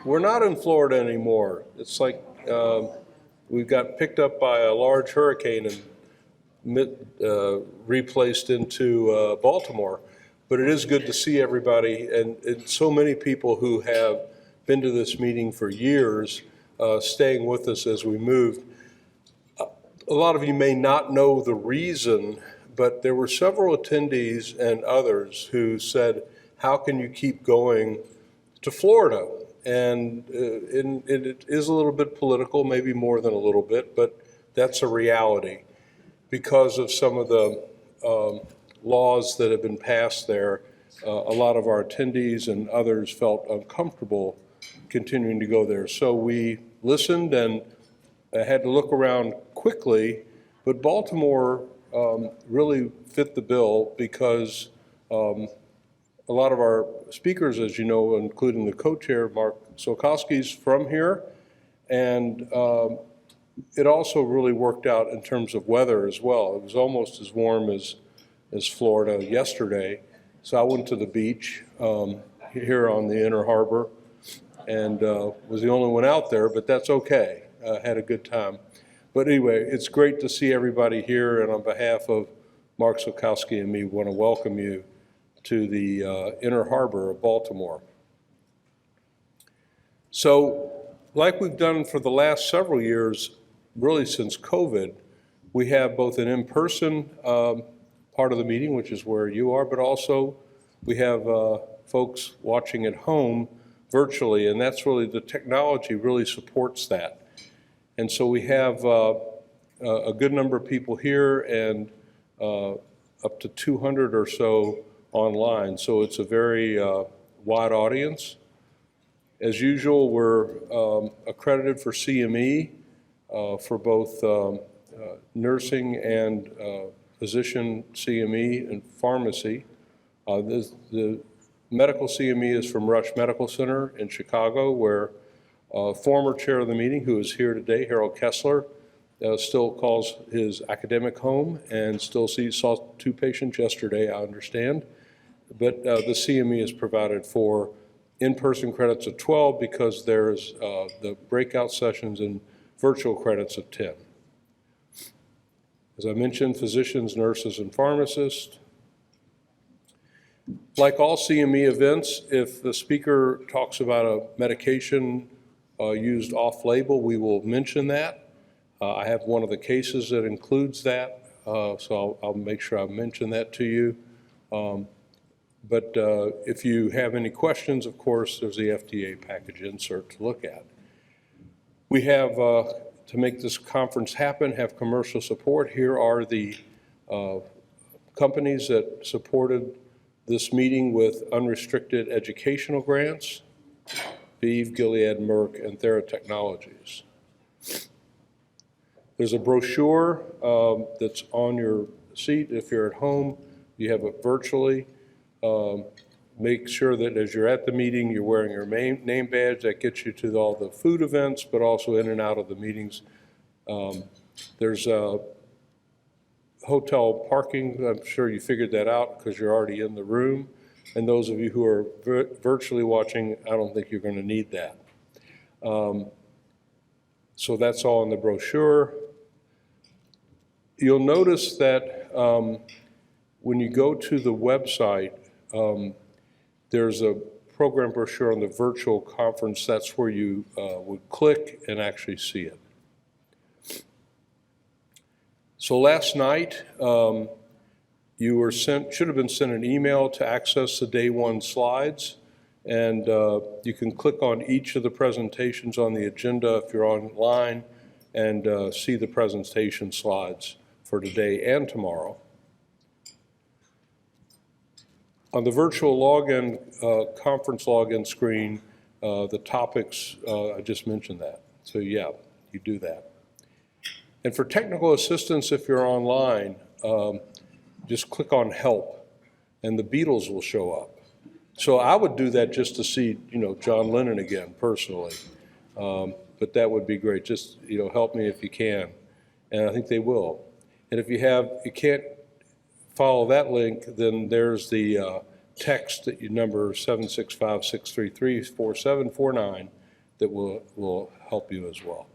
We're not in Florida anymore. It's like we got picked up by a large hurricane and replaced into Baltimore. But it is good to see everybody and so many people who have been to this meeting for years, staying with us as we moved. A lot of you may not know the reason, but there were several attendees and others who said, how can you keep going to Florida? And it is a little bit political, maybe more than a little bit, but that's a reality because of some of the laws that have been passed there. A lot of our attendees and others felt uncomfortable continuing to go there. So we listened and had to look around quickly, but Baltimore really fit the bill because a lot of our speakers, as you know, including the co-chair, Mark Solkowski's from here, and it also really worked out in terms of weather as well. It was almost as warm as Florida yesterday, so I went to the beach here on the Inner Harbor and was the only one out there, but that's okay. Had a good time. But anyway, it's great to see everybody here, and on behalf of Mark Solkowski and me, want to welcome you to the Inner Harbor of Baltimore. So, like we've done for the last several years, really since COVID, we have both an in-person part of the meeting, which is where you are, but also we have folks watching at home virtually, and that's really, the technology really supports that. And so we have a good number of people here and up to 200 or so online, so it's a very wide audience. As usual, we're accredited for CME for both nursing and physician CME and pharmacy. The medical CME is from Rush Medical Center in Chicago, where former chair of the meeting, who is here today, Harold Kessler, still calls his academic home and still saw 2 patients yesterday, I understand. But the CME is provided for in-person credits of 12 because there's the breakout sessions and virtual credits of 10. As I mentioned, physicians, nurses, and pharmacists. Like all CME events, if the speaker talks about a medication used off-label, we will mention that. I have one of the cases that includes that, so I'll make sure I mention that to you. But if you have any questions, of course, there's the FDA package insert to look at. We have, to make this conference happen, have commercial support. Here are the companies that supported this meeting with unrestricted educational grants: ViiV, Gilead, Merck, and Theratechnologies. There's a brochure that's on your seat. If you're at home, you have it virtually. Make sure that as you're at the meeting, you're wearing your name badge. That gets you to all the food events, but also in and out of the meetings. There's hotel parking. I'm sure you figured that out because you're already in the room. And those of you who are virtually watching, I don't think you're going to need that. So that's all in the brochure. You'll notice that when you go to the website, there's a program brochure on the virtual conference. That's where you would click and actually see it. So last night, you were should have been sent an email to access the day 1 slides, and you can click on each of the presentations on the agenda if you're online and see the presentation slides for today and tomorrow. On the virtual login, conference login screen, the topics, I just mentioned that. So yeah, you do that. And for technical assistance, if you're online, just click on Help, and the Beatles will show up. So I would do that just to see, John Lennon again, personally. But that would be great. Just, help me if you can. And I think they will. And if you can't follow that link, then there's the text that you number 765-633-4749, that will help you as well.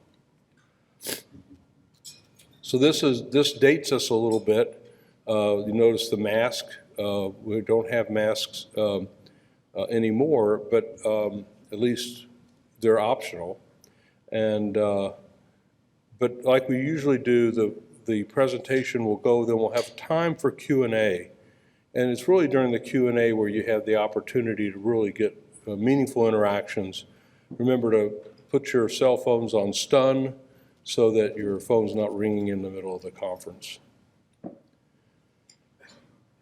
So this dates us a little bit. You notice the mask. We don't have masks anymore, but at least they're optional. And but like we usually do, the presentation will go, then we'll have time for Q&A. And it's really during the Q&A where you have the opportunity to really get meaningful interactions. Remember to put your cell phones on stun so that your phone's not ringing in the middle of the conference.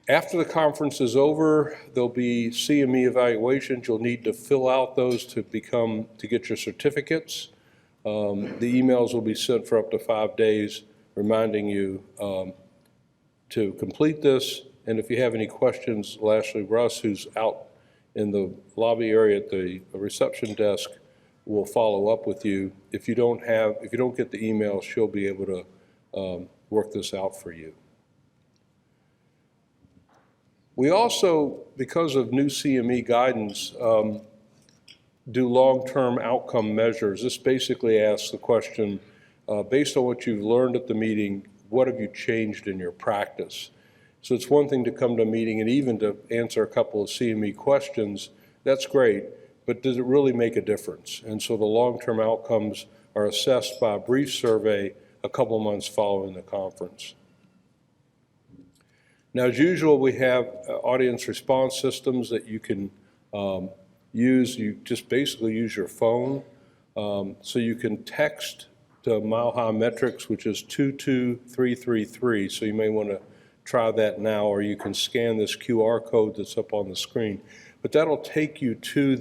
After the conference is over, there'll be CME evaluations. You'll need to fill out those to get your certificates. The emails will be sent for up to 5 days, reminding you to complete this. And if you have any questions, lastly, Russ, who's out in the lobby area at the reception desk, will follow up with you. If you don't get the email, she'll be able to work this out for you. We also, because of new CME guidance, do long-term outcome measures. This basically asks the question, based on what you've learned at the meeting, what have you changed in your practice? So it's one thing to come to a meeting and even to answer a couple of CME questions. That's great, but does it really make a difference? And so the long-term outcomes are assessed by a brief survey a couple of months following the conference. Now, as usual, we have audience response systems that you can use. You just basically use your phone. So you can text to Mile High Metrics, which is 22333. So you may want to try that now, or you can scan this QR code that's up on the screen. But that'll take you to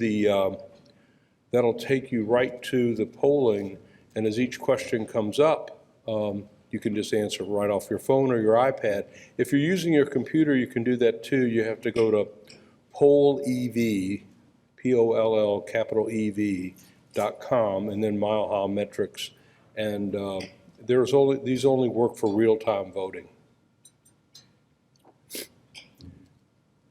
right to the polling, and as each question comes up, you can just answer right off your phone or your iPad. If you're using your computer, you can do that too. You have to go to pollev, P-O-L-L, capital EV.com, and then Mile High Metrics. And these only work for real-time voting.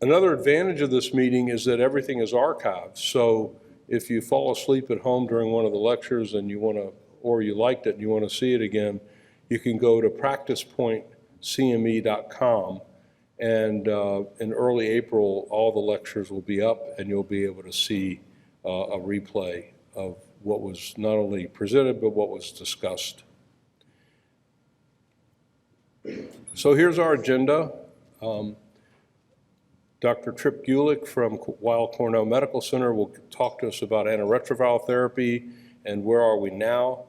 Another advantage of this meeting is that everything is archived. So if you fall asleep at home during one of the lectures and or you liked it and you want to see it again, you can go to practicepointcme.com, and in early April, all the lectures will be up and you'll be able to see a replay of what was not only presented, but what was discussed. So here's our agenda. Dr. Trip Gulick from Weill Cornell Medical Center will talk to us about antiretroviral therapy and where are we now.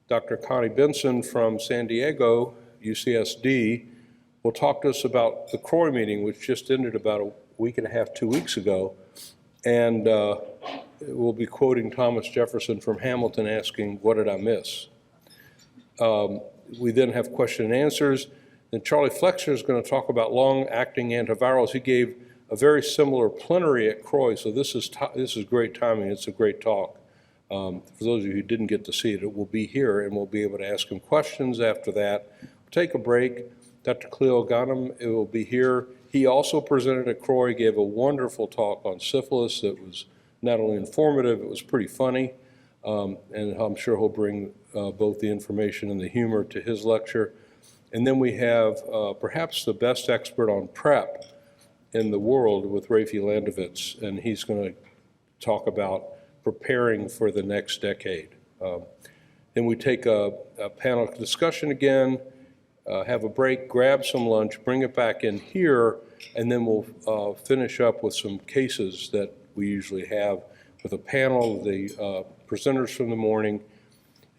Dr. Connie Benson from San Diego, UCSD, will talk to us about the CROI meeting, which just ended about a week and a half, 2 weeks ago. And we'll be quoting Thomas Jefferson from Hamilton asking, what did I miss? We then have question and answers. Then Charlie Flexner is going to talk about long-acting antivirals. He gave a very similar plenary at CROI, so this is great timing. It's a great talk. For those of you who didn't get to see it, it will be here, and we'll be able to ask him questions after that. We'll take a break. Dr. Cleo Ghanem will be here. He also presented at CROI, gave a wonderful talk on syphilis that was not only informative, it was pretty funny, and I'm sure he'll bring both the information and the humor to his lecture. And then we have perhaps the best expert on PrEP in the world with Rafi Landovitz, and he's going to talk about preparing for the next decade. Then we take a panel discussion again, have a break, grab some lunch, bring it back in here, and then we'll finish up with some cases that we usually have with a panel of the presenters from the morning.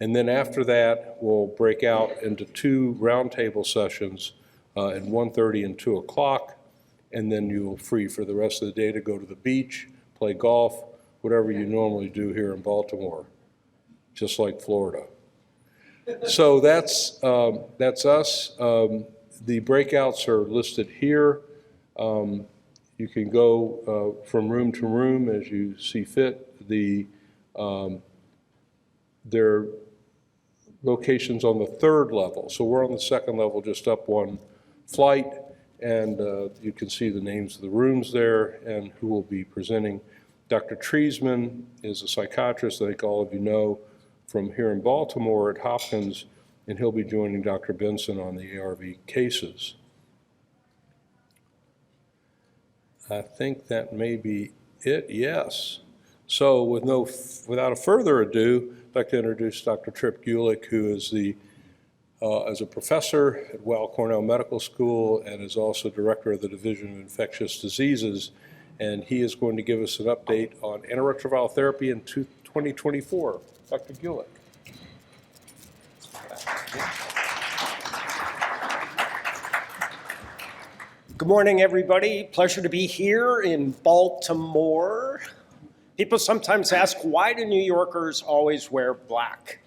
And then after that, we'll break out into 2 roundtable sessions at 1:30 and 2 o'clock, and then you're free for the rest of the day to go to the beach, play golf, whatever you normally do here in Baltimore, just like Florida. So that's us. The breakouts are listed here. You can go from room to room as you see fit. They're locations on the 3rd level. So we're on the 2nd level, just up 1 flight, and you can see the names of the rooms there and who will be presenting. Dr. Treisman is a psychiatrist, I think all of you know, from here in Baltimore at Hopkins, and he'll be joining Dr. Benson on the ARV cases. I think that may be it, yes. So without further ado, I'd like to introduce Dr. Trip Gulick, who is as a professor at Weill Cornell Medical School and is also director of the Division of Infectious Diseases. And he is going to give us an update on antiretroviral therapy in 2024. Dr. Gulick. Good morning, everybody. Pleasure to be here in Baltimore. People sometimes ask, why do New Yorkers always wear black?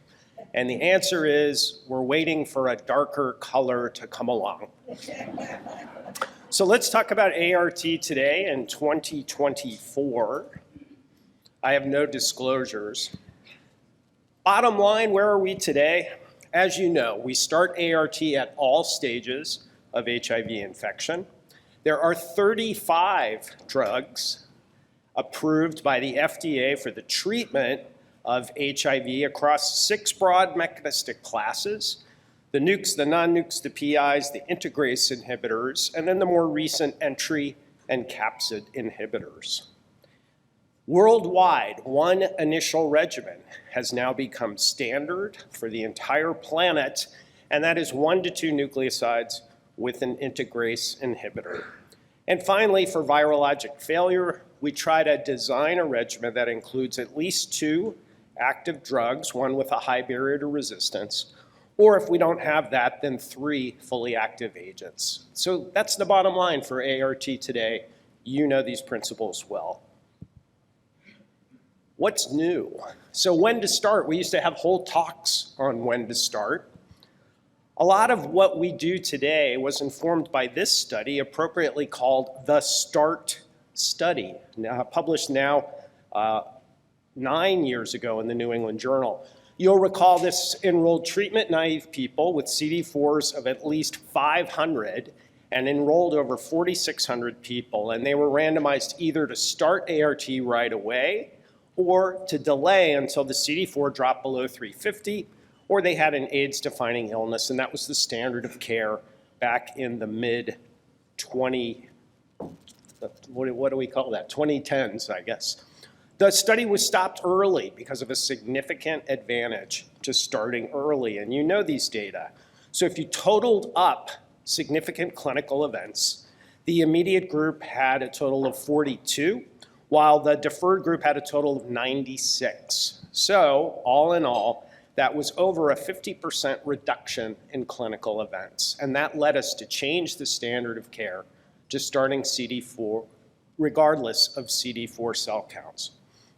And the answer is, we're waiting for a darker color to come along. So let's talk about ART today in 2024. I have no disclosures. Bottom line, where are we today? As you know, we start ART at all stages of HIV infection. There are 35 drugs approved by the FDA for the treatment of HIV across 6 broad mechanistic classes: the NUCs, the non-NUCs, the PIs, the integrase inhibitors, and then the more recent entry and capsid inhibitors. Worldwide, one initial regimen has now become standard for the entire planet, and that is 1 to 2 nucleosides with an integrase inhibitor. And finally, for virologic failure, we try to design a regimen that includes at least 2 active drugs, one with a high barrier to resistance, or if we don't have that, then 3 fully active agents. So that's the bottom line for ART today. You know these principles well. What's new? So when to start? We used to have whole talks on when to start. A lot of what we do today was informed by this study, appropriately called the START study, published now 9 years ago in the New England Journal. You'll recall this enrolled treatment-naive people with CD4s of at least 500 and enrolled over 4,600 people, and they were randomized either to start ART right away or to delay until the CD4 dropped below 350, or they had an AIDS-defining illness, and that was the standard of care back in the mid-20, what do we call that, 2010s, I guess. The study was stopped early because of a significant advantage to starting early, and you know these data. So if you totaled up significant clinical events, the immediate group had a total of 42, while the deferred group had a total of 96. So all in all, that was over a 50% reduction in clinical events, and that led us to change the standard of care to starting CD4, regardless of CD4 cell counts.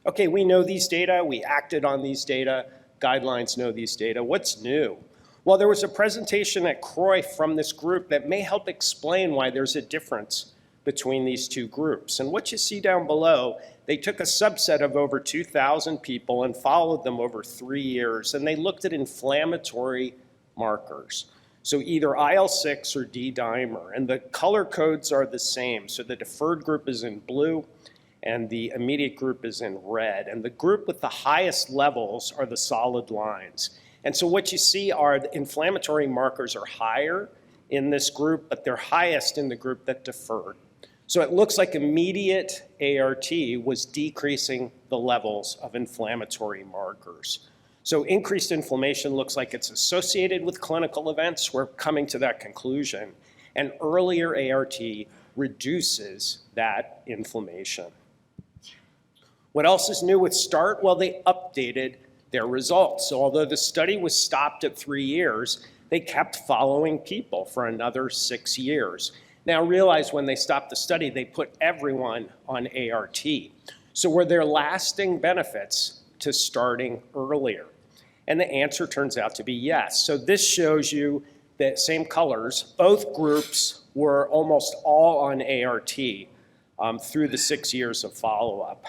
Okay, we know these data, we acted on these data, guidelines know these data. What's new? Well, there was a presentation at CROI from this group that may help explain why there's a difference between these 2 groups. And what you see down below, they took a subset of over 2,000 people and followed them over 3 years, and they looked at inflammatory markers. So either IL-6 or D-dimer, and the color codes are the same. So the deferred group is in blue, and the immediate group is in red. And the group with the highest levels are the solid lines. And so what you see are the inflammatory markers are higher in this group, but they're highest in the group that deferred. So it looks like immediate ART was decreasing the levels of inflammatory markers. So increased inflammation looks like it's associated with clinical events. We're coming to that conclusion. And earlier ART reduces that inflammation. What else is new with START? Well, they updated their results. So although the study was stopped at 3 years, they kept following people for another 6 years. Now realize when they stopped the study, they put everyone on ART. So were there lasting benefits to starting earlier? And the answer turns out to be yes. So this shows you the same colors. Both groups were almost all on ART through the 6 years of follow-up.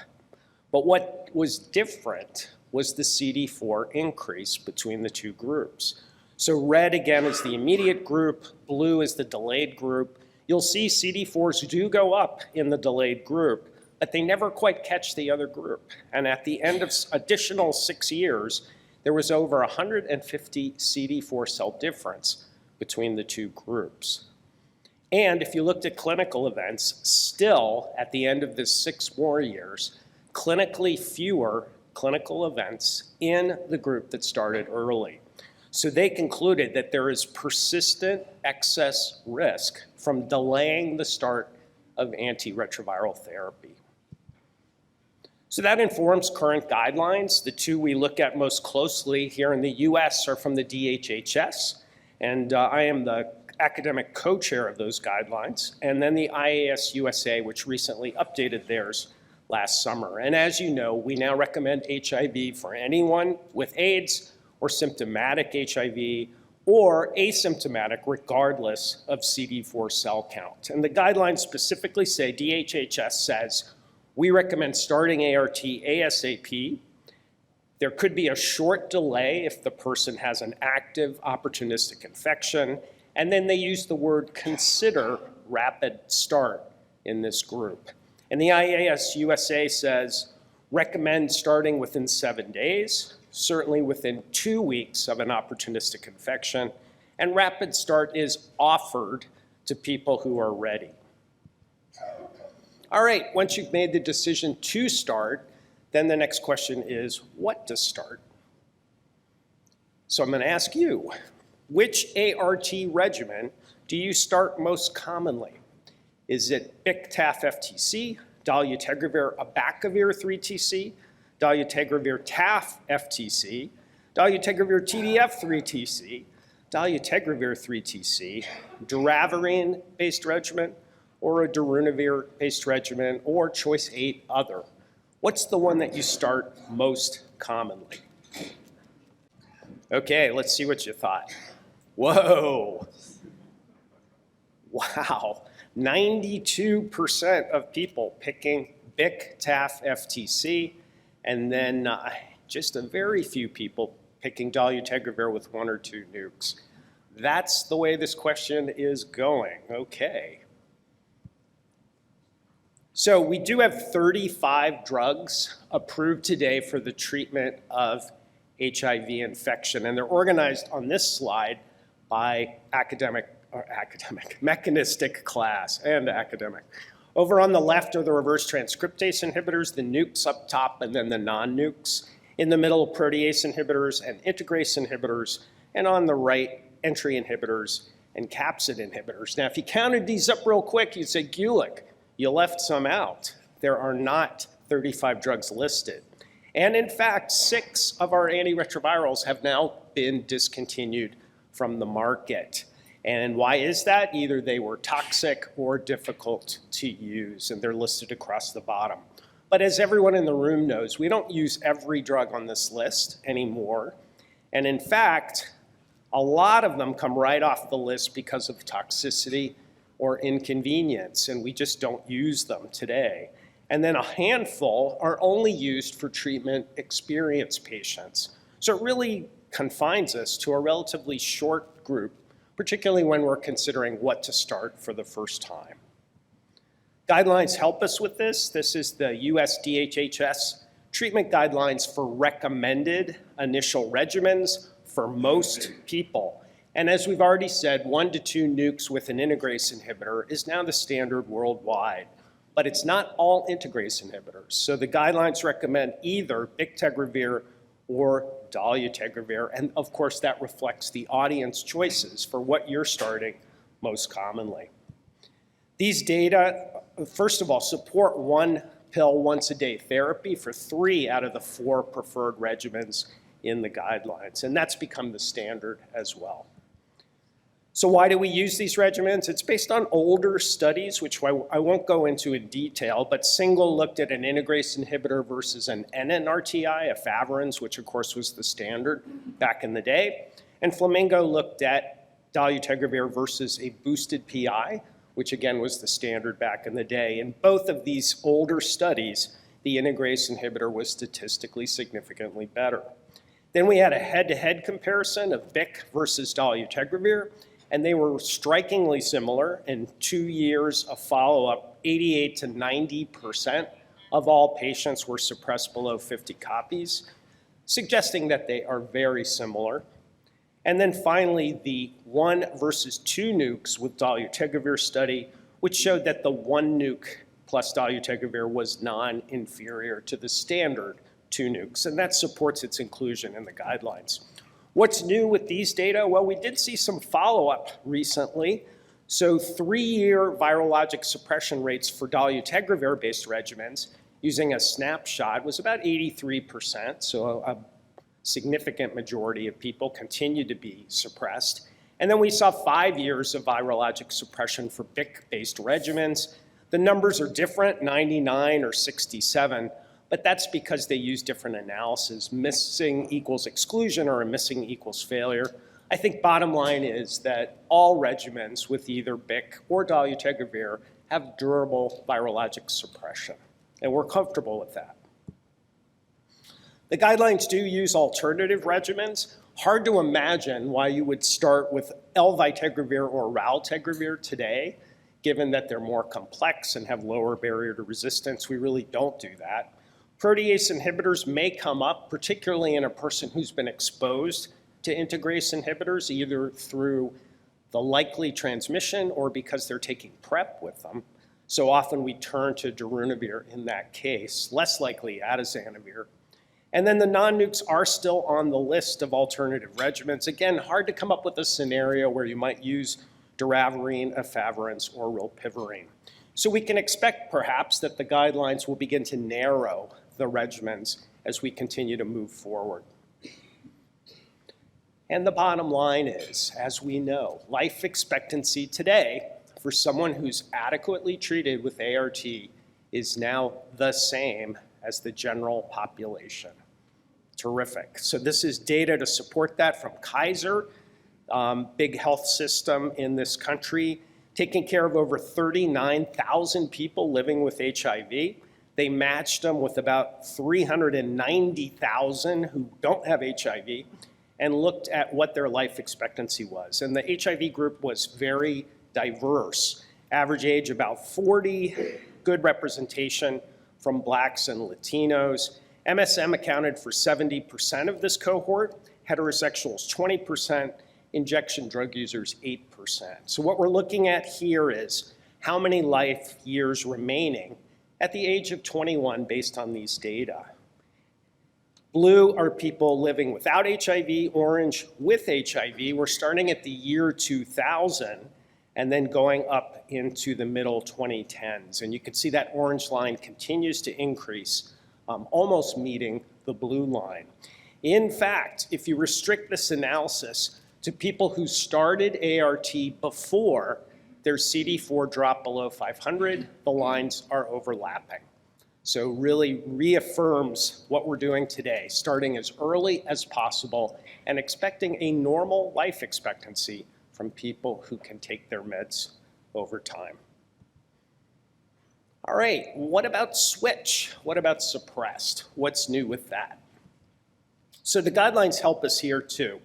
But what was different was the CD4 increase between the 2 groups. So red again is the immediate group, blue is the delayed group. You'll see CD4s do go up in the delayed group, but they never quite catch the other group. And at the end of additional 6 years, there was over 150 CD4 cell difference between the two groups. And if you looked at clinical events, still at the end of this 6 more years, clinically fewer clinical events in the group that started early. So they concluded that there is persistent excess risk from delaying the start of antiretroviral therapy. So that informs current guidelines. The two we look at most closely here in the US are from the DHHS, and I am the academic co-chair of those guidelines, and then the IAS USA, which recently updated theirs last summer. And as you know, we now recommend HIV for anyone with AIDS or symptomatic HIV or asymptomatic regardless of CD4 cell count. And the guidelines specifically say, DHHS says, we recommend starting ART ASAP. There could be a short delay if the person has an active opportunistic infection. And then they use the word consider rapid start in this group. And the IAS USA says, recommend starting within 7 days, certainly within 2 weeks of an opportunistic infection, and rapid start is offered to people who are ready. All right, once you've made the decision to start, then the next question is what to start. So I'm going to ask you, which ART regimen do you start most commonly? Is it BIC-TAF-FTC, dolutegravir abacavir 3TC, dolutegravir TAF-FTC, dolutegravir TDF 3TC, dolutegravir 3TC, doravirine-based regimen, or a darunavir-based regimen, or choice 8 other? What's the one that you start most commonly? Okay, let's see what you thought. Whoa. Wow. 92% of people picking BIC-TAF-FTC, and then just a very few people picking dolutegravir with 1 or 2 nukes. That's the way this question is going. Okay. So we do have 35 drugs approved today for the treatment of HIV infection, and they're organized on this slide by mechanistic class and academic. Over on the left are the reverse transcriptase inhibitors, the nukes up top, and then the non-nukes. In the middle, protease inhibitors and integrase inhibitors, and on the right, entry inhibitors and capsid inhibitors. Now, if you counted these up real quick, you'd say, Gulick, you left some out. There are not 35 drugs listed. And in fact, 6 of our antiretrovirals have now been discontinued from the market. And why is that? Either they were toxic or difficult to use, and they're listed across the bottom. But as everyone in the room knows, we don't use every drug on this list anymore. And in fact, a lot of them come right off the list because of toxicity or inconvenience, and we just don't use them today. And then a handful are only used for treatment experienced patients. So it really confines us to a relatively short group, particularly when we're considering what to start for the first time. Guidelines help us with this. This is the US DHHS treatment guidelines for recommended initial regimens for most people. And as we've already said, 1 to 2 nukes with an integrase inhibitor is now the standard worldwide. But it's not all integrase inhibitors. So the guidelines recommend either bictegravir or dolutegravir. And of course, that reflects the audience choices for what you're starting most commonly. These data, first of all, support 1 pill once a day therapy for 3 out of the 4 preferred regimens in the guidelines. And that's become the standard as well. So why do we use these regimens? It's based on older studies, which I won't go into in detail, but Single looked at an integrase inhibitor versus an NNRTI, efavirenz, which of course was the standard back in the day. And Flamingo looked at dolutegravir versus a boosted PI, which again was the standard back in the day. In both of these older studies, the integrase inhibitor was statistically significantly better. Then we had a head-to-head comparison of BIC versus dolutegravir, and they were strikingly similar. In 2 years of follow-up, 88 to 90% of all patients were suppressed below 50 copies, suggesting that they are very similar. And then finally, the 1 versus 2 nukes with dolutegravir study, which showed that the 1 nuke plus dolutegravir was non-inferior to the standard 2 nukes, and that supports its inclusion in the guidelines. What's new with these data? Well, we did see some follow-up recently. So 3-year virologic suppression rates for dolutegravir-based regimens using a snapshot was about 83%, so a significant majority of people continue to be suppressed. And then we saw 5 years of virologic suppression for BIC-based regimens. The numbers are different, 99 or 67, but that's because they use different analyses. Missing equals exclusion or a missing equals failure. I think bottom line is that all regimens with either BIC or dolutegravir have durable virologic suppression, and we're comfortable with that. The guidelines do use alternative regimens. Hard to imagine why you would start with elvitegravir or raltegravir today, given that they're more complex and have lower barrier to resistance. We really don't do that. Protease inhibitors may come up, particularly in a person who's been exposed to integrase inhibitors, either through the likely transmission or because they're taking PrEP with them. So often we turn to darunavir in that case, less likely atazanavir. And then the non-nukes are still on the list of alternative regimens. Again, hard to come up with a scenario where you might use doravirine, efavirenz, or rilpivirine. So we can expect perhaps that the guidelines will begin to narrow the regimens as we continue to move forward. And the bottom line is, as we know, life expectancy today for someone who's adequately treated with ART is now the same as the general population. Terrific. So this is data to support that from Kaiser, big health system in this country, taking care of over 39,000 people living with HIV. They matched them with about 390,000 who don't have HIV and looked at what their life expectancy was. And the HIV group was very diverse. Average age about 40, good representation from Blacks and Latinos. MSM accounted for 70% of this cohort, heterosexuals 20%, injection drug users 8%. So what we're looking at here is how many life years remaining at the age of 21 based on these data. Blue are people living without HIV, orange with HIV. We're starting at the year 2000 and then going up into the middle 2010s. And you can see that orange line continues to increase, almost meeting the blue line. In fact, if you restrict this analysis to people who started ART before their CD4 dropped below 500, the lines are overlapping. So really reaffirms what we're doing today, starting as early as possible and expecting a normal life expectancy from people who can take their meds over time. All right, what about switch? What about suppressed? What's new with that? So the guidelines help us here too.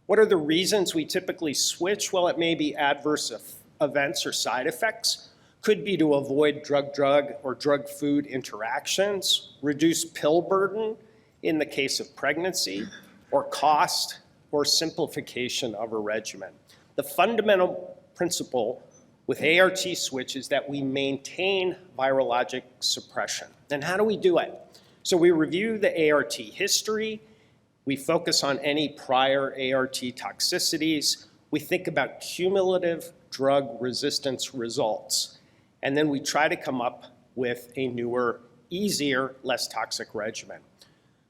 What are the reasons we typically switch? Well, it may be adverse events or side effects. Could be to avoid drug-drug or drug-food interactions, reduce pill burden in the case of pregnancy, or cost, or simplification of a regimen. The fundamental principle with ART switch is that we maintain virologic suppression. And how do we do it? So we review the ART history, we focus on any prior ART toxicities, we think about cumulative drug resistance results, and then we try to come up with a newer, easier, less toxic regimen.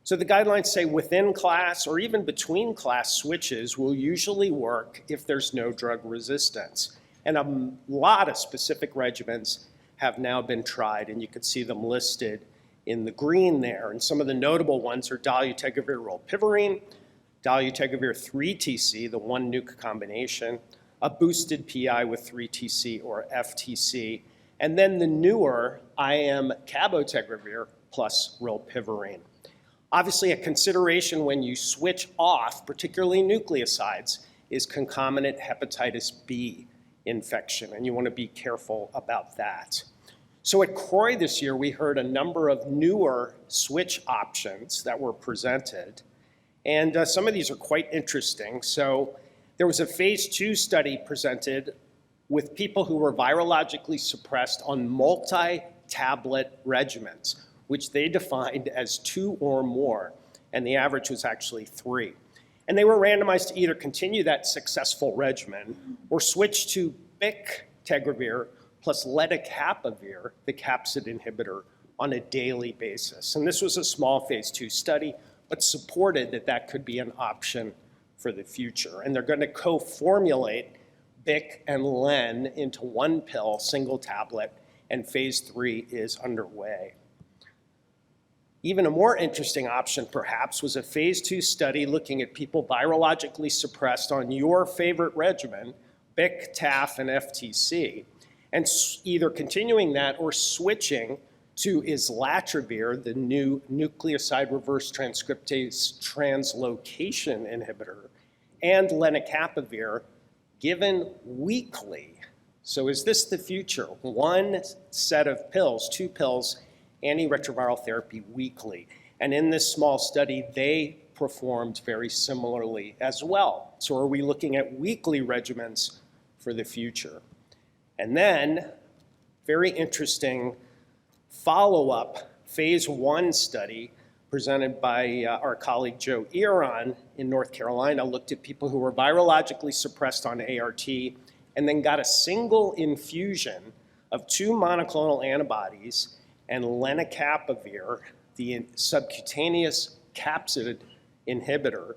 So the guidelines say within class or even between class switches will usually work if there's no drug resistance. And a lot of specific regimens have now been tried, and you can see them listed in the green there. And some of the notable ones are dolutegravir rilpivirine, dolutegravir 3TC, the 1 nuke combination, a boosted PI with 3TC or FTC, and then the newer IM cabotegravir plus rilpivirine. Obviously, a consideration when you switch off, particularly nucleosides, is concomitant hepatitis B infection, and you want to be careful about that. So at CROI this year, we heard a number of newer switch options that were presented. And some of these are quite interesting. So there was a phase 2 study presented with people who were virologically suppressed on multi-tablet regimens, which they defined as 2 or more, and the average was actually 3. And they were randomized to either continue that successful regimen or switch to bictegravir plus lenacapavir, the capsid inhibitor, on a daily basis. And this was a small phase 2 study, but supported that that could be an option for the future. And they're going to co-formulate bic and len into one pill, single tablet, and phase 3 is underway. Even a more interesting option, perhaps, was a phase 2 study looking at people virologically suppressed on your favorite regimen, bic, taf, and FTC, and either continuing that or switching to islatravir, the new nucleoside reverse transcriptase translocation inhibitor, and lenacapavir, given weekly. So is this the future? One set of pills, 2 pills, antiretroviral therapy weekly. And in this small study, they performed very similarly as well. So are we looking at weekly regimens for the future? And then, very interesting follow-up phase 1 study presented by our colleague Joe Eron in North Carolina looked at people who were virologically suppressed on ART and then got a single infusion of 2 monoclonal antibodies and lenacapavir, the subcutaneous capsid inhibitor,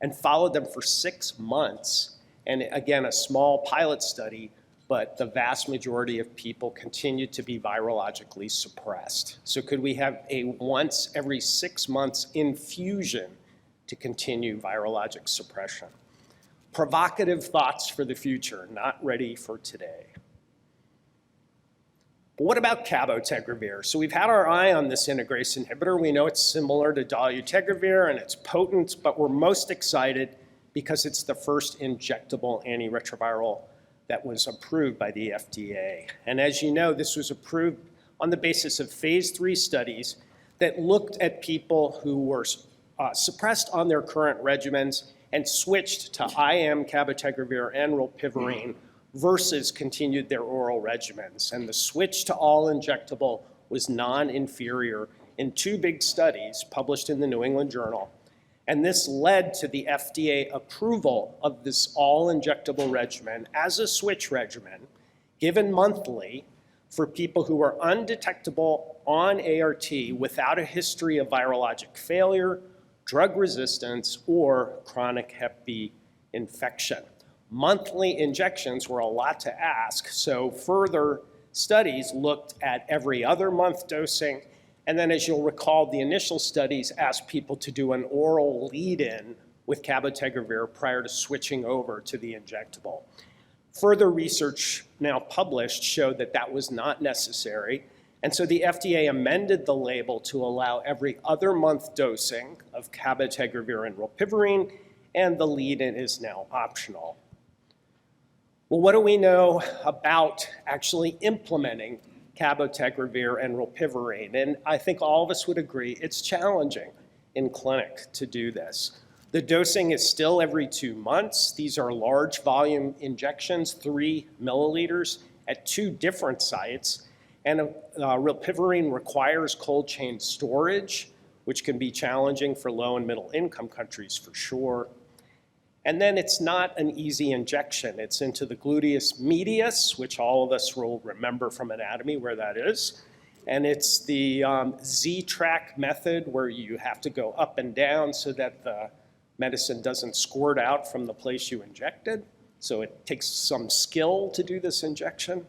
and followed them for 6 months. And again, a small pilot study, but the vast majority of people continued to be virologically suppressed. So could we have a once every 6 months infusion to continue virologic suppression? Provocative thoughts for the future, not ready for today. But what about cabotegravir? So we've had our eye on this integrase inhibitor. We know it's similar to dolutegravir and it's potent, but we're most excited because it's the first injectable antiretroviral that was approved by the FDA. And as you know, this was approved on the basis of phase 3 studies that looked at people who were suppressed on their current regimens and switched to IM cabotegravir and rilpivirine versus continued their oral regimens. And the switch to all injectable was non-inferior in 2 big studies published in the New England Journal. And this led to the FDA approval of this all-injectable regimen as a switch regimen given monthly for people who are undetectable on ART without a history of virologic failure, drug resistance, or chronic Hep B infection. Monthly injections were a lot to ask, so further studies looked at every other month dosing. And then, as you'll recall, the initial studies asked people to do an oral lead-in with cabotegravir prior to switching over to the injectable. Further research now published showed that that was not necessary, and so the FDA amended the label to allow every other month dosing of cabotegravir and rilpivirine, and the lead-in is now optional. Well, what do we know about actually implementing cabotegravir and rilpivirine? And I think all of us would agree it's challenging in clinic to do this. The dosing is still every 2 months. These are large volume injections, 3 milliliters at 2 different sites. And rilpivirine requires cold chain storage, which can be challenging for low and middle income countries for sure. And then it's not an easy injection. It's into the gluteus medius, which all of us will remember from anatomy where that is. And it's the Z-track method where you have to go up and down so that the medicine doesn't squirt out from the place you injected. So it takes some skill to do this injection.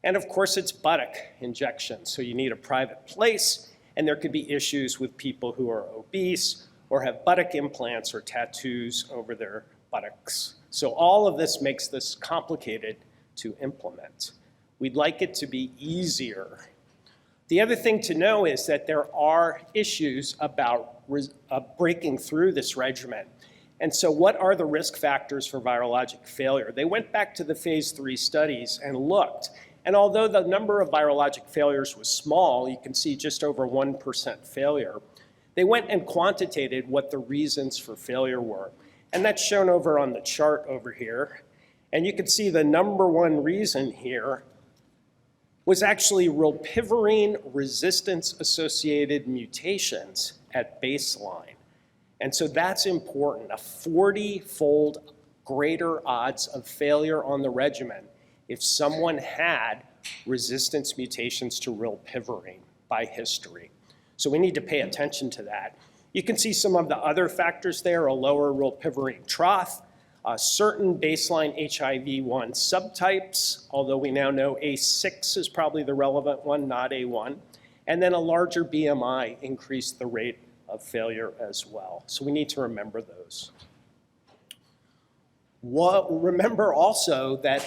And of course, it's buttock injection. So you need a private place, and there could be issues with people who are obese or have buttock implants or tattoos over their buttocks. So all of this makes this complicated to implement. We'd like it to be easier. The other thing to know is that there are issues about breaking through this regimen. And so what are the risk factors for virologic failure? They went back to the phase 3 studies and looked, And although the number of virologic failures was small, you can see just over 1% failure, they went and quantitated what the reasons for failure were. And that's shown over on the chart over here. And you can see the number one reason here was actually rilpivirine resistance-associated mutations at baseline. And so that's important, a 40-fold greater odds of failure on the regimen if someone had resistance mutations to rilpivirine by history. So we need to pay attention to that. You can see some of the other factors there, a lower rilpivirine trough, certain baseline HIV-1 subtypes, although we now know A6 is probably the relevant one, not A1, and then a larger BMI increased the rate of failure as well. So we need to remember those. Remember also that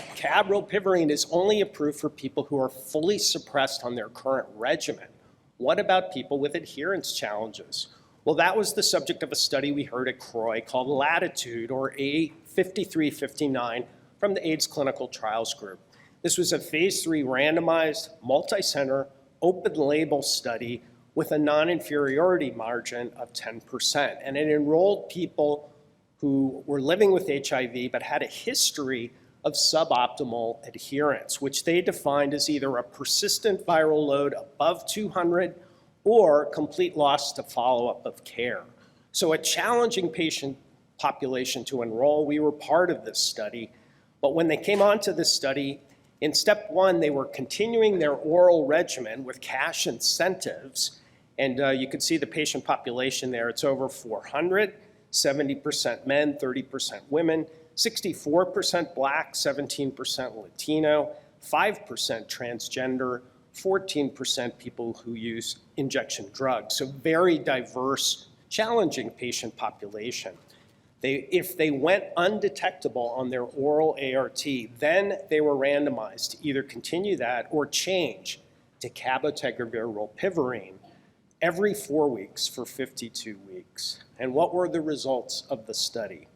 rilpivirine is only approved for people who are fully suppressed on their current regimen. What about people with adherence challenges? Well, that was the subject of a study we heard at CROI called Latitude, or A5359, from the AIDS Clinical Trials Group. This was a phase 3 randomized, multi-center, open-label study with a non-inferiority margin of 10%. And it enrolled people who were living with HIV but had a history of suboptimal adherence, which they defined as either a persistent viral load above 200 or complete loss to follow-up of care. So a challenging patient population to enroll. We were part of this study, but when they came onto this study, in step 1, they were continuing their oral regimen with cash incentives, and you can see the patient population there. It's over 400, 70% men, 30% women, 64% Black, 17% Latino, 5% transgender, 14% people who use injection drugs. So very diverse, challenging patient population. If they went undetectable on their oral ART, then they were randomized to either continue that or change to cabotegravir rilpivirine every 4 weeks for 52 weeks. And what were the results of the study?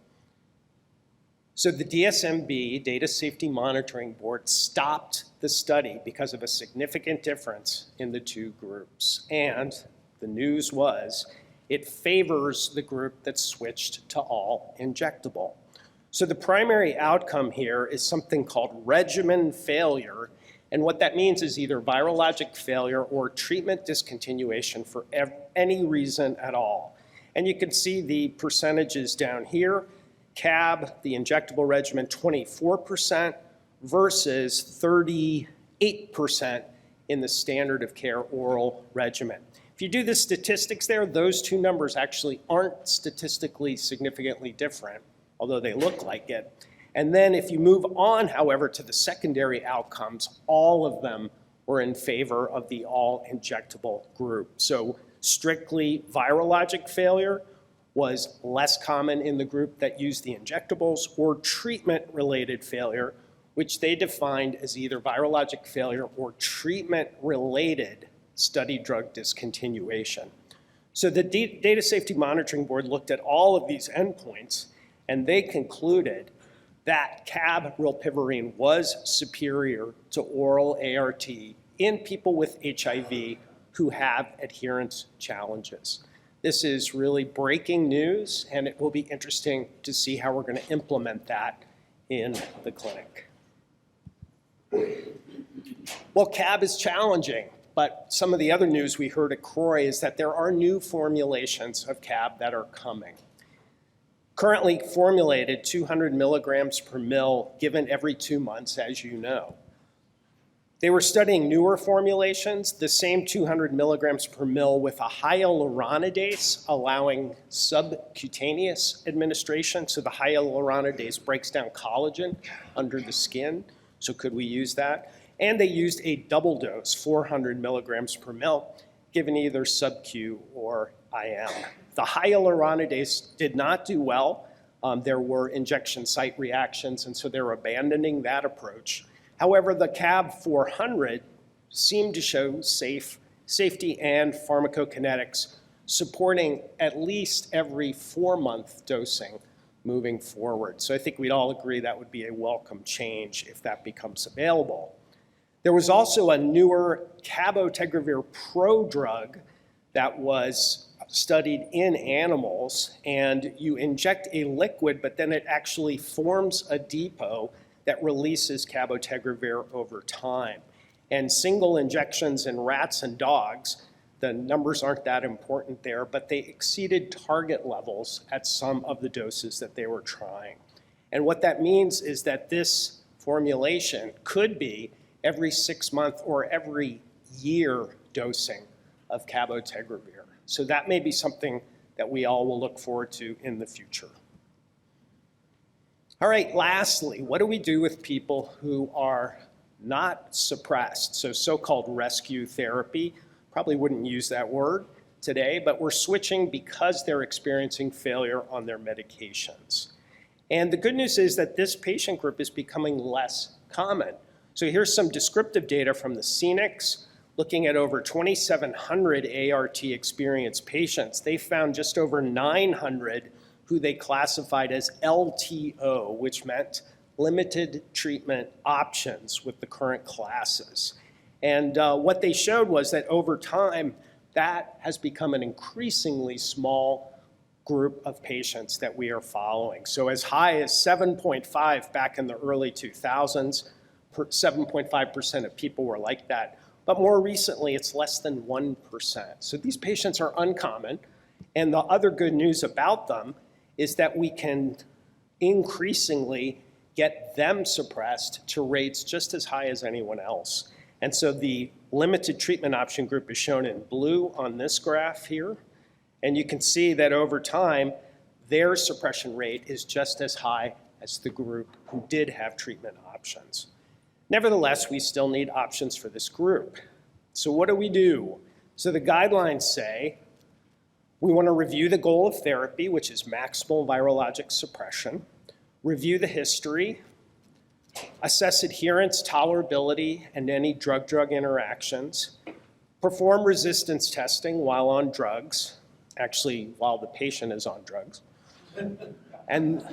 So the DSMB, Data Safety Monitoring Board, stopped the study because of a significant difference in the two groups. And the news was it favors the group that switched to all injectable. So the primary outcome here is something called regimen failure. And what that means is either virologic failure or treatment discontinuation for any reason at all. And you can see the percentages down here. CAB, the injectable regimen, 24% versus 38% in the standard of care oral regimen. If you do the statistics there, those two numbers actually aren't statistically significantly different, although they look like it. And then if you move on, however, to the secondary outcomes, all of them were in favor of the all injectable group. So strictly virologic failure was less common in the group that used the injectables, or treatment-related failure, which they defined as either virologic failure or treatment-related study drug discontinuation. So the Data Safety Monitoring Board looked at all of these endpoints, and they concluded that rilpivirine was superior to oral ART in people with HIV who have adherence challenges. This is really breaking news, and it will be interesting to see how we're going to implement that in the clinic. Well, CAB is challenging, but some of the other news we heard at CROI is that there are new formulations of CAB that are coming. Currently formulated 200 milligrams per mil given every 2 months, as you know. They were studying newer formulations, the same 200 milligrams per mil with a hyaluronidase, allowing subcutaneous administration. So the hyaluronidase breaks down collagen under the skin. So could we use that? And they used a double dose, 400 milligrams per mil, given either sub-Q or IM. The hyaluronidase did not do well. There were injection site reactions, and so they're abandoning that approach. However, the CAB 400 seemed to show safety and pharmacokinetics, supporting at least every 4-month dosing moving forward. So I think we'd all agree that would be a welcome change if that becomes available. There was also a newer cabotegravir prodrug that was studied in animals, and you inject a liquid, but then it actually forms a depot that releases cabotegravir over time. And single injections in rats and dogs, the numbers aren't that important there, but they exceeded target levels at some of the doses that they were trying. And what that means is that this formulation could be every 6 month or every year dosing of cabotegravir. So that may be something that we all will look forward to in the future. All right, lastly, what do we do with people who are not suppressed? So so-called rescue therapy, probably wouldn't use that word today, but we're switching because they're experiencing failure on their medications. And the good news is that this patient group is becoming less common. So here's some descriptive data from the CNICs. Looking at over 2,700 ART experienced patients, they found just over 900 who they classified as LTO, which meant limited treatment options with the current classes. And what they showed was that over time, that has become an increasingly small group of patients that we are following. So as high as 7.5 back in the early 2000s, 7.5% of people were like that. But more recently, it's less than 1%. So these patients are uncommon. And the other good news about them is that we can increasingly get them suppressed to rates just as high as anyone else. And so the limited treatment option group is shown in blue on this graph here. And you can see that over time, their suppression rate is just as high as the group who did have treatment options. Nevertheless, we still need options for this group. So what do we do? So the guidelines say we want to review the goal of therapy, which is maximal virologic suppression, review the history, assess adherence, tolerability, and any drug-drug interactions, perform resistance testing while on drugs, actually while the patient is on drugs, and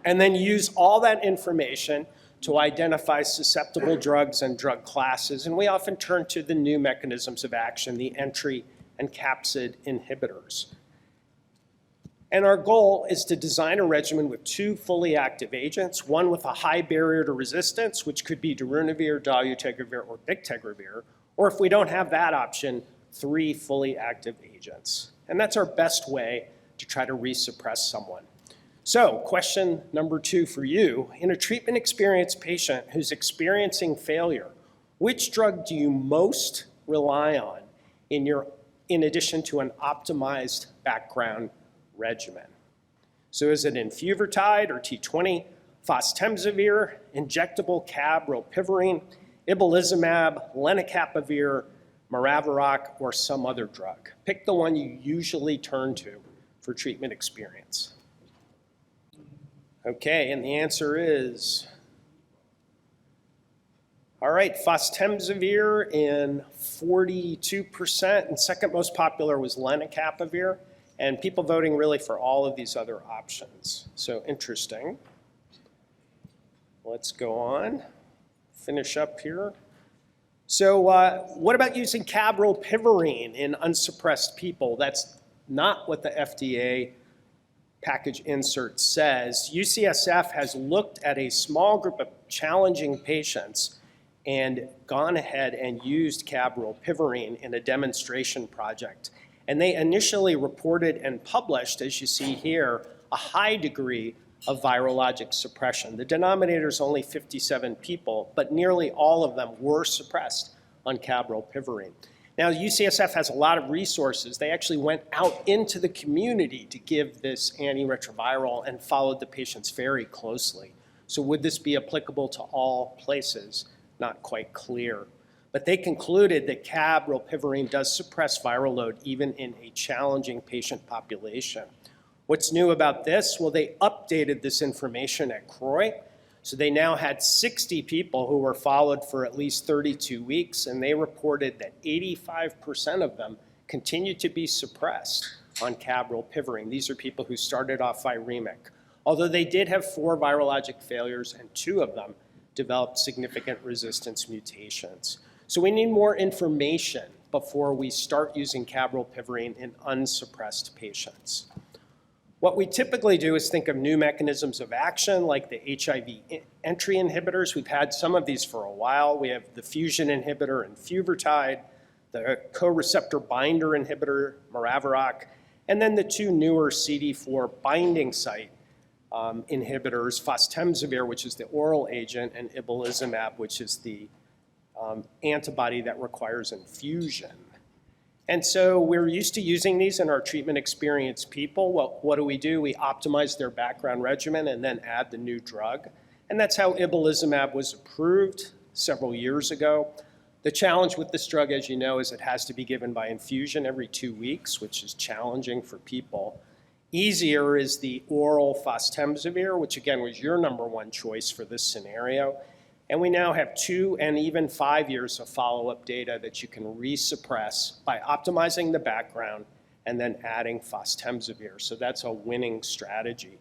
then use all that information to identify susceptible drugs and drug classes. And we often turn to the new mechanisms of action, the entry and capsid inhibitors. And our goal is to design a regimen with 2 fully active agents, one with a high barrier to resistance, which could be darunavir, dolutegravir, or bictegravir, or if we don't have that option, 3 fully active agents. And that's our best way to try to resuppress someone. So question number 2 for you, in a treatment experienced patient who's experiencing failure, which drug do you most rely on in addition to an optimized background regimen? So is it enfuvirtide or T20, fostemsavir, injectable rilpivirine, ibalizumab, lenacapavir, maraviroc, or some other drug? Pick the one you usually turn to for treatment experience. Okay, and the answer is, all right, fostemsavir in 42%, and second most popular was lenacapavir, and people voting really for all of these other options. So interesting. Let's go on, finish up here. So what about using rilpivirine in unsuppressed people? That's not what the FDA package insert says. UCSF has looked at a small group of challenging patients and gone ahead and used rilpivirine in a demonstration project. And they initially reported and published, as you see here, a high degree of virologic suppression. The denominator is only 57 people, but nearly all of them were suppressed on rilpivirine. Now, UCSF has a lot of resources. They actually went out into the community to give this antiretroviral and followed the patients very closely. So would this be applicable to all places? Not quite clear. But they concluded that rilpivirine does suppress viral load even in a challenging patient population. What's new about this? Well, they updated this information at CROI. So they now had 60 people who were followed for at least 32 weeks, and they reported that 85% of them continued to be suppressed on rilpivirine. These are people who started off viremic. Although they did have 4 virologic failures, and 2 of them developed significant resistance mutations. So we need more information before we start using cabrolpivirine in unsuppressed patients. What we typically do is think of new mechanisms of action like the HIV entry inhibitors. We've had some of these for a while. We have the fusion inhibitor enfuvirtide, the co-receptor binder inhibitor, maraviroc, and then the two newer CD4 binding site inhibitors, fostemsavir, which is the oral agent, and ibalizumab, which is the antibody that requires infusion. And so we're used to using these in our treatment-experienced people. Well, what do? We optimize their background regimen and then add the new drug. And that's how ibalizumab was approved several years ago. The challenge with this drug, as you know, is it has to be given by infusion every 2 weeks, which is challenging for people. Easier is the oral fostemsavir, which again was your #1 choice for this scenario. And we now have 2 and even 5 years of follow-up data that you can resuppress by optimizing the background and then adding fostemsavir. So that's a winning strategy.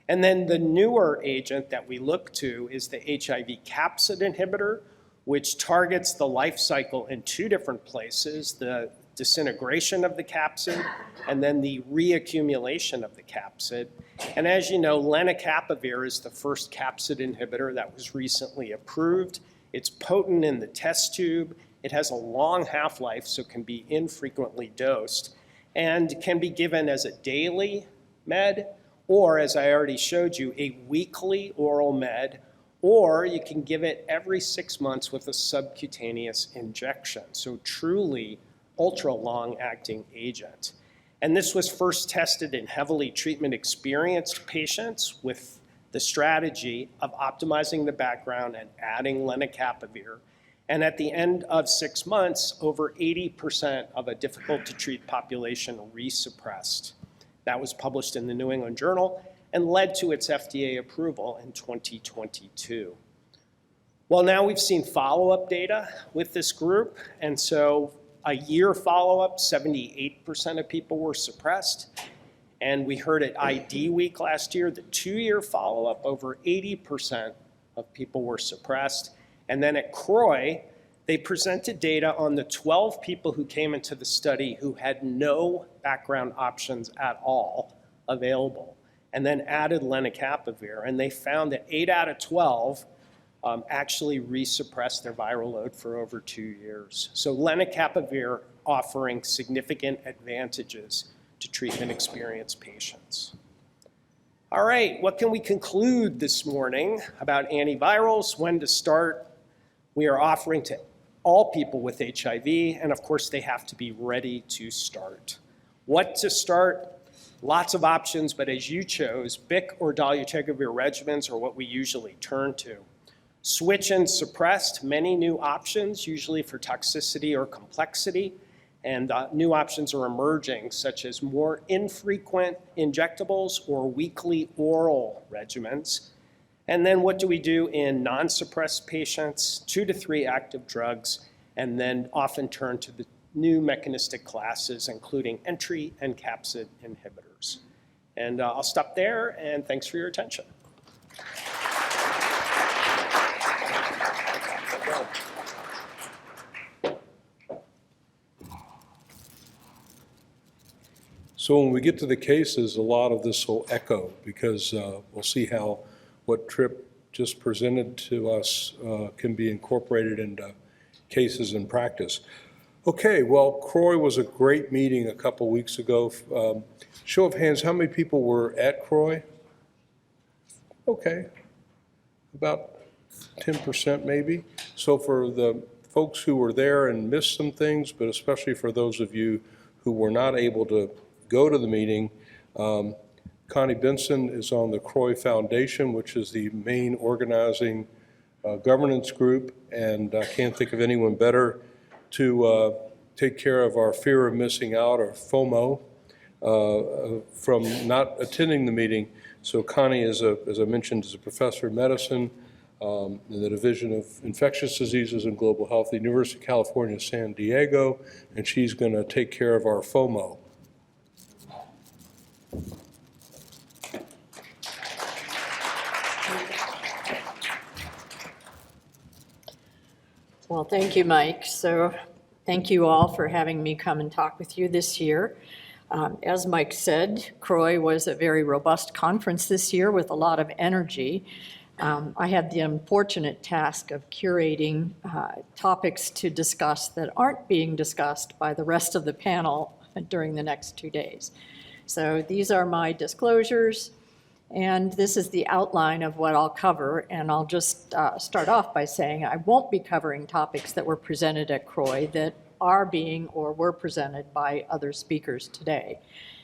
And then the newer agent that we look to is the HIV capsid inhibitor, which targets the life cycle in 2 different places, the disintegration of the capsid and then the reaccumulation of the capsid. And as you know, lenacapavir is the first capsid inhibitor that was recently approved. It's potent in the test tube. It has a long half-life, so can be infrequently dosed, and can be given as a daily med, or as I already showed you, a weekly oral med, or you can give it every 6 months with a subcutaneous injection. So truly ultra long-acting agent. And this was first tested in heavily treatment-experienced patients with the strategy of optimizing the background and adding lenacapavir. And at the end of 6 months, over 80% of a difficult-to-treat population resuppressed. That was published in the New England Journal and led to its FDA approval in 2022. Well, now we've seen follow-up data with this group, and so a year follow-up, 78% of people were suppressed. And we heard at ID Week last year, the 2-year follow-up, over 80% of people were suppressed. And then at CROI, they presented data on the 12 people who came into the study who had no background options at all available, and then added lenacapavir. And they found that 8 out of 12 actually resuppressed their viral load for over 2 years. So lenacapavir offering significant advantages to treatment-experienced patients. All right, what can we conclude this morning about antivirals? When to start? We are offering to all people with HIV, and of course they have to be ready to start. What to start? Lots of options, but as you chose, BIC or dolutegravir regimens are what we usually turn to. Switch and suppressed, many new options, usually for toxicity or complexity, and new options are emerging, such as more infrequent injectables or weekly oral regimens. And then what do we do in non-suppressed patients? 2 to 3 active drugs, and then often turn to the new mechanistic classes, including entry and capsid inhibitors. And I'll stop there, and thanks for your attention. So when we get to the cases, a lot of this will echo because we'll see how what Trip just presented to us can be incorporated into cases in practice. Okay, well, CROI was a great meeting a couple weeks ago. Show of hands, how many people were at CROI? Okay, about 10% maybe. So for the folks who were there and missed some things, but especially for those of you who were not able to go to the meeting, Connie Benson is on the CROI Foundation, which is the main organizing governance group, and I can't think of anyone better to take care of our fear of missing out, or FOMO, from not attending the meeting. So Connie, as I mentioned, is a professor of medicine in the Division of Infectious Diseases and Global Health at the University of California, San Diego, and she's going to take care of our FOMO. Well, thank you, Mike. So thank you all for having me come and talk with you this year. As Mike said, CROI was a very robust conference this year with a lot of energy. I had the unfortunate task of curating topics to discuss that aren't being discussed by the rest of the panel during the next 2 days. So these are my disclosures, and this is the outline of what I'll cover. And I'll just start off by saying I won't be covering topics that were presented at CROI that are being or were presented by other speakers today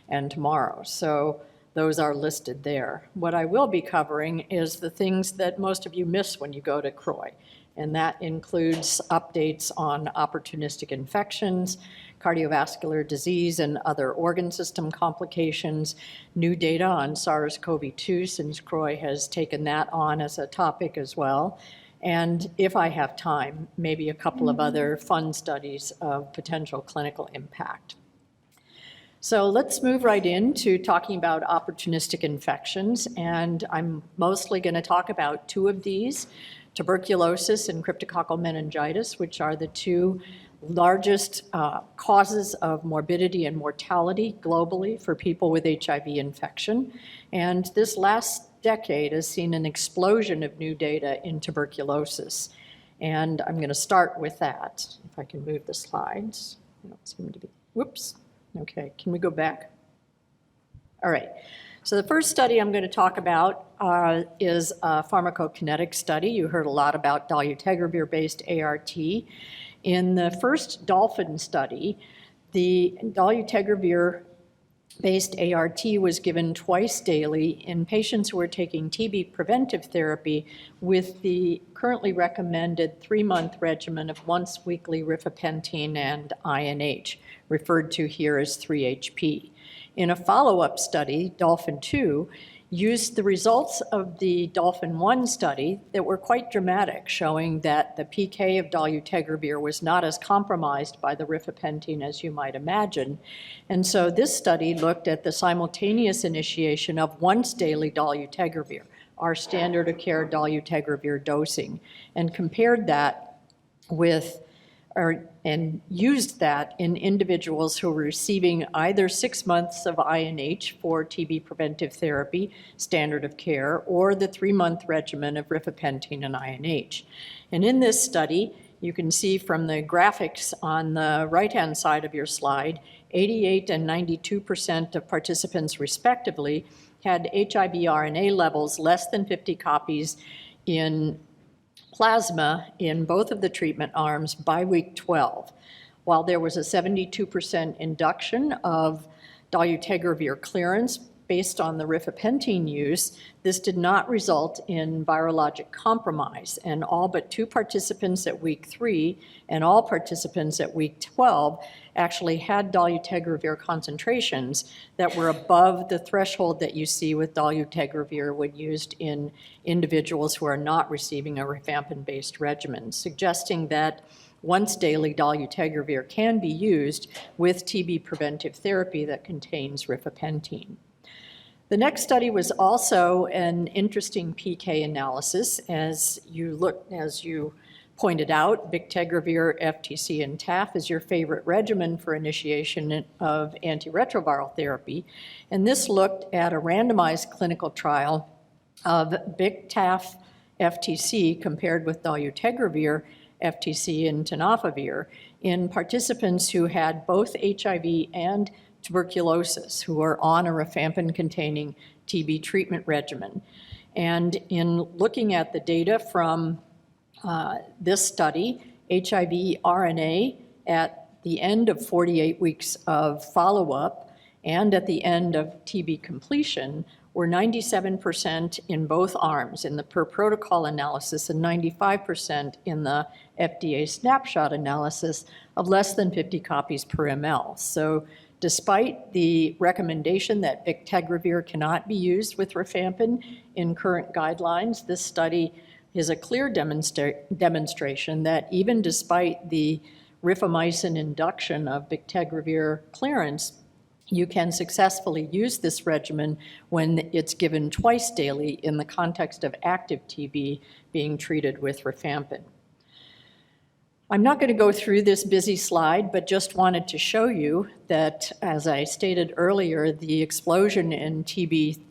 and tomorrow. So those are listed there. What I will be covering is the things that most of you miss when you go to CROI, and that includes updates on opportunistic infections, cardiovascular disease and other organ system complications, new data on SARS-CoV-2 since CROI has taken that on as a topic as well, and if I have time, maybe a couple of other fun studies of potential clinical impact. So let's move right into talking about opportunistic infections, and I'm mostly going to talk about two of these, tuberculosis and cryptococcal meningitis, which are the two largest causes of morbidity and mortality globally for people with HIV infection. And this last decade has seen an explosion of new data in tuberculosis. And I'm going to start with that. If I can move the slides. They don't seem to be, whoops. Okay, can we go back? All right. So the first study I'm going to talk about is a pharmacokinetic study. You heard a lot about dolutegravir-based ART. In the first dolphin study, the dolutegravir-based ART was given twice daily in patients who were taking TB preventive therapy with the currently recommended 3-month regimen of once weekly rifapentine and INH, referred to here as 3HP. In a follow-up study, Dolphin 2, used the results of the Dolphin 1 study that were quite dramatic, showing that the PK of dolutegravir was not as compromised by the rifapentine as you might imagine. And so this study looked at the simultaneous initiation of once daily dolutegravir, our standard of care dolutegravir dosing, and compared that with and used that in individuals who were receiving either 6 months of INH for TB preventive therapy, standard of care, or the 3-month regimen of rifapentine and INH. And in this study, you can see from the graphics on the right-hand side of your slide, 88% and 92% of participants respectively had HIV RNA levels less than 50 copies in plasma in both of the treatment arms by week 12. While there was a 72% induction of dolutegravir clearance based on the rifapentine use, this did not result in virologic compromise, and all but 2 participants at week 3 and all participants at week 12 actually had dolutegravir concentrations that were above the threshold that you see with dolutegravir when used in individuals who are not receiving a rifampin-based regimen, suggesting that once daily dolutegravir can be used with TB preventive therapy that contains rifapentine. The next study was also an interesting PK analysis. As you pointed out, bictegravir, FTC, and TAF is your favorite regimen for initiation of antiretroviral therapy. And this looked at a randomized clinical trial of Bic-TAF FTC compared with dolutegravir FTC and tenofovir in participants who had both HIV and tuberculosis, who are on a rifampin-containing TB treatment regimen. And in looking at the data from this study, HIV RNA at the end of 48 weeks of follow-up and at the end of TB completion were 97% in both arms in the per protocol analysis and 95% in the FDA snapshot analysis of less than 50 copies per ml. So despite the recommendation that bictegravir cannot be used with rifampin in current guidelines, this study is a clear demonstration that even despite the rifamycin induction of bictegravir clearance, you can successfully use this regimen when it's given twice daily in the context of active TB being treated with rifampin. I'm not going to go through this busy slide, but just wanted to show you that, as I stated earlier, the explosion in TB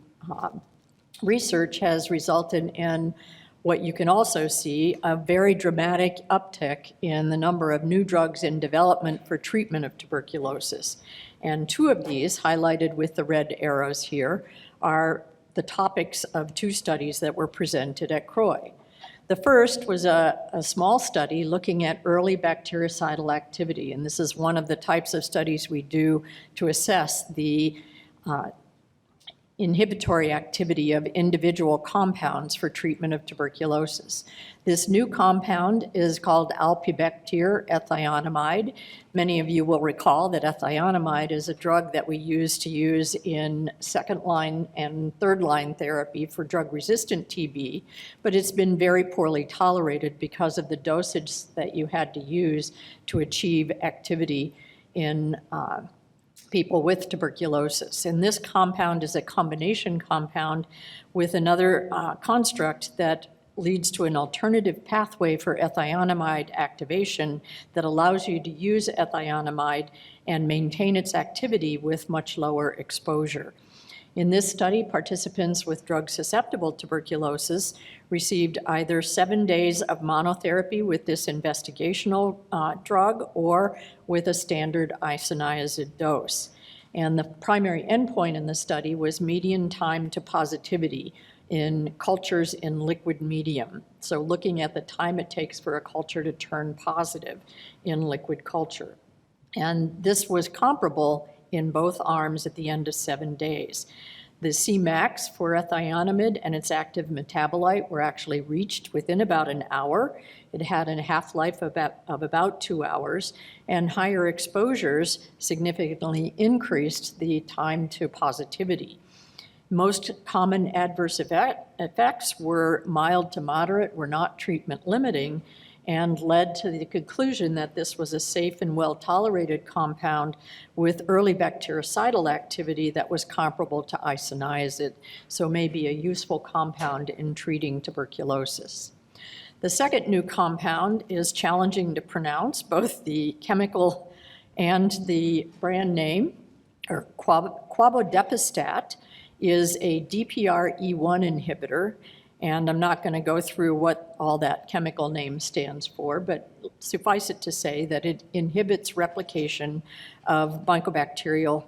research has resulted in what you can also see, a very dramatic uptick in the number of new drugs in development for treatment of tuberculosis. And two of these, highlighted with the red arrows here, are the topics of two studies that were presented at CROI. The first was a small study looking at early bactericidal activity, and this is one of the types of studies we do to assess the inhibitory activity of individual compounds for treatment of tuberculosis. This new compound is called alpibacter ethionamide. Many of you will recall that ethionamide is a drug that we used to use in second-line and third-line therapy for drug-resistant TB, but it's been very poorly tolerated because of the dosage that you had to use to achieve activity in people with tuberculosis. And this compound is a combination compound with another construct that leads to an alternative pathway for ethionamide activation that allows you to use ethionamide and maintain its activity with much lower exposure. In this study, participants with drug-susceptible tuberculosis received either 7 days of monotherapy with this investigational drug or with a standard isoniazid dose. And the primary endpoint in the study was median time to positivity in cultures in liquid medium. So looking at the time it takes for a culture to turn positive in liquid culture. And this was comparable in both arms at the end of 7 days. The Cmax for ethionamide and its active metabolite were actually reached within about an hour. It had a half-life of about 2 hours, and higher exposures significantly increased the time to positivity. Most common adverse effects were mild to moderate, were not treatment limiting, and led to the conclusion that this was a safe and well-tolerated compound with early bactericidal activity that was comparable to isoniazid, so may be a useful compound in treating tuberculosis. The second new compound is challenging to pronounce, both the chemical and the brand name, or quabodepistat, is a DPRE1 inhibitor. And I'm not going to go through what all that chemical name stands for, but suffice it to say that it inhibits replication of mycobacterial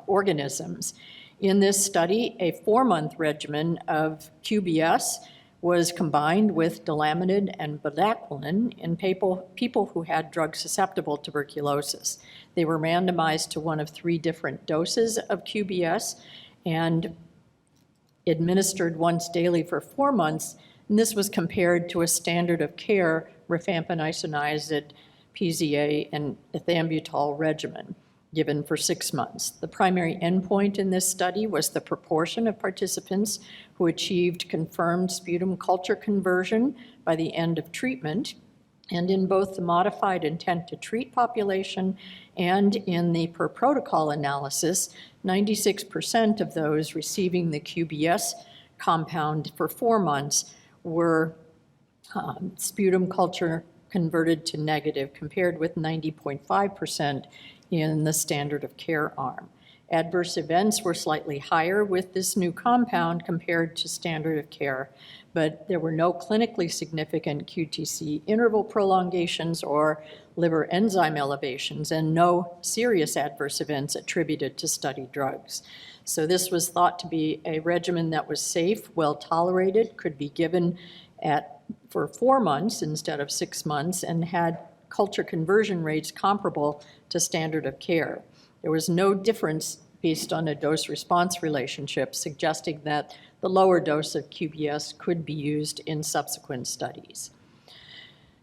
organisms. In this study, a 4-month regimen of QBS was combined with delamanid and bedaquiline in people who had drug-susceptible tuberculosis. They were randomized to one of 3 different doses of QBS and administered once daily for 4 months, and this was compared to a standard of care rifampin isoniazid, PZA, and ethambutol regimen given for 6 months. The primary endpoint in this study was the proportion of participants who achieved confirmed sputum culture conversion by the end of treatment, and in both the modified intent to treat population and in the per protocol analysis, 96% of those receiving the QBS compound for 4 months were sputum culture converted to negative, compared with 90.5% in the standard of care arm. Adverse events were slightly higher with this new compound compared to standard of care, but there were no clinically significant QTc interval prolongations or liver enzyme elevations, and no serious adverse events attributed to study drugs. So this was thought to be a regimen that was safe, well tolerated, could be given for 4 months instead of 6 months, and had culture conversion rates comparable to standard of care. There was no difference based on a dose-response relationship, suggesting that the lower dose of QBS could be used in subsequent studies.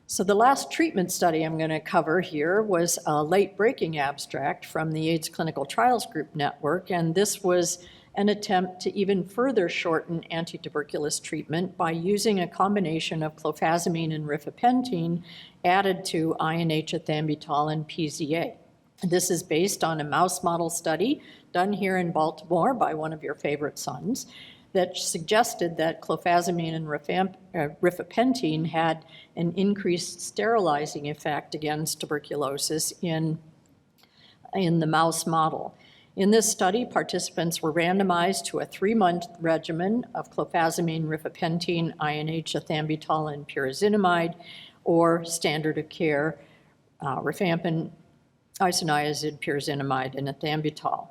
So the last treatment study I'm going to cover here was a late-breaking abstract from the AIDS Clinical Trials Group Network, and this was an attempt to even further shorten antituberculous treatment by using a combination of clofazimine and rifapentine added to INH ethambutol and PZA. This is based on a mouse model study done here in Baltimore by one of your favorite sons. that suggested that clofazimine and rifapentine had an increased sterilizing effect against tuberculosis in the mouse model. In this study, participants were randomized to a 3-month regimen of clofazimine, rifapentine, INH, ethambutol, and pyrazinamide, or standard of care, rifampin, isoniazid, pyrazinamide, and ethambutol.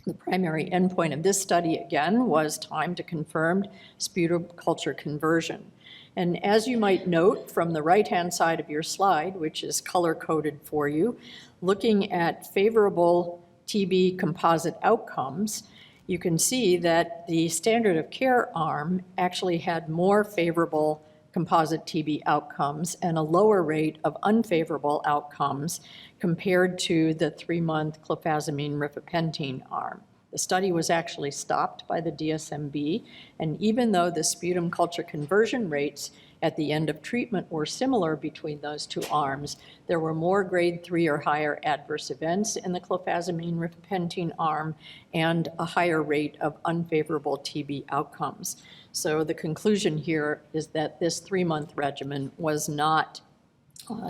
The primary endpoint of this study, again, was time to confirmed sputum culture conversion. And as you might note from the right-hand side of your slide, which is color-coded for you, looking at favorable TB composite outcomes, you can see that the standard of care arm actually had more favorable composite TB outcomes and a lower rate of unfavorable outcomes compared to the 3-month clofazimine rifapentine arm. The study was actually stopped by the DSMB, and even though the sputum culture conversion rates at the end of treatment were similar between those two arms, there were more grade 3 or higher adverse events in the clofazimine rifapentine arm and a higher rate of unfavorable TB outcomes. So the conclusion here is that this 3-month regimen was not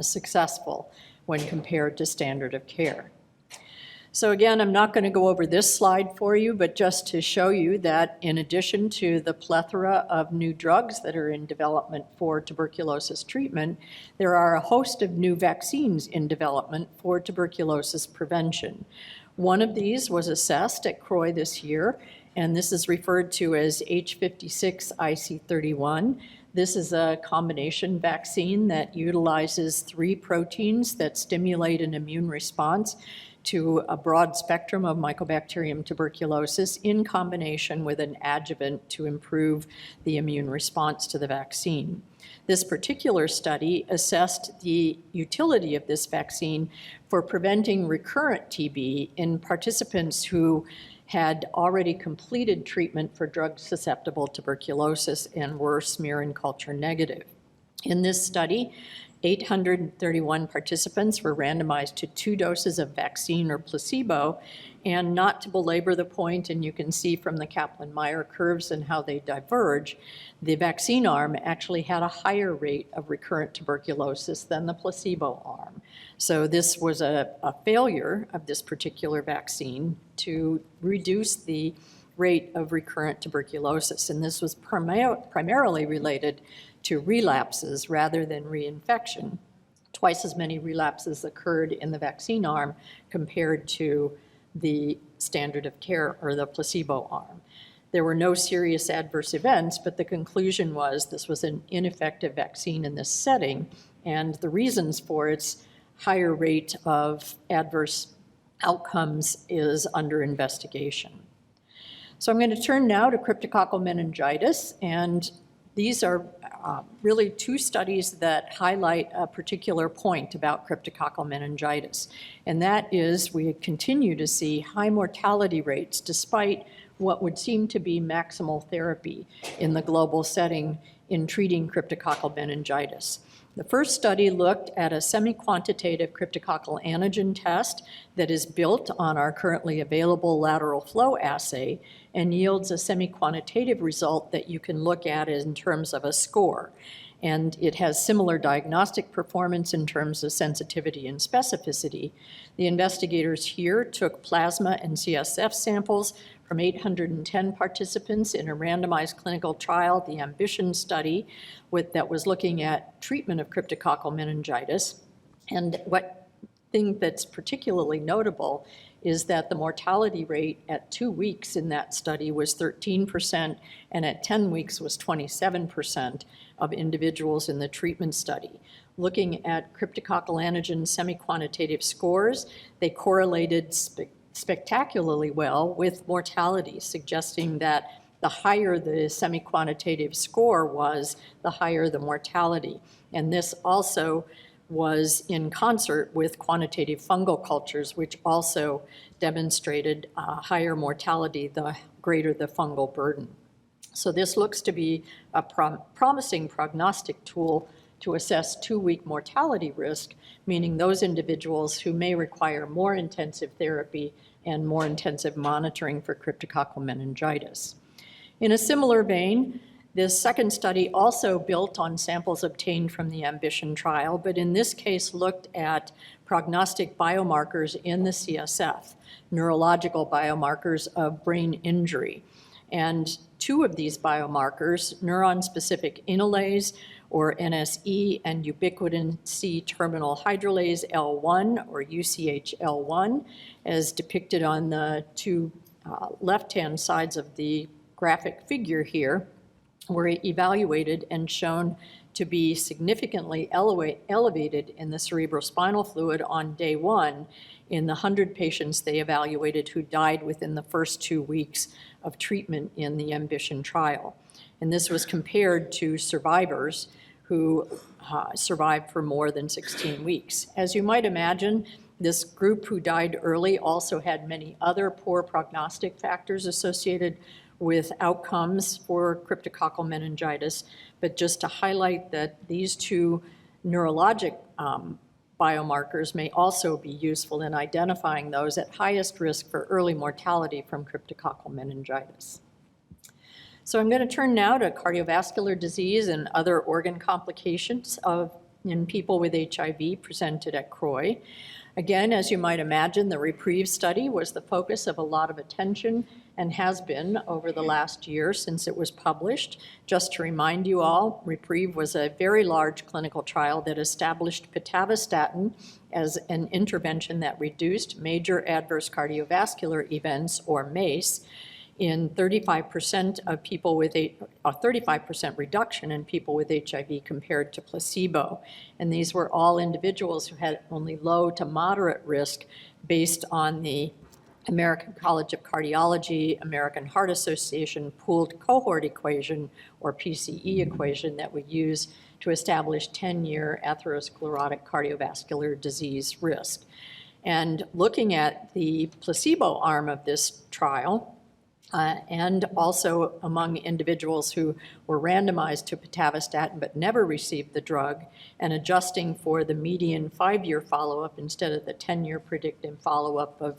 successful when compared to standard of care. So again, I'm not going to go over this slide for you, but just to show you that in addition to the plethora of new drugs that are in development for tuberculosis treatment, there are a host of new vaccines in development for tuberculosis prevention. One of these was assessed at CROI this year, and this is referred to as H56 IC31. This is a combination vaccine that utilizes 3 proteins that stimulate an immune response to a broad spectrum of Mycobacterium tuberculosis in combination with an adjuvant to improve the immune response to the vaccine. This particular study assessed the utility of this vaccine for preventing recurrent TB in participants who had already completed treatment for drug-susceptible tuberculosis and were smear and culture negative. In this study, 831 participants were randomized to 2 doses of vaccine or placebo, and not to belabor the point, and you can see from the Kaplan-Meier curves and how they diverge, the vaccine arm actually had a higher rate of recurrent tuberculosis than the placebo arm. So this was a failure of this particular vaccine to reduce the rate of recurrent tuberculosis, and this was primarily related to relapses rather than reinfection. Twice as many relapses occurred in the vaccine arm compared to the standard of care or the placebo arm. There were no serious adverse events, but the conclusion was this was an ineffective vaccine in this setting, and the reasons for its higher rate of adverse outcomes is under investigation. So I'm going to turn now to cryptococcal meningitis, and these are really 2 studies that highlight a particular point about cryptococcal meningitis, and that is we continue to see high mortality rates despite what would seem to be maximal therapy in the global setting in treating cryptococcal meningitis. The first study looked at a semi-quantitative cryptococcal antigen test that is built on our currently available lateral flow assay and yields a semi-quantitative result that you can look at in terms of a score. And it has similar diagnostic performance in terms of sensitivity and specificity. The investigators here took plasma and CSF samples from 810 participants in a randomized clinical trial, the AMBITION study, that was looking at treatment of cryptococcal meningitis. And what thing that's particularly notable is that the mortality rate at 2 weeks in that study was 13%, and at 10 weeks was 27% of individuals in the treatment study. Looking at cryptococcal antigen semi-quantitative scores, they correlated spectacularly well with mortality, suggesting that the higher the semi-quantitative score was, the higher the mortality. And this also was in concert with quantitative fungal cultures, which also demonstrated higher mortality the greater the fungal burden. So this looks to be a promising prognostic tool to assess 2-week mortality risk, meaning those individuals who may require more intensive therapy and more intensive monitoring for cryptococcal meningitis. In a similar vein, this second study also built on samples obtained from the AMBITION trial, but in this case looked at prognostic biomarkers in the CSF, neurological biomarkers of brain injury. And two of these biomarkers, neuron-specific enolase, or NSE, and ubiquitin C-terminal hydrolase L1, or UCHL1, as depicted on the two left-hand sides of the graphic figure here, were evaluated and shown to be significantly elevated in the cerebrospinal fluid on day 1 in the 100 patients they evaluated who died within the first 2 weeks of treatment in the AMBITION trial. And this was compared to survivors who survived for more than 16 weeks. As you might imagine, this group who died early also had many other poor prognostic factors associated with outcomes for cryptococcal meningitis, but just to highlight that these two neurologic biomarkers may also be useful in identifying those at highest risk for early mortality from cryptococcal meningitis. So I'm going to turn now to cardiovascular disease and other organ complications in people with HIV presented at CROI. Again, as you might imagine, the REPRIEVE study was the focus of a lot of attention and has been over the last year since it was published. Just to remind you all, REPRIEVE was a very large clinical trial that established pitavastatin as an intervention that reduced major adverse cardiovascular events, or MACE, in 35% of people with a 35% reduction in people with HIV compared to placebo. And these were all individuals who had only low to moderate risk based on the American College of Cardiology, American Heart Association pooled cohort equation, or PCE equation, that we use to establish 10-year atherosclerotic cardiovascular disease risk. And looking at the placebo arm of this trial, and also among individuals who were randomized to pitavastatin but never received the drug, and adjusting for the median 5-year follow-up instead of the 10-year predictive follow-up of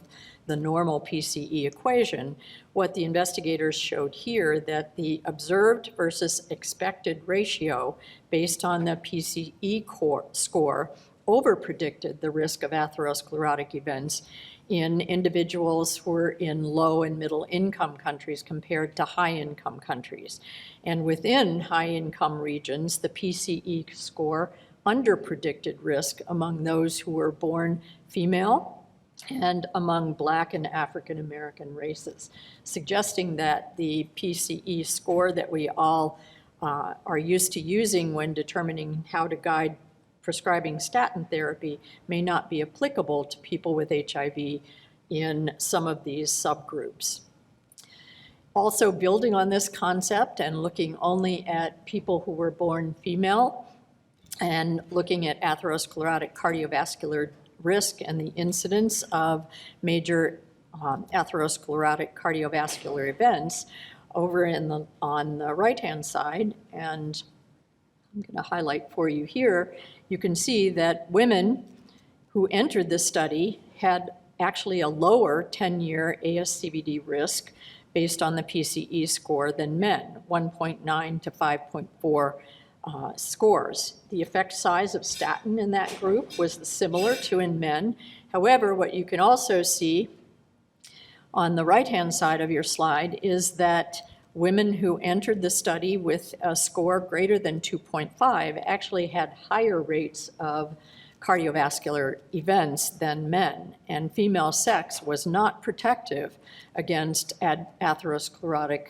the normal PCE equation, what the investigators showed here, that the observed versus expected ratio based on the PCE score overpredicted the risk of atherosclerotic events in individuals who were in low and middle income countries compared to high income countries. And within high income regions, the PCE score underpredicted risk among those who were born female and among Black and African American races, suggesting that the PCE score that we all are used to using when determining how to guide prescribing statin therapy may not be applicable to people with HIV in some of these subgroups. Also building on this concept and looking only at people who were born female and looking at atherosclerotic cardiovascular risk and the incidence of major atherosclerotic cardiovascular events, over on the right-hand side, and I'm going to highlight for you here, you can see that women who entered the study had actually a lower 10-year ASCVD risk based on the PCE score than men, 1.9 to 5.4 scores. The effect size of statin in that group was similar to in men. However, what you can also see on the right-hand side of your slide is that women who entered the study with a score greater than 2.5 actually had higher rates of cardiovascular events than men, and female sex was not protective against atherosclerotic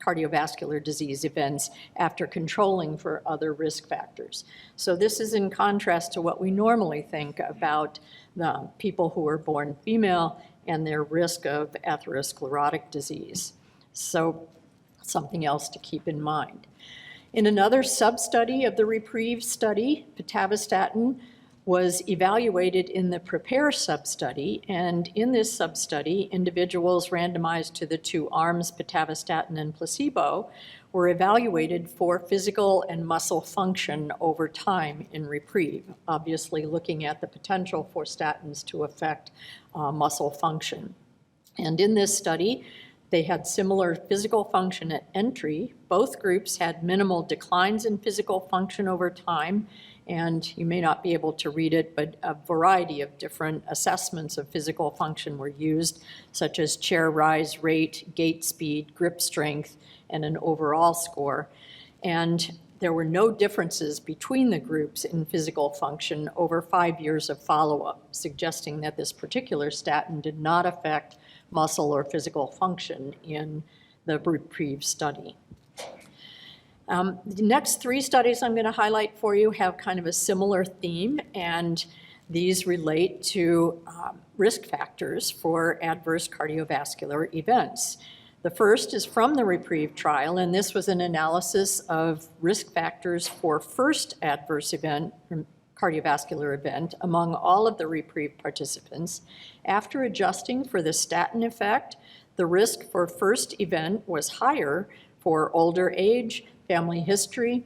cardiovascular disease events after controlling for other risk factors. So this is in contrast to what we normally think about the people who are born female and their risk of atherosclerotic disease. So something else to keep in mind. In another sub-study of the REPRIEVE study, pitavastatin was evaluated in the PREPARE sub-study, and in this sub-study, individuals randomized to the two arms, pitavastatin and placebo, were evaluated for physical and muscle function over time in REPRIEVE, obviously looking at the potential for statins to affect muscle function. And in this study, They had similar physical function at entry. Both groups had minimal declines in physical function over time, and you may not be able to read it, but a variety of different assessments of physical function were used, such as chair rise rate, gait speed, grip strength, and an overall score. And there were no differences between the groups in physical function over 5 years of follow-up, suggesting that this particular statin did not affect muscle or physical function in the REPRIEVE study. The next 3 studies I'm going to highlight for you have kind of a similar theme, and these relate to risk factors for adverse cardiovascular events. The first is from the REPRIEVE trial, and this was an analysis of risk factors for first adverse event, cardiovascular event, among all of the REPRIEVE participants. After adjusting for the statin effect, the risk for first event was higher for older age, family history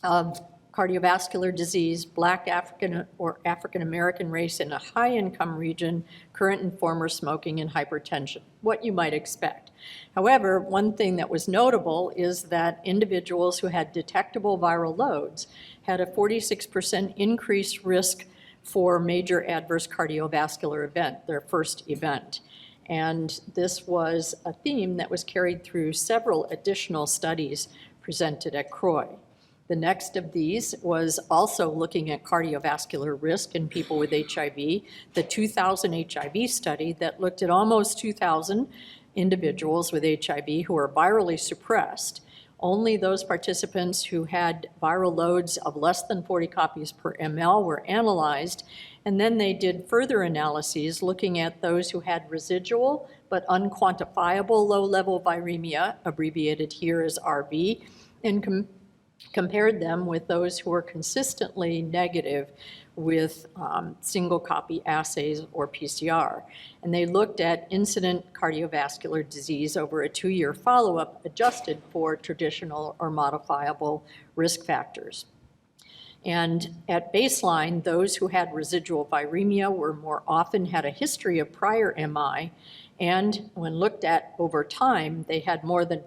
of cardiovascular disease, Black African or African American race in a high income region, current and former smoking, and hypertension, what you might expect. However, one thing that was notable is that individuals who had detectable viral loads had a 46% increased risk for major adverse cardiovascular event, their first event. And this was a theme that was carried through several additional studies presented at CROI. The next of these was also looking at cardiovascular risk in people with HIV, the 2000 HIV study that looked at almost 2,000 individuals with HIV who were virally suppressed. Only those participants who had viral loads of less than 40 copies per ml were analyzed, and then they did further analyses looking at those who had residual but unquantifiable low-level viremia, abbreviated here as RV, and compared them with those who were consistently negative with single copy assays or PCR. And they looked at incident cardiovascular disease over a 2-year follow-up adjusted for traditional or modifiable risk factors. And at baseline, those who had residual viremia were more often had a history of prior MI, and when looked at over time, they were more than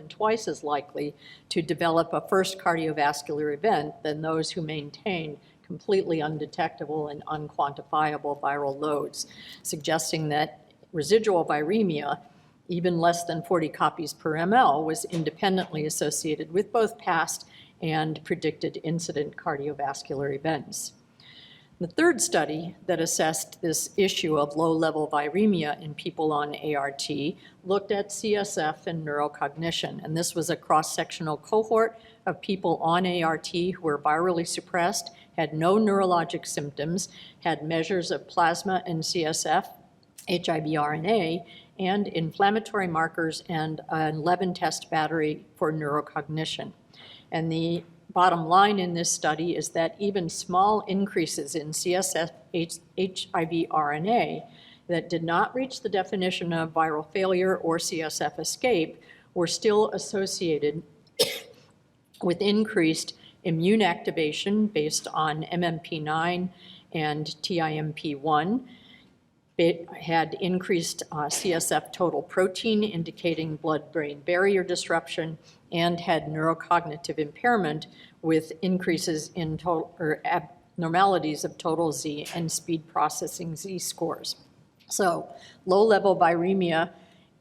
twice as likely to develop a first cardiovascular event than those who maintained completely undetectable and unquantifiable viral loads, suggesting that residual viremia, even less than 40 copies per ml, was independently associated with both past and predicted incident cardiovascular events. The third study that assessed this issue of low-level viremia in people on ART looked at CSF and neurocognition, and this was a cross-sectional cohort of people on ART who were virally suppressed, had no neurologic symptoms, had measures of plasma and CSF, HIV RNA, and inflammatory markers, and an 11-test battery for neurocognition. And the bottom line in this study is that even small increases in CSF HIV RNA that did not reach the definition of viral failure or CSF escape were still associated with increased immune activation based on MMP9 and TIMP1. It had increased CSF total protein, indicating blood-brain barrier disruption, and had neurocognitive impairment with increases in total or abnormalities of total Z and speed processing Z scores. So low-level viremia,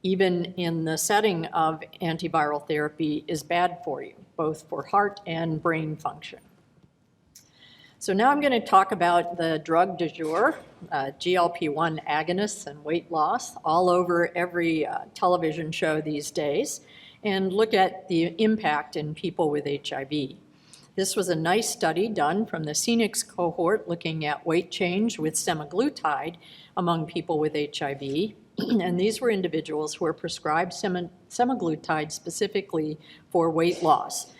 even in the setting of antiviral therapy, is bad for you, both for heart and brain function. So now I'm going to talk about the drug du jour, GLP-1 agonists and weight loss, all over every television show these days, and look at the impact in people with HIV. This was a nice study done from the Scenics cohort looking at weight change with semaglutide among people with HIV. And these were individuals who were prescribed semaglutide specifically for weight loss.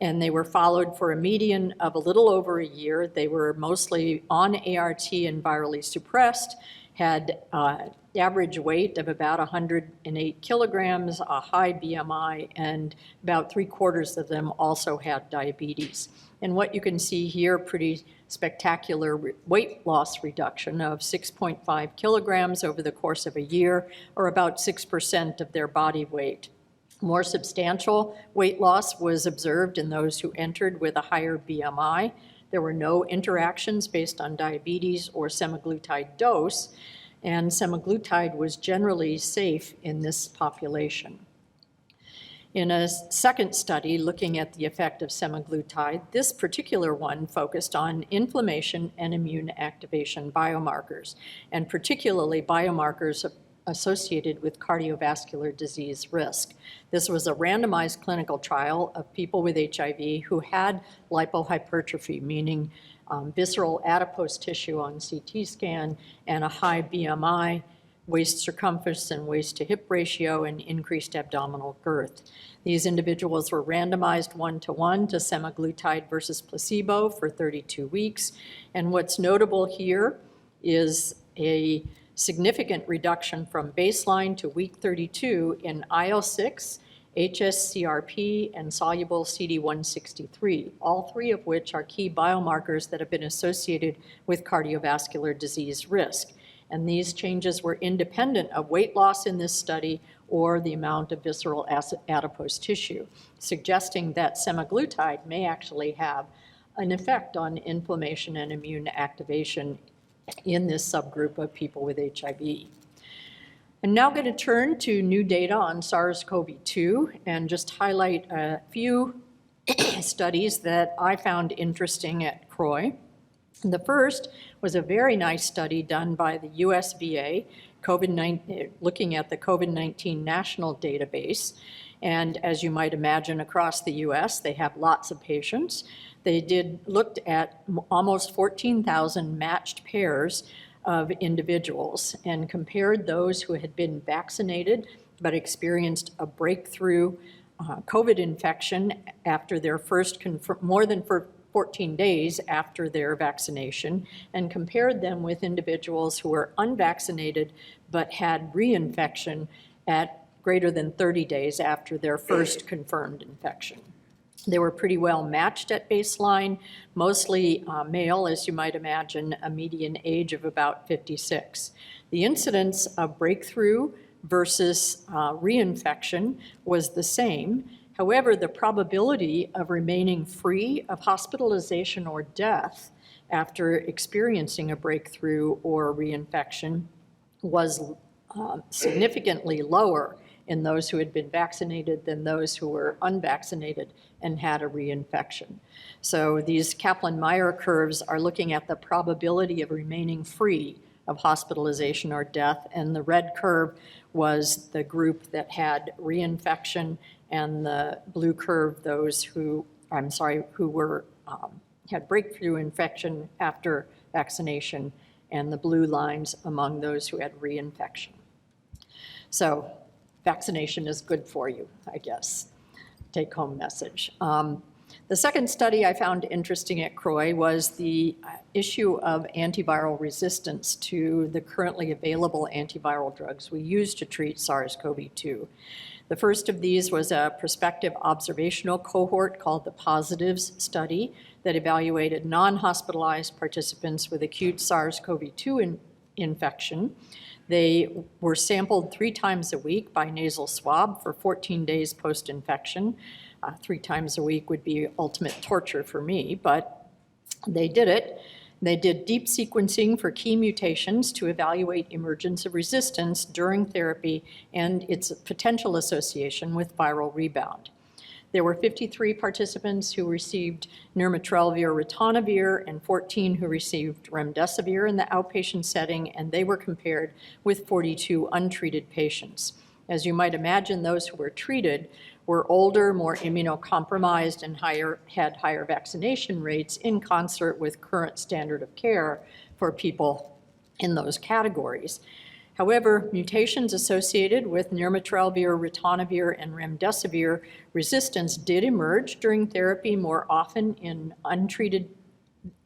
And they were followed for a median of a little over a year. They were mostly on ART and virally suppressed, had average weight of about 108 kilograms, a high BMI, and about 3/4 of them also had diabetes. And what you can see here, pretty spectacular weight loss reduction of 6.5 kilograms over the course of a year, or about 6% of their body weight. More substantial weight loss was observed in those who entered with a higher BMI. There were no interactions based on diabetes or semaglutide dose, and semaglutide was generally safe in this population. In a second study looking at the effect of semaglutide, this particular one focused on inflammation and immune activation biomarkers, and particularly biomarkers associated with cardiovascular disease risk. This was a randomized clinical trial of people with HIV who had lipohypertrophy, meaning visceral adipose tissue on CT scan and a high BMI, waist circumference and waist to hip ratio, and increased abdominal girth. These individuals were randomized 1-to-1 to semaglutide versus placebo for 32 weeks. And what's notable here is a significant reduction from baseline to week 32 in IL-6, hsCRP, and soluble CD163, all three of which are key biomarkers that have been associated with cardiovascular disease risk. And these changes were independent of weight loss in this study or the amount of visceral adipose tissue, suggesting that semaglutide may actually have an effect on inflammation and immune activation in this subgroup of people with HIV. I'm now going to turn to new data on SARS-CoV-2 and just highlight a few studies that I found interesting at CROI. The first was a very nice study done by the USVA, looking at the COVID-19 national database. And as you might imagine, across the US, they have lots of patients. They looked at almost 14,000 matched pairs of individuals and compared those who had been vaccinated but experienced a breakthrough COVID infection after their first, more than 14 days after their vaccination, and compared them with individuals who were unvaccinated but had reinfection at greater than 30 days after their first confirmed infection. They were pretty well matched at baseline, mostly male, as you might imagine, a median age of about 56. The incidence of breakthrough versus reinfection was the same. However, the probability of remaining free of hospitalization or death after experiencing a breakthrough or reinfection was significantly lower in those who had been vaccinated than those who were unvaccinated and had a reinfection. So these Kaplan-Meier curves are looking at the probability of remaining free of hospitalization or death, and the red curve was the group that had reinfection, and the blue curve those who were had breakthrough infection after vaccination, and the blue lines among those who had reinfection. So vaccination is good for you, I guess. Take-home message. The second study I found interesting at CROI was the issue of antiviral resistance to the currently available antiviral drugs we use to treat SARS-CoV-2. The first of these was a prospective observational cohort called the Positives study that evaluated non-hospitalized participants with acute SARS-CoV-2 infection. They were sampled 3 times a week by nasal swab for 14 days post-infection. 3 times a week would be ultimate torture for me, but they did it. They did deep sequencing for key mutations to evaluate emergence of resistance during therapy and its potential association with viral rebound. There were 53 participants who received nirmatrelvir-ritonavir and 14 who received remdesivir in the outpatient setting, and they were compared with 42 untreated patients. As you might imagine, those who were treated were older, more immunocompromised, and had higher vaccination rates in concert with current standard of care for people in those categories. However, mutations associated with nirmatrelvir-ritonavir and remdesivir resistance did emerge during therapy more often in untreated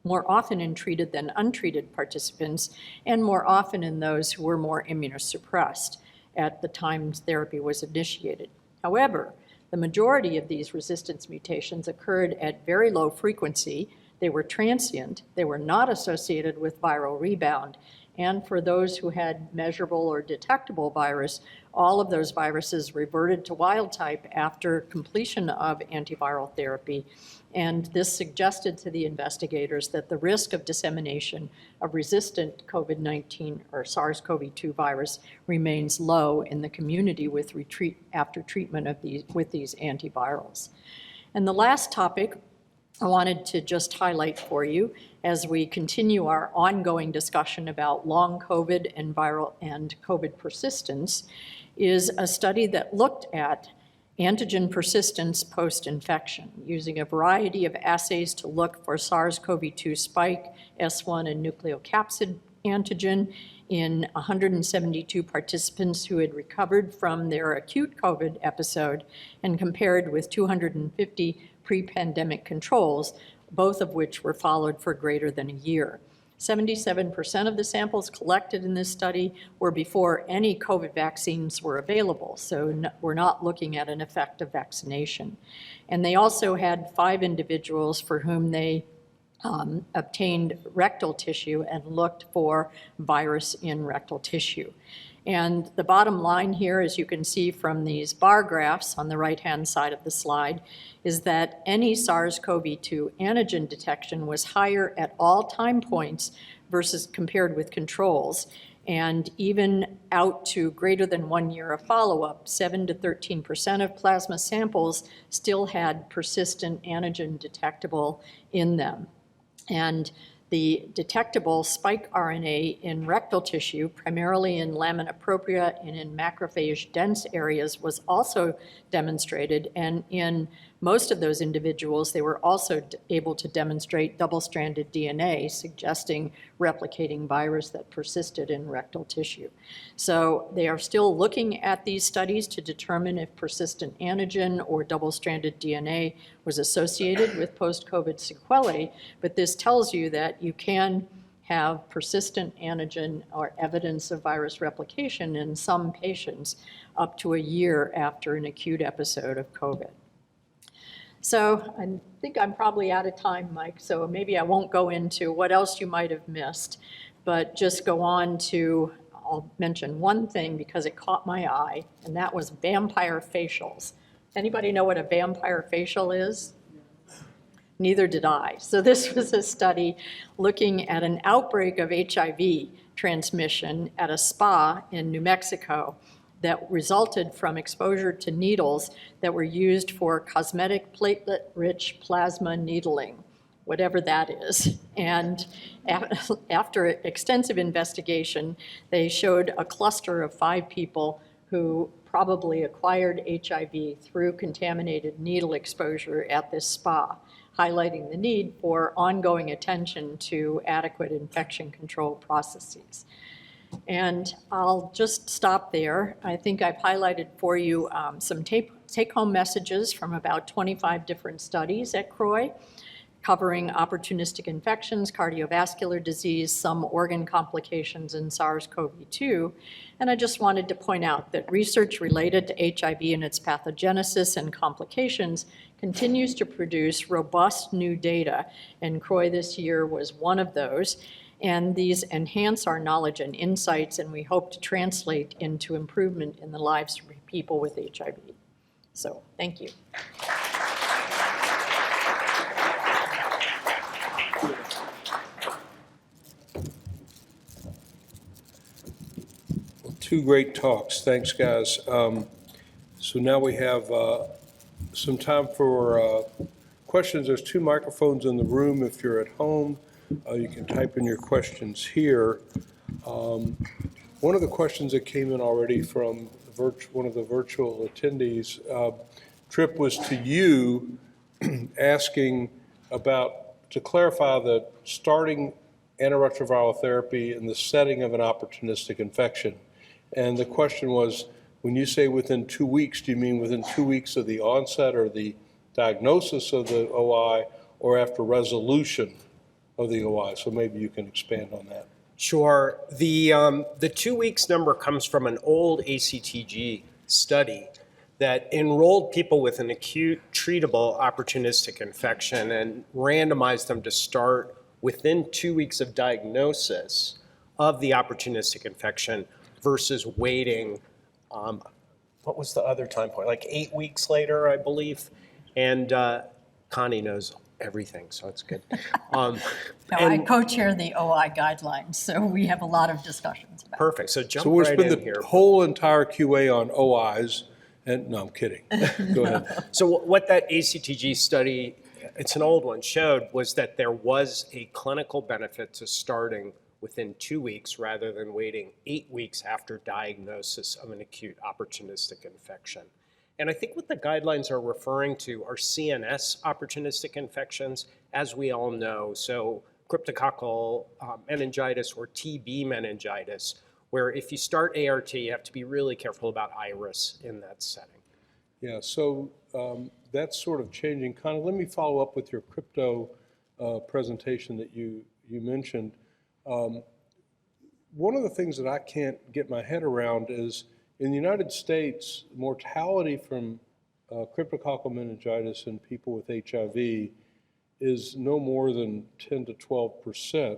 more often in treated than untreated participants, and more often in those who were more immunosuppressed at the time therapy was initiated. However, the majority of these resistance mutations occurred at very low frequency. They were transient, they were not associated with viral rebound, and for those who had measurable or detectable virus, all of those viruses reverted to wild type after completion of antiviral therapy. And this suggested to the investigators that the risk of dissemination of resistant COVID-19 or SARS-CoV-2 virus remains low in the community after treatment of with these antivirals. And the last topic I wanted to just highlight for you as we continue our ongoing discussion about long COVID and viral and COVID persistence is a study that looked at antigen persistence post-infection using a variety of assays to look for SARS-CoV-2 spike, S1, and nucleocapsid antigen in 172 participants who had recovered from their acute COVID episode and compared with 250 pre-pandemic controls, both of which were followed for greater than a year. 77% of the samples collected in this study were before any COVID vaccines were available, so we're not looking at an effect of vaccination. And they also had 5 individuals for whom they obtained rectal tissue and looked for virus in rectal tissue. And the bottom line here, as you can see from these bar graphs on the right-hand side of the slide, is that any SARS-CoV-2 antigen detection was higher at all time points versus compared with controls. And even out to greater than 1 year of follow-up, 7 to 13% of plasma samples still had persistent antigen detectable in them. And the detectable spike RNA in rectal tissue, primarily in lamina propria and in macrophage-dense areas, was also demonstrated. And in most of those individuals, they were also able to demonstrate double-stranded DNA, suggesting replicating virus that persisted in rectal tissue. So they are still looking at these studies to determine if persistent antigen or double-stranded DNA was associated with post-COVID sequelae, but this tells you that you can have persistent antigen or evidence of virus replication in some patients up to a year after an acute episode of COVID. So I think I'm probably out of time, Mike, so maybe I won't go into what else you might have missed, but just go on to, I'll mention one thing because it caught my eye, and that was vampire facials. Anybody know what a vampire facial is? Neither did I. So this was a study looking at an outbreak of HIV transmission at a spa in New Mexico that resulted from exposure to needles that were used for cosmetic platelet-rich plasma needling, whatever that is. And after extensive investigation, they showed a cluster of 5 people who probably acquired HIV through contaminated needle exposure at this spa, highlighting the need for ongoing attention to adequate infection control processes. And I'll just stop there. I think I've highlighted for you some take-home messages from about 25 different studies at CROI, covering opportunistic infections, cardiovascular disease, some organ complications, and SARS-CoV-2. And I just wanted to point out that research related to HIV and its pathogenesis and complications continues to produce robust new data, and CROI this year was one of those. And these enhance our knowledge and insights, and we hope to translate into improvement in the lives of people with HIV. So, thank you. Two great talks. Thanks, guys. So now we have some time for questions. There's 2 microphones in the room. If you're at home, you can type in your questions here. One of the questions that came in already from one of the virtual attendees, Trip, was to you asking to clarify the starting antiretroviral therapy in the setting of an opportunistic infection. And the question was, when you say within 2 weeks, do you mean within 2 weeks of the onset or the diagnosis of the OI, or after resolution of the OI. So maybe you can expand on that. Sure. The 2 weeks number comes from an old ACTG study that enrolled people with an acute treatable opportunistic infection and randomized them to start within 2 weeks of diagnosis of the opportunistic infection versus waiting, what was the other time point? Like 8 weeks later, I believe. And Connie knows everything, so it's good. No, I co-chair the OI guidelines, so we have a lot of discussions about it. Perfect. So jump So we'll right spend in the here. whole entire QA on OIs, and no, I'm kidding. Go ahead. So what that ACTG study, it's an old one, showed was that there was a clinical benefit to starting within 2 weeks rather than waiting 8 weeks after diagnosis of an acute opportunistic infection. And I think what the guidelines are referring to are CNS opportunistic infections, as we all know. So cryptococcal meningitis or TB meningitis, where if you start ART, you have to be really careful about iris in that setting. Yeah, so that's sort of changing. Kind of, let me follow up with your crypto presentation that you mentioned. One of the things that I can't get my head around is in the United States, mortality from cryptococcal meningitis in people with HIV is no more than 10 to 12%,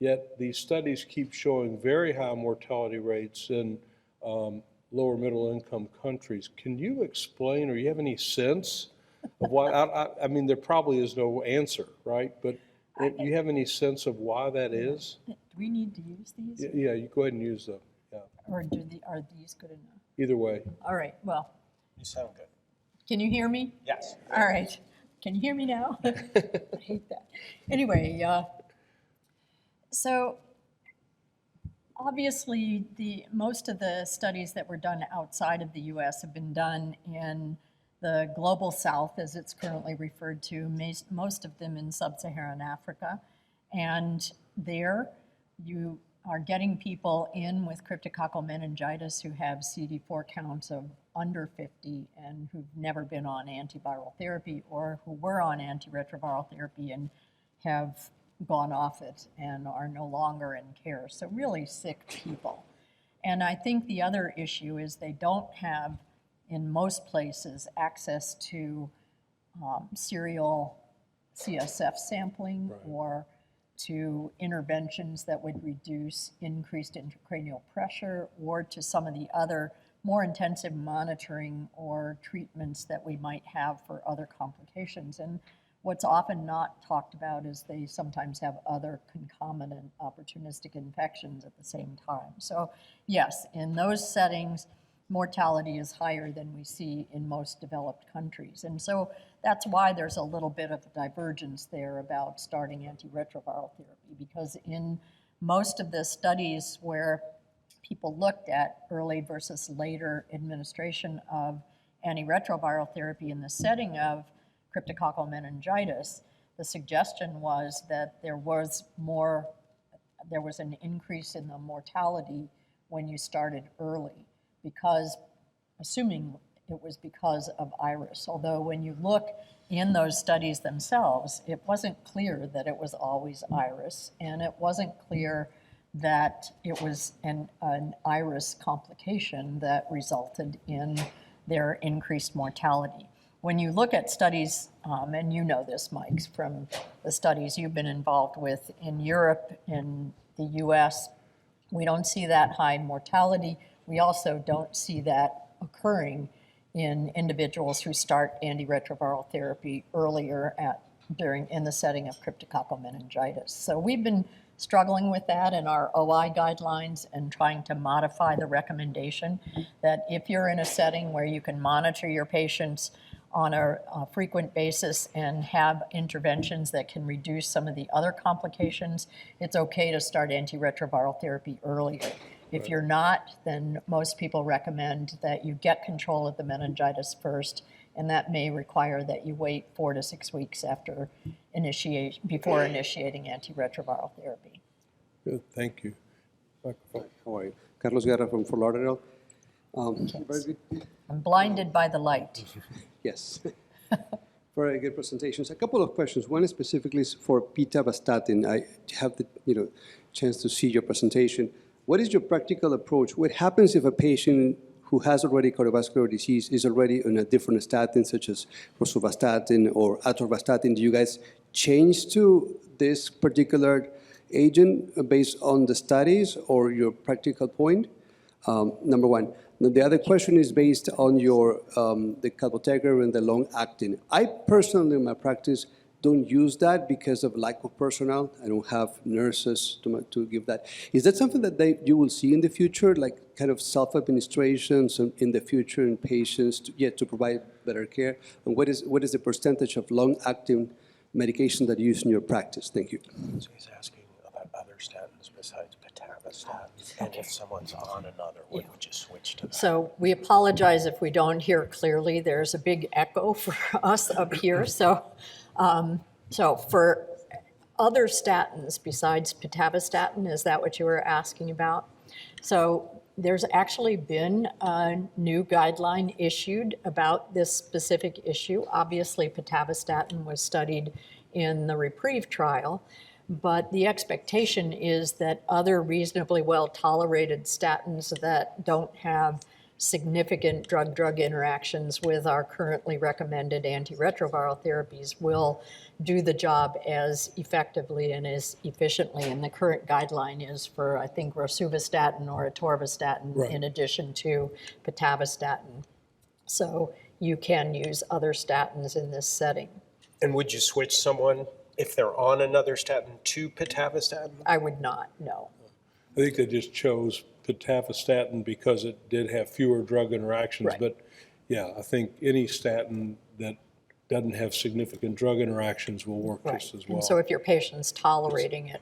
yet these studies keep showing very high mortality rates in lower middle income countries. Can you explain, or you have any sense of why? I mean, there probably is no answer, right? But do you have any sense of why that is? Do we need to use these? Yeah, you go ahead and use them. Yeah. Or are these good enough? Either way. All right, well, You sound good. can you hear me? Yes. All right. Can you hear me now? I hate that. Anyway, so obviously most of the studies that were done outside of the US have been done in the global south, as it's currently referred to, most of them in sub-Saharan Africa. And there you are getting people in with cryptococcal meningitis who have CD4 counts of under 50 and who've never been on antiviral therapy or who were on antiretroviral therapy and have gone off it and are no longer in care. So really sick people. And I think the other issue is they don't have, in most places, access to serial CSF sampling or to interventions that would reduce increased intracranial pressure or to some of the other more intensive monitoring or treatments that we might have for other complications. And what's often not talked about is they sometimes have other concomitant opportunistic infections at the same time. So yes, in those settings, mortality is higher than we see in most developed countries. And so that's why there's a little bit of a divergence there about starting antiretroviral therapy, because in most of the studies where people looked at early versus later administration of antiretroviral therapy in the setting of cryptococcal meningitis, the suggestion was that there was an increase in the mortality when you started early, because, assuming it was because of iris. Although when you look in those studies themselves, it wasn't clear that it was always iris, and it wasn't clear that it was an iris complication that resulted in their increased mortality. When you look at studies, and you know this, Mike, from the studies you've been involved with in Europe, in the US, we don't see that high mortality. We also don't see that occurring in individuals who start antiretroviral therapy earlier in the setting of cryptococcal meningitis. So we've been struggling with that in our OI guidelines and trying to modify the recommendation that if you're in a setting where you can monitor your patients on a frequent basis and have interventions that can reduce some of the other complications, it's okay to start antiretroviral therapy earlier. If you're not, then most people recommend that you get control of the meningitis first, and that may require that you wait 4 to 6 weeks before initiating antiretroviral therapy. Good, thank you. Microphone. How are you? Carlos Guerra from Fort Lauderdale. Very good. I'm blinded by the light. Yes. Very good presentations. A couple of questions. One is specifically for pitavastatin. I have the chance to see your presentation. What is your practical approach? What happens if a patient who has already cardiovascular disease is already on a different statin, such as rosuvastatin or atorvastatin? Do you guys change to this particular agent based on the studies or your practical point? Number one. Now, the other question is based on your the cabotegravir and the long-acting. I personally, in my practice, don't use that because of lack of personnel. I don't have nurses to give that. Is that something that you will see in the future, like kind of self-administrations in the future in patients to provide better care? And what is the percentage of long-acting medication that you use in your practice? Thank you. So he's asking about other statins besides pitavastatin, and if someone's on another, would you switch to that? So we apologize if we don't hear clearly. There's a big echo for us up here. So for other statins besides pitavastatin, is that what you were asking about? So there's actually been a new guideline issued about this specific issue. Obviously, pitavastatin was studied in the REPRIEVE trial, but the expectation is that other reasonably well-tolerated statins that don't have significant drug-drug interactions with our currently recommended antiretroviral therapies will do the job as effectively and as efficiently. And the current guideline is for, I think, rosuvastatin or atorvastatin in addition to pitavastatin. So you can use other statins in this setting. And would you switch someone, if they're on another statin, to pitavastatin? I would not, no. I think they just chose pitavastatin because it did have fewer drug interactions. Right. But yeah, I think any statin that doesn't have significant drug interactions will work just as well. And so if your patient's tolerating it,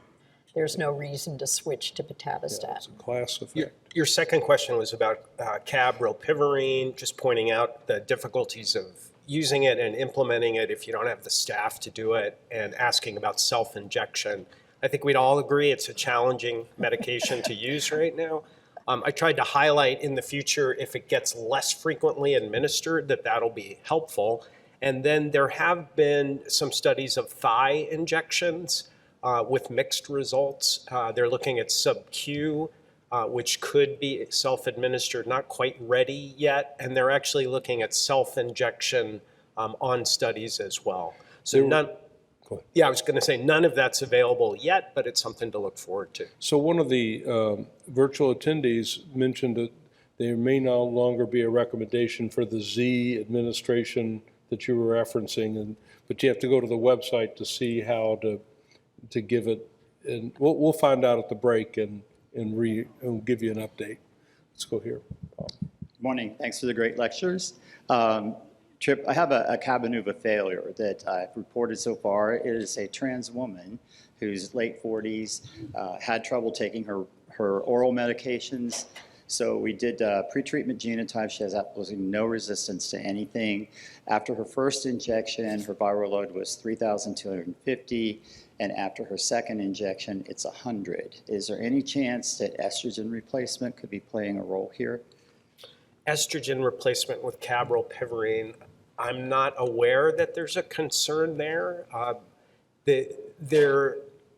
there's no reason to switch to Yeah, it's pitavastatin. a class effect. Your second question was about rilpivirine, just pointing out the difficulties of using it and implementing it if you don't have the staff to do it, and asking about self-injection. I think we'd all agree it's a challenging medication to use right now. I tried to highlight in the future, if it gets less frequently administered, that'll be helpful. And then there have been some studies of thigh injections with mixed results. They're looking at sub-Q, which could be self-administered, not quite ready yet. And they're actually looking at self-injection on studies as well. So I was going to say none of that's available yet, but it's something to look forward to. So one of the virtual attendees mentioned that there may no longer be a recommendation for the Z administration that you were referencing, but you have to go to the website to see how to give it. And we'll find out at the break and give you an update. Let's go here. Morning. Thanks for the great lectures. Trip, I have a Cabenuva failure that I've reported so far. It is a trans woman who's late 40s, had trouble taking her oral medications. So we did pre-treatment genotype. She has absolutely no resistance to anything. After her first injection, her viral load was 3,250. And after her second injection, it's 100. Is there any chance that estrogen replacement could be playing a role here? Estrogen replacement with rilpivirine, I'm not aware that there's a concern there. There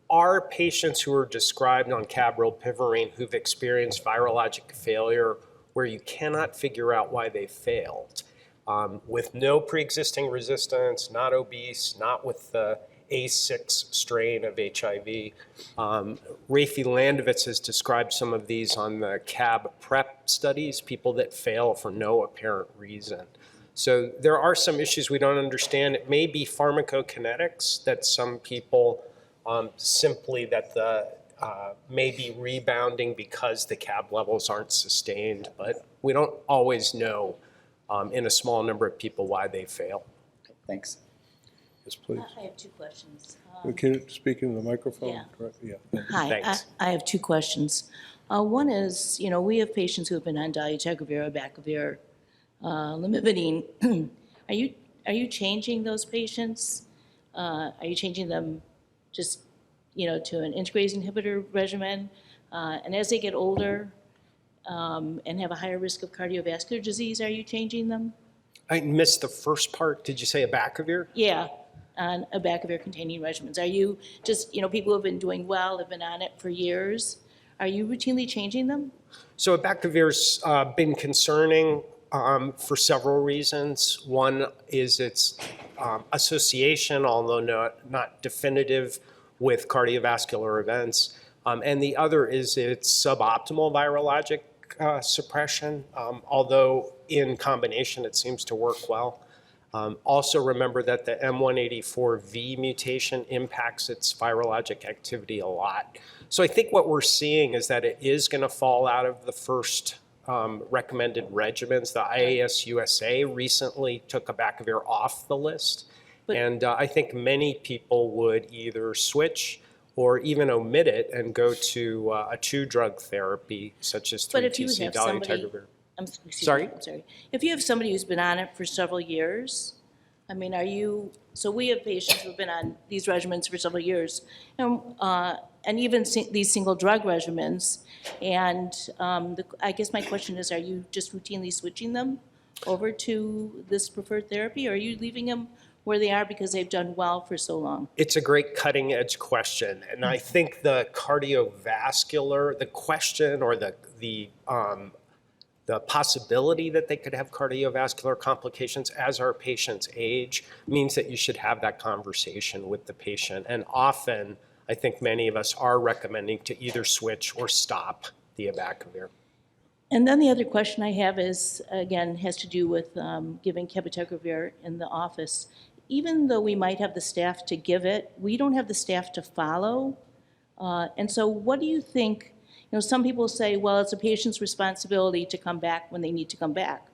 are patients who are described on rilpivirine who've experienced virologic failure where you cannot figure out why they failed. With no pre-existing resistance, not obese, not with the A6 strain of HIV. Rafi Landovitz has described some of these on the CAB-PrEP studies, people that fail for no apparent reason. So there are some issues we don't understand. It may be pharmacokinetics that some people simply may be rebounding because the CAB levels aren't sustained, but we don't always know in a small number of people why they fail. Okay, thanks. Yes, please. I have two questions. Can you speak into the microphone? Yeah. Correct? Yeah. Hi, Thanks. I have two questions. One is, we have patients who have been on dolutegravir, abacavir, lamivudine. Are you changing those patients? Are you changing them just, to an integrase inhibitor regimen? And as they get older and have a higher risk of cardiovascular disease, are you changing them? I missed the first part. Did you say abacavir? Yeah, on abacavir-containing regimens. Are you just, people who have been doing well, have been on it for years, are you routinely changing them? So abacavir's been concerning for several reasons. One is its association, although not definitive, with cardiovascular events. And the other is its suboptimal virologic suppression, although in combination it seems to work well. Also remember that the M184V mutation impacts its virologic activity a lot. So I think what we're seeing is that it is going to fall out of the first recommended regimens. The IAS USA recently took abacavir off the list. And I think many people would either switch or even omit it and go to a two-drug therapy, such as But if you 3-TC have somebody, dolutegravir. I'm sorry. If you have somebody who's been on it for several years, I mean, so we have patients who've been on these regimens for several years, and even these single drug regimens. And I guess my question is, are you just routinely switching them over to this preferred therapy, or are you leaving them where they are because they've done well for so long? It's a great cutting edge question. And I think the cardiovascular, the question or the possibility that they could have cardiovascular complications as our patients age means that you should have that conversation with the patient. And often, I think many of us are recommending to either switch or stop the abacavir. And then the other question I have is, again, has to do with giving cabotegravir in the office. Even though we might have the staff to give it, we don't have the staff to follow. And so what do you think? Some people say, well, it's a patient's responsibility to come back when they need to come back.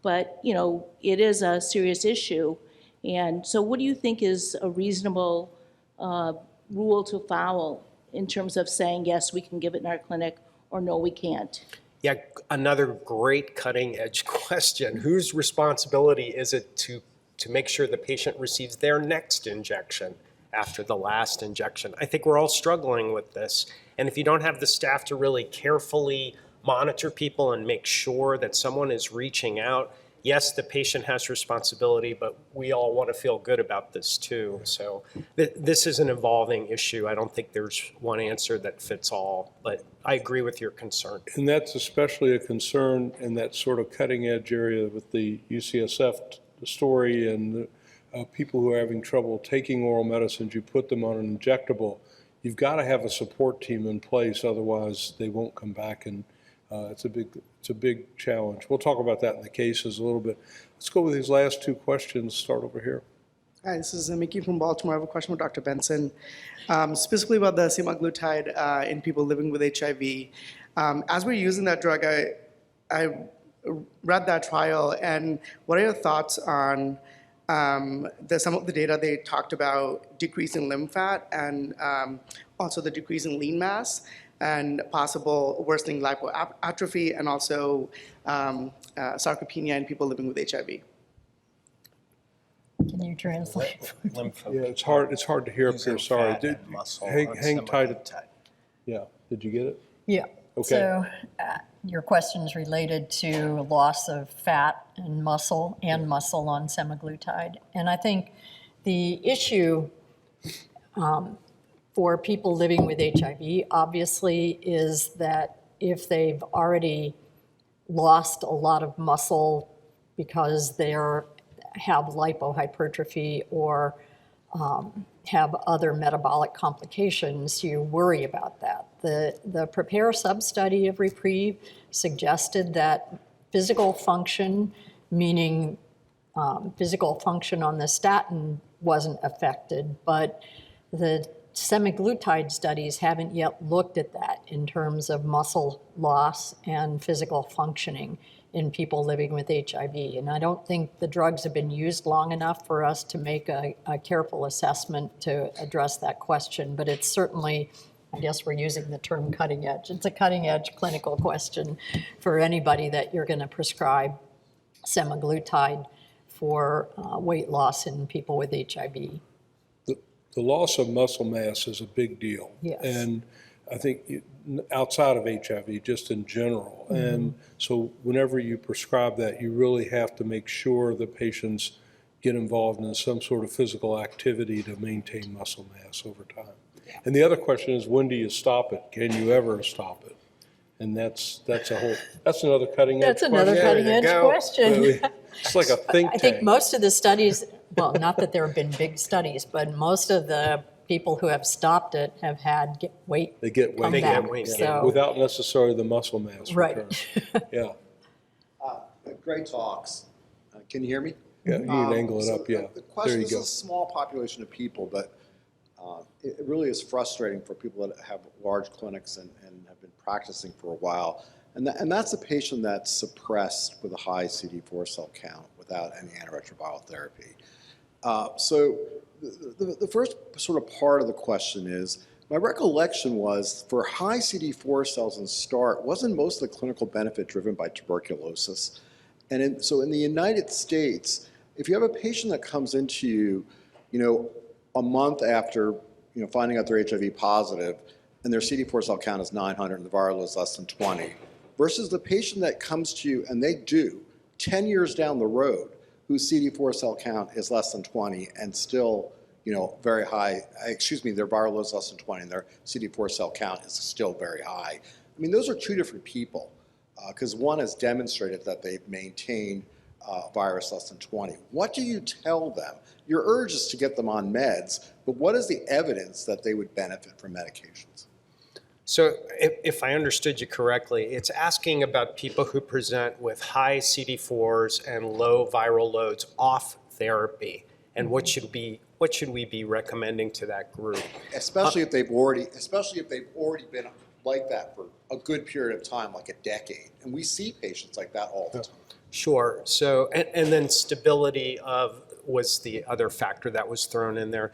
But, it is a serious issue. And so what do you think is a reasonable rule to follow in terms of saying, yes, we can give it in our clinic, or no, we can't? Yeah, another great cutting edge question. Whose responsibility is it to make sure the patient receives their next injection after the last injection? I think we're all struggling with this. And if you don't have the staff to really carefully monitor people and make sure that someone is reaching out, yes, the patient has responsibility, but we all want to feel good about this too. So this is an evolving issue. I don't think there's one answer that fits all, but I agree with your concern. And that's especially a concern in that sort of cutting edge area with the UCSF story and people who are having trouble taking oral medicines. You put them on an injectable. You've got to have a support team in place, otherwise they won't come back, and it's a big challenge. We'll talk about that in the cases a little bit. Let's go with these last two questions. Start over here. Hi, this is Mickey from Baltimore. I have a question for Dr. Benson, specifically about the semaglutide in people living with HIV. As we're using that drug, I read that trial, and what are your thoughts on some of the data they talked about decreasing limb fat and also the decrease in lean mass and possible worsening lipoatrophy and also sarcopenia in people living with HIV? Can you translate? Yeah, it's hard to hear up here, sorry. Hang tight. Yeah, did you get it? Yeah. Okay. So your question is related to loss of fat and muscle on semaglutide. And I think the issue for people living with HIV obviously is that if they've already lost a lot of muscle because they have lipohypertrophy or have other metabolic complications, you worry about that. The PREPARE sub-study of REPRIEVE suggested that physical function, meaning physical function on the statin, wasn't affected, but the semaglutide studies haven't yet looked at that in terms of muscle loss and physical functioning in people living with HIV. And I don't think the drugs have been used long enough for us to make a careful assessment to address that question. But it's certainly, I guess we're using the term cutting edge. It's a cutting edge clinical question for anybody that you're going to prescribe semaglutide for weight loss in people with HIV. The loss of muscle mass is a big deal. Yes. And I think outside of HIV, just in general. And so whenever you prescribe that, you really have to make sure the patients get involved in some sort of physical activity to maintain muscle mass over time. And the other question is, when do you stop it? Can you ever stop it? And that's another cutting edge That's another question. cutting edge question. It's like a think I tank. think most of the studies, well, not that there have been big studies, but most of the people who have stopped it have had weight They get come weight back. gain, yeah, So, without necessarily the muscle mass right. return. Yeah, Great talks. Can you hear me? yeah, you can angle it up, yeah. The There question you is go. a small population of people, but it really is frustrating for people that have large clinics and have been practicing for a while. And that's a patient that's suppressed with a high CD4 cell count without any antiretroviral therapy. So the first sort of part of the question is, my recollection was for high CD4 cells in START, wasn't most of the clinical benefit driven by tuberculosis? And so in the United States, if you have a patient that comes into you, a month after, finding out they're HIV positive, and their CD4 cell count is 900 and the viral load is less than 20, versus the patient that comes to you and they do 10 years down the road, whose CD4 cell count is less than 20 and still, very high, their viral load is less than 20 and their CD4 cell count is still very high. I mean, those are two different people, because one has demonstrated that they've maintained virus less than 20. What do you tell them? Your urge is to get them on meds, but what is the evidence that they would benefit from medications? So if I understood you correctly, it's asking about people who present with high CD4s and low viral loads off therapy, and what should we be recommending to that group? Especially if they've already been like that for a good period of time, like a decade. And we see patients like that all the time. Sure. So, and then stability was the other factor that was thrown in there.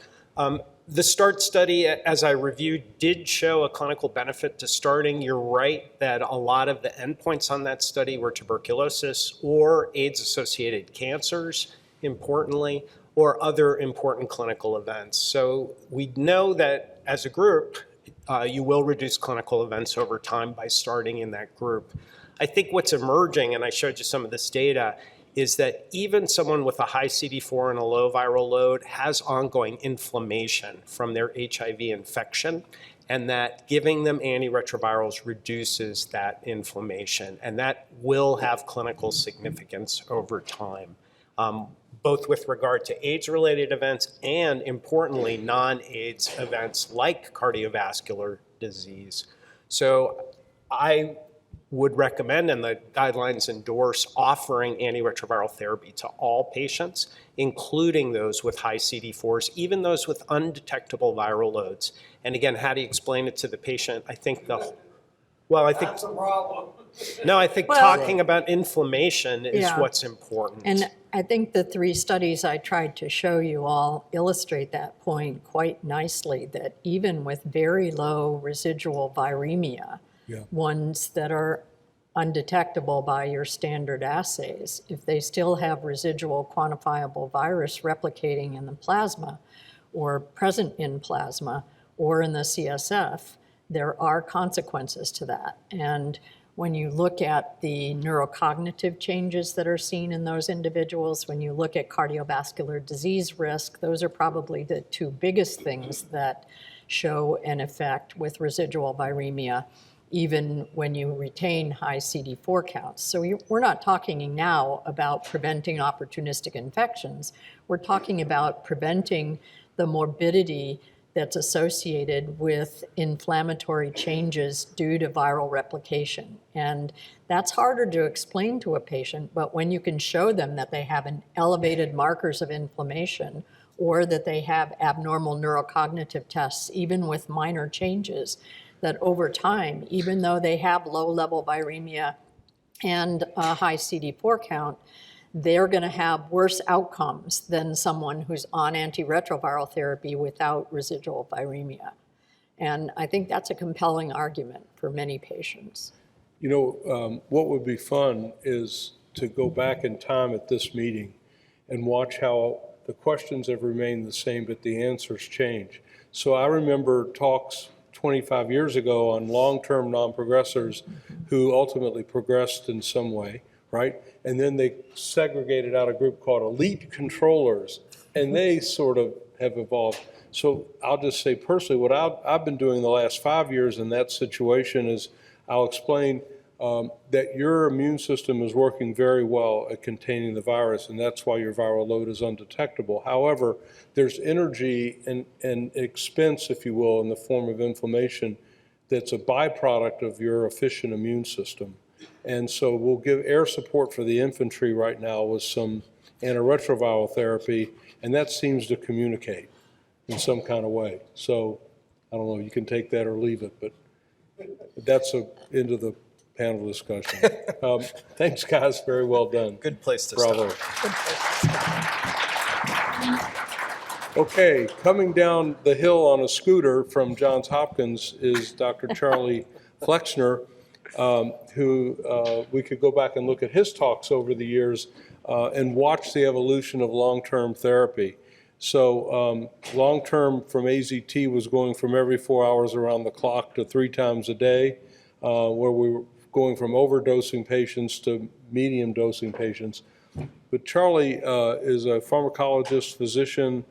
The START study, as I reviewed, did show a clinical benefit to starting. You're right that a lot of the endpoints on that study were tuberculosis or AIDS-associated cancers, importantly, or other important clinical events. So we know that as a group, you will reduce clinical events over time by starting in that group. I think what's emerging, and I showed you some of this data, is that even someone with a high CD4 and a low viral load has ongoing inflammation from their HIV infection, and that giving them antiretrovirals reduces that inflammation, and that will have clinical significance over time, both with regard to AIDS-related events and, importantly, non-AIDS events like cardiovascular disease. So I would recommend, and the guidelines endorse, offering antiretroviral therapy to all patients, including those with high CD4s, even those with undetectable viral loads. And again, how do you explain it to the patient? I think that's a problem. No, I think talking about inflammation is Yeah. what's important. And I think the 3 studies I tried to show you all illustrate that point quite nicely, that even with very low residual viremia, ones that are undetectable by your standard assays, if they still have residual quantifiable virus replicating in the plasma or present in plasma or in the CSF, there are consequences to that. And when you look at the neurocognitive changes that are seen in those individuals, when you look at cardiovascular disease risk, those are probably the 2 biggest things that show an effect with residual viremia, even when you retain high CD4 counts. So we're not talking now about preventing opportunistic infections. We're talking about preventing the morbidity that's associated with inflammatory changes due to viral replication. And that's harder to explain to a patient, but when you can show them that they have an elevated markers of inflammation or that they have abnormal neurocognitive tests, even with minor changes, that over time, even though they have low-level viremia and a high CD4 count, they're going to have worse outcomes than someone who's on antiretroviral therapy without residual viremia. And I think that's a compelling argument for many patients. What would be fun is to go back in time at this meeting and watch how the questions have remained the same, but the answers change. So I remember talks 25 years ago on long-term non-progressors who ultimately progressed in some way, right? And then they segregated out a group called elite controllers, and they sort of have evolved. So I'll just say personally, what I've been doing the last 5 years in that situation is I'll explain that your immune system is working very well at containing the virus, and that's why your viral load is undetectable. However, there's energy and expense, if you will, in the form of inflammation that's a byproduct of your efficient immune system. And so we'll give air support for the infantry right now with some antiretroviral therapy, and that seems to communicate in some kind of way. So I don't know, you can take that or leave it, but that's end of the panel discussion. Thanks, guys. Very well done. Good place to Bravo. start. Okay, coming down the hill on a scooter from Johns Hopkins is Dr. Charlie Flexner, who we could go back and look at his talks over the years and watch the evolution of long-term therapy. So long-term from AZT was going from every 4 hours around the clock to 3 times a day, where we were going from overdosing patients to medium dosing patients. But Charlie is a pharmacologist, physician,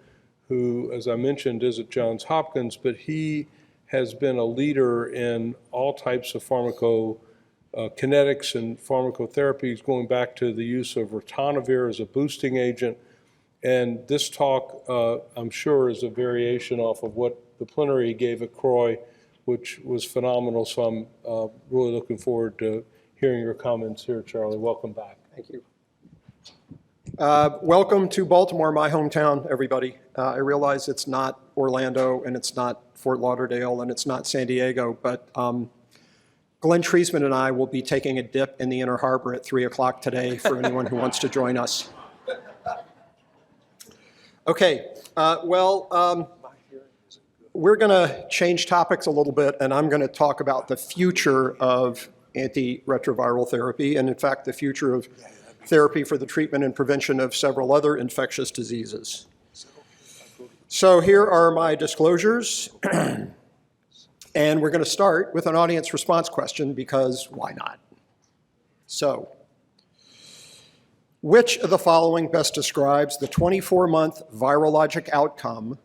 who, as I mentioned, is at Johns Hopkins, but he has been a leader in all types of pharmacokinetics and pharmacotherapies, going back to the use of ritonavir as a boosting agent. And this talk, I'm sure, is a variation off of what the plenary gave at Croy, which was phenomenal. So I'm really looking forward to hearing your comments here, Charlie. Welcome back. Thank you. Welcome to Baltimore, my hometown, everybody. I realize it's not Orlando, and it's not Fort Lauderdale, and it's not San Diego, but Glenn Treisman and I will be taking a dip in the Inner Harbor at 3 o'clock today for anyone who wants to join us. Okay, we're going to change topics a little bit, and I'm going to talk about the future of antiretroviral therapy, and in fact, the future of therapy for the treatment and prevention of several other infectious diseases. So here are my disclosures, and we're going to start with an audience response question, because why not? So, which of the following best describes the 24-month virologic outcome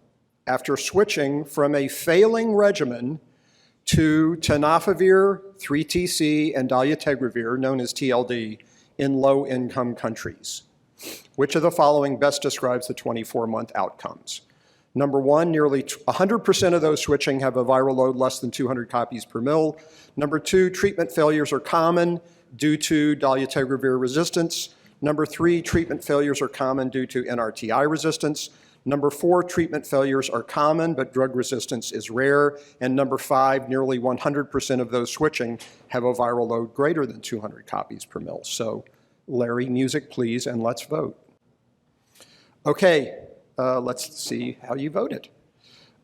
after switching from a failing regimen to tenofovir, 3-TC, and dolutegravir, known as TLD, in low-income countries? Which of the following best describes the 24-month outcomes? Number one, nearly 100% of those switching have a viral load less than 200 copies per mil. Number two, treatment failures are common due to dolutegravir resistance. Number three, treatment failures are common due to NRTI resistance. Number four, treatment failures are common, but drug resistance is rare. And number five, nearly 100% of those switching have a viral load greater than 200 copies per mil. So, Larry, music please, and let's vote. Okay, let's see how you voted.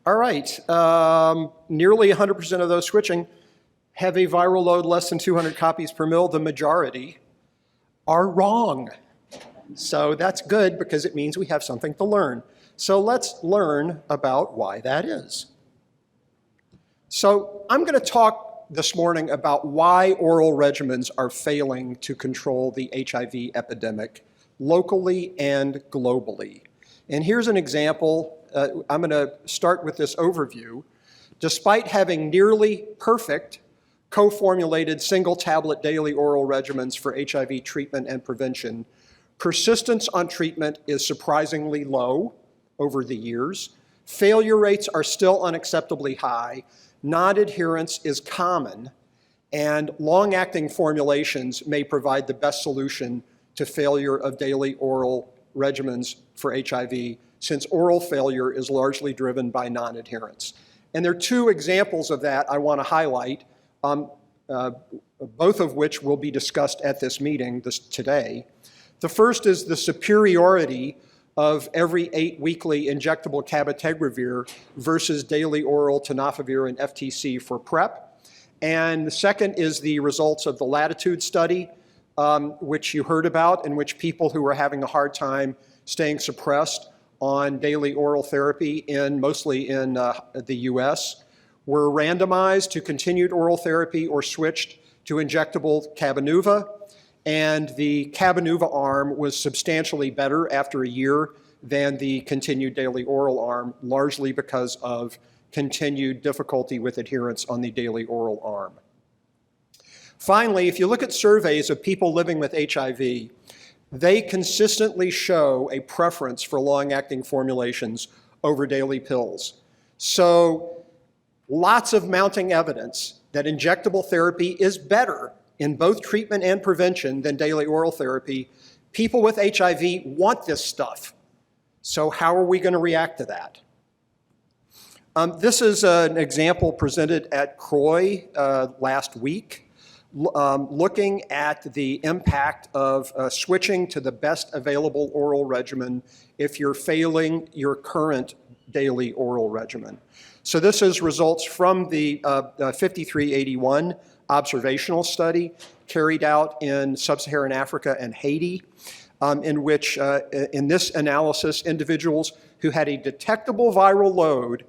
All right, nearly 100% of those switching have a viral load less than 200 copies per mil. The majority are wrong. So that's good, because it means we have something to learn. So let's learn about why that is. So I'm going to talk this morning about why oral regimens are failing to control the HIV epidemic locally and globally. And here's an example. I'm going to start with this overview. Despite having nearly perfect co-formulated single-tablet daily oral regimens for HIV treatment and prevention, persistence on treatment is surprisingly low over the years. Failure rates are still unacceptably high. Non-adherence is common, and long-acting formulations may provide the best solution to failure of daily oral regimens for HIV, since oral failure is largely driven by non-adherence. And there are two examples of that I want to highlight, both of which will be discussed at this meeting today. The first is the superiority of every 8-weekly injectable cabotegravir versus daily oral tenofovir and FTC for PrEP. And the second is the results of the Latitude study, which you heard about, in which people who were having a hard time staying suppressed on daily oral therapy, mostly in the US, were randomized to continued oral therapy or switched to injectable Cabenuva, and the Cabenuva arm was substantially better after a year than the continued daily oral arm, largely because of continued difficulty with adherence on the daily oral arm. Finally, if you look at surveys of people living with HIV, they consistently show a preference for long-acting formulations over daily pills. So lots of mounting evidence that injectable therapy is better in both treatment and prevention than daily oral therapy. People with HIV want this stuff. So how are we going to react to that? This is an example presented at CROI last week, looking at the impact of switching to the best available oral regimen if you're failing your current daily oral regimen. So this is results from the 5381 observational study carried out in sub-Saharan Africa and Haiti, in which, in this analysis, individuals who had a detectable viral load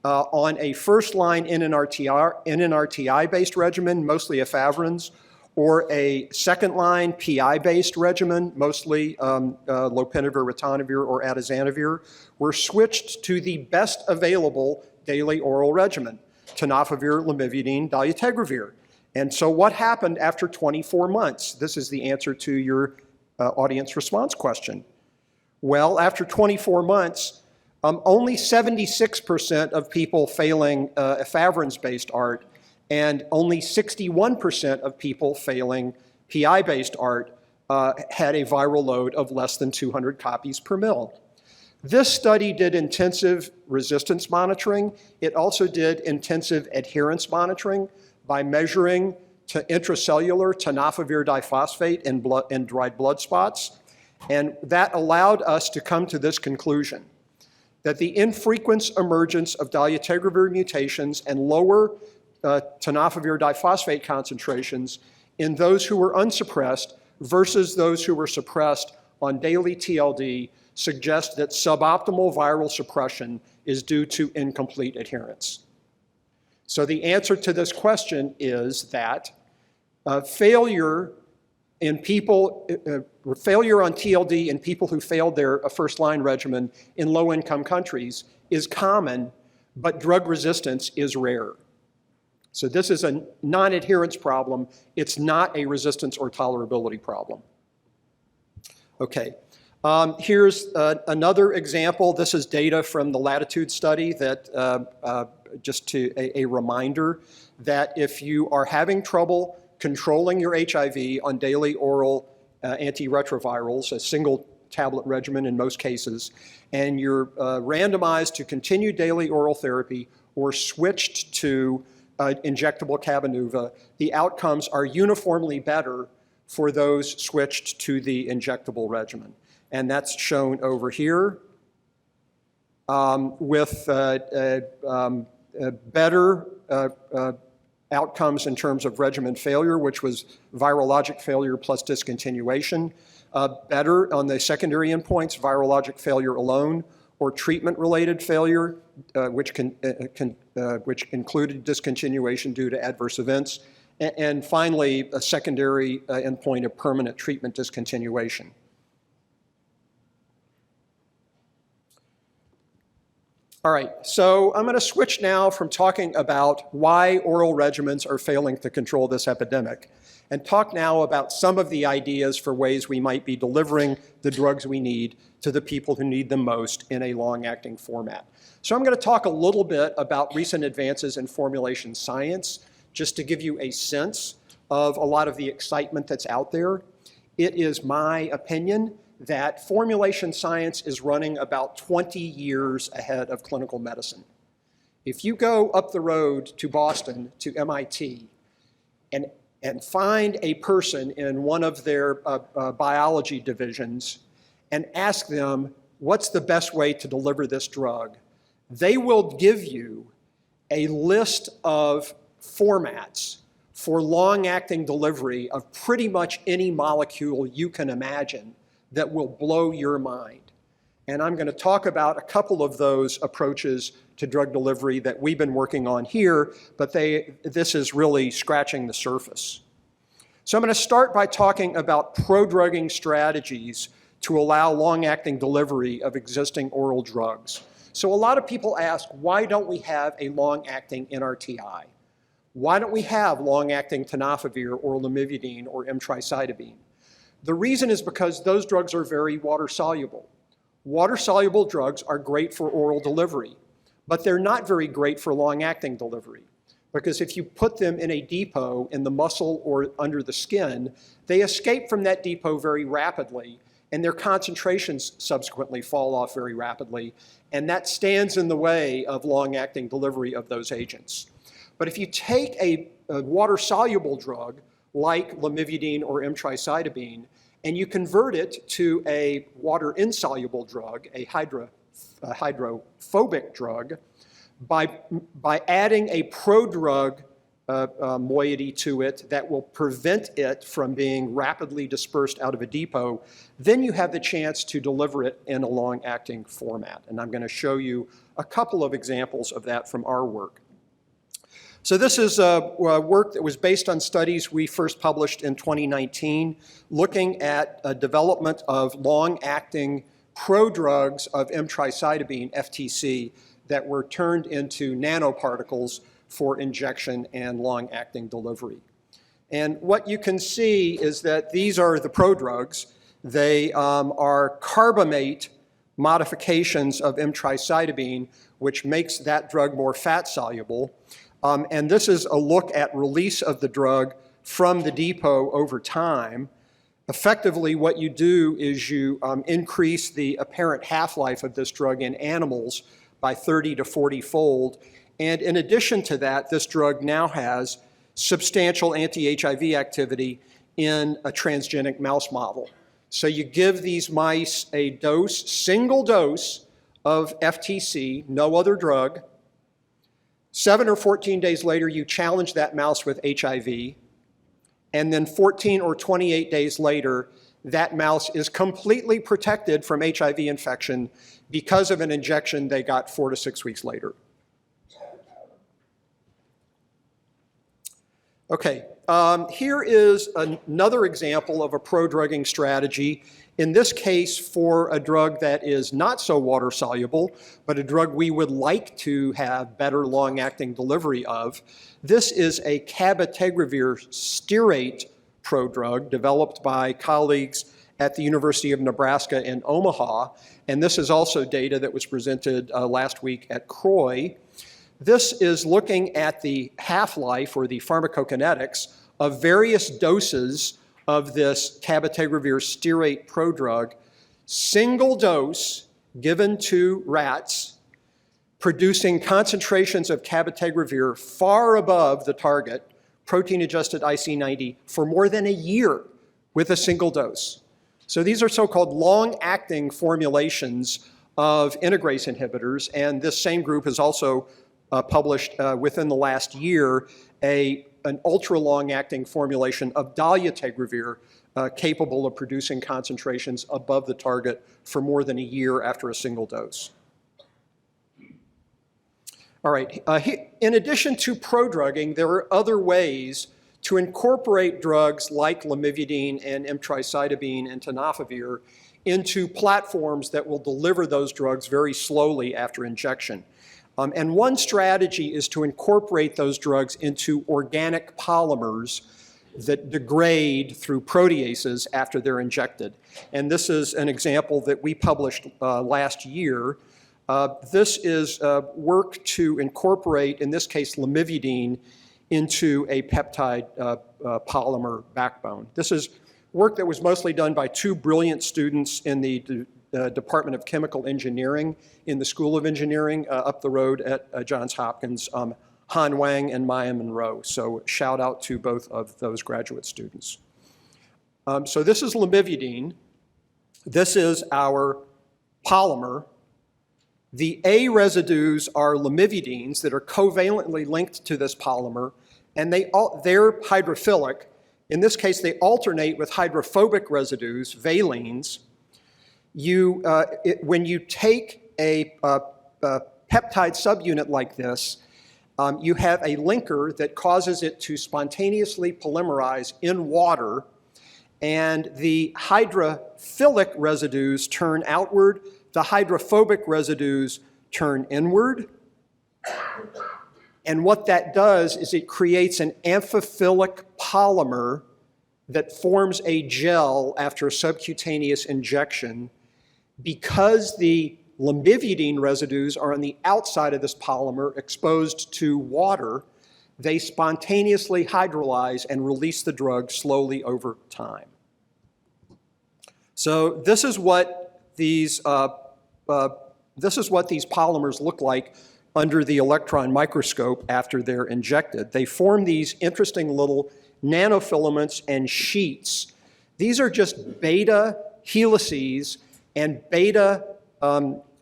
on a first-line NNRTI-based regimen, mostly efavirenz, or a second-line PI-based regimen, mostly lopinavir, ritonavir, or atazanavir, were switched to the best available daily oral regimen, tenofovir, lamivudine, dolutegravir. And so what happened after 24 months? This is the answer to your audience response question. Well, after 24 months, only 76% of people failing efavirenz-based ART and only 61% of people failing PI-based ART had a viral load of less than 200 copies per mil. This study did intensive resistance monitoring. It also did intensive adherence monitoring by measuring intracellular tenofovir diphosphate in dried blood spots. And that allowed us to come to this conclusion, that the infrequent emergence of dolutegravir mutations and lower tenofovir diphosphate concentrations in those who were unsuppressed versus those who were suppressed on daily TLD suggest that suboptimal viral suppression is due to incomplete adherence. So the answer to this question is that failure on TLD in people who failed their first-line regimen in low-income countries is common, but drug resistance is rare. So this is a non-adherence problem. It's not a resistance or tolerability problem. Okay, here's another example. This is data from the Latitude study that, just a reminder that if you are having trouble controlling your HIV on daily oral antiretrovirals, a single tablet regimen in most cases, and you're randomized to continue daily oral therapy or switched to injectable Cabenuva, the outcomes are uniformly better for those switched to the injectable regimen. And that's shown over here with better outcomes in terms of regimen failure, which was virologic failure plus discontinuation, better on the secondary endpoints, virologic failure alone, or treatment-related failure, which included discontinuation due to adverse events, and finally, a secondary endpoint of permanent treatment discontinuation. All right, so I'm going to switch now from talking about why oral regimens are failing to control this epidemic and talk now about some of the ideas for ways we might be delivering the drugs we need to the people who need them most in a long-acting format. So I'm going to talk a little bit about recent advances in formulation science, just to give you a sense of a lot of the excitement that's out there. It is my opinion that formulation science is running about 20 years ahead of clinical medicine. If you go up the road to Boston, to MIT, and find a person in one of their biology divisions and ask them, what's the best way to deliver this drug? They will give you a list of formats for long-acting delivery of pretty much any molecule you can imagine that will blow your mind. And I'm going to talk about a couple of those approaches to drug delivery that we've been working on here, but this is really scratching the surface. So I'm going to start by talking about prodrugging strategies to allow long-acting delivery of existing oral drugs. So a lot of people ask, why don't we have a long-acting NRTI? Why don't we have long-acting tenofovir or lamivudine or emtricitabine? The reason is because those drugs are very water-soluble. Water-soluble drugs are great for oral delivery, but they're not very great for long-acting delivery, because if you put them in a depot in the muscle or under the skin, they escape from that depot very rapidly, and their concentrations subsequently fall off very rapidly, and that stands in the way of long-acting delivery of those agents. But if you take a water-soluble drug like lamivudine or emtricitabine, and you convert it to a water-insoluble drug, a hydrophobic drug, by adding a prodrug moiety to it that will prevent it from being rapidly dispersed out of a depot, then you have the chance to deliver it in a long-acting format. And I'm going to show you a couple of examples of that from our work. So this is work that was based on studies we first published in 2019, looking at development of long-acting prodrugs of emtricitabine, FTC, that were turned into nanoparticles for injection and long-acting delivery. And what you can see is that these are the prodrugs. They are carbamate modifications of emtricitabine, which makes that drug more fat-soluble. And this is a look at release of the drug from the depot over time. Effectively, what you do is you increase the apparent half-life of this drug in animals by 30 to 40-fold. And in addition to that, this drug now has substantial anti-HIV activity in a transgenic mouse model. So you give these mice a dose, single dose of FTC, no other drug. 7 or 14 days later, you challenge that mouse with HIV. And then 14 or 28 days later, that mouse is completely protected from HIV infection because of an injection they got 4 to 6 weeks later. Okay, here is another example of a prodrugging strategy, in this case for a drug that is not so water soluble, but a drug we would like to have better long-acting delivery of. This is a cabotegravir stearate prodrug developed by colleagues at the University of Nebraska in Omaha, and this is also data that was presented last week at CROI. This is looking at the half-life or the pharmacokinetics of various doses of this cabotegravir stearate prodrug, single dose given to rats, producing concentrations of cabotegravir far above the target, protein-adjusted IC90, for more than a year with a single dose. So these are so-called long-acting formulations of integrase inhibitors, and this same group has also published within the last year an ultra-long-acting formulation of dolutegravir capable of producing concentrations above the target for more than a year after a single dose. All right, in addition to prodrugging, there are other ways to incorporate drugs like lamivudine and emtricitabine and tenofovir into platforms that will deliver those drugs very slowly after injection. And one strategy is to incorporate those drugs into organic polymers that degrade through proteases after they're injected. And this is an example that we published last year. This is work to incorporate, in this case, lamivudine into a peptide polymer backbone. This is work that was mostly done by two brilliant students in the Department of Chemical Engineering in the School of Engineering up the road at Johns Hopkins, Han Wang and Maya Monroe. So shout out to both of those graduate students. So this is lamivudine. This is our polymer. The A residues are lamivudines that are covalently linked to this polymer, and they're hydrophilic. In this case, they alternate with hydrophobic residues, valines. when you take a peptide subunit like this, you have a linker that causes it to spontaneously polymerize in water, and the hydrophilic residues turn outward, the hydrophobic residues turn inward. And what that does is it creates an amphiphilic polymer that forms a gel after a subcutaneous injection. Because the lamivudine residues are on the outside of this polymer exposed to water, they spontaneously hydrolyze and release the drug slowly over time. So this is what these polymers look like under the electron microscope after they're injected. They form these interesting little nanofilaments and sheets. These are just beta helices and beta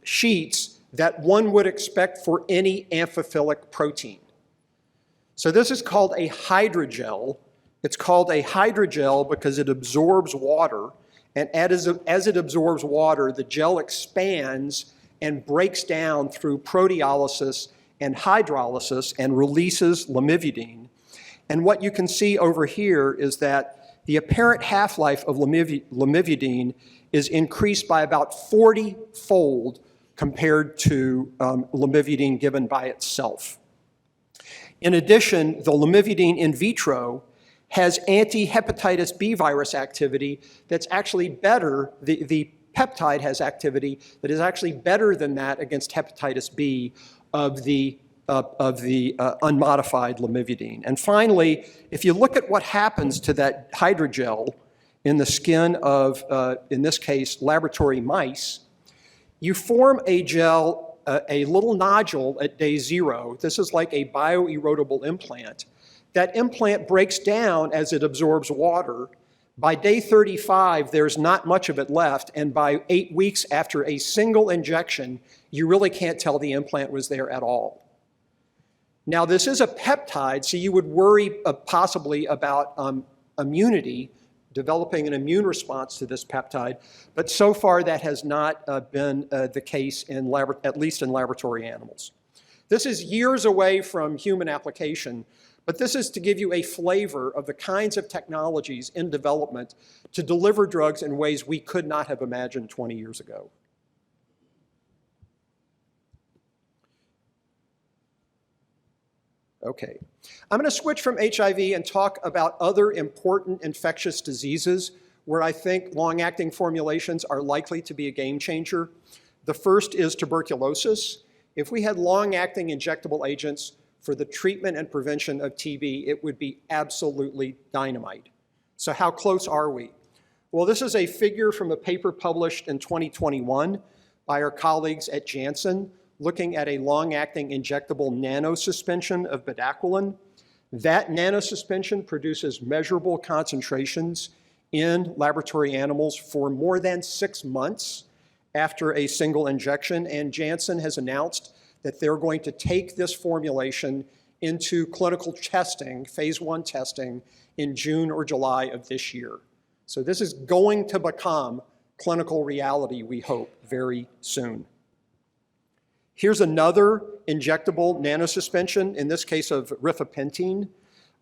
sheets that one would expect for any amphiphilic protein. So this is called a hydrogel. It's called a hydrogel because it absorbs water, and as it absorbs water, the gel expands and breaks down through proteolysis and hydrolysis and releases lamivudine. And what you can see over here is that the apparent half-life of lamivudine is increased by about 40-fold compared to lamivudine given by itself. In addition, the lamivudine in vitro has anti-hepatitis B virus activity that's actually better. The peptide has activity that is actually better than that against hepatitis B of the unmodified lamivudine. And finally, if you look at what happens to that hydrogel in the skin of, in this case, laboratory mice, you form a gel, a little nodule at day 0. This is like a bioerodible implant. That implant breaks down as it absorbs water. By day 35, there's not much of it left, and by 8 weeks after a single injection, you really can't tell the implant was there at all. Now, this is a peptide, so you would worry possibly about immunity, developing an immune response to this peptide, but so far that has not been the case, at least in laboratory animals. This is years away from human application, but this is to give you a flavor of the kinds of technologies in development to deliver drugs in ways we could not have imagined 20 years ago. Okay, I'm going to switch from HIV and talk about other important infectious diseases where I think long-acting formulations are likely to be a game changer. The first is tuberculosis. If we had long-acting injectable agents for the treatment and prevention of TB, it would be absolutely dynamite. So how close are we? Well, this is a figure from a paper published in 2021 by our colleagues at Janssen, looking at a long-acting injectable nanosuspension of bedaquiline. That nanosuspension produces measurable concentrations in laboratory animals for more than 6 months after a single injection, and Janssen has announced that they're going to take this formulation into clinical testing, phase 1 testing, in June or July of this year. So this is going to become clinical reality, we hope, very soon. Here's another injectable nanosuspension, in this case of rifapentine,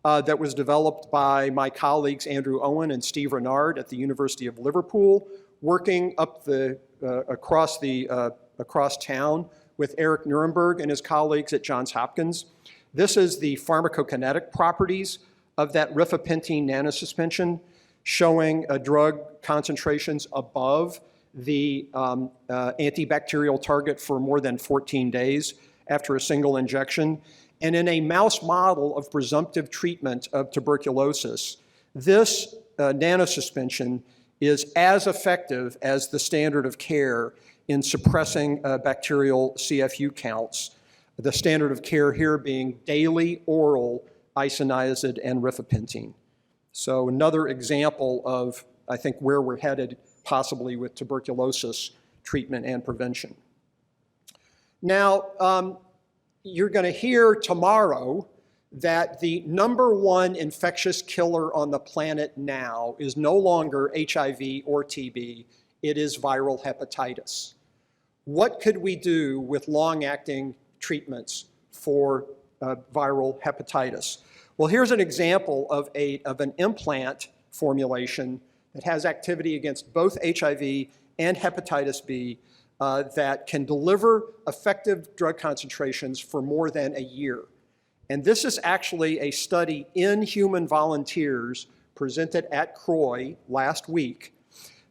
that was developed by my colleagues Andrew Owen and Steve Renard at the University of Liverpool, working up across town with Eric Nuremberg and his colleagues at Johns Hopkins. This is the pharmacokinetic properties of that rifapentine nanosuspension, showing drug concentrations above the antibacterial target for more than 14 days after a single injection. And in a mouse model of presumptive treatment of tuberculosis, this nanosuspension is as effective as the standard of care in suppressing bacterial CFU counts, the standard of care here being daily oral isoniazid and rifapentine. So another example of, I think, where we're headed possibly with tuberculosis treatment and prevention. Now, you're going to hear tomorrow that the #1 infectious killer on the planet now is no longer HIV or TB, it is viral hepatitis. What could we do with long-acting treatments for viral hepatitis? Well, here's an example of an implant formulation that has activity against both HIV and hepatitis B that can deliver effective drug concentrations for more than a year. And this is actually a study in human volunteers presented at CROI last week.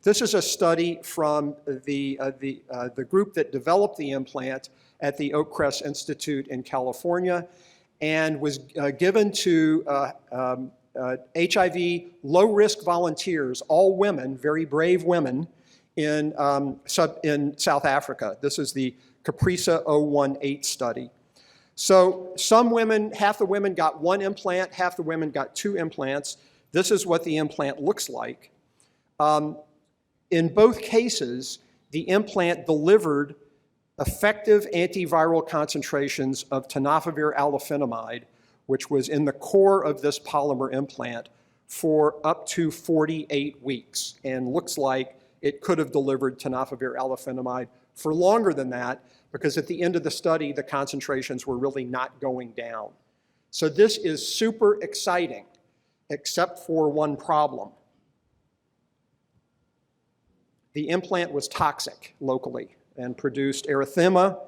This is a study from the group that developed the implant at the Oakcrest Institute in California, and was given to HIV low-risk volunteers, all women, very brave women, in South Africa. This is the CAPRISA 018 study. So some women, half the women got one implant, half the women got two implants. This is what the implant looks like. In both cases, the implant delivered effective antiviral concentrations of tenofovir alafenamide, which was in the core of this polymer implant, for up to 48 weeks, and looks like it could have delivered tenofovir alafenamide for longer than that, because at the end of the study, the concentrations were really not going down. So this is super exciting, except for one problem. The implant was toxic locally and produced erythema,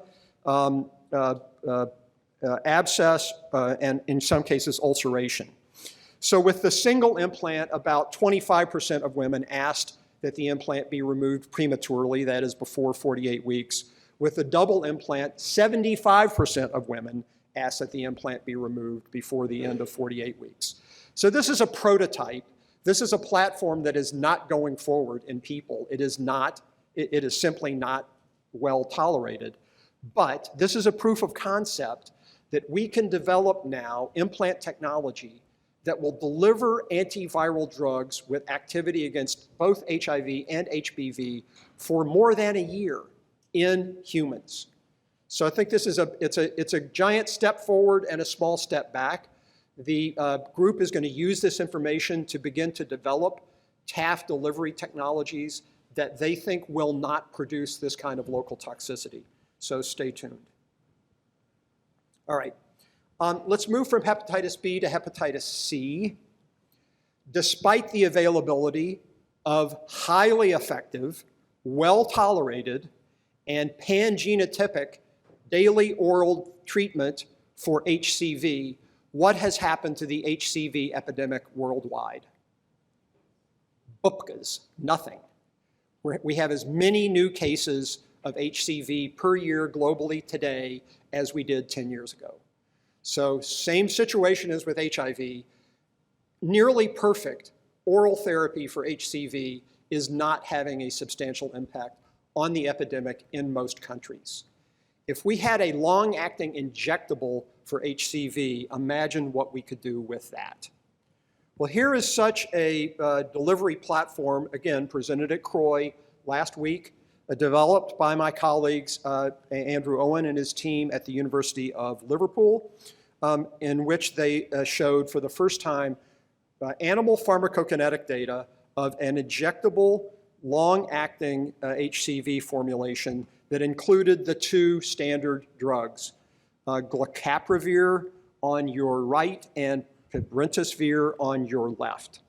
abscess, and in some cases ulceration. So with the single implant, about 25% of women asked that the implant be removed prematurely, that is before 48 weeks. With the double implant, 75% of women asked that the implant be removed before the end of 48 weeks. So this is a prototype. This is a platform that is not going forward in people. It is simply not well tolerated. But this is a proof of concept that we can develop now implant technology that will deliver antiviral drugs with activity against both HIV and HBV for more than a year in humans. So I think this is it's a giant step forward and a small step back. The group is going to use this information to begin to develop TAF delivery technologies that they think will not produce this kind of local toxicity. So stay tuned. All right. Let's move from hepatitis B to hepatitis C. Despite the availability of highly effective, well-tolerated, and pan-genotypic daily oral treatment for HCV, what has happened to the HCV epidemic worldwide? Bupkas, nothing. We have as many new cases of HCV per year globally today as we did 10 years ago. So same situation as with HIV, nearly perfect oral therapy for HCV is not having a substantial impact on the epidemic in most countries. If we had a long-acting injectable for HCV, imagine what we could do with that. Well, here is such a delivery platform, again, presented at CROI last week, developed by my colleagues, Andrew Owen and his team at the University of Liverpool, in which they showed for the first time animal pharmacokinetic data of an injectable, long-acting HCV formulation that included the two standard drugs, glecaprevir on your right and pibrentasvir on your left.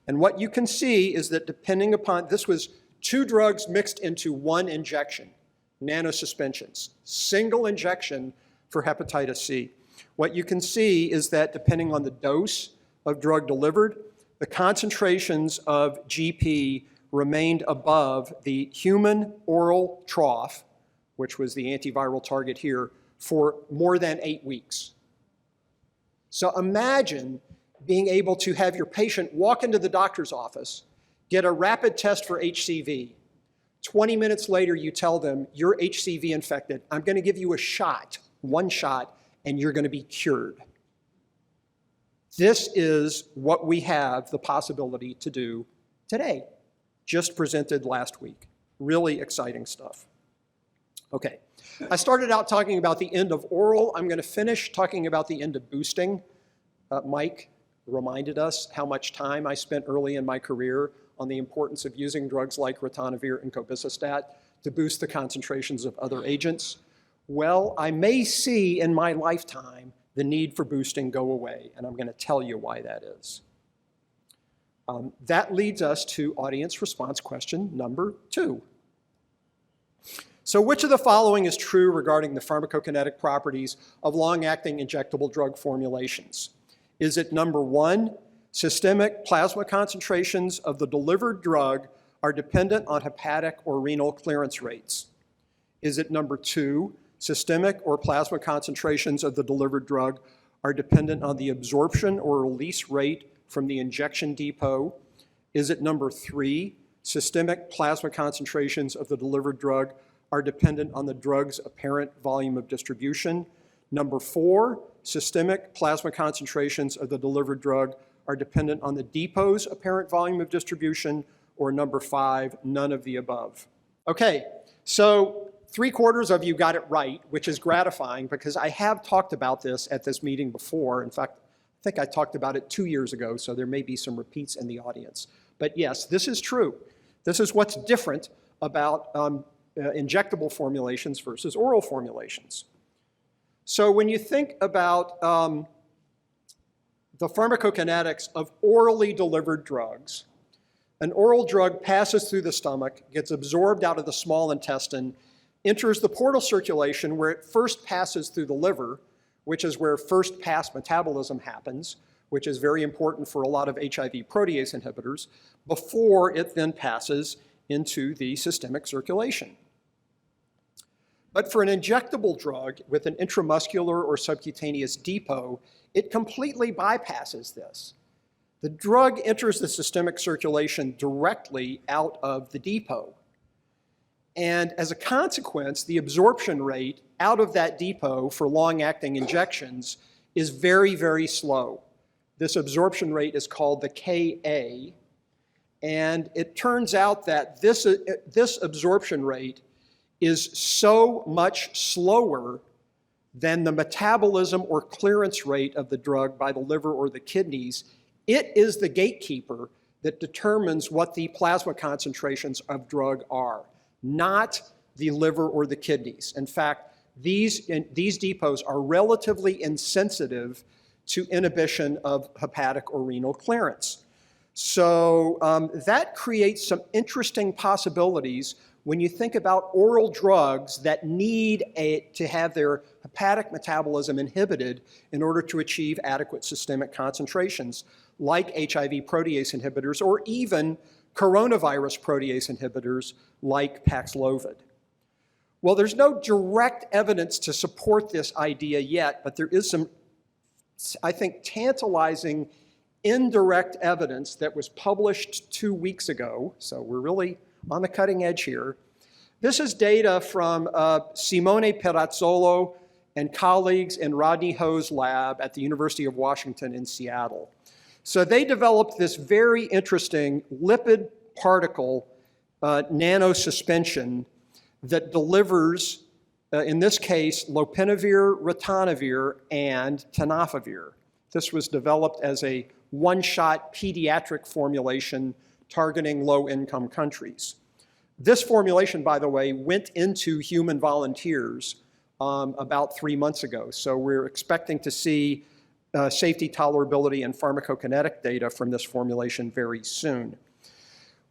And what you can see is that depending upon, this was two drugs mixed into one injection, nanosuspensions, single injection for hepatitis C. What you can see is that depending on the dose of drug delivered, the concentrations of GP remained above the human oral trough, which was the antiviral target here, for more than 8 weeks. So imagine being able to have your patient walk into the doctor's office, get a rapid test for HCV. 20 minutes later, you tell them, you're HCV infected. I'm going to give you a shot, one shot, and you're going to be cured. This is what we have the possibility to do today, just presented last week. Really exciting stuff. Okay, I started out talking about the end of oral. I'm going to finish talking about the end of boosting. Mike reminded us how much time I spent early in my career on the importance of using drugs like ritonavir and cobicistat to boost the concentrations of other agents. Well, I may see in my lifetime the need for boosting go away, and I'm going to tell you why that is. That leads us to audience response question number 2. So which of the following is true regarding the pharmacokinetic properties of long-acting injectable drug formulations? Is it number 1, systemic plasma concentrations of the delivered drug are dependent on hepatic or renal clearance rates? Is it number 2, systemic or plasma concentrations of the delivered drug are dependent on the absorption or release rate from the injection depot? Is it number 3, systemic plasma concentrations of the delivered drug are dependent on the drug's apparent volume of distribution? Number 4, systemic plasma concentrations of the delivered drug are dependent on the depot's apparent volume of distribution? Or number 5, none of the above? Okay, so 3/4 of you got it right, which is gratifying because I have talked about this at this meeting before. In fact, I think I talked about it 2 years ago, so there may be some repeats in the audience. But yes, this is true. This is what's different about injectable formulations versus oral formulations. So when you think about the pharmacokinetics of orally delivered drugs, an oral drug passes through the stomach, gets absorbed out of the small intestine, enters the portal circulation where it first passes through the liver, which is where first pass metabolism happens, which is very important for a lot of HIV protease inhibitors, before it then passes into the systemic circulation. But for an injectable drug with an intramuscular or subcutaneous depot, it completely bypasses this. The drug enters the systemic circulation directly out of the depot. And as a consequence, the absorption rate out of that depot for long-acting injections is very, very slow. This absorption rate is called the Ka, and it turns out that this absorption rate is so much slower than the metabolism or clearance rate of the drug by the liver or the kidneys. It is the gatekeeper that determines what the plasma concentrations of drug are, not the liver or the kidneys. In fact, these depots are relatively insensitive to inhibition of hepatic or renal clearance. So that creates some interesting possibilities when you think about oral drugs that need to have their hepatic metabolism inhibited in order to achieve adequate systemic concentrations, like HIV protease inhibitors or even coronavirus protease inhibitors like Paxlovid. Well, there's no direct evidence to support this idea yet, but there is some, I think, tantalizing indirect evidence that was published 2 weeks ago, so we're really on the cutting edge here. This is data from Simone Perazzolo and colleagues in Rodney Ho's lab at the University of Washington in Seattle. So they developed this very interesting lipid particle nanosuspension that delivers, in this case, lopinavir, ritonavir, and tenofovir. This was developed as a one-shot pediatric formulation targeting low-income countries. This formulation, by the way, went into human volunteers about 3 months ago. So we're expecting to see safety, tolerability, and pharmacokinetic data from this formulation very soon.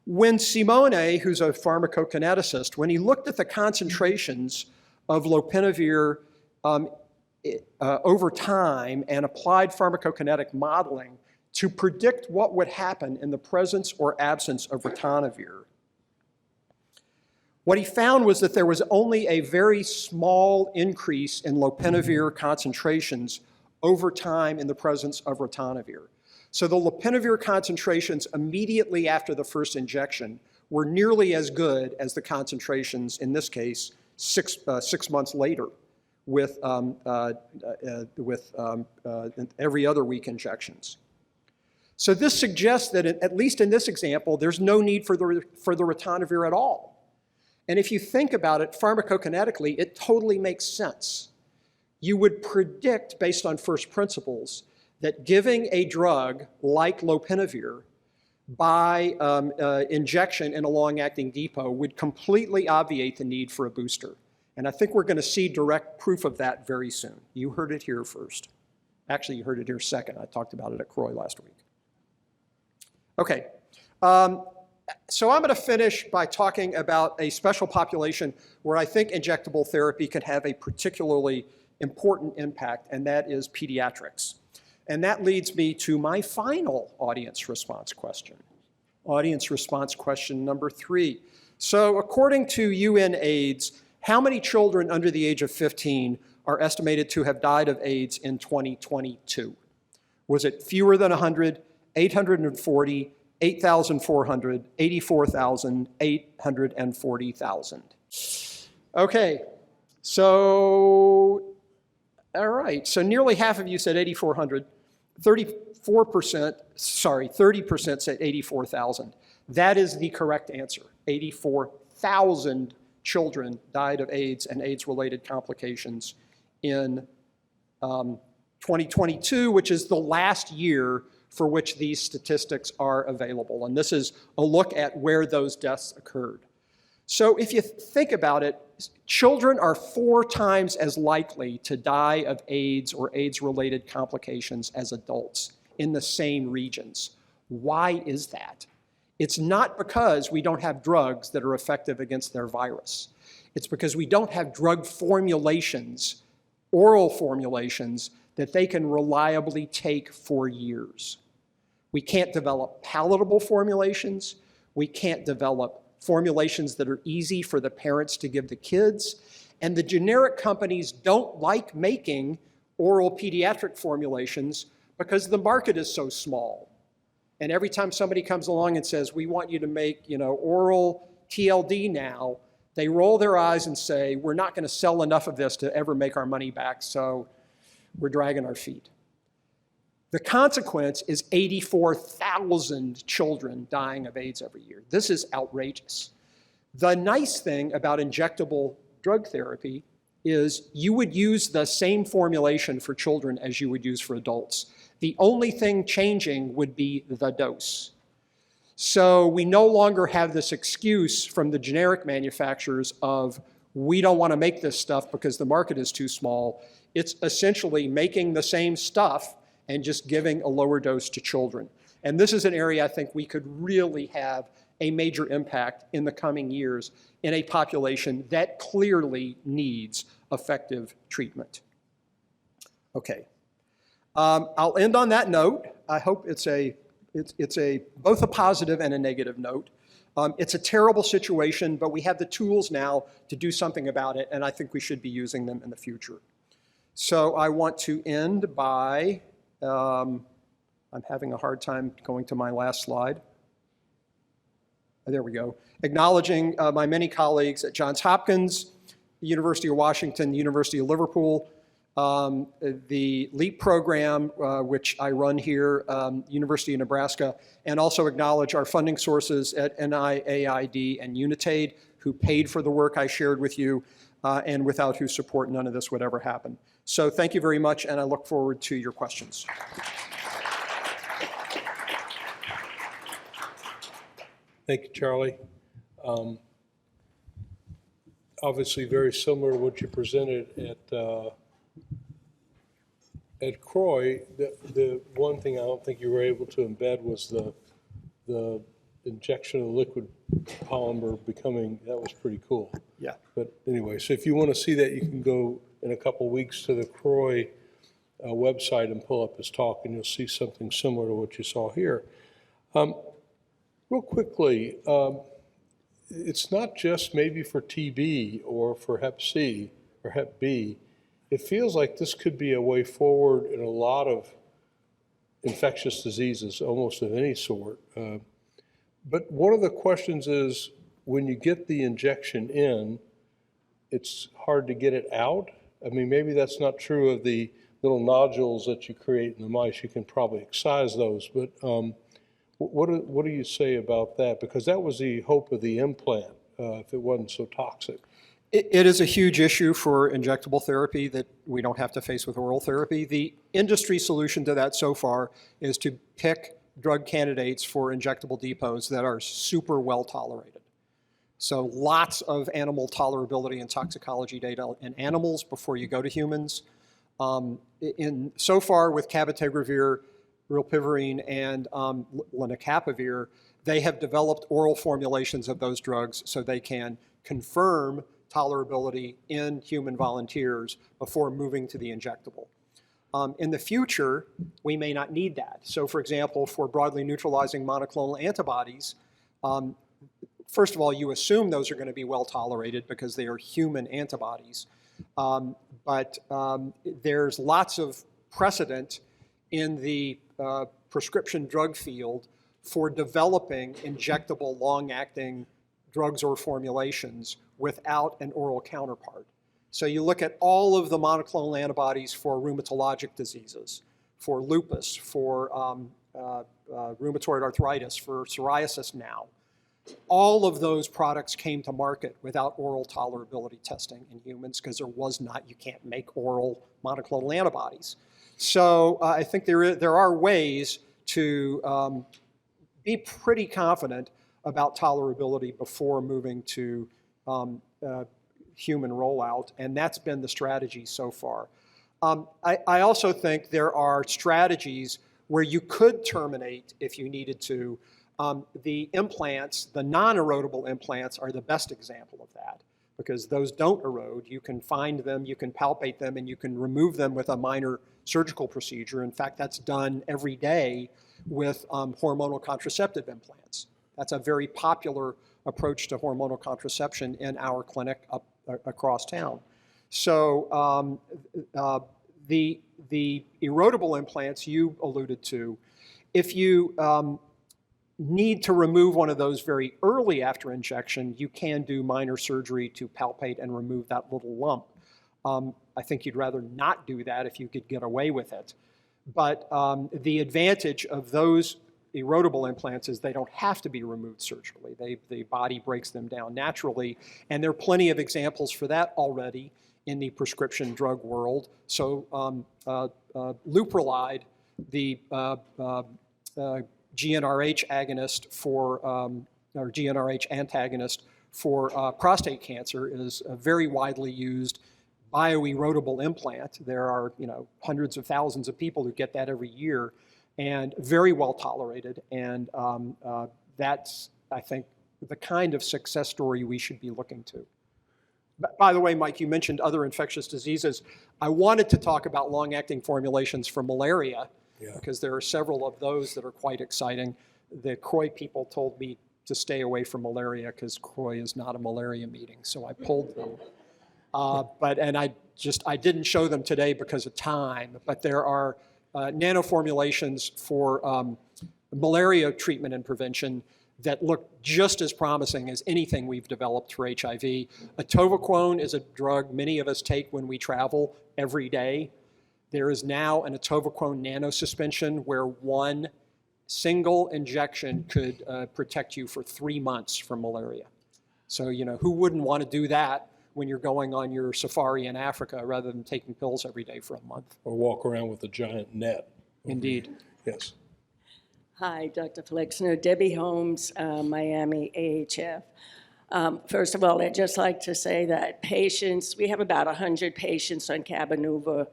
When Simone, who's a pharmacokineticist, when he looked at the concentrations of lopinavir over time and applied pharmacokinetic modeling to predict what would happen in the presence or absence of ritonavir, what he found was that there was only a very small increase in lopinavir concentrations over time in the presence of ritonavir. So the lopinavir concentrations immediately after the first injection were nearly as good as the concentrations, in this case, six months later with every other week injections. So this suggests that, at least in this example, there's no need for the ritonavir at all. And if you think about it pharmacokinetically, it totally makes sense. You would predict, based on first principles, that giving a drug like lopinavir by injection in a long-acting depot would completely obviate the need for a booster. And I think we're going to see direct proof of that very soon. You heard it here first. Actually, you heard it here second. I talked about it at CROI last week. Okay. So I'm going to finish by talking about a special population where I think injectable therapy can have a particularly important impact, and that is pediatrics. And that leads me to my final audience response question. Audience response question number 3. So according to UNAIDS, how many children under the age of 15 are estimated to have died of AIDS in 2022? Was it fewer than 100, 840, 8,400, 84,000, 840,000? Okay, so, all right, so nearly half of you said 8,400, 30% said 84,000. That is the correct answer. 84,000 children died of AIDS and AIDS-related complications in 2022, which is the last year for which these statistics are available. And this is a look at where those deaths occurred. So if you think about it, children are 4 times as likely to die of AIDS or AIDS-related complications as adults in the same regions. Why is that? It's not because we don't have drugs that are effective against their virus. It's because we don't have drug formulations, oral formulations, that they can reliably take for years. We can't develop palatable formulations. We can't develop formulations that are easy for the parents to give the kids. And the generic companies don't like making oral pediatric formulations because the market is so small. And every time somebody comes along and says, we want you to make, oral TLD now, they roll their eyes and say, we're not going to sell enough of this to ever make our money back, so we're dragging our feet. The consequence is 84,000 children dying of AIDS every year. This is outrageous. The nice thing about injectable drug therapy is you would use the same formulation for children as you would use for adults. The only thing changing would be the dose. So we no longer have this excuse from the generic manufacturers of, we don't want to make this stuff because the market is too small. It's essentially making the same stuff and just giving a lower dose to children. And this is an area I think we could really have a major impact in the coming years in a population that clearly needs effective treatment. Okay. I'll end on that note. I hope it's both a positive and a negative note. It's a terrible situation, but we have the tools now to do something about it, and I think we should be using them in the future. So I want to end by, I'm having a hard time going to my last slide. There we go. Acknowledging my many colleagues at Johns Hopkins, the University of Washington, the University of Liverpool, the LEAP program, which I run here, University of Nebraska, and also acknowledge our funding sources at NIAID and Unitaid, who paid for the work I shared with you, and without whose support none of this would ever happen. So thank you very much, and I look forward to your questions. Thank you, Charlie. Obviously very similar to what you presented at CROI. The one thing I don't think you were able to embed was the injection of liquid polymer becoming, that was pretty cool. Yeah. But anyway, so if you want to see that, you can go in a couple weeks to the CROI website and pull up his talk, and you'll see something similar to what you saw here. Real quickly, it's not just maybe for TB or for Hep C or Hep B. It feels like this could be a way forward in a lot of infectious diseases, almost of any sort. But one of the questions is, when you get the injection in, it's hard to get it out. I mean, maybe that's not true of the little nodules that you create in the mice. You can probably excise those, but what do you say about that? Because that was the hope of the implant, if it wasn't so toxic. It is a huge issue for injectable therapy that we don't have to face with oral therapy. The industry solution to that so far is to pick drug candidates for injectable depots that are super well tolerated. So lots of animal tolerability and toxicology data in animals before you go to humans. So far with cabotegravir, rilpivirine, and lenacapavir, they have developed oral formulations of those drugs so they can confirm tolerability in human volunteers before moving to the injectable. In the future, we may not need that. So for example, for broadly neutralizing monoclonal antibodies, first of all, you assume those are going to be well tolerated because they are human antibodies. But there's lots of precedent in the prescription drug field for developing injectable long-acting drugs or formulations without an oral counterpart. So you look at all of the monoclonal antibodies for rheumatologic diseases, for lupus, for rheumatoid arthritis, for psoriasis now. All of those products came to market without oral tolerability testing in humans because there was not, you can't make oral monoclonal antibodies. So I think there are ways to be pretty confident about tolerability before moving to human rollout, and that's been the strategy so far. I also think there are strategies where you could terminate if you needed to. The implants, the non-erodible implants, are the best example of that because those don't erode. You can find them, you can palpate them, and you can remove them with a minor surgical procedure. In fact, that's done every day with hormonal contraceptive implants. That's a very popular approach to hormonal contraception in our clinic across town. So the erodible implants you alluded to, if you need to remove one of those very early after injection, you can do minor surgery to palpate and remove that little lump. I think you'd rather not do that if you could get away with it. But the advantage of those erodible implants is they don't have to be removed surgically. The body breaks them down naturally, and there are plenty of examples for that already in the prescription drug world. So Leuprolide, the GnRH agonist for, or GnRH antagonist for prostate cancer, is a very widely used bioerodible implant. There are hundreds of thousands of people who get that every year, and very well tolerated. And that's, I think, the kind of success story we should be looking to. By the way, Mike, you mentioned other infectious diseases. I wanted to talk about long-acting formulations for malaria, because there are several of those that are quite exciting. The CROI people told me to stay away from malaria because CROI is not a malaria meeting, so I pulled them. I didn't show them today because of time, but there are nanoformulations for malaria treatment and prevention that look just as promising as anything we've developed for HIV. Atovaquone is a drug many of us take when we travel every day. There is now an atovaquone nanosuspension where one single injection could protect you for 3 months from malaria. So, who wouldn't want to do that when you're going on your safari in Africa rather than taking pills every day for a month? Or walk around with a giant net. Indeed. Yes. Hi, Dr. Flexner. Debbie Holmes, Miami AHF. First of all, I'd just like to say that we have about 100 patients on Cabenuva,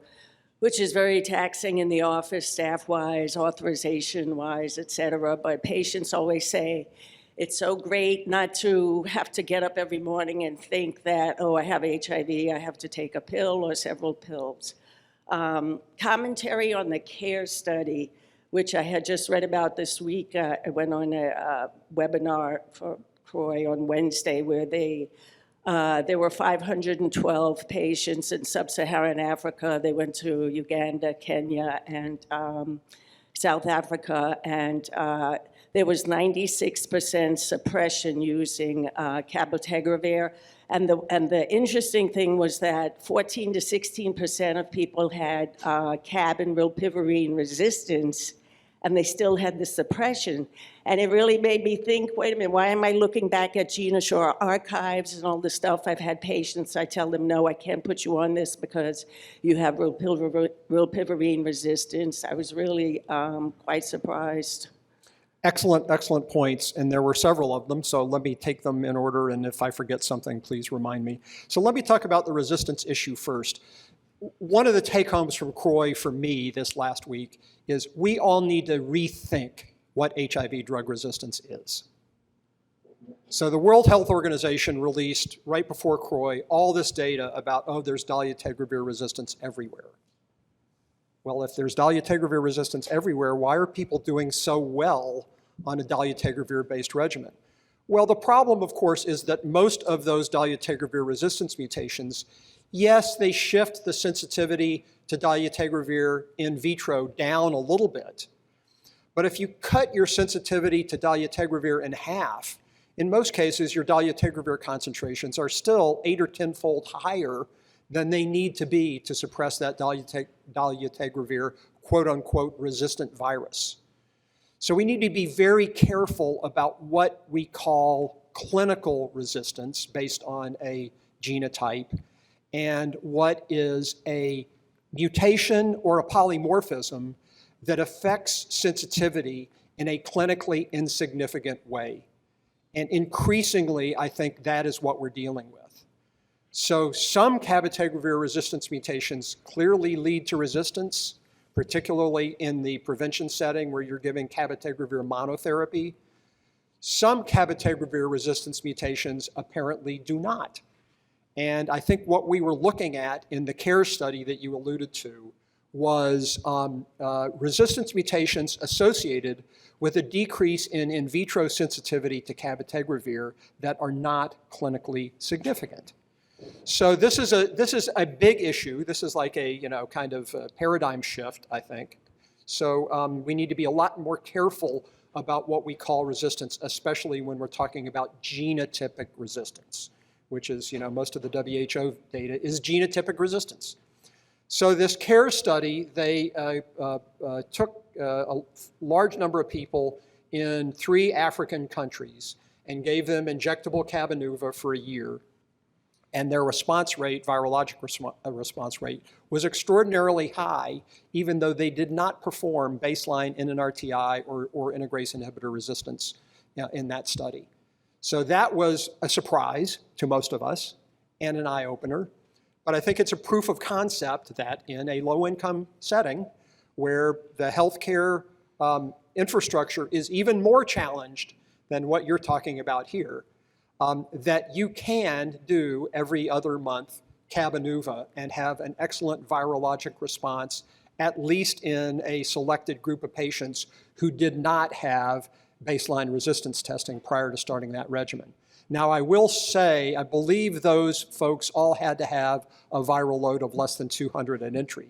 which is very taxing in the office, staff-wise, authorization-wise, et cetera. But patients always say, it's so great not to have to get up every morning and think that, oh, I have HIV, I have to take a pill or several pills. Commentary on the CARE study, which I had just read about this week. I went on a webinar for CROI on Wednesday where there were 512 patients in sub-Saharan Africa. They went to Uganda, Kenya, and South Africa, and there was 96% suppression using cabotegravir. And the interesting thing was that 14 to 16% of people had cab and rilpivirine resistance, and they still had the suppression. And it really made me think, wait a minute, why am I looking back at Gina Shaw archives and all this stuff? I've had patients, I tell them, no, I can't put you on this because you have rilpivirine resistance. I was really quite surprised. Excellent, excellent points, and there were several of them, so let me take them in order, and if I forget something, please remind me. So let me talk about the resistance issue first. One of the take-homes from CROI for me this last week is we all need to rethink what HIV drug resistance is. So the World Health Organization released, right before CROI, all this data about, oh, there's dolutegravir resistance everywhere. Well, if there's dolutegravir resistance everywhere, why are people doing so well on a dolutegravir-based regimen? Well, the problem, of course, is that most of those dolutegravir resistance mutations, yes, they shift the sensitivity to dolutegravir in vitro down a little bit. But if you cut your sensitivity to dolutegravir in half, in most cases, your dolutegravir concentrations are still 8 or 10-fold higher than they need to be to suppress that dolutegravir quote-unquote resistant virus. So we need to be very careful about what we call clinical resistance based on a genotype and what is a mutation or a polymorphism that affects sensitivity in a clinically insignificant way. And increasingly, I think that is what we're dealing with. So some cabotegravir resistance mutations clearly lead to resistance, particularly in the prevention setting where you're giving cabotegravir monotherapy. Some cabotegravir resistance mutations apparently do not. And I think what we were looking at in the CARE study that you alluded to was resistance mutations associated with a decrease in vitro sensitivity to cabotegravir that are not clinically significant. So this is a big issue. This is like a kind of a paradigm shift, I think. So we need to be a lot more careful about what we call resistance, especially when we're talking about genotypic resistance, which is most of the WHO data is genotypic resistance. So this CARE study, they took a large number of people in 3 African countries and gave them injectable Cabenuva for a year. And their response rate, virologic response rate, was extraordinarily high, even though they did not perform baseline NNRTI or integrase inhibitor resistance in that study. So that was a surprise to most of us and an eye-opener. But I think it's a proof of concept that in a low-income setting where the healthcare infrastructure is even more challenged than what you're talking about here, that you can do every other month Cabenuva and have an excellent virologic response, at least in a selected group of patients who did not have baseline resistance testing prior to starting that regimen. Now, I will say, I believe those folks all had to have a viral load of less than 200 at entry.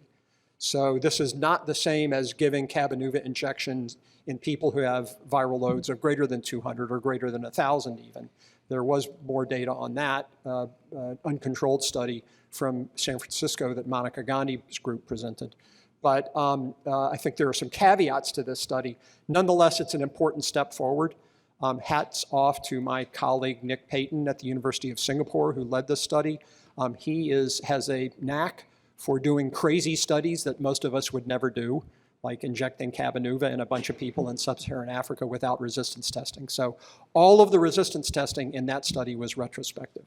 So this is not the same as giving Cabenuva injections in people who have viral loads of greater than 200 or greater than 1,000 even. There was more data on that, uncontrolled study from San Francisco that Monica Gandhi's group presented. But I think there are some caveats to this study. Nonetheless, it's an important step forward. Hats off to my colleague Nick Payton at the University of Singapore who led this study. He has a knack for doing crazy studies that most of us would never do, like injecting Cabenuva in a bunch of people in sub-Saharan Africa without resistance testing. So all of the resistance testing in that study was retrospective.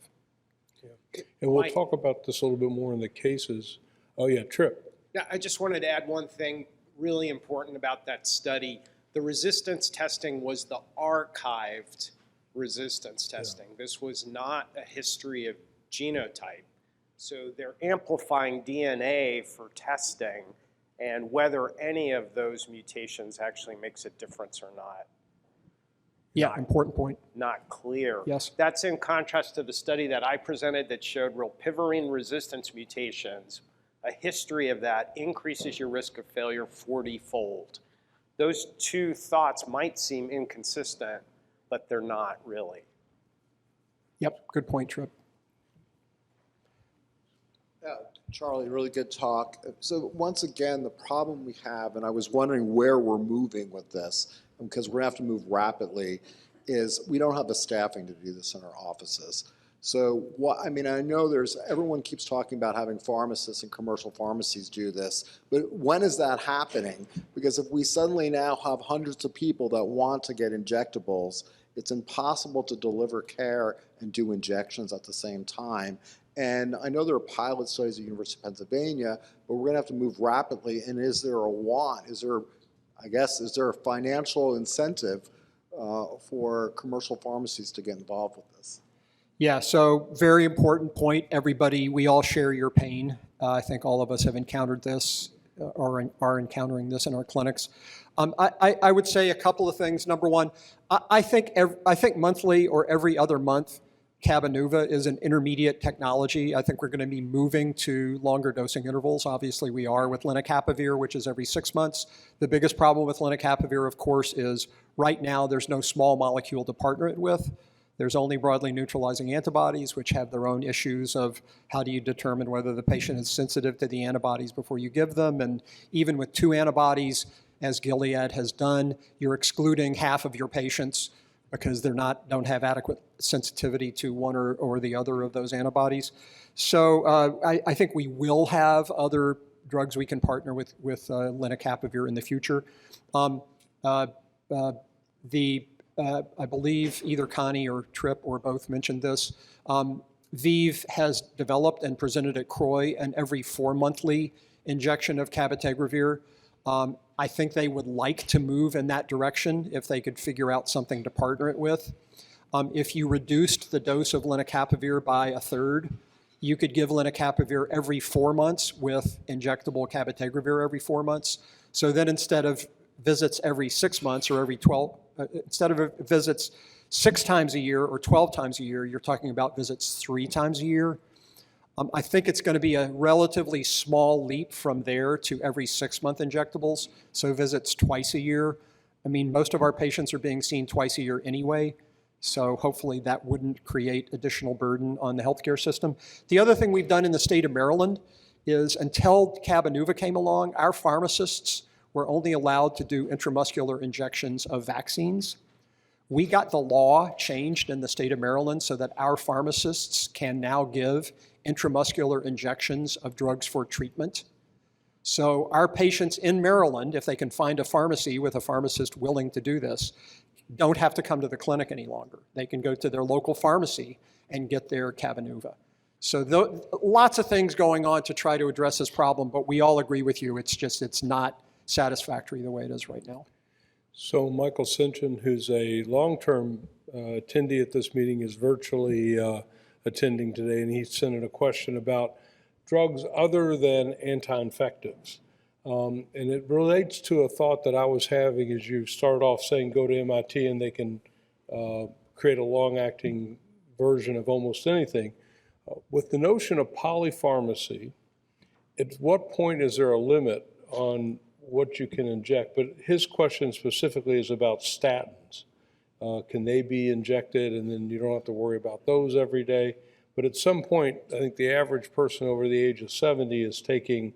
Yeah. And we'll talk about this a little bit more in the cases. Oh yeah, Trip. Yeah, I just wanted to add one thing really important about that study. The resistance testing was the archived resistance testing. Yeah. This was not a history of genotype. So they're amplifying DNA for testing, and whether any of those mutations actually makes a difference or not. Yeah, important point. Not clear. Yes. That's in contrast to the study that I presented that showed rilpivirine resistance mutations. A history of that increases your risk of failure 40-fold. Those two thoughts might seem inconsistent, but they're not really. Yep, good point, Trip. Charlie, really good talk. So once again, the problem we have, and I was wondering where we're moving with this, because we're going to have to move rapidly, is we don't have the staffing to do this in our offices. So what, I mean, I know everyone keeps talking about having pharmacists and commercial pharmacies do this, but when is that happening? Because if we suddenly now have hundreds of people that want to get injectables, it's impossible to deliver care and do injections at the same time. And I know there are pilot studies at the University of Pennsylvania, but we're going to have to move rapidly. And is there a want? Is there a financial incentive for commercial pharmacies to get involved with this? Yeah, so very important point. Everybody, we all share your pain. I think all of us have encountered this or are encountering this in our clinics. I would say a couple of things. Number one, I think monthly or every other month, Cabenuva is an intermediate technology. I think we're going to be moving to longer dosing intervals. Obviously, we are with lenacapavir, which is every 6 months. The biggest problem with lenacapavir, of course, is right now there's no small molecule to partner it with. There's only broadly neutralizing antibodies, which have their own issues of how do you determine whether the patient is sensitive to the antibodies before you give them. And even with 2 antibodies, as Gilead has done, you're excluding half of your patients because don't have adequate sensitivity to one or the other of those antibodies. So I think we will have other drugs we can partner with lenacapavir in the future. I believe either Connie or Tripp or both mentioned this. ViiV has developed and presented at CROI an every 4-monthly injection of cabotegravir. I think they would like to move in that direction if they could figure out something to partner it with. If you reduced the dose of lenacapavir by 1/3, you could give lenacapavir every 4 months with injectable cabotegravir every 4 months. So then instead of visits every 6 months or every 12, instead of visits 6 times a year or 12 times a year, you're talking about visits 3 times a year. I think it's going to be a relatively small leap from there to every 6-month injectables, so visits twice a year. I mean, most of our patients are being seen twice a year anyway, so hopefully that wouldn't create additional burden on the healthcare system. The other thing we've done in the state of Maryland is until Cabenuva came along, our pharmacists were only allowed to do intramuscular injections of vaccines. We got the law changed in the state of Maryland so that our pharmacists can now give intramuscular injections of drugs for treatment. So our patients in Maryland, if they can find a pharmacy with a pharmacist willing to do this, don't have to come to the clinic any longer. They can go to their local pharmacy and get their Cabenuva. So lots of things going on to try to address this problem, but we all agree with you. It's not satisfactory the way it is right now. So Michael Sinchen, who's a long-term attendee at this meeting, is virtually attending today, and he sent in a question about drugs other than anti-infectives. And it relates to a thought that I was having as you started off saying go to MIT and they can create a long-acting version of almost anything. With the notion of polypharmacy, at what point is there a limit on what you can inject? But his question specifically is about statins. Can they be injected and then you don't have to worry about those every day? But at some point, I think the average person over the age of 70 is taking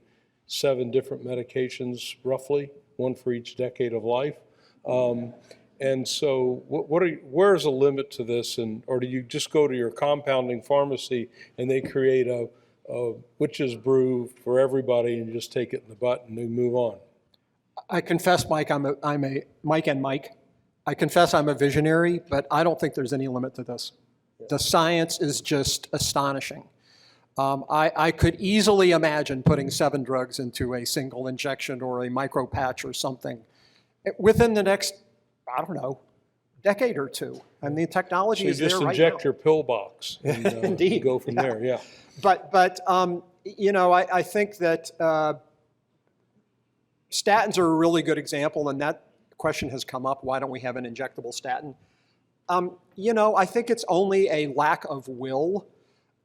7 different medications, roughly, 1 for each decade of life. And so where's the limit to this? Or do you just go to your compounding pharmacy and they create a witch's brew for everybody and you just take it in the butt and they move on? I confess, Mike, I confess I'm a visionary, but I don't think there's any limit to this. The science is just astonishing. I could easily imagine putting 7 drugs into a single injection or a micro patch or something within the next, I don't know, decade or 2. And the technology is there right now. So you just inject your pill box and Indeed. go from there, yeah. But I think that statins are a really good example, and that question has come up, why don't we have an injectable statin? I think it's only a lack of will.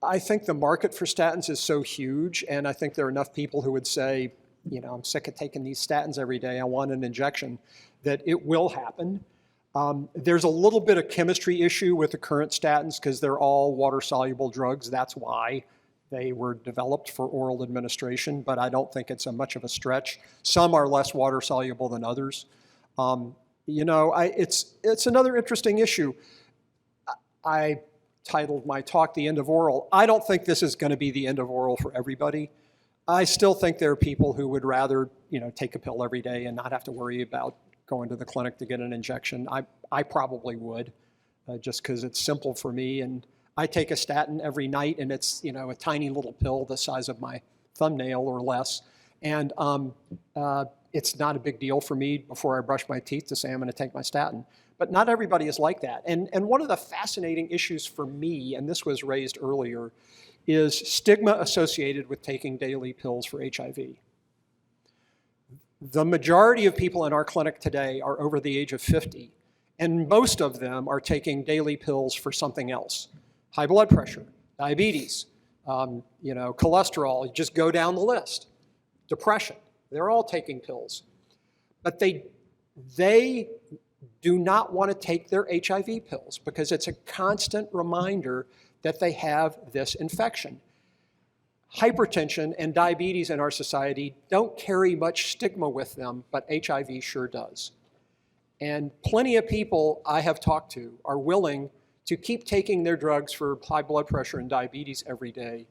I think the market for statins is so huge, and I think there are enough people who would say, I'm sick of taking these statins every day, I want an injection, that it will happen. There's a little bit of chemistry issue with the current statins because they're all water-soluble drugs. That's why they were developed for oral administration, but I don't think it's much of a stretch. Some are less water-soluble than others. It's another interesting issue. I titled my talk, The End of Oral. I don't think this is going to be the end of oral for everybody. I still think there are people who would rather, take a pill every day and not have to worry about going to the clinic to get an injection. I probably would, just because it's simple for me. And I take a statin every night, and it's, a tiny little pill the size of my thumbnail or less. And it's not a big deal for me before I brush my teeth to say I'm going to take my statin. But not everybody is like that. And one of the fascinating issues for me, and this was raised earlier, is stigma associated with taking daily pills for HIV. The majority of people in our clinic today are over the age of 50, and most of them are taking daily pills for something else. High blood pressure, diabetes, cholesterol, you just go down the list. Depression, they're all taking pills. But they do not want to take their HIV pills because it's a constant reminder that they have this infection. Hypertension and diabetes in our society don't carry much stigma with them, but HIV sure does. And plenty of people I have talked to are willing to keep taking their drugs for high blood pressure and diabetes every day,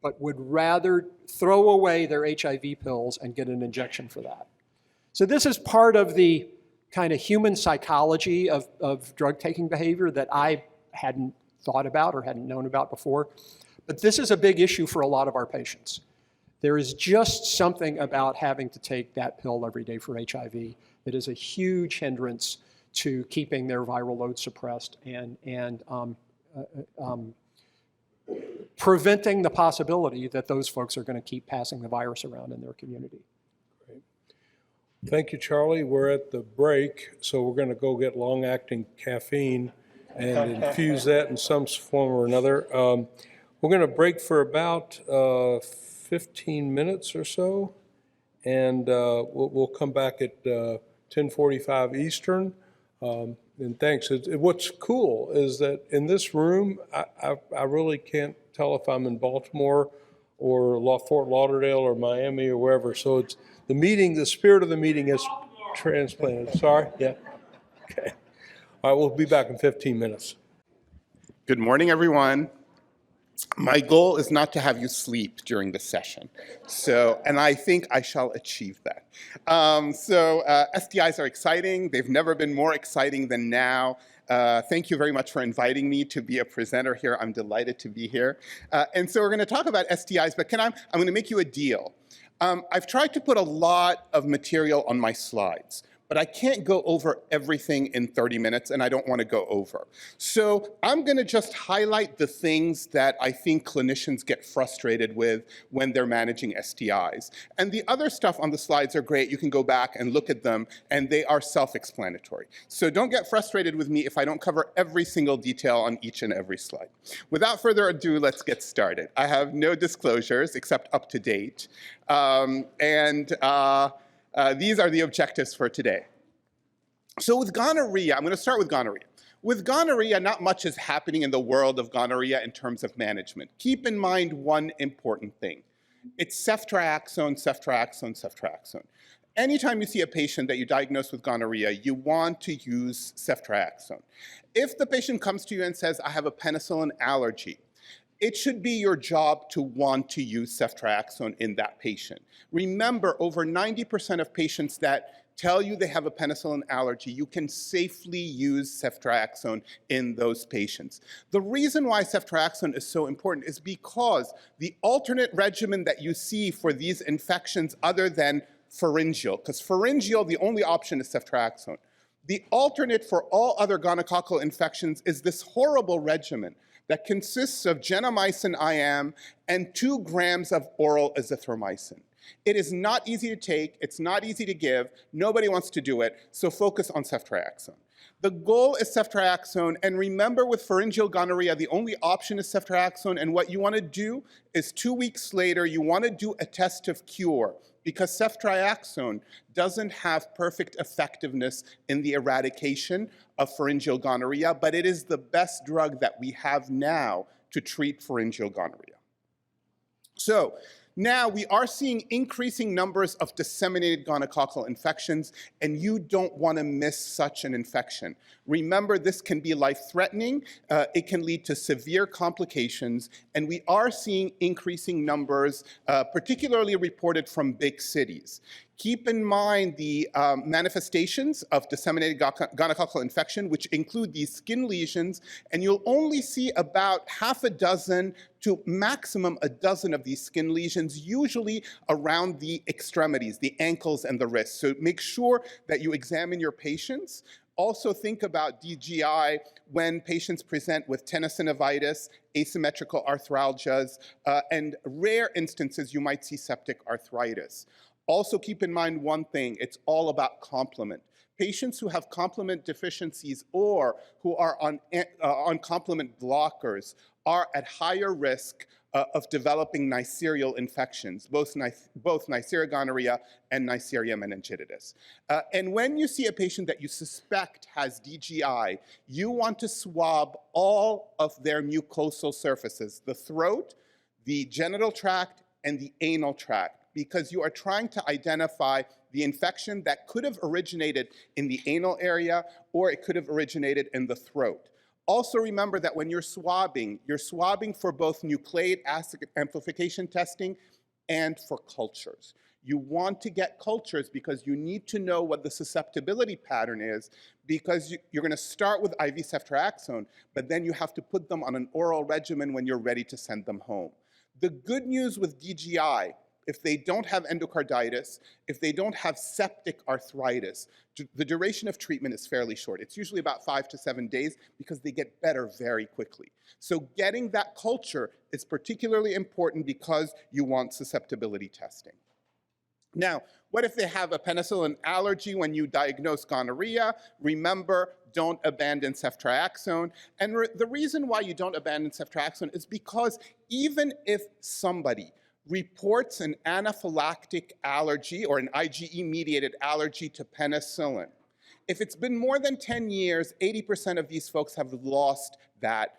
but would rather throw away their HIV pills and get an injection for that. So this is part of the kind of human psychology of drug-taking behavior that I hadn't thought about or hadn't known about before. But this is a big issue for a lot of our patients. There is just something about having to take that pill every day for HIV that is a huge hindrance to keeping their viral load suppressed and preventing the possibility that those folks are going to keep passing the virus around in their community. Thank you, Charlie. We're at the break, so we're going to go get long-acting caffeine and infuse that in some form or another. We're going to break for about 15 minutes or so, and we'll come back at 10:45 Eastern. And thanks. What's cool is that in this room, I really can't tell if I'm in Baltimore or Fort Lauderdale or Miami or wherever. So it's the spirit of the meeting is transplanted. Sorry? Yeah. Okay. All right, we'll be back in 15 minutes. Good morning, everyone. My goal is not to have you sleep during the session. And I think I shall achieve that. STIs are exciting. They've never been more exciting than now. Thank you very much for inviting me to be a presenter here. I'm delighted to be here. And so we're going to talk about STIs, but I'm going to make you a deal. I've tried to put a lot of material on my slides, but I can't go over everything in 30 minutes, and I don't want to go over. So I'm going to just highlight the things that I think clinicians get frustrated with when they're managing STIs. And the other stuff on the slides are great. You can go back and look at them, and they are self-explanatory. So don't get frustrated with me if I don't cover every single detail on each and every slide. Without further ado, let's get started. I have no disclosures except up to date. These are the objectives for today. So with gonorrhea, I'm going to start with gonorrhea. With gonorrhea, not much is happening in the world of gonorrhea in terms of management. Keep in mind one important thing. It's ceftriaxone, ceftriaxone, ceftriaxone. Anytime you see a patient that you diagnose with gonorrhea, you want to use ceftriaxone. If the patient comes to you and says, I have a penicillin allergy, it should be your job to want to use ceftriaxone in that patient. Remember, over 90% of patients that tell you they have a penicillin allergy, you can safely use ceftriaxone in those patients. The reason why ceftriaxone is so important is because the alternate regimen that you see for these infections other than pharyngeal, because pharyngeal, the only option is ceftriaxone. The alternate for all other gonococcal infections is this horrible regimen that consists of gentamicin IM and 2 grams of oral azithromycin. It is not easy to take, it's not easy to give, nobody wants to do it, so focus on ceftriaxone. The goal is ceftriaxone, and remember with pharyngeal gonorrhea, the only option is ceftriaxone, and what you want to do is 2 weeks later, you want to do a test of cure, because ceftriaxone doesn't have perfect effectiveness in the eradication of pharyngeal gonorrhea, but it is the best drug that we have now to treat pharyngeal gonorrhea. So Now, we are seeing increasing numbers of disseminated gonococcal infections, and you don't want to miss such an infection. Remember, this can be life-threatening. It can lead to severe complications, and we are seeing increasing numbers, particularly reported from big cities. Keep in mind the manifestations of disseminated gonococcal infection, which include these skin lesions, and you'll only see about half a dozen to maximum a dozen of these skin lesions, usually around the extremities, the ankles and the wrists. So make sure that you examine your patients. Also think about DGI when patients present with tenosynovitis, asymmetrical arthralgias, and rare instances you might see septic arthritis. Also keep in mind one thing, it's all about complement. Patients who have complement deficiencies or who are on complement blockers are at higher risk of developing Neisseria infections, both Neisseria gonorrhea and Neisseria meningitis. And when you see a patient that you suspect has DGI, you want to swab all of their mucosal surfaces, the throat, the genital tract, and the anal tract, because you are trying to identify the infection that could have originated in the anal area or it could have originated in the throat. Also remember that when you're swabbing for both nucleic acid amplification testing and for cultures. You want to get cultures because you need to know what the susceptibility pattern is, because you're going to start with IV ceftriaxone, but then you have to put them on an oral regimen when you're ready to send them home. The good news with DGI, if they don't have endocarditis, if they don't have septic arthritis, the duration of treatment is fairly short. It's usually about 5 to 7 days because they get better very quickly. So getting that culture is particularly important because you want susceptibility testing. Now, what if they have a penicillin allergy when you diagnose gonorrhea? Remember, don't abandon ceftriaxone. And the reason why you don't abandon ceftriaxone is because even if somebody reports an anaphylactic allergy or an IgE-mediated allergy to penicillin, if it's been more than 10 years, 80% of these folks have lost that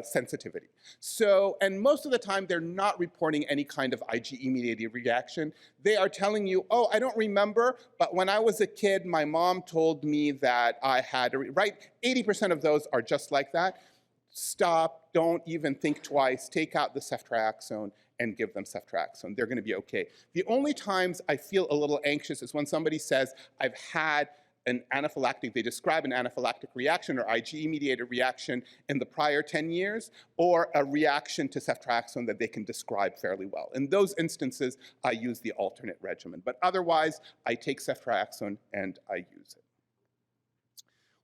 sensitivity. So, and most of the time they're not reporting any kind of IgE-mediated reaction. They are telling you, oh, I don't remember, but when I was a kid, my mom told me that I had, right? 80% of those are just like that. Stop, don't even think twice, take out the ceftriaxone and give them ceftriaxone. They're gonna be okay. The only times I feel a little anxious is when somebody says, I've had an anaphylactic, they describe an anaphylactic reaction or IgE-mediated reaction in the prior 10 years, or a reaction to ceftriaxone that they can describe fairly well. In those instances, I use the alternate regimen. But otherwise, I take ceftriaxone and I use it.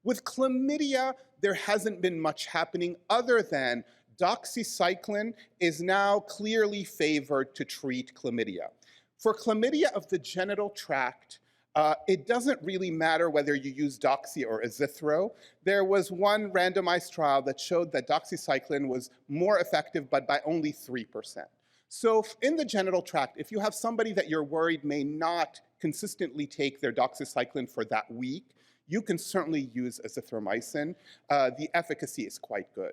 With chlamydia, there hasn't been much happening other than doxycycline is now clearly favored to treat chlamydia. For chlamydia of the genital tract, it doesn't really matter whether you use doxy or azithro. There was one randomized trial that showed that doxycycline was more effective, but by only 3%. So in the genital tract, if you have somebody that you're worried may not consistently take their doxycycline for that week, you can certainly use azithromycin. The efficacy is quite good.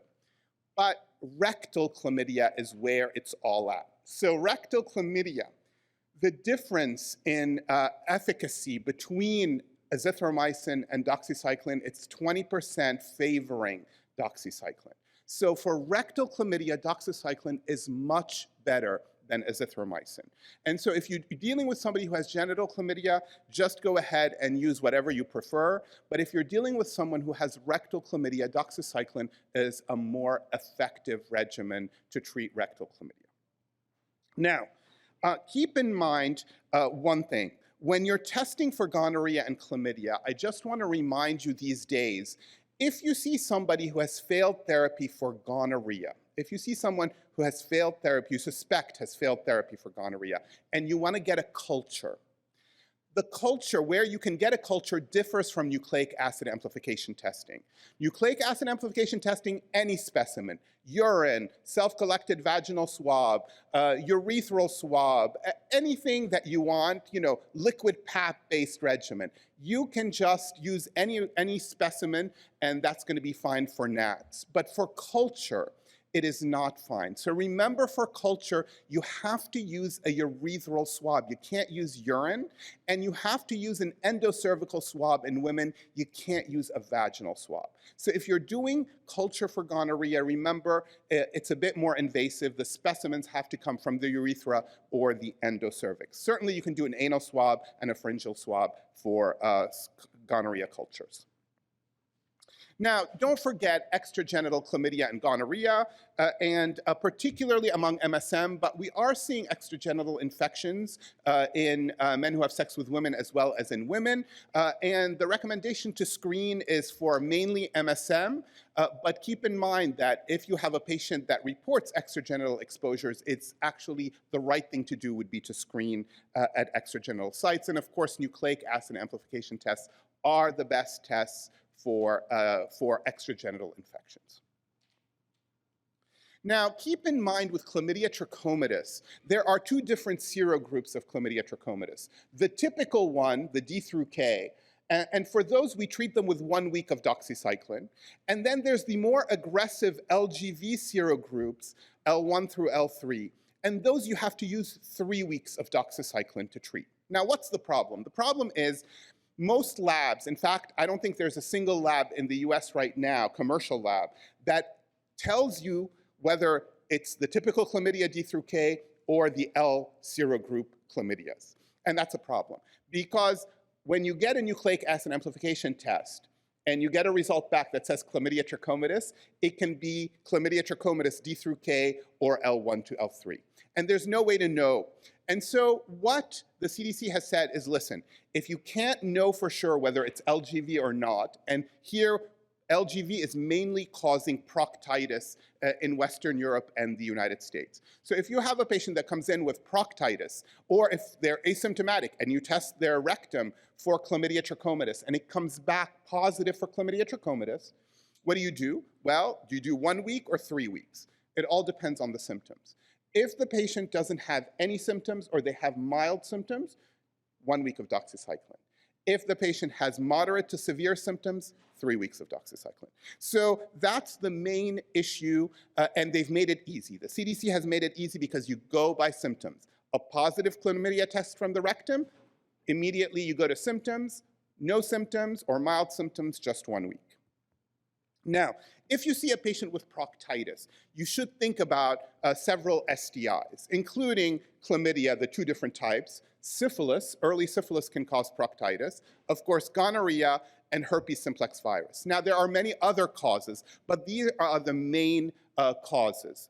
But rectal chlamydia is where it's all at. So rectal chlamydia, the difference in efficacy between azithromycin and doxycycline, it's 20% favoring doxycycline. So for rectal chlamydia, doxycycline is much better than azithromycin. And so if you're dealing with somebody who has genital chlamydia, just go ahead and use whatever you prefer. But if you're dealing with someone who has rectal chlamydia, doxycycline is a more effective regimen to treat rectal chlamydia. Now, keep in mind one thing. When you're testing for gonorrhea and chlamydia, I just want to remind you these days, if you see somebody who has failed therapy for gonorrhea, if you see someone who has failed therapy, you suspect has failed therapy for gonorrhea, and you want to get a culture, the culture, where you can get a culture, differs from nucleic acid amplification testing. Nucleic acid amplification testing, any specimen, urine, self-collected vaginal swab, urethral swab, anything that you want, liquid pap-based regimen. You can just use any specimen, and that's going to be fine for gnats. But for culture, it is not fine. So remember, for culture, you have to use a urethral swab. You can't use urine, and you have to use an endocervical swab in women. You can't use a vaginal swab. So if you're doing culture for gonorrhea, remember, it's a bit more invasive. The specimens have to come from the urethra or the endocervix. Certainly, you can do an anal swab and a pharyngeal swab for gonorrhea cultures. Now, don't forget extragenital chlamydia and gonorrhea, and particularly among MSM, but we are seeing extragenital infections in men who have sex with women as well as in women. And the recommendation to screen is for mainly MSM, but keep in mind that if you have a patient that reports extragenital exposures, it's actually the right thing to do would be to screen at extragenital sites. And of course, nucleic acid amplification tests are the best tests for extragenital infections. Now, keep in mind with chlamydia trachomatis, there are two different serogroups of chlamydia trachomatis. The typical one, the D through K, and for those, we treat them with 1 week of doxycycline. And then there's the more aggressive LGV serogroups, L1 through L3. And those you have to use 3 weeks of doxycycline to treat. Now, what's the problem? The problem is most labs, in fact, I don't think there's a single lab in the US right now, commercial lab, that tells you whether it's the typical chlamydia D through K or the L serogroup chlamydias. And that's a problem, because when you get a nucleic acid amplification test and you get a result back that says chlamydia trachomatis, it can be chlamydia trachomatis D through K or L1 to L3. And there's no way to know. And so what the CDC has said is, listen, if you can't know for sure whether it's LGV or not, and here LGV is mainly causing proctitis in Western Europe and the United States. So if you have a patient that comes in with proctitis, or if they're asymptomatic and you test their rectum for chlamydia trachomatis and it comes back positive for chlamydia trachomatis, what do? Well, do you do 1 week or 3 weeks? It all depends on the symptoms. If the patient doesn't have any symptoms or they have mild symptoms, 1 week of doxycycline. If the patient has moderate to severe symptoms, 3 weeks of doxycycline. So that's the main issue, and they've made it easy. The CDC has made it easy because you go by symptoms. A positive chlamydia test from the rectum, immediately you go to symptoms, no symptoms or mild symptoms, just 1 week. Now, if you see a patient with proctitis, you should think about several STIs, including chlamydia, the two different types, syphilis, early syphilis can cause proctitis, of course, gonorrhea, and herpes simplex virus. Now, there are many other causes, but these are the main causes.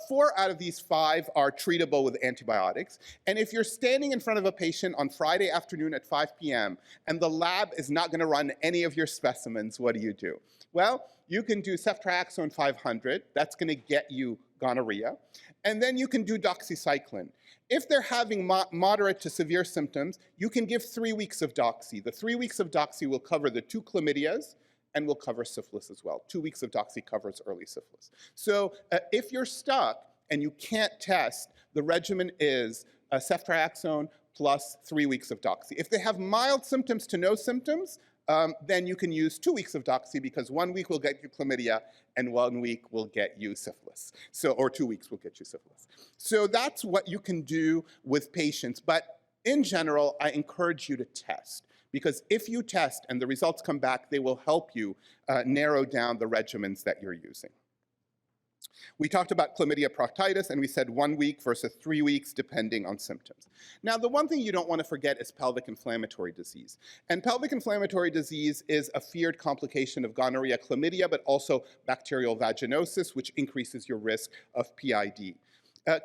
4 out of these 5 are treatable with antibiotics. And if you're standing in front of a patient on Friday afternoon at 5 p.m. and the lab is not going to run any of your specimens, what do? Well, you can do ceftriaxone 500. That's going to get you gonorrhea. And then you can do doxycycline. If they're having moderate to severe symptoms, you can give 3 weeks of doxy. The 3 weeks of doxy will cover the 2 chlamydias and will cover syphilis as well. 2 weeks of doxy covers early syphilis. So if you're stuck and you can't test, the regimen is ceftriaxone plus 3 weeks of doxy. If they have mild symptoms to no symptoms, then you can use 2 weeks of doxy, because 1 week will get you chlamydia and 1 week will get you syphilis. So, or 2 weeks will get you syphilis. So that's what you can do with patients. But in general, I encourage you to test, because if you test and the results come back, they will help you narrow down the regimens that you're using. We talked about chlamydia proctitis, and we said 1 week versus 3 weeks, depending on symptoms. Now, the one thing you don't want to forget is pelvic inflammatory disease. And pelvic inflammatory disease is a feared complication of gonorrhea, chlamydia, but also bacterial vaginosis, which increases your risk of PID.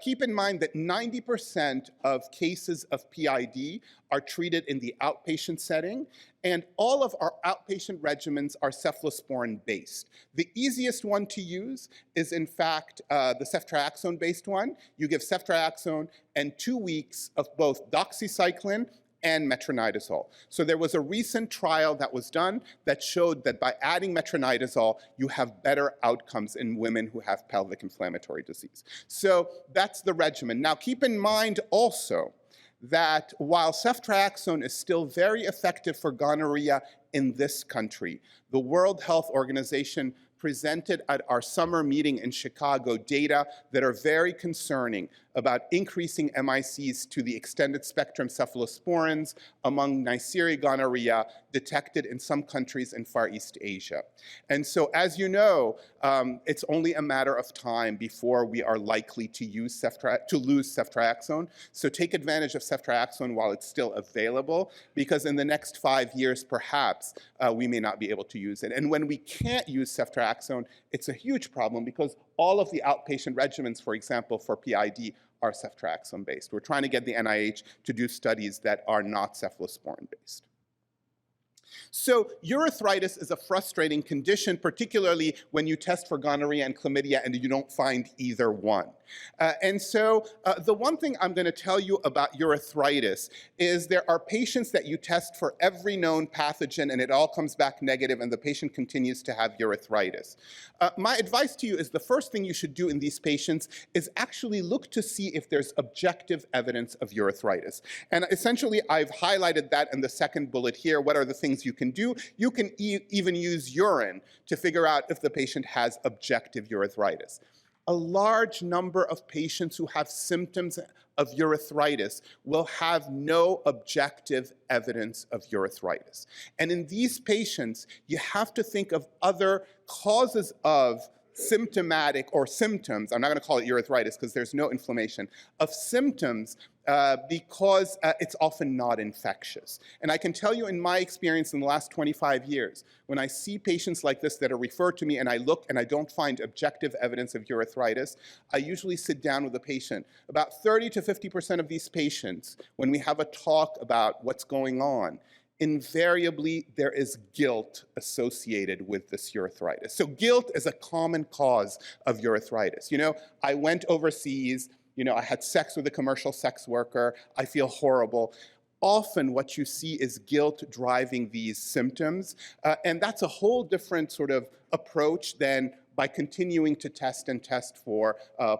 Keep in mind that 90% of cases of PID are treated in the outpatient setting, and all of our outpatient regimens are cephalosporin-based. The easiest one to use is, in fact, the ceftriaxone-based one. You give ceftriaxone and 2 weeks of both doxycycline and metronidazole. So there was a recent trial that was done that showed that by adding metronidazole, you have better outcomes in women who have pelvic inflammatory disease. So that's the regimen. Now, keep in mind also that while ceftriaxone is still very effective for gonorrhea in this country, the World Health Organization presented at our summer meeting in Chicago data that are very concerning about increasing MICs to the extended spectrum cephalosporins among Neisseria gonorrhea detected in some countries in Far East Asia. And so, as you know, it's only a matter of time before we are likely to lose ceftriaxone. So take advantage of ceftriaxone while it's still available, because in the next 5 years, perhaps, we may not be able to use it. And when we can't use ceftriaxone, it's a huge problem because all of the outpatient regimens, for example, for PID, are ceftriaxone-based. We're trying to get the NIH to do studies that are not cephalosporin-based. So urethritis is a frustrating condition, particularly when you test for gonorrhea and chlamydia and you don't find either one. And so the one thing I'm going to tell you about urethritis is there are patients that you test for every known pathogen and it all comes back negative and the patient continues to have urethritis. My advice to you is the first thing you should do in these patients is actually look to see if there's objective evidence of urethritis. And essentially, I've highlighted that in the second bullet here. What are the things you can do? You can even use urine to figure out if the patient has objective urethritis. A large number of patients who have symptoms of urethritis will have no objective evidence of urethritis. And in these patients, you have to think of other causes of symptomatic or symptoms, I'm not going to call it urethritis because there's no inflammation, of symptoms because it's often not infectious. And I can tell you in my experience in the last 25 years, when I see patients like this that are referred to me and I look and I don't find objective evidence of urethritis, I usually sit down with the patient. About 30 to 50% of these patients, when we have a talk about what's going on, invariably there is guilt associated with this urethritis. So guilt is a common cause of urethritis. You know, I went overseas, you know, I had sex with a commercial sex worker, I feel horrible. Often what you see is guilt driving these symptoms, and that's a whole different sort of approach than by continuing to test for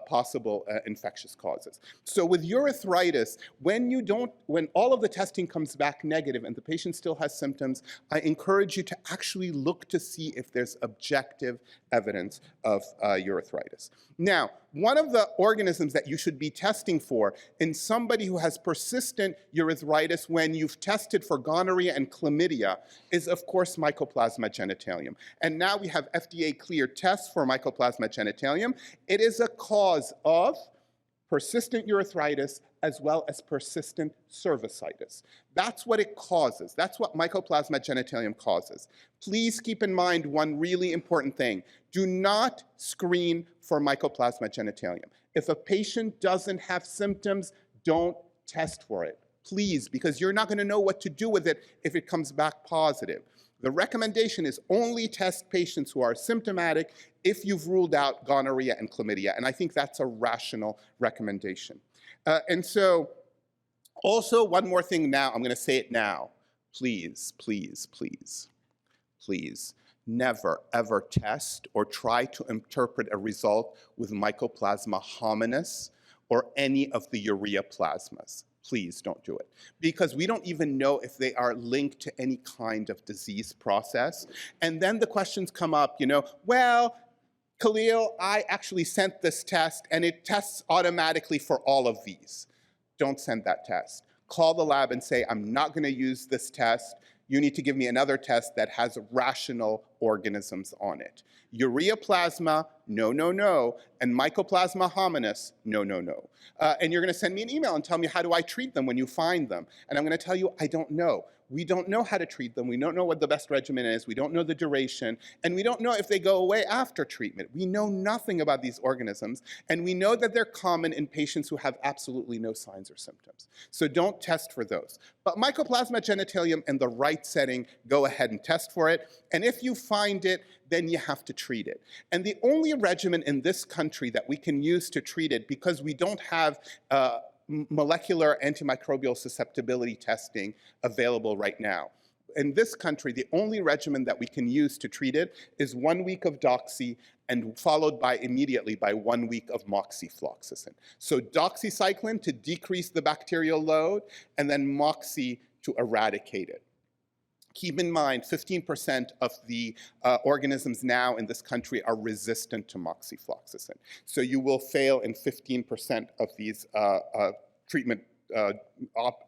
possible infectious causes. So with urethritis, when all of the testing comes back negative and the patient still has symptoms, I encourage you to actually look to see if there's objective evidence of urethritis. Now, one of the organisms that you should be testing for in somebody who has persistent urethritis when you've tested for gonorrhea and chlamydia is, of course, Mycoplasma genitalium. And now we have FDA-cleared tests for Mycoplasma genitalium. It is a cause of persistent urethritis as well as persistent cervicitis. That's what it causes. That's what Mycoplasma genitalium causes. Please keep in mind one really important thing. Do not screen for Mycoplasma genitalium. If a patient doesn't have symptoms, don't test for it. Please, because you're not going to know what to do with it if it comes back positive. The recommendation is only test patients who are symptomatic if you've ruled out gonorrhea and chlamydia, and I think that's a rational recommendation. And so, also one more thing now, I'm going to say it now. Please, please, please, please, never ever test or try to interpret a result with Mycoplasma hominis or any of the urea plasmas. Please don't do it, because we don't even know if they are linked to any kind of disease process. And then the questions come up, you know, well, Khalil, I actually sent this test and it tests automatically for all of these. Don't send that test. Call the lab and say, I'm not going to use this test. You need to give me another test that has rational organisms on it. Urea plasma, no, no, no. And Mycoplasma hominis, no, no, no. And you're going to send me an email and tell me, how do I treat them when you find them? And I'm going to tell you, I don't know. We don't know how to treat them. We don't know what the best regimen is. We don't know the duration. And we don't know if they go away after treatment. We know nothing about these organisms. And we know that they're common in patients who have absolutely no signs or symptoms. So don't test for those. But Mycoplasma genitalium in the right setting, go ahead and test for it. And if you find it, then you have to treat it. And the only regimen in this country that we can use to treat it, because we don't have molecular antimicrobial susceptibility testing available right now. In this country, the only regimen that we can use to treat it is 1 week of doxy and followed by immediately by 1 week of moxifloxacin. So doxycycline to decrease the bacterial load and then moxi to eradicate it. Keep in mind, 15% of the organisms now in this country are resistant to moxifloxacin. So you will fail in 15% of these treatment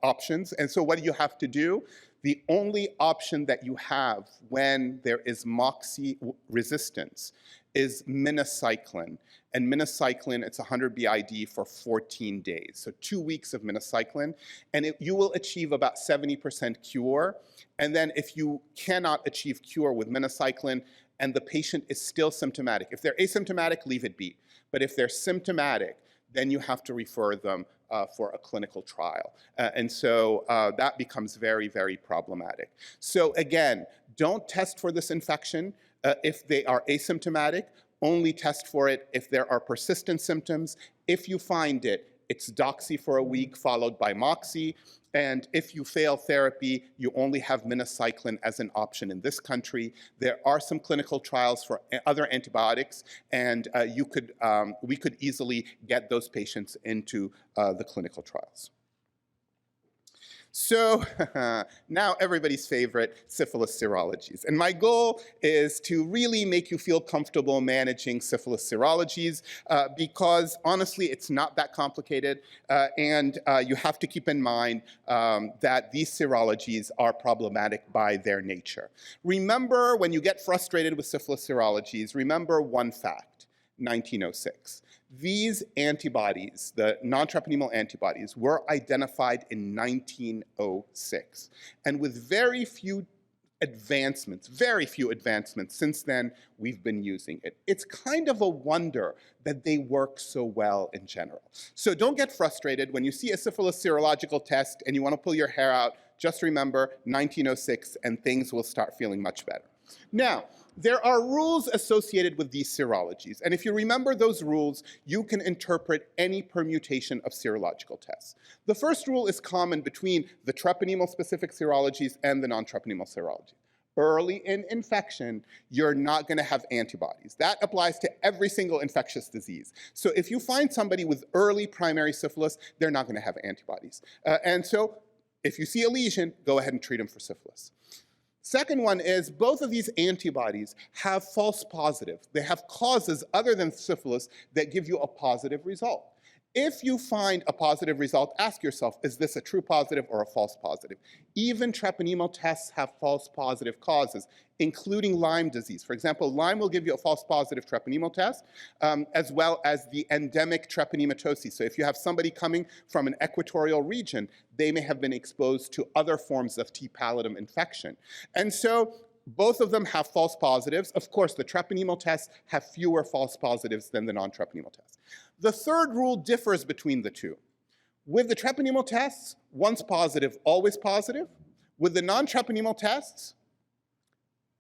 options. And so what do you have to do? The only option that you have when there is moxi resistance is minocycline. And minocycline, it's 100 BID for 14 days. So 2 weeks of minocycline, and you will achieve about 70% cure. And then if you cannot achieve cure with minocycline and the patient is still symptomatic, if they're asymptomatic, leave it be. But if they're symptomatic, then you have to refer them for a clinical trial. And so that becomes very, very problematic. So again, don't test for this infection if they are asymptomatic. Only test for it if there are persistent symptoms. If you find it, it's doxy for a week followed by moxy. And if you fail therapy, you only have minocycline as an option in this country. There are some clinical trials for other antibiotics, and we could easily get those patients into the clinical trials. So now everybody's favorite, syphilis serologies. And my goal is to really make you feel comfortable managing syphilis serologies because honestly, it's not that complicated. And you have to keep in mind that these serologies are problematic by their nature. Remember, when you get frustrated with syphilis serologies, remember one fact, 1906. These antibodies, the non-treponemal antibodies, were identified in 1906. And with very few advancements since then, we've been using it. It's kind of a wonder that they work so well in general. So don't get frustrated when you see a syphilis serological test and you want to pull your hair out. Just remember 1906 and things will start feeling much better. Now, there are rules associated with these serologies, and if you remember those rules, you can interpret any permutation of serological tests. The first rule is common between the treponemal-specific serologies and the non-treponemal serology. Early in infection, you're not going to have antibodies. That applies to every single infectious disease. So if you find somebody with early primary syphilis, they're not going to have antibodies. And so if you see a lesion, go ahead and treat them for syphilis. Second one is both of these antibodies have false positives. They have causes other than syphilis that give you a positive result. If you find a positive result, ask yourself, is this a true positive or a false positive? Even treponemal tests have false positive causes, including Lyme disease. For example, Lyme will give you a false positive treponemal test, as well as the endemic treponematosis. So if you have somebody coming from an equatorial region, they may have been exposed to other forms of T. pallidum infection. And so both of them have false positives. Of course, the treponemal tests have fewer false positives than the non-treponemal tests. The third rule differs between the two. With the treponemal tests, once positive, always positive. With the non-treponemal tests,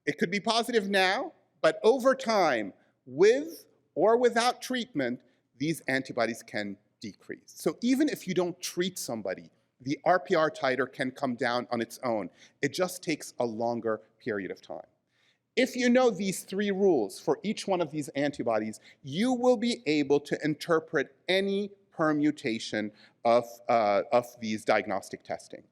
it could be positive now, but over time, with or without treatment, these antibodies can decrease. So even if you don't treat somebody, the RPR titer can come down on its own. It just takes a longer period of time. If you know these three rules for each one of these antibodies, you will be able to interpret any permutation of these diagnostic testing.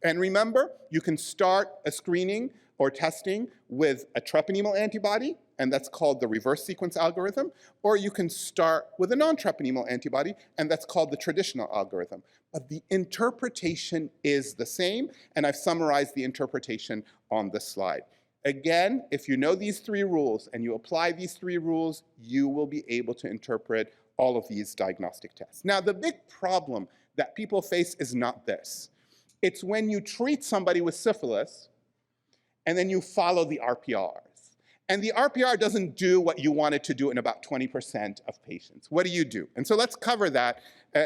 And remember, you can start a screening or testing with a treponemal antibody, and that's called the reverse sequence algorithm, or you can start with a non-treponemal antibody, and that's called the traditional algorithm. But the interpretation is the same, and I've summarized the interpretation on this slide. Again, if you know these three rules and you apply these three rules, you will be able to interpret all of these diagnostic tests. Now, the big problem that people face is not this. It's when you treat somebody with syphilis, and then you follow the RPRs. And the RPR doesn't do what you want it to do in about 20% of patients. What do you do? And so let's cover that.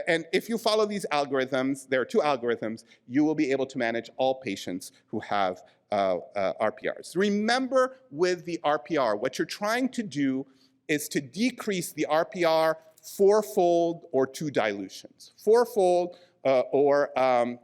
And if you follow these algorithms, there are two algorithms, you will be able to manage all patients who have RPRs. Remember with the RPR, what you're trying to do is to decrease the RPR fourfold or 2 dilutions. Fourfold or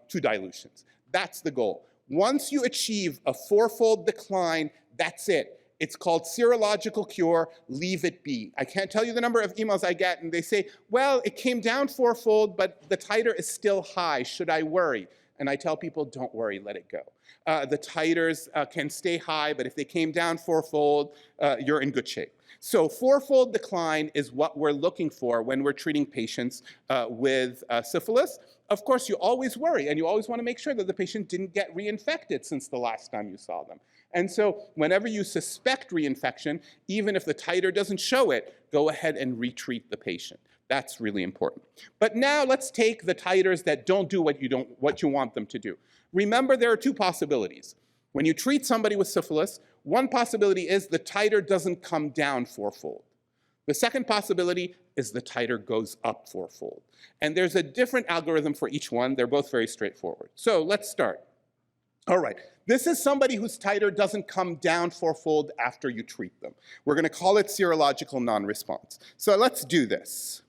2 dilutions. That's the goal. Once you achieve a fourfold decline, that's it. It's called serological cure, leave it be. I can't tell you the number of emails I get and they say, well, it came down fourfold, but the titer is still high, should I worry? And I tell people, don't worry, let it go. The titers can stay high, but if they came down fourfold, you're in good shape. So fourfold decline is what we're looking for when we're treating patients with syphilis. Of course, you always worry, and you always want to make sure that the patient didn't get reinfected since the last time you saw them. And so whenever you suspect reinfection, even if the titer doesn't show it, go ahead and retreat the patient. That's really important. But now let's take the titers that don't do what you want them to do. Remember, there are two possibilities. When you treat somebody with syphilis, one possibility is the titer doesn't come down fourfold. The second possibility is the titer goes up fourfold. And there's a different algorithm for each one. They're both very straightforward. So let's start. All right, this is somebody whose titer doesn't come down fourfold after you treat them. We're going to call it serological non-response. So let's do this.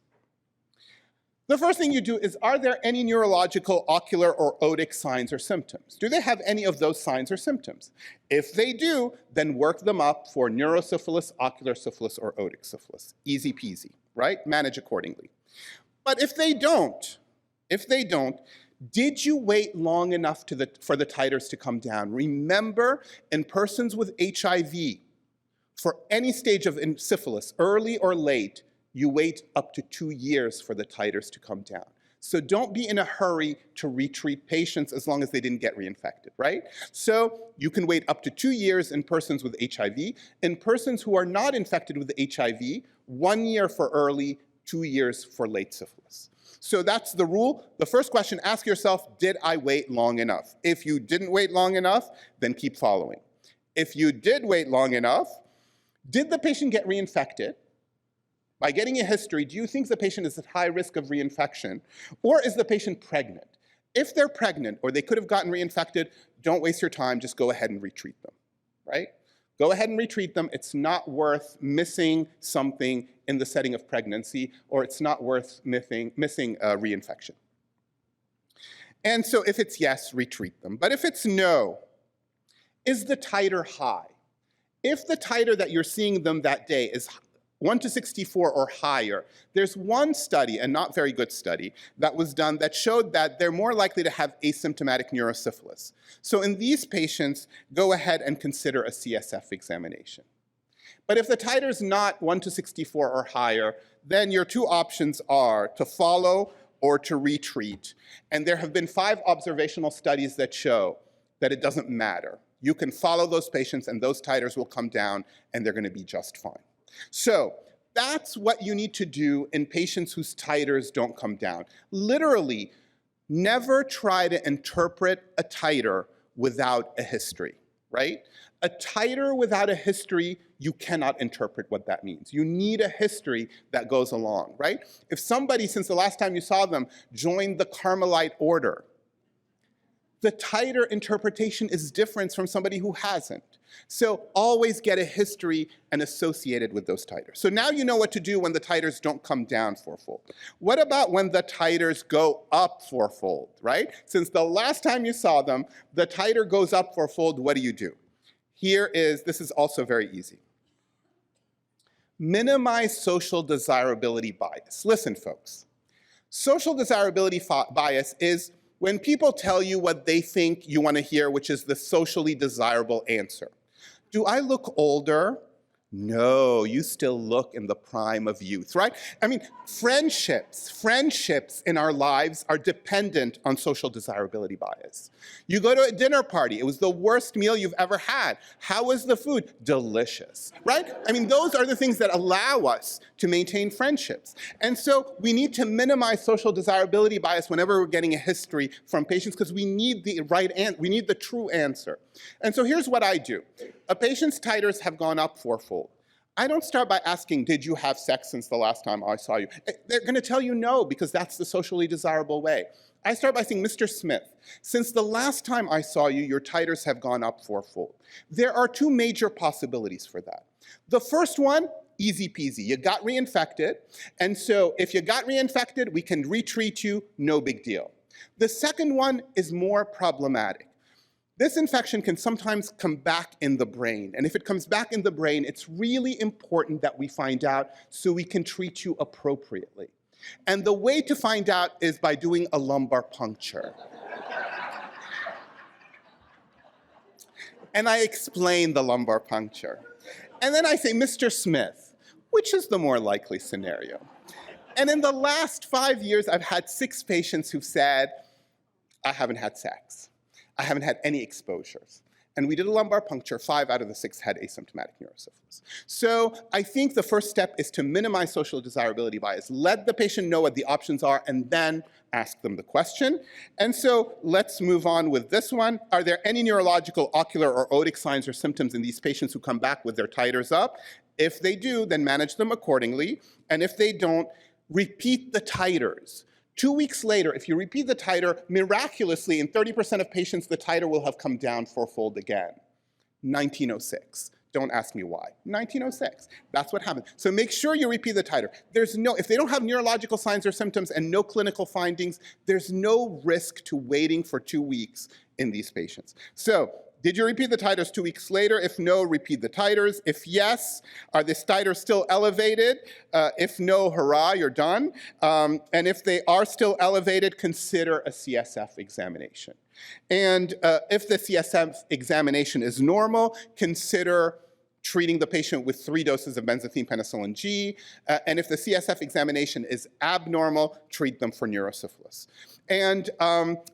The first thing you do is, are there any neurological, ocular, or otic signs or symptoms? Do they have any of those signs or symptoms? If they do, then work them up for neurosyphilis, ocular syphilis, or otic syphilis. Easy peasy, right? Manage accordingly. But if they don't, did you wait long enough for the titers to come down? Remember, in persons with HIV, for any stage of syphilis, early or late, you wait up to 2 years for the titers to come down. So don't be in a hurry to retreat patients as long as they didn't get reinfected, right? So you can wait up to 2 years in persons with HIV. In persons who are not infected with HIV, 1 year for early, 2 years for late syphilis. So that's the rule. The first question, ask yourself, did I wait long enough? If you didn't wait long enough, then keep following. If you did wait long enough, did the patient get reinfected? By getting a history, do you think the patient is at high risk of reinfection, or is the patient pregnant? If they're pregnant or they could have gotten reinfected, don't waste your time, just go ahead and retreat them, right? Go ahead and retreat them. It's not worth missing something in the setting of pregnancy, or it's not worth missing reinfection. And so if it's yes, retreat them. But if it's no, is the titer high? If the titer that you're seeing them that day is 1 to 64 or higher, there's one study, a not very good study, that was done that showed that they're more likely to have asymptomatic neurosyphilis. So in these patients, go ahead and consider a CSF examination. But if the titer is not 1 to 64 or higher, then your two options are to follow or to retreat. And there have been 5 observational studies that show that it doesn't matter. You can follow those patients and those titers will come down and they're going to be just fine. So that's what you need to do in patients whose titers don't come down. Literally, never try to interpret a titer without a history, right? A titer without a history, you cannot interpret what that means. You need a history that goes along, right? If somebody, since the last time you saw them, joined the Carmelite order, the titer interpretation is different from somebody who hasn't. So always get a history and associate it with those titers. So now you know what to do when the titers don't come down fourfold. What about when the titers go up fourfold, right? Since the last time you saw them, the titer goes up fourfold, what do? This is also very easy. Minimize social desirability bias. Listen, folks. Social desirability bias is when people tell you what they think you want to hear, which is the socially desirable answer. Do I look older? No, you still look in the prime of youth, right? I mean, friendships in our lives are dependent on social desirability bias. You go to a dinner party, it was the worst meal you've ever had. How was the food? Delicious, right? I mean, those are the things that allow us to maintain friendships. And so we need to minimize social desirability bias whenever we're getting a history from patients because we need the we need the true answer. And so here's what I do. A patient's titers have gone up fourfold. I don't start by asking, did you have sex since the last time I saw you? They're going to tell you no, because that's the socially desirable way. I start by saying, Mr. Smith, since the last time I saw you, your titers have gone up fourfold. There are 2 major possibilities for that. The first one, easy peasy. You got reinfected, and so if you got reinfected, we can retreat you, no big deal. The second one is more problematic. This infection can sometimes come back in the brain. And if it comes back in the brain, it's really important that we find out so we can treat you appropriately. And the way to find out is by doing a lumbar puncture. And I explain the lumbar puncture. And then I say, Mr. Smith, which is the more likely scenario? And in the last 5 years, I've had 6 patients who've said, I haven't had sex. I haven't had any exposures. And we did a lumbar puncture, 5 out of the 6 had asymptomatic neurosyphilis. So I think the first step is to minimize social desirability bias. Let the patient know what the options are and then ask them the question. And so let's move on with this one. Are there any neurological, ocular, or otic signs or symptoms in these patients who come back with their titers up? If they do, then manage them accordingly. And if they don't, repeat the titers. 2 weeks later, if you repeat the titer, miraculously, in 30% of patients, the titer will have come down fourfold again. 1906. Don't ask me why. 1906. That's what happened. So make sure you repeat the titer. If they don't have neurological signs or symptoms and no clinical findings, there's no risk to waiting for 2 weeks in these patients. So did you repeat the titers 2 weeks later? If no, repeat the titers. If yes, are the titers still elevated? If no, hurrah, you're done. And if they are still elevated, consider a CSF examination. And if the CSF examination is normal, consider treating the patient with 3 doses of benzathine penicillin G. And if the CSF examination is abnormal, treat them for neurosyphilis. And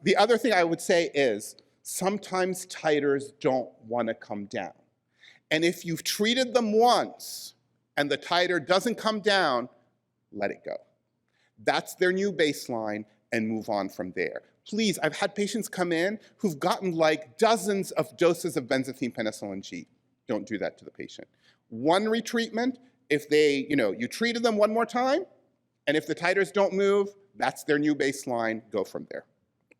the other thing I would say is, sometimes titers don't want to come down. And if you've treated them once and the titer doesn't come down, let it go. That's their new baseline and move on from there. Please, I've had patients come in who've gotten like dozens of doses of benzathine penicillin G. Don't do that to the patient. One retreatment, if you treated them one more time, and if the titers don't move, that's their new baseline, go from there.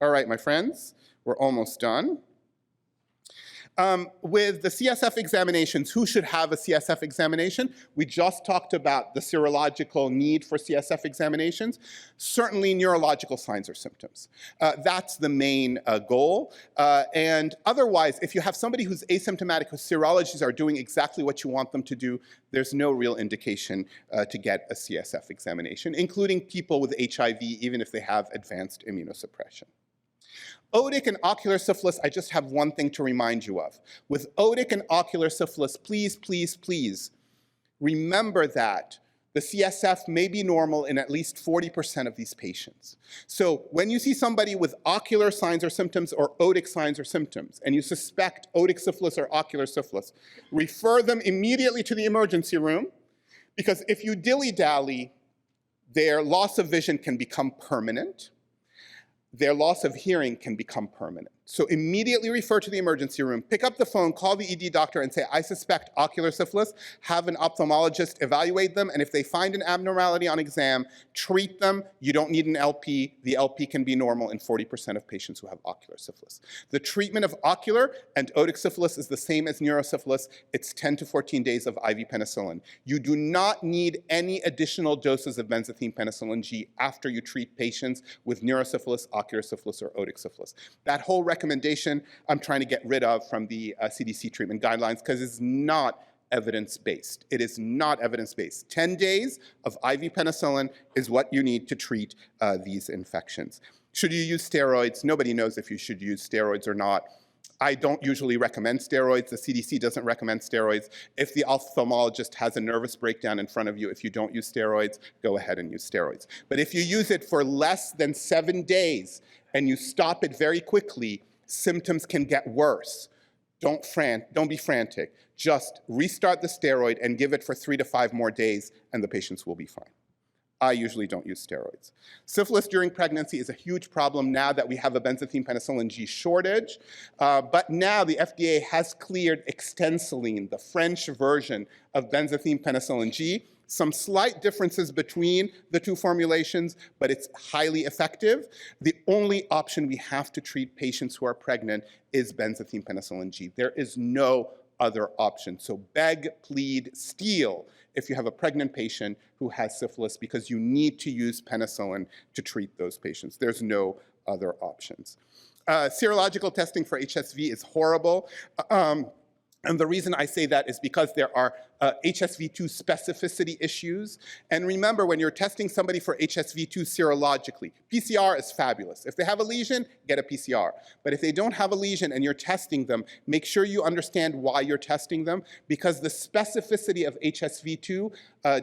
All right, my friends. We're almost done. With the CSF examinations, who should have a CSF examination? We just talked about the serological need for CSF examinations. Certainly neurological signs or symptoms. That's the main goal. And otherwise, if you have somebody who's asymptomatic, whose serologies are doing exactly what you want them to do, there's no real indication to get a CSF examination, including people with HIV, even if they have advanced immunosuppression. Otic and ocular syphilis, I just have one thing to remind you of. With otic and ocular syphilis, please, please, please remember that the CSF may be normal in at least 40% of these patients. So when you see somebody with ocular signs or symptoms or otic signs or symptoms, and you suspect otic syphilis or ocular syphilis, refer them immediately to the emergency room, because if you dilly-dally, their loss of vision can become permanent. Their loss of hearing can become permanent. So immediately refer to the emergency room, pick up the phone, call the ED doctor and say, I suspect ocular syphilis, have an ophthalmologist evaluate them, and if they find an abnormality on exam, treat them. You don't need an LP. The LP can be normal in 40% of patients who have ocular syphilis. The treatment of ocular and otic syphilis is the same as neurosyphilis. It's 10 to 14 days of IV penicillin. You do not need any additional doses of benzathine penicillin G after you treat patients with neurosyphilis, ocular syphilis, or otic syphilis. That whole recommendation I'm trying to get rid of from the CDC treatment guidelines because it's not evidence-based. It is not evidence-based. 10 days of IV penicillin is what you need to treat these infections. Should you use steroids? Nobody knows if you should use steroids or not. I don't usually recommend steroids. The CDC doesn't recommend steroids. If the ophthalmologist has a nervous breakdown in front of you, if you don't use steroids, go ahead and use steroids. But if you use it for less than 7 days and you stop it very quickly, symptoms can get worse. Don't be frantic. Just restart the steroid and give it for 3 to 5 more days and the patients will be fine. I usually don't use steroids. Syphilis during pregnancy is a huge problem now that we have a benzathine penicillin G shortage. But now the FDA has cleared extensiline, the French version of benzathine penicillin G. Some slight differences between the 2 formulations, but it's highly effective. The only option we have to treat patients who are pregnant is benzathine penicillin G. There is no other option. So beg, plead, steal if you have a pregnant patient who has syphilis because you need to use penicillin to treat those patients. There's no other options. Serological testing for HSV is horrible. And the reason I say that is because there are HSV2 specificity issues. And remember, when you're testing somebody for HSV2 serologically, PCR is fabulous. If they have a lesion, get a PCR. But if they don't have a lesion and you're testing them, make sure you understand why you're testing them, because the specificity of HSV2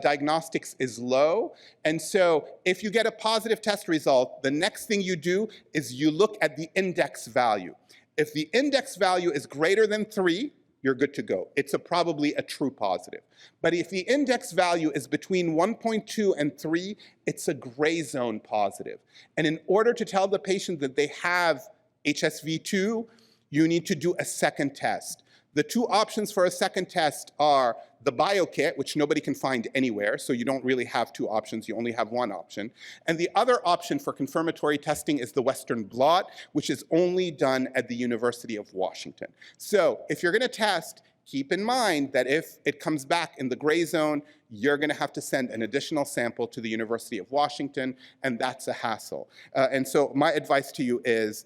diagnostics is low. And so if you get a positive test result, the next thing you do is you look at the index value. If the index value is greater than 3, you're good to go. It's probably a true positive. But if the index value is between 1.2 and 3, it's a gray zone positive. And in order to tell the patient that they have HSV2, you need to do a second test. The two options for a second test are the BioKit, which nobody can find anywhere, so you don't really have two options, you only have one option. And the other option for confirmatory testing is the Western blot, which is only done at the University of Washington. So if you're gonna test, keep in mind that if it comes back in the gray zone, you're gonna have to send an additional sample to the University of Washington, and that's a hassle. And so my advice to you is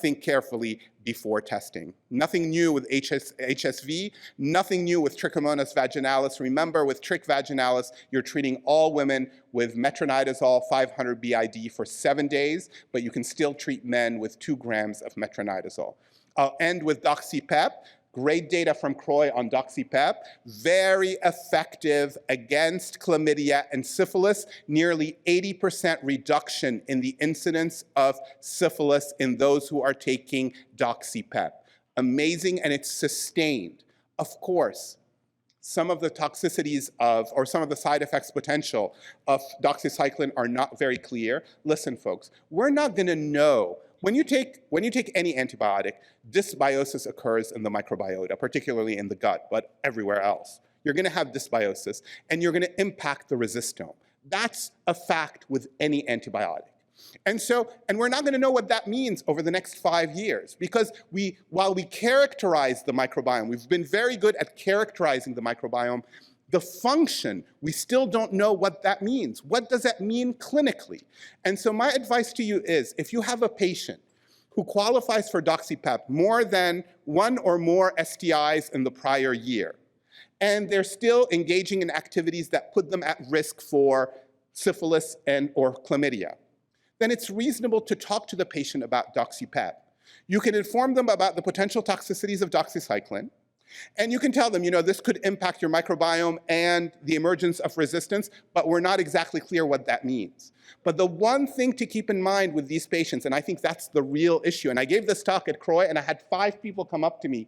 think carefully before testing. Nothing new with HSV, nothing new with Trichomonas vaginalis. Remember, with Trich vaginalis, you're treating all women with metronidazole 500 BID for 7 days, but you can still treat men with 2 grams of metronidazole. I'll end with doxypep. Great data from Croy on doxypep, very effective against chlamydia and syphilis, nearly 80% reduction in the incidence of syphilis in those who are taking doxypep. Amazing, and it's sustained. Of course, some of the toxicities of, or some of the side effects potential of doxycycline are not very clear. Listen, folks, we're not gonna know. When you take any antibiotic, dysbiosis occurs in the microbiota, particularly in the gut, but everywhere else. You're gonna have dysbiosis, and you're gonna impact the resistome. That's a fact with any antibiotic. And we're not gonna know what that means over the next 5 years, because while we characterize the microbiome, we've been very good at characterizing the microbiome, the function, we still don't know what that means. What does that mean clinically? And so my advice to you is, if you have a patient who qualifies for doxypep more than 1 or more STIs in the prior year, and they're still engaging in activities that put them at risk for syphilis and or chlamydia, then it's reasonable to talk to the patient about doxypep. You can inform them about the potential toxicities of doxycycline, and you can tell them, this could impact your microbiome and the emergence of resistance, but we're not exactly clear what that means. But the one thing to keep in mind with these patients, and I think that's the real issue, and I gave this talk at Croy, and I had 5 people come up to me.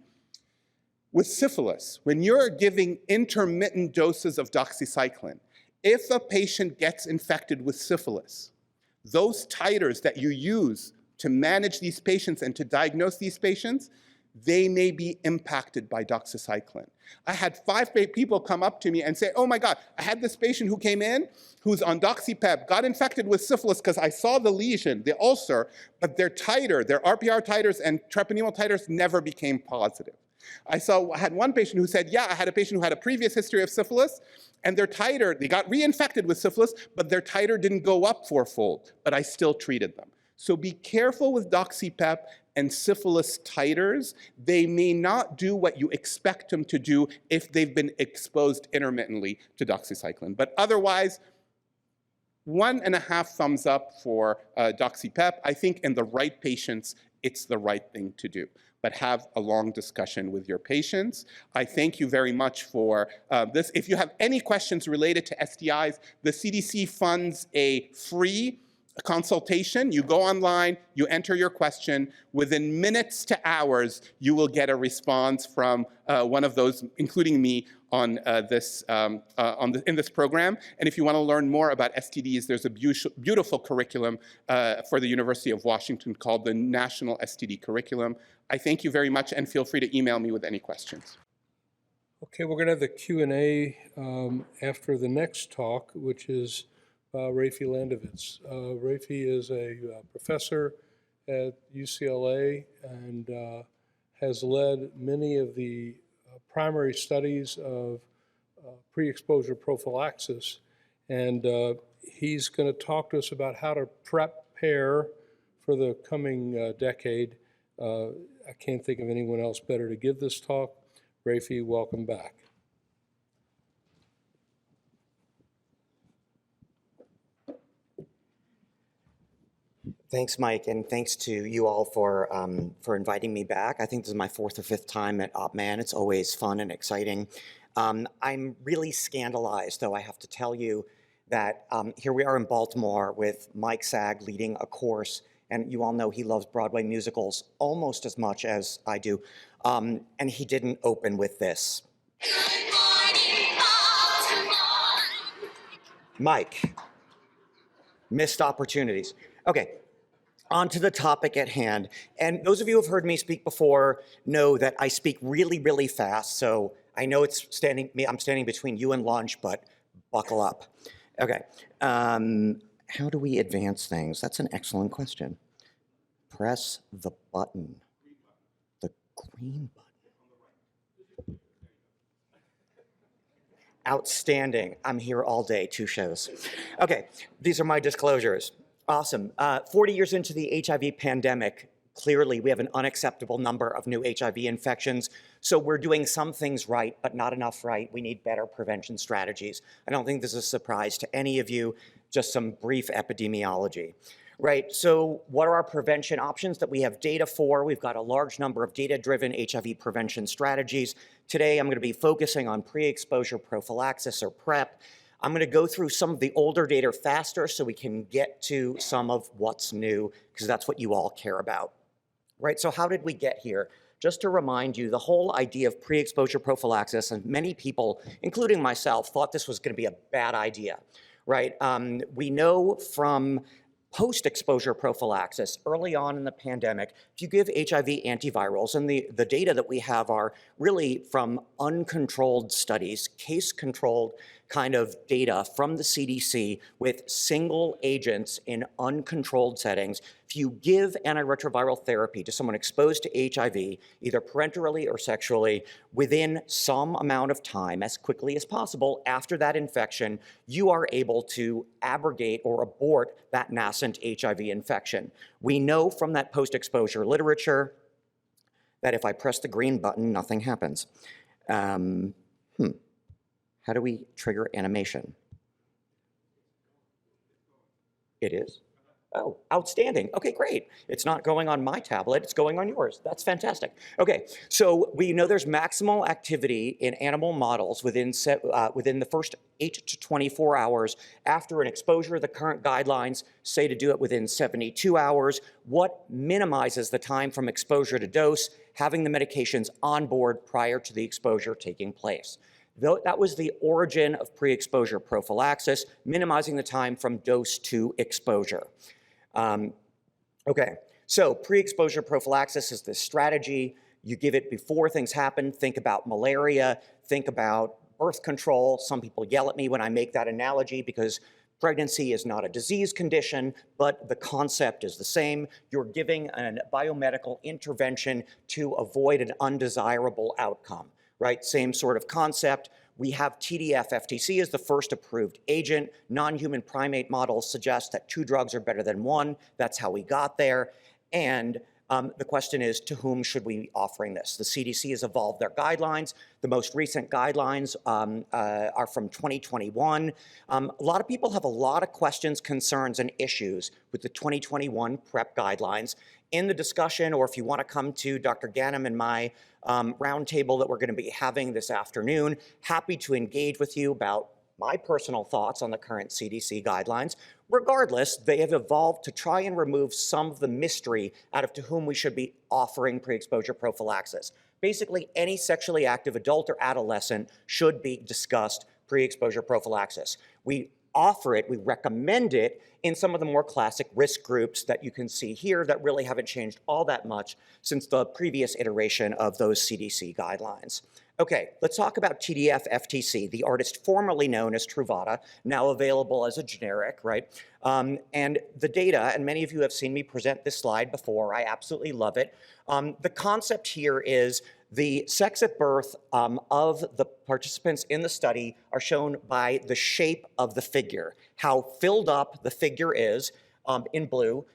With syphilis, when you're giving intermittent doses of doxycycline, if a patient gets infected with syphilis, those titers that you use to manage these patients and to diagnose these patients, they may be impacted by doxycycline. I had 5 people come up to me and say, oh my God, I had this patient who came in who's on doxypep, got infected with syphilis because I saw the lesion, the ulcer, but their titer, their RPR titers and treponemal titers never became positive. I had one patient who said, yeah, I had a patient who had a previous history of syphilis, and their titer, they got reinfected with syphilis, but their titer didn't go up 4-fold, but I still treated them. So be careful with doxypep and syphilis titers. They may not do what you expect them to do if they've been exposed intermittently to doxycycline. But otherwise, 1.5 thumbs up for doxypep. I think in the right patients, it's the right thing to do. But have a long discussion with your patients. I thank you very much for this. If you have any questions related to STIs, the CDC funds a free consultation. You go online, you enter your question. Within minutes to hours, you will get a response from one of those, including me, on in this program. And if you want to learn more about STDs, there's a beautiful curriculum for the University of Washington called the National STD Curriculum. I thank you very much, and feel free to email me with any questions. Okay, we're going to have the Q&A after the next talk, which is Rafi Landovitz. Rafi is a professor at UCLA and has led many of the primary studies of pre-exposure prophylaxis. And he's going to talk to us about how to prepare for the coming decade. I can't think of anyone else better to give this talk. Rafi, welcome back. Thanks, Mike, and thanks to you all for inviting me back. I think this is my 4th or 5th time at OPMAN. It's always fun and exciting. I'm really scandalized, though, I have to tell you, that here we are in Baltimore with Mike Sag leading a course, and you all know he loves Broadway musicals almost as much as I do, and he didn't open with this. Good morning, Baltimore. Mike, missed opportunities. Okay. On to the topic at hand. And those of you who have heard me speak before know that I speak really, really fast. So I know I'm standing between you and lunch, but buckle up. Okay. How do we advance things? That's an excellent question. Press the button. The green button. Outstanding. I'm here all day, 2 shows. Okay, these are my disclosures. Awesome. 40 years into the HIV pandemic, clearly we have an unacceptable number of new HIV infections. So we're doing some things right, but not enough right. We need better prevention strategies. I don't think this is a surprise to any of you, just some brief epidemiology. Right, so what are our prevention options that we have data for? We've got a large number of data-driven HIV prevention strategies. Today, I'm going to be focusing on pre-exposure prophylaxis, or PrEP. I'm going to go through some of the older data faster so we can get to some of what's new, because that's what you all care about. Right, so how did we get here? Just to remind you, the whole idea of pre-exposure prophylaxis, and many people, including myself, thought this was going to be a bad idea. Right, we know from post-exposure prophylaxis, early on in the pandemic, if you give HIV antivirals, and the data that we have are really from uncontrolled studies, case-controlled kind of data from the CDC with single agents in uncontrolled settings. If you give antiretroviral therapy to someone exposed to HIV, either parenterally or sexually, within some amount of time, as quickly as possible after that infection, you are able to abrogate or abort that nascent HIV infection. We know from that post-exposure literature that if I press the green button, nothing happens. How do we trigger animation? It is? Oh, outstanding. Okay, great. It's not going on my tablet, it's going on yours. That's fantastic. Okay, so we know there's maximal activity in animal models within the first 8 to 24 hours after an exposure. The current guidelines say to do it within 72 hours. What minimizes the time from exposure to dose? Having the medications on board prior to the exposure taking place. That was the origin of pre-exposure prophylaxis, minimizing the time from dose to exposure. Okay, so pre-exposure prophylaxis is this strategy. You give it before things happen. Think about malaria, think about birth control. Some people yell at me when I make that analogy because pregnancy is not a disease condition, but the concept is the same. You're giving a biomedical intervention to avoid an undesirable outcome. Right, same sort of concept. We have TDF-FTC as the first approved agent. Non-human primate models suggest that 2 drugs are better than 1. That's how we got there. And the question is, to whom should we be offering this? The CDC has evolved their guidelines. The most recent guidelines are from 2021. A lot of people have a lot of questions, concerns, and issues with the 2021 PrEP guidelines. In the discussion, or if you want to come to Dr. Ganem and my roundtable that we're going to be having this afternoon, happy to engage with you about my personal thoughts on the current CDC guidelines. Regardless, they have evolved to try and remove some of the mystery out of to whom we should be offering pre-exposure prophylaxis. Basically, any sexually active adult or adolescent should be discussed pre-exposure prophylaxis. We offer it, we recommend it in some of the more classic risk groups that you can see here that really haven't changed all that much since the previous iteration of those CDC guidelines. Okay, let's talk about TDF-FTC, the artist formerly known as Truvada, now available as a generic, right? And the data, and many of you have seen me present this slide before, I absolutely love it. The concept here is the sex at birth of the participants in the study are shown by the shape of the figure. How filled up the figure is, in blue,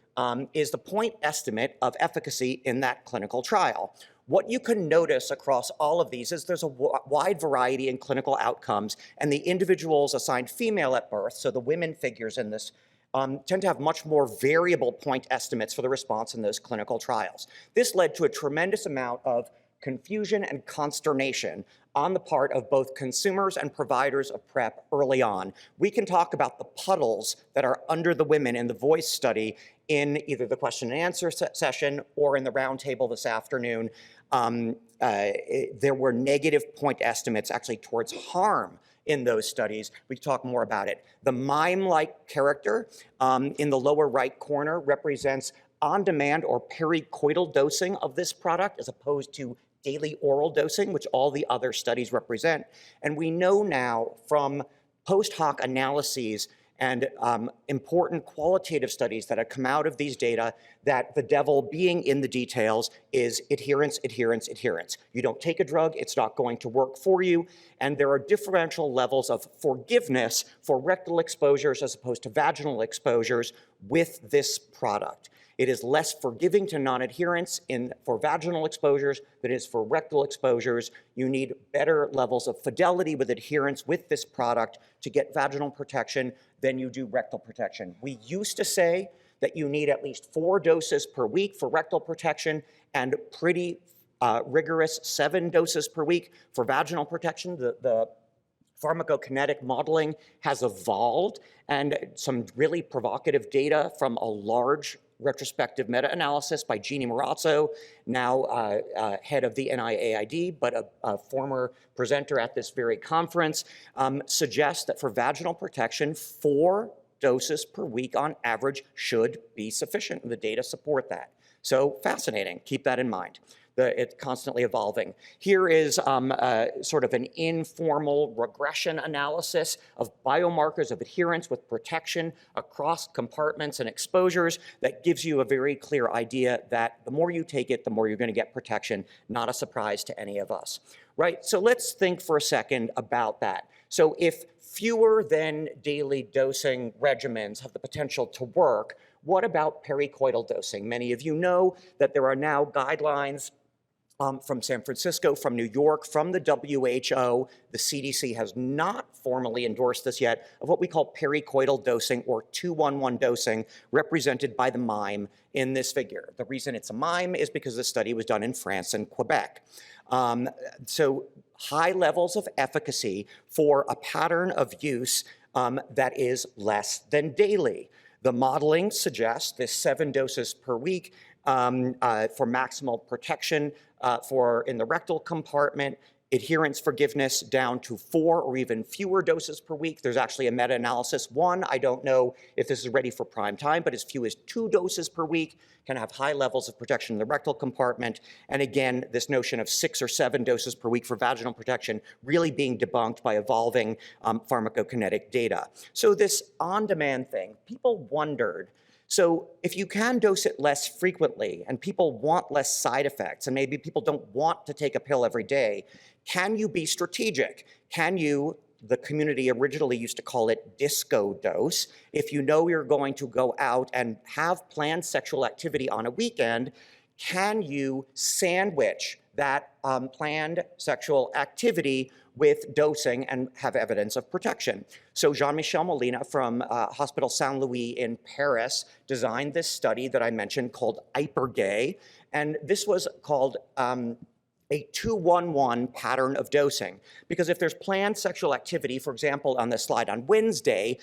is the point estimate of efficacy in that clinical trial. What you can notice across all of these is there's a wide variety in clinical outcomes, and the individuals assigned female at birth, so the women figures in this, tend to have much more variable point estimates for the response in those clinical trials. This led to a tremendous amount of confusion and consternation on the part of both consumers and providers of PrEP early on. We can talk about the puddles that are under the women in the VOICE study in either the question and answer session or in the roundtable this afternoon. There were negative point estimates actually towards harm in those studies. We can talk more about it. The mime-like character in the lower right corner represents on-demand or pericoital dosing of this product as opposed to daily oral dosing, which all the other studies represent. And we know now from post hoc analyses and important qualitative studies that have come out of these data that the devil being in the details is adherence, adherence, adherence. You don't take a drug, it's not going to work for you, and there are differential levels of forgiveness for rectal exposures as opposed to vaginal exposures with this product. It is less forgiving to non-adherence for vaginal exposures than it is for rectal exposures. You need better levels of fidelity with adherence with this product to get vaginal protection than you do rectal protection. We used to say that you need at least 4 doses per week for rectal protection and pretty rigorous 7 doses per week for vaginal protection. The pharmacokinetic modeling has evolved, and some really provocative data from a large retrospective meta-analysis by Jeannie Marazzo, now head of the NIAID, but a former presenter at this very conference, suggests that for vaginal protection, 4 doses per week on average should be sufficient, and the data support that. So fascinating, keep that in mind. It's constantly evolving. Here is sort of an informal regression analysis of biomarkers of adherence with protection across compartments and exposures that gives you a very clear idea that the more you take it, the more you're going to get protection, not a surprise to any of us. Right, so let's think for a second about that. So if fewer than daily dosing regimens have the potential to work, what about pericoital dosing? Many of you know that there are now guidelines from San Francisco, from New York, from the WHO. The CDC has not formally endorsed this yet, of what we call pericoital dosing or 2-1-1 dosing, represented by the mime in this figure. The reason it's a mime is because the study was done in France and Quebec. So high levels of efficacy for a pattern of use that is less than daily. The modeling suggests this 7 doses per week for maximal protection in the rectal compartment, adherence forgiveness down to 4 or even fewer doses per week. There's actually a meta-analysis. One, I don't know if this is ready for prime time, but as few as 2 doses per week can have high levels of protection in the rectal compartment. And again, this notion of 6 or 7 doses per week for vaginal protection really being debunked by evolving pharmacokinetic data. So this on-demand thing, people wondered, so if you can dose it less frequently and people want less side effects and maybe people don't want to take a pill every day, can you be strategic? Can you, the community originally used to call it disco dose, if you know you're going to go out and have planned sexual activity on a weekend, can you sandwich that planned sexual activity with dosing and have evidence of protection? So Jean-Michel Molina from Hospital Saint-Louis in Paris designed this study that I mentioned called Hypergay, and this was called a 2-1-1 pattern of dosing. Because if there's planned sexual activity, for example, on this slide on Wednesday,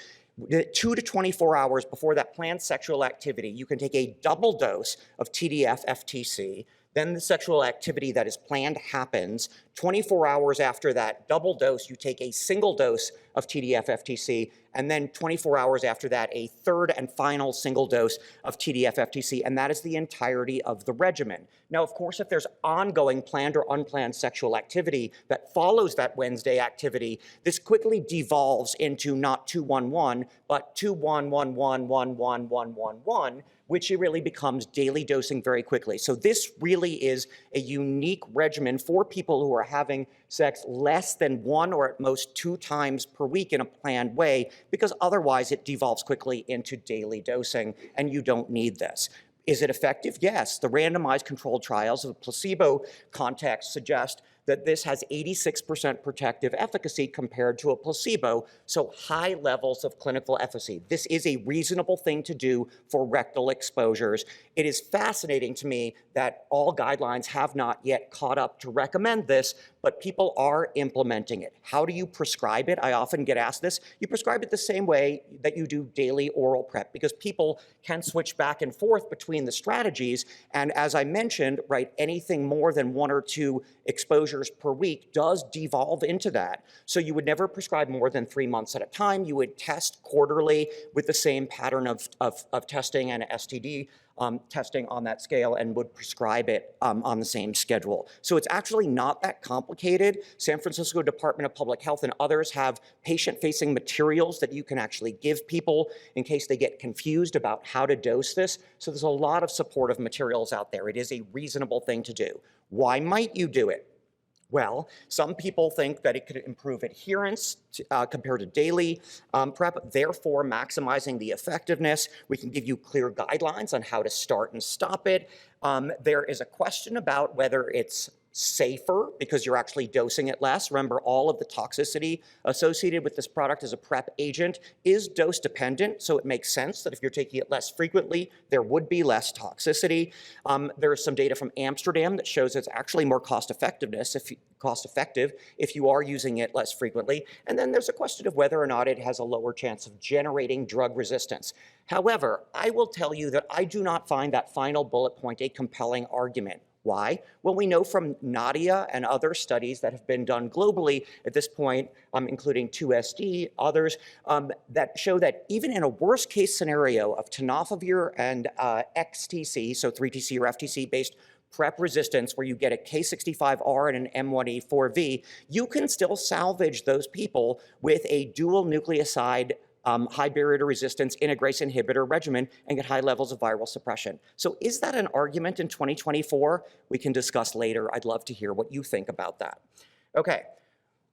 2 to 24 hours before that planned sexual activity, you can take a double dose of TDF-FTC. Then the sexual activity that is planned happens. 24 hours after that double dose, you take a single dose of TDF-FTC, and then 24 hours after that, a third and final single dose of TDF-FTC, and that is the entirety of the regimen. Now, of course, if there's ongoing planned or unplanned sexual activity that follows that Wednesday activity, this quickly devolves into not 2-1-1, but 2-1-1-1-1-1-1-1-1, which really becomes daily dosing very quickly. So this really is a unique regimen for people who are having sex less than 1 or at most 2 times per week in a planned way, because otherwise it devolves quickly into daily dosing, and you don't need this. Is it effective? Yes. The randomized controlled trials of a placebo context suggest that this has 86% protective efficacy compared to a placebo, so high levels of clinical efficacy. This is a reasonable thing to do for rectal exposures. It is fascinating to me that all guidelines have not yet caught up to recommend this, but people are implementing it. How do you prescribe it? I often get asked this. You prescribe it the same way that you do daily oral PrEP, because people can switch back and forth between the strategies. And as I mentioned, right, anything more than 1 or 2 exposures per week does devolve into that. So you would never prescribe more than 3 months at a time. You would test quarterly with the same pattern of testing and STD testing on that scale, and would prescribe it on the same schedule. So it's actually not that complicated. San Francisco Department of Public Health and others have patient-facing materials that you can actually give people in case they get confused about how to dose this. So there's a lot of supportive materials out there. It is a reasonable thing to do. Why might you do it? Well, some people think that it could improve adherence compared to daily PrEP, therefore maximizing the effectiveness. We can give you clear guidelines on how to start and stop it. There is a question about whether it's safer because you're actually dosing it less. Remember, all of the toxicity associated with this product as a PrEP agent is dose dependent, so it makes sense that if you're taking it less frequently, there would be less toxicity. There is some data from Amsterdam that shows it's actually more cost effective if you are using it less frequently. And then there's a question of whether or not it has a lower chance of generating drug resistance. However, I will tell you that I do not find that final bullet point a compelling argument. Why? Well, we know from Nadia and other studies that have been done globally at this point, including 2SD, others, that show that even in a worst case scenario of tenofovir and XTC, so 3TC or FTC-based PrEP resistance, where you get a K65R and an M1A4V, you can still salvage those people with a dual nucleoside high barrier to resistance integrase inhibitor regimen and get high levels of viral suppression. So is that an argument in 2024? We can discuss later. I'd love to hear what you think about that. Okay.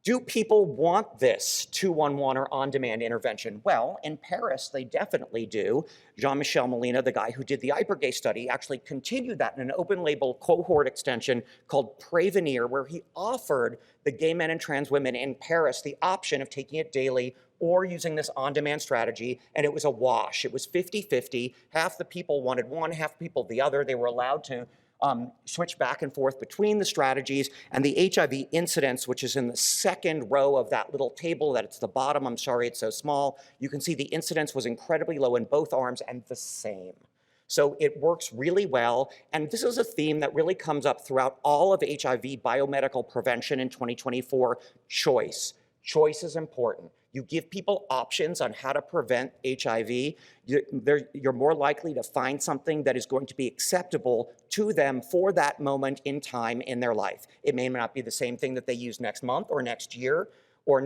Do people want this 211 or on-demand intervention? Well, in Paris, they definitely do. Jean-Michel Molina, the guy who did the Ibergay study, actually continued that in an open-label cohort extension called Prevenir, where he offered the gay men and trans women in Paris the option of taking it daily or using this on-demand strategy, and it was a wash. It was 50-50. Half the people wanted one, half the people the other. They were allowed to switch back and forth between the strategies, and the HIV incidence, which is in the second row of that little table that it's the bottom, I'm sorry it's so small, you can see the incidence was incredibly low in both arms and the same. So it works really well, and this is a theme that really comes up throughout all of HIV biomedical prevention in 2024, choice. Choice is important. You give people options on how to prevent HIV, you're more likely to find something that is going to be acceptable to them for that moment in time in their life. It may not be the same thing that they use next month or next year or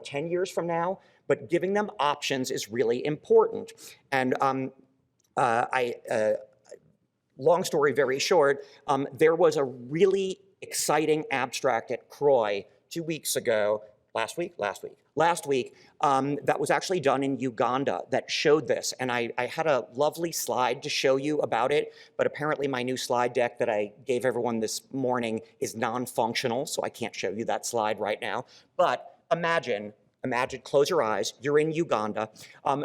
10 years from now, but giving them options is really important. And long story very short, there was a really exciting abstract at CROI 2 weeks ago, last week, that was actually done in Uganda that showed this. And I had a lovely slide to show you about it, but apparently my new slide deck that I gave everyone this morning is non-functional, so I can't show you that slide right now. But imagine, close your eyes, you're in Uganda.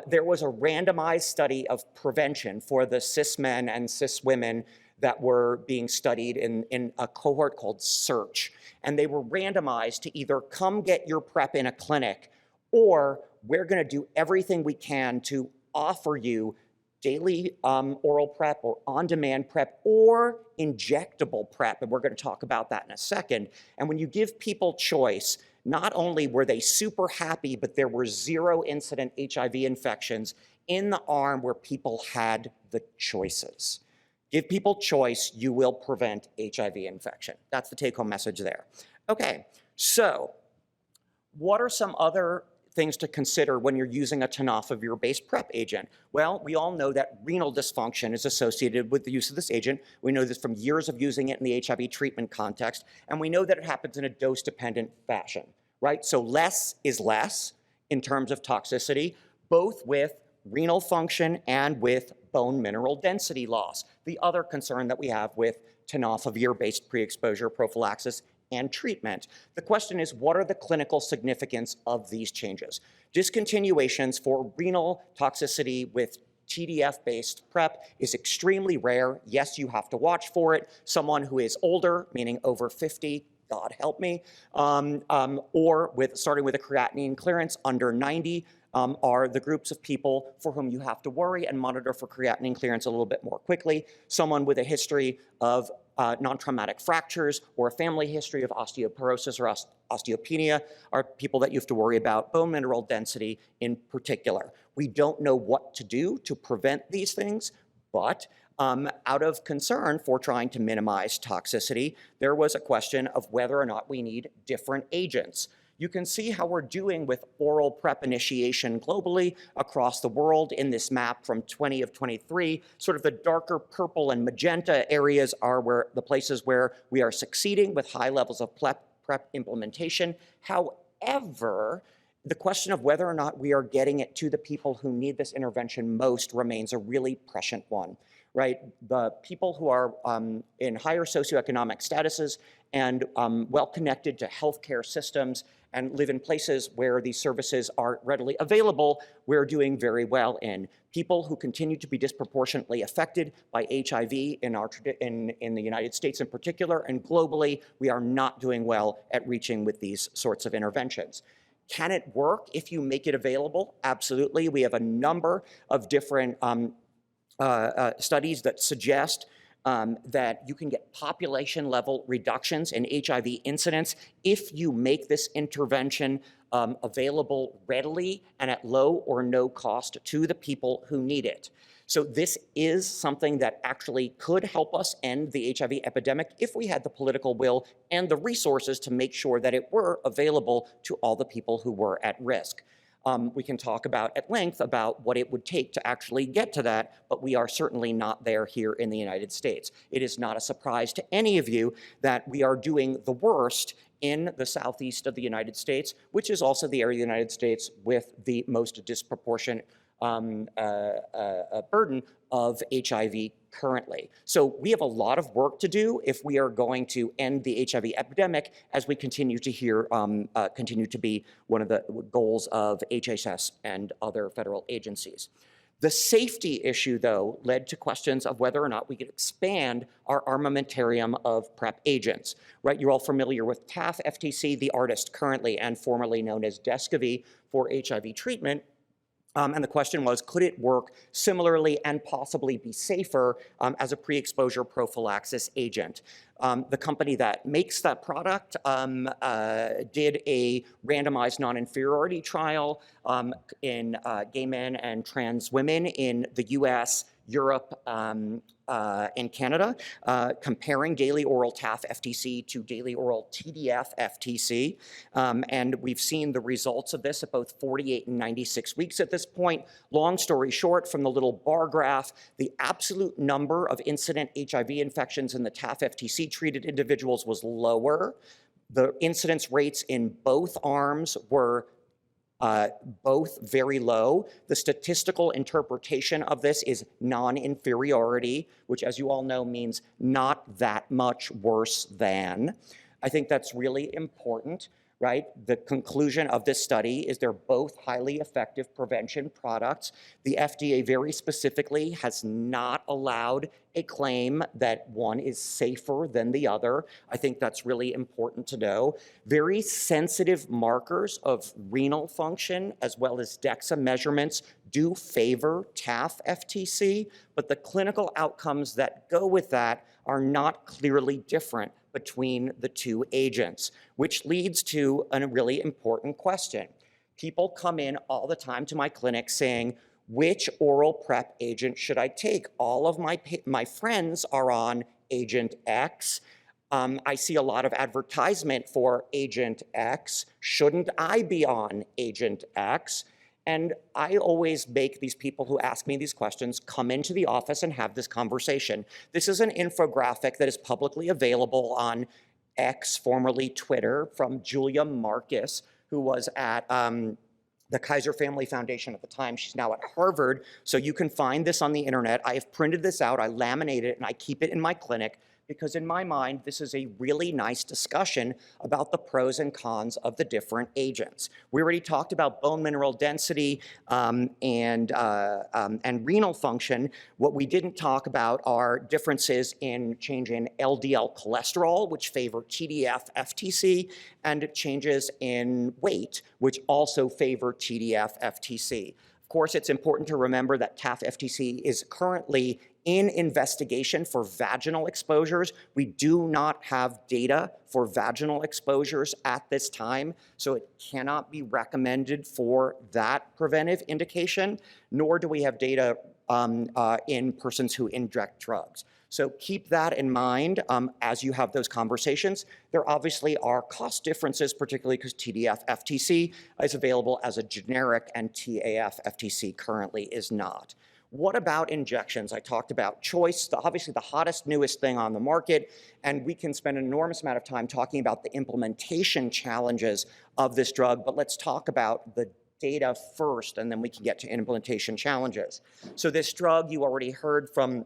There was a randomized study of prevention for the cis men and cis women that were being studied in a cohort called SEARCH. And they were randomized to either come get your PrEP in a clinic, or we're gonna do everything we can to offer you daily oral PrEP or on-demand PrEP or injectable PrEP, and we're gonna talk about that in a second. And when you give people choice, not only were they super happy, but there were 0 incident HIV infections in the arm where people had the choices. Give people choice, you will prevent HIV infection. That's the take-home message there. Okay, so what are some other things to consider when you're using a tenofovir-based PrEP agent? Well, we all know that renal dysfunction is associated with the use of this agent. We know this from years of using it in the HIV treatment context, and we know that it happens in a dose-dependent fashion, right? So less is less in terms of toxicity, both with renal function and with bone mineral density loss, the other concern that we have with tenofovir-based pre-exposure prophylaxis and treatment. The question is, what are the clinical significance of these changes? Discontinuations for renal toxicity with TDF-based PrEP is extremely rare. Yes, you have to watch for it. Someone who is older, meaning over 50, God help me, or starting with a creatinine clearance under 90, are the groups of people for whom you have to worry and monitor for creatinine clearance a little bit more quickly. Someone with a history of non-traumatic fractures or a family history of osteoporosis or osteopenia are people that you have to worry about, bone mineral density in particular. We don't know what to do to prevent these things, but out of concern for trying to minimize toxicity, there was a question of whether or not we need different agents. You can see how we're doing with oral PrEP initiation globally across the world in this map from 20 of 23. Sort of the darker purple and magenta areas are the places where we are succeeding with high levels of PrEP implementation. However, the question of whether or not we are getting it to the people who need this intervention most remains a really prescient one. Right? The people who are in higher socioeconomic statuses and well-connected to healthcare systems and live in places where these services are readily available, we're doing very well in. People who continue to be disproportionately affected by HIV in the United States in particular, and globally, we are not doing well at reaching with these sorts of interventions. Can it work if you make it available? Absolutely. We have a number of different studies that suggest that you can get population-level reductions in HIV incidence if you make this intervention available readily and at low or no cost to the people who need it. So this is something that actually could help us end the HIV epidemic if we had the political will and the resources to make sure that it were available to all the people who were at risk. We can talk at length about what it would take to actually get to that, but we are certainly not there here in the United States. It is not a surprise to any of you that we are doing the worst in the southeast of the United States, which is also the area of the United States with the most disproportionate burden of HIV currently. So we have a lot of work to do if we are going to end the HIV epidemic, as we continue to continue to be one of the goals of HHS and other federal agencies. The safety issue, though, led to questions of whether or not we could expand our armamentarium of PrEP agents, right? You're all familiar with TAF-FTC, the artist currently and formerly known as Descovy for HIV treatment. And the question was, could it work similarly and possibly be safer as a pre-exposure prophylaxis agent? The company that makes that product did a randomized non-inferiority trial in gay men and trans women in the US, Europe, and Canada, comparing daily oral TAF-FTC to daily oral TDF-FTC. And we've seen the results of this at both 48 and 96 weeks at this point. Long story short, from the little bar graph, the absolute number of incident HIV infections in the TAF-FTC treated individuals was lower. The incidence rates in both arms were both very low. The statistical interpretation of this is non-inferiority, which, as you all know, means not that much worse than. I think that's really important, right? The conclusion of this study is they're both highly effective prevention products. The FDA very specifically has not allowed a claim that one is safer than the other. I think that's really important to know. Very sensitive markers of renal function as well as DEXA measurements do favor TAF-FTC, but the clinical outcomes that go with that are not clearly different between the two agents, which leads to a really important question. People come in all the time to my clinic saying, which oral PrEP agent should I take? All of my friends are on agent X. I see a lot of advertisement for agent X. Shouldn't I be on agent X? And I always make these people who ask me these questions come into the office and have this conversation. This is an infographic that is publicly available on X, formerly Twitter, from Julia Marcus, who was at the Kaiser Family Foundation at the time. She's now at Harvard, so you can find this on the internet. I have printed this out, I laminate it, and I keep it in my clinic because in my mind, this is a really nice discussion about the pros and cons of the different agents. We already talked about bone mineral density and renal function. What we didn't talk about are differences in change in LDL cholesterol, which favor TDF-FTC, and changes in weight, which also favor TDF-FTC. Of course, it's important to remember that TAF-FTC is currently in investigation for vaginal exposures. We do not have data for vaginal exposures at this time, so it cannot be recommended for that preventive indication, nor do we have data in persons who inject drugs. So keep that in mind as you have those conversations. There obviously are cost differences, particularly because TDF-FTC is available as a generic and TAF-FTC currently is not. What about injections? I talked about choice, obviously the hottest, newest thing on the market, and we can spend an enormous amount of time talking about the implementation challenges of this drug, but let's talk about the data first, and then we can get to implementation challenges. So this drug, you already heard from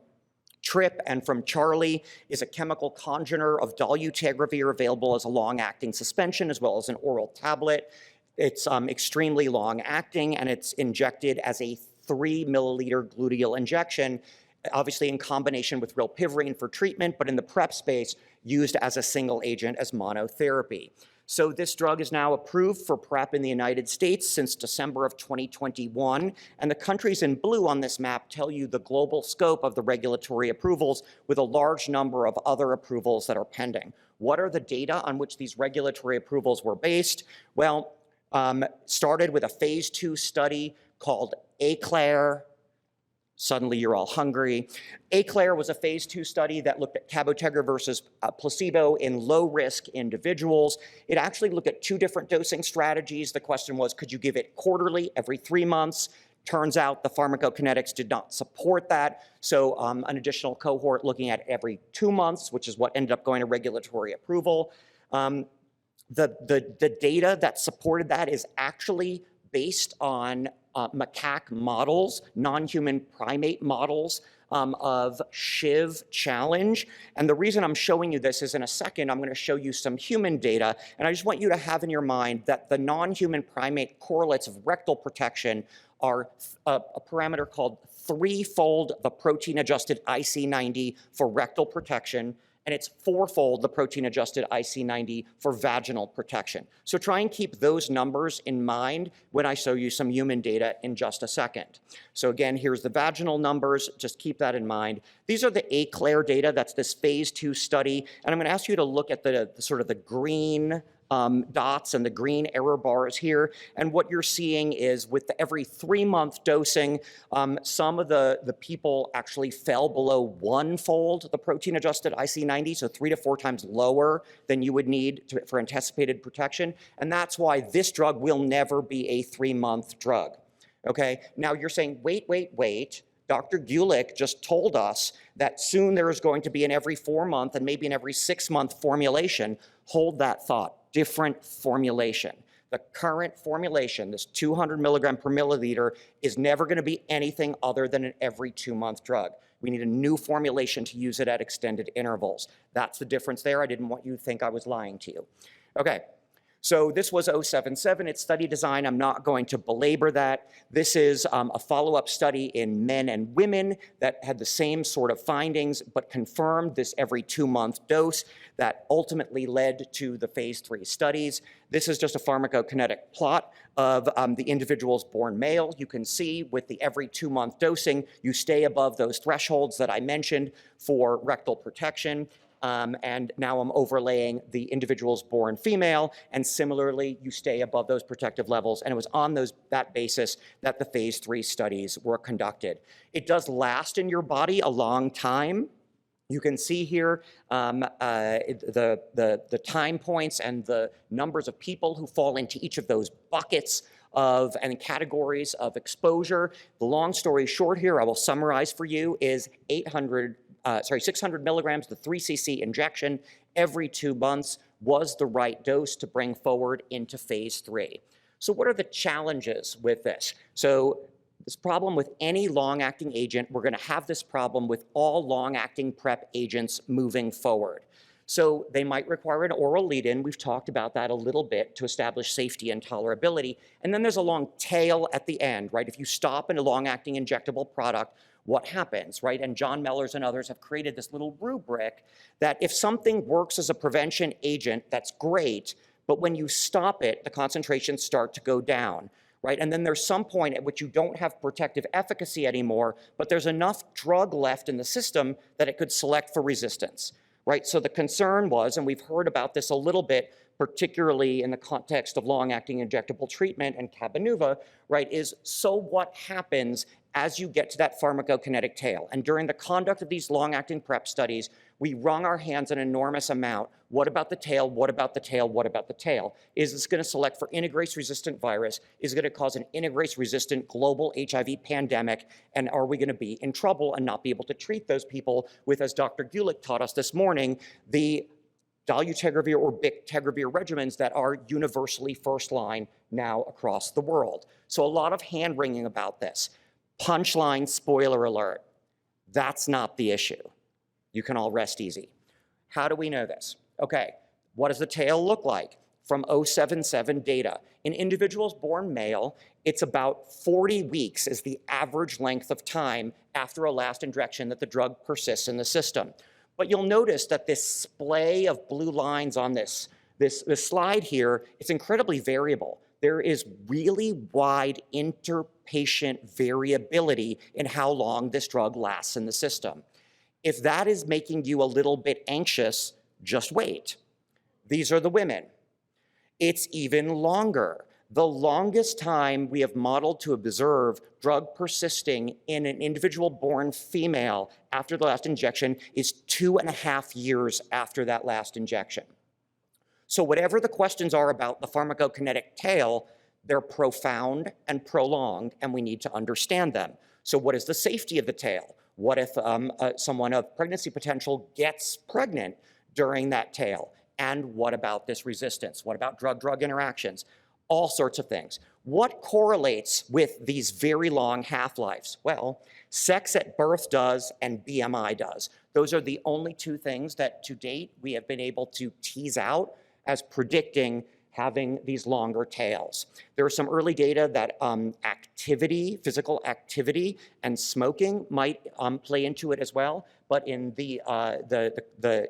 Trip and from Charlie, is a chemical congener of dolutegravir available as a long-acting suspension as well as an oral tablet. It's extremely long-acting, and it's injected as a 3 milliliter gluteal injection, obviously in combination with rilpivirine for treatment, but in the PrEP space, used as a single agent as monotherapy. So this drug is now approved for PrEP in the United States since December of 2021, and the countries in blue on this map tell you the global scope of the regulatory approvals with a large number of other approvals that are pending. What are the data on which these regulatory approvals were based? Well, started with a phase 2 study called ACLAIR. Suddenly you're all hungry. ACLAIR was a phase 2 study that looked at cabotegravir versus placebo in low-risk individuals. It actually looked at 2 different dosing strategies. The question was, could you give it quarterly, every 3 months? Turns out the pharmacokinetics did not support that. So an additional cohort looking at every 2 months, which is what ended up going to regulatory approval. The data that supported that is actually based on macaque models, non-human primate models of HIV challenge. And the reason I'm showing you this is in a second, I'm going to show you some human data. And I just want you to have in your mind that the non-human primate correlates of rectal protection are a parameter called 3-fold the protein-adjusted IC90 for rectal protection, and it's 4-fold the protein-adjusted IC90 for vaginal protection. So try and keep those numbers in mind when I show you some human data in just a second. So again, here's the vaginal numbers, just keep that in mind. These are the ACLAIR data, that's this phase 2 study, and I'm gonna ask you to look at the sort of the green dots and the green error bars here. And what you're seeing is with the every 3-month dosing, some of the people actually fell below 1-fold the protein-adjusted IC90, so 3 to 4 times lower than you would need for anticipated protection. And that's why this drug will never be a 3-month drug. Okay, now you're saying, wait. Dr. Gulick just told us that soon there is going to be an every 4-month and maybe an every 6-month formulation. Hold that thought. Different formulation. The current formulation, this 200 milligram per milliliter, is never going to be anything other than an every 2-month drug. We need a new formulation to use it at extended intervals. That's the difference there. I didn't want you to think I was lying to you. Okay. So this was 077, it's study design. I'm not going to belabor that. This is a follow-up study in men and women that had the same sort of findings, but confirmed this every 2-month dose that ultimately led to the phase 3 studies. This is just a pharmacokinetic plot of the individuals born male. You can see with the every 2-month dosing, you stay above those thresholds that I mentioned for rectal protection. And now I'm overlaying the individuals born female, and similarly, you stay above those protective levels, and it was on that basis that the phase 3 studies were conducted. It does last in your body a long time. You can see here the time points and the numbers of people who fall into each of those buckets and categories of exposure. The long story short here, I will summarize for you, is 600 milligrams, the 3 cc injection every 2 months was the right dose to bring forward into phase 3. So what are the challenges with this? So this problem with any long-acting agent, we're going to have this problem with all long-acting PrEP agents moving forward. So they might require an oral lead-in. We've talked about that a little bit to establish safety and tolerability. And then there's a long tail at the end, right? If you stop in a long-acting injectable product, what happens, right? And John Mellors and others have created this little rubric that if something works as a prevention agent, that's great, but when you stop it, the concentrations start to go down, right? And then there's some point at which you don't have protective efficacy anymore, but there's enough drug left in the system that it could select for resistance, right? So the concern was, and we've heard about this a little bit, particularly in the context of long-acting injectable treatment and Cabenuva, right, is so what happens as you get to that pharmacokinetic tail? And during the conduct of these long-acting PrEP studies, we wrung our hands an enormous amount. What about the tail? What about the tail? What about the tail? Is this going to select for integrase-resistant virus? Is it going to cause an integrase-resistant global HIV pandemic? And are we going to be in trouble and not be able to treat those people with, as Dr. Gulick taught us this morning, the dolutegravir or bictegravir regimens that are universally first line now across the world? So a lot of hand-wringing about this. Punchline, spoiler alert, that's not the issue. You can all rest easy. How do we know this? Okay, what does the tail look like? From 077 data. In individuals born male, it's about 40 weeks is the average length of time after a last injection that the drug persists in the system. But you'll notice that this splay of blue lines on this slide here, it's incredibly variable. There is really wide interpatient variability in how long this drug lasts in the system. If that is making you a little bit anxious, just wait. These are the women. It's even longer. The longest time we have modeled to observe drug persisting in an individual born female after the last injection is 2.5 years after that last injection. So whatever the questions are about the pharmacokinetic tail, they're profound and prolonged, and we need to understand them. So what is the safety of the tail? What if someone of pregnancy potential gets pregnant during that tail? And what about this resistance? What about drug-drug interactions? All sorts of things. What correlates with these very long half-lives? Well, sex at birth does and BMI does. Those are the only two things that to date we have been able to tease out as predicting having these longer tails. There are some early data that activity, physical activity, and smoking might play into it as well, but in the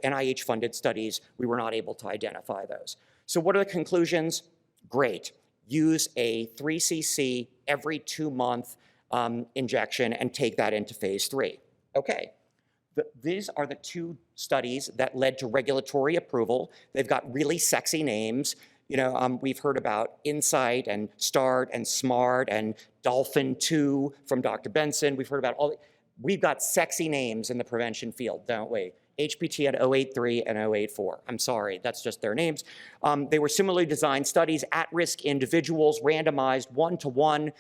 NIH-funded studies, we were not able to identify those. So what are the conclusions? Great. Use a 3 cc every 2-month injection and take that into phase 3. Okay. These are the 2 studies that led to regulatory approval. They've got really sexy names. You know, we've heard about Insight and START and SMART and Dolphin 2 from Dr. Benson. We've heard about we've got sexy names in the prevention field, don't we? HPT at 083 and 084. I'm sorry, that's just their names. They were similarly designed studies, at-risk individuals, randomized 1-to-1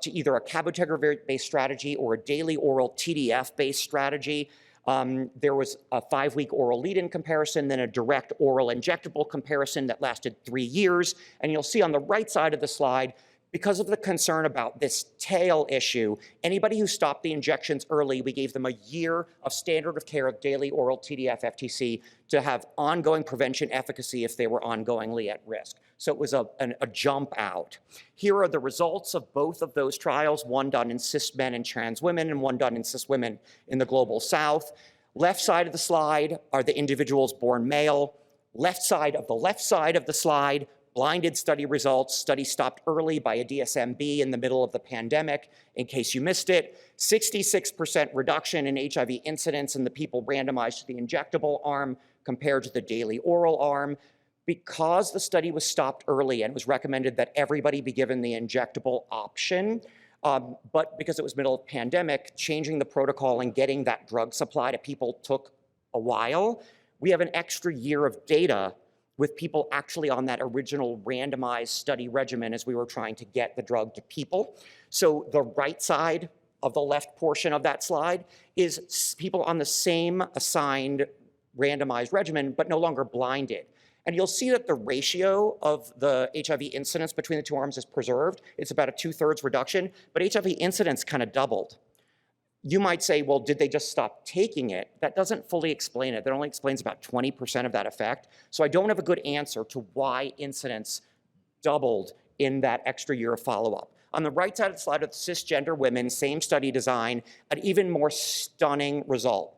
to either a cabotegravir-based strategy or a daily oral TDF-based strategy. There was a 5-week oral lead-in comparison, then a direct oral injectable comparison that lasted 3 years. And you'll see on the right side of the slide, because of the concern about this tail issue, anybody who stopped the injections early, we gave them a year of standard of care of daily oral TDF-FTC to have ongoing prevention efficacy if they were ongoingly at risk. So it was a jump out. Here are the results of both of those trials, one done in cis men and trans women and one done in cis women in the global south. Left side of the slide are the individuals born male. Left side of the slide, blinded study results, study stopped early by a DSMB in the middle of the pandemic, in case you missed it. 66% reduction in HIV incidence in the people randomized to the injectable arm compared to the daily oral arm. Because the study was stopped early and it was recommended that everybody be given the injectable option, but because it was middle of pandemic, changing the protocol and getting that drug supply to people took a while. We have an extra year of data with people actually on that original randomized study regimen as we were trying to get the drug to people. So the right side of the left portion of that slide is people on the same assigned randomized regimen, but no longer blinded. And you'll see that the ratio of the HIV incidence between the two arms is preserved. It's about a 2/3 reduction, but HIV incidence kind of doubled. You might say, well, did they just stop taking it? That doesn't fully explain it. That only explains about 20% of that effect. So I don't have a good answer to why incidence doubled in that extra year of follow-up. On the right side of the slide are the cisgender women, same study design, an even more stunning result.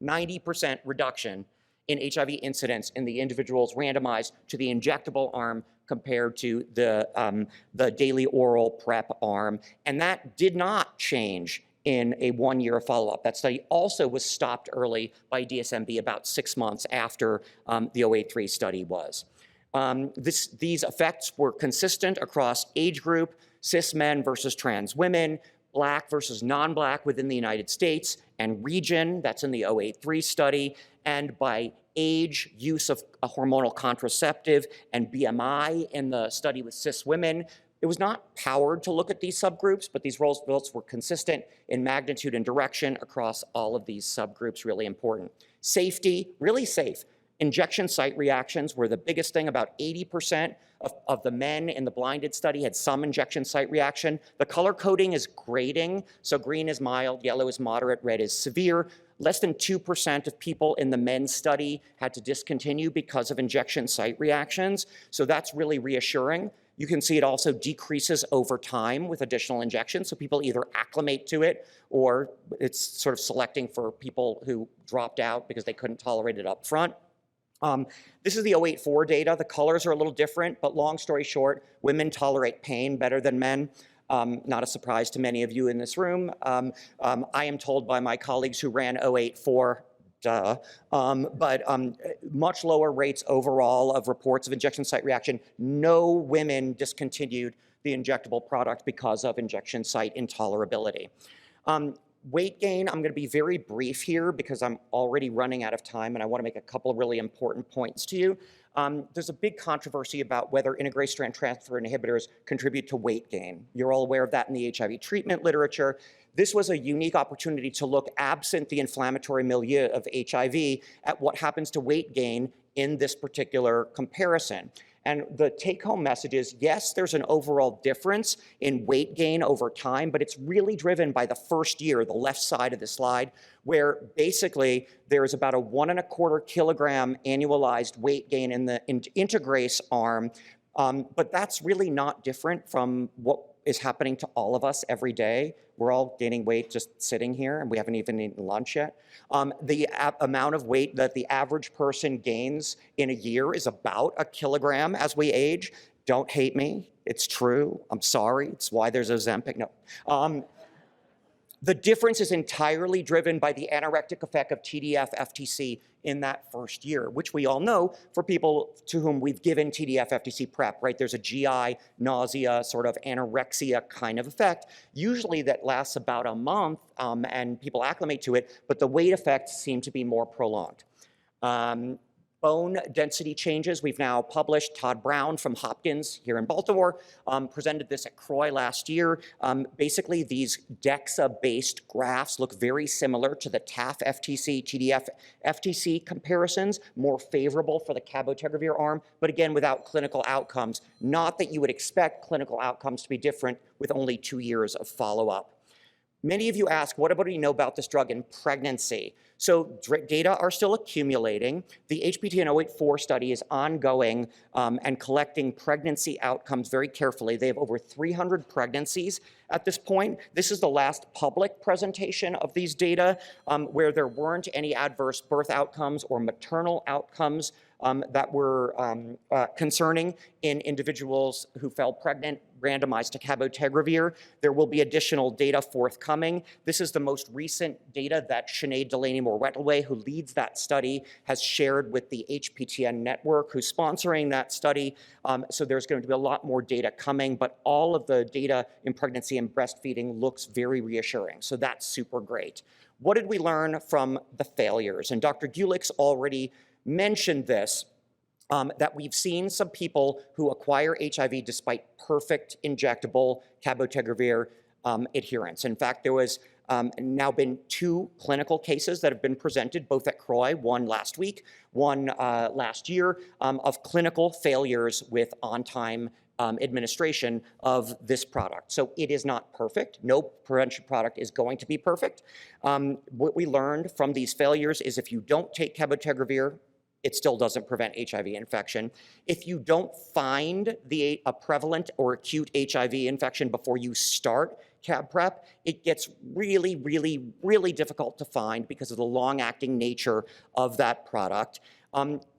90% reduction in HIV incidence in the individuals randomized to the injectable arm compared to the daily oral PrEP arm. And that did not change in a 1 year of follow-up. That study also was stopped early by DSMB about 6 months after the 083 study was. These effects were consistent across age group, cis men versus trans women, Black versus non-Black within the United States, and region, that's in the 083 study, and by age, use of a hormonal contraceptive, and BMI in the study with cis women. It was not powered to look at these subgroups, but these results were consistent in magnitude and direction across all of these subgroups, really important. Safety, really safe. Injection site reactions were the biggest thing. About 80% of the men in the blinded study had some injection site reaction. The color coding is grading, so green is mild, yellow is moderate, red is severe. Less than 2% of people in the men's study had to discontinue because of injection site reactions, so that's really reassuring. You can see it also decreases over time with additional injections, so people either acclimate to it or it's sort of selecting for people who dropped out because they couldn't tolerate it up front. This is the 084 data. The colors are a little different, but long story short, women tolerate pain better than men. Not a surprise to many of you in this room. I am told by my colleagues who ran 084, much lower rates overall of reports of injection site reaction. No women discontinued the injectable product because of injection site intolerability. Weight gain, I'm going to be very brief here because I'm already running out of time and I want to make a couple of really important points to you. There's a big controversy about whether integrase strand transfer inhibitors contribute to weight gain. You're all aware of that in the HIV treatment literature. This was a unique opportunity to look, absent the inflammatory milieu of HIV, at what happens to weight gain in this particular comparison. And the take-home message is, yes, there's an overall difference in weight gain over time, but it's really driven by the first year, the left side of the slide, where basically there is about a 1.25 kilogram annualized weight gain in the integrase arm, but that's really not different from what is happening to all of us every day. We're all gaining weight just sitting here, and we haven't even eaten lunch yet. The amount of weight that the average person gains in a year is about 1 kilogram as we age. Don't hate me, it's true, I'm sorry, it's why there's Ozempic, no. The difference is entirely driven by the anorectic effect of TDF-FTC in that first year, which we all know for people to whom we've given TDF-FTC PrEP, right? There's a GI, nausea, sort of anorexia kind of effect, usually that lasts about a month and people acclimate to it, but the weight effects seem to be more prolonged. Bone density changes, we've now published. Todd Brown from Hopkins here in Baltimore presented this at CROI last year. Basically, these DEXA-based graphs look very similar to the TAF-FTC, TDF-FTC comparisons, more favorable for the cabotegravir arm, but again, without clinical outcomes. Not that you would expect clinical outcomes to be different with only 2 years of follow-up. Many of you ask, what do you know about this drug in pregnancy? So data are still accumulating. The HPTN 084 study is ongoing and collecting pregnancy outcomes very carefully. They have over 300 pregnancies at this point. This is the last public presentation of these data where there weren't any adverse birth outcomes or maternal outcomes that were concerning in individuals who fell pregnant randomized to cabotegravir. There will be additional data forthcoming. This is the most recent data that Sinead Delaney-Moore-Wetlaway, who leads that study, has shared with the HPTN network, who's sponsoring that study. So there's going to be a lot more data coming, but all of the data in pregnancy and breastfeeding looks very reassuring. So that's super great. What did we learn from the failures? And Dr. Gulick's already mentioned this, that we've seen some people who acquire HIV despite perfect injectable cabotegravir adherence. In fact, there was now been 2 clinical cases that have been presented, both at CROI, one last week, one last year, of clinical failures with on-time administration of this product. So it is not perfect. No prevention product is going to be perfect. What we learned from these failures is if you don't take cabotegravir, it still doesn't prevent HIV infection. If you don't find a prevalent or acute HIV infection before you start cab prep, it gets really, really, really difficult to find because of the long-acting nature of that product.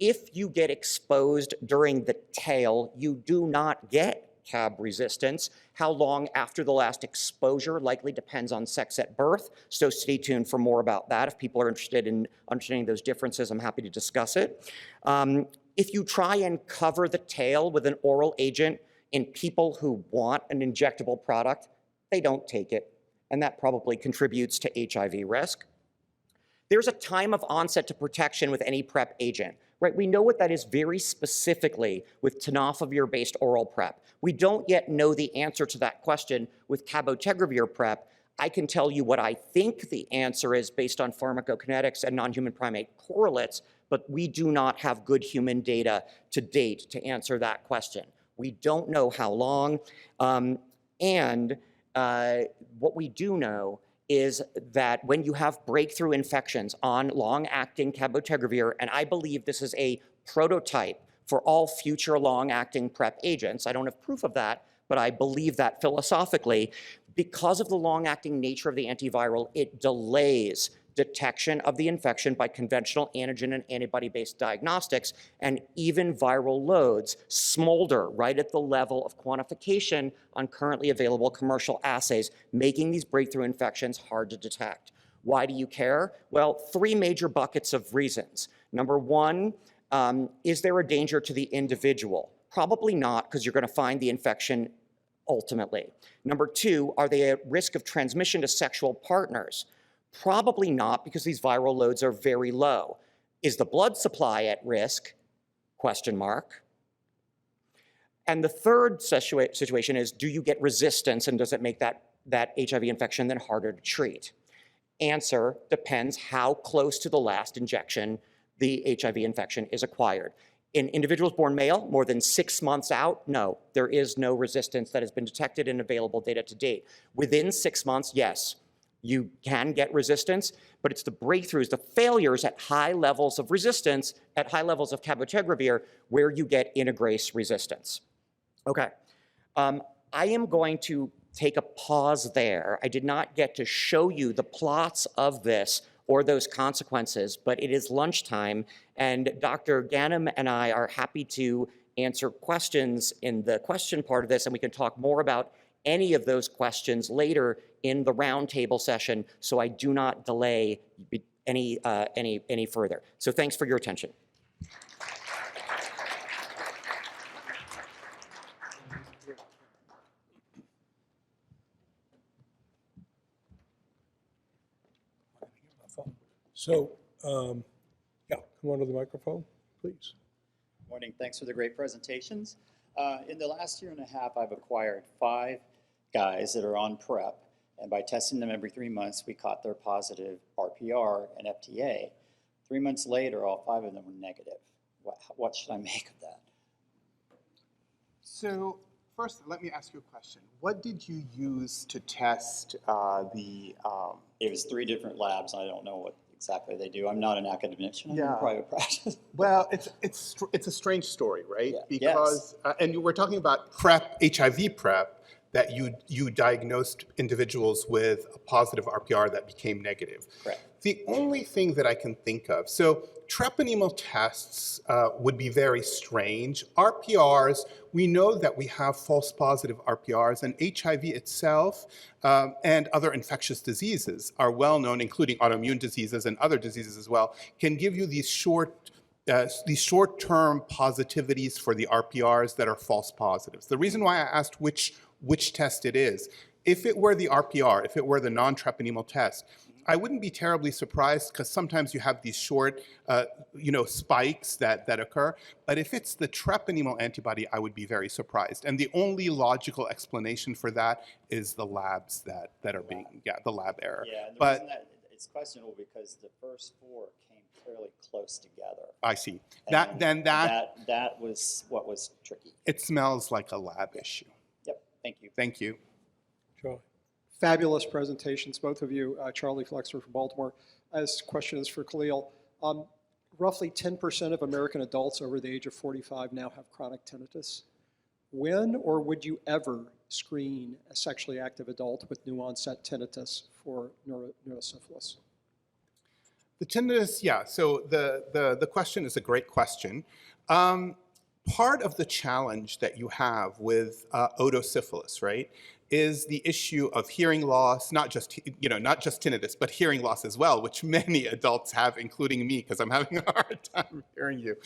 If you get exposed during the tail, you do not get cab resistance. How long after the last exposure likely depends on sex at birth, so stay tuned for more about that. If people are interested in understanding those differences, I'm happy to discuss it. If you try and cover the tail with an oral agent in people who want an injectable product, they don't take it, and that probably contributes to HIV risk. There's a time of onset to protection with any PrEP agent, right? We know what that is very specifically with tenofovir-based oral PrEP. We don't yet know the answer to that question with cabotegravir PrEP. I can tell you what I think the answer is based on pharmacokinetics and non-human primate correlates, but we do not have good human data to date to answer that question. We don't know how long, and what we do know is that when you have breakthrough infections on long-acting cabotegravir, and I believe this is a prototype for all future long-acting PrEP agents, I don't have proof of that, but I believe that philosophically, because of the long-acting nature of the antiviral, it delays detection of the infection by conventional antigen and antibody-based diagnostics, and even viral loads smolder right at the level of quantification on currently available commercial assays, making these breakthrough infections hard to detect. Why do you care? Well, 3 major buckets of reasons. Number 1, is there a danger to the individual? Probably not, because you're going to find the infection ultimately. Number 2, are they at risk of transmission to sexual partners? Probably not, because these viral loads are very low. Is the blood supply at risk? Question mark. And the third situation is, do you get resistance, and does it make that HIV infection then harder to treat? Answer, depends how close to the last injection the HIV infection is acquired. In individuals born male, more than 6 months out, no, there is no resistance that has been detected in available data to date. Within 6 months, yes, you can get resistance, but it's the breakthroughs, the failures at high levels of resistance, at high levels of cabotegravir, where you get integrase resistance. Okay, I am going to take a pause there. I did not get to show you the plots of this or those consequences, but it is lunchtime, and Dr. Ganem and I are happy to answer questions in the question part of this, and we can talk more about any of those questions later in the roundtable session, so I do not delay any further. So thanks for your attention. So, yeah, come on to the microphone, please. Morning, thanks for the great presentations. In the last year and a half, I've acquired 5 guys that are on PrEP, and by testing them every 3 months, we caught their positive RPR and FTA. 3 months later, all 5 of them were negative. What should I make of that? So first, let me ask you a question. What did you use to test It was 3 different labs. I don't know what exactly they do. I'm not an academician. I'm in Yeah. private practice. Well, it's a strange story, right? Yeah. Because and you were talking about PrEP, HIV PrEP, that you diagnosed individuals with a positive RPR that became negative. Correct. The only thing that I can think of, so treponemal tests would be very strange. RPRs, we know that we have false positive RPRs, and HIV itself and other infectious diseases are well known, including autoimmune diseases and other diseases as well, can give you these short-term positivities for the RPRs that are false positives. The reason why I asked which test it is, if it were the RPR, if it were the non-treponemal test, I wouldn't be terribly surprised because sometimes you have these short, spikes that occur. But if it's the treponema antibody, I would be very surprised. And the only logical explanation for that is the labs that are being, the lab error. Yeah, and the But reason that it's questionable because the first 4 came fairly close together. I see. And that was what was tricky. It smells like a lab issue. Yep, thank you. Thank you. Charlie. Fabulous presentations, both of you. Charlie Flexner from Baltimore. This question is for Khalil. Roughly 10% of American adults over the age of 45 now have chronic tinnitus. When or would you ever screen a sexually active adult with new onset tinnitus for neurosyphilis? The tinnitus, yeah, so the question is a great question. Part of the challenge that you have with otosyphilis, right, is the issue of hearing loss, not just tinnitus, but hearing loss as well, which many adults have, including me, because I'm having a hard time hearing you.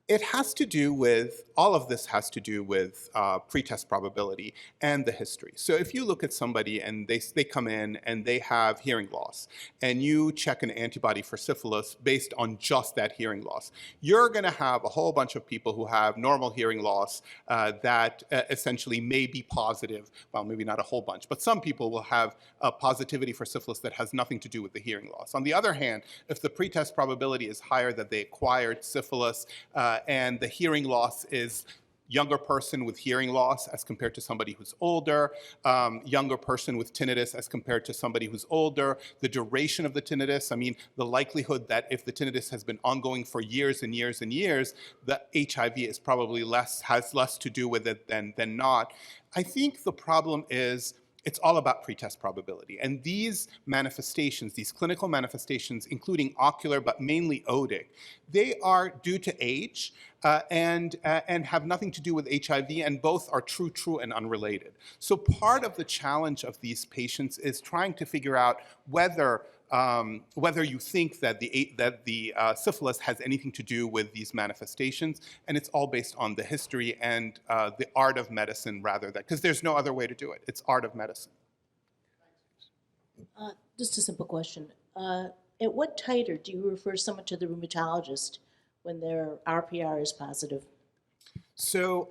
It has to do with, all of this has to do with pretest probability and the history. So if you look at somebody and they come in and they have hearing loss, and you check an antibody for syphilis based on just that hearing loss, you're going to have a whole bunch of people who have normal hearing loss that essentially may be positive. Well, maybe not a whole bunch, but some people will have a positivity for syphilis that has nothing to do with the hearing loss. On the other hand, if the pretest probability is higher that they acquired syphilis and the hearing loss is younger person with hearing loss as compared to somebody who's older, younger person with tinnitus as compared to somebody who's older, the duration of the tinnitus, I mean, the likelihood that if the tinnitus has been ongoing for years and years and years, the HIV is probably has less to do with it than not. I think the problem is it's all about pretest probability. And these manifestations, these clinical manifestations, including ocular, but mainly otic, they are due to age and have nothing to do with HIV, and both are true, and unrelated. So part of the challenge of these patients is trying to figure out whether you think that the syphilis has anything to do with these manifestations, and it's all based on the history and the art of medicine rather than, because there's no other way to do it. It's art of medicine. Just a simple question. At what titer do you refer someone to the rheumatologist when their RPR is positive? So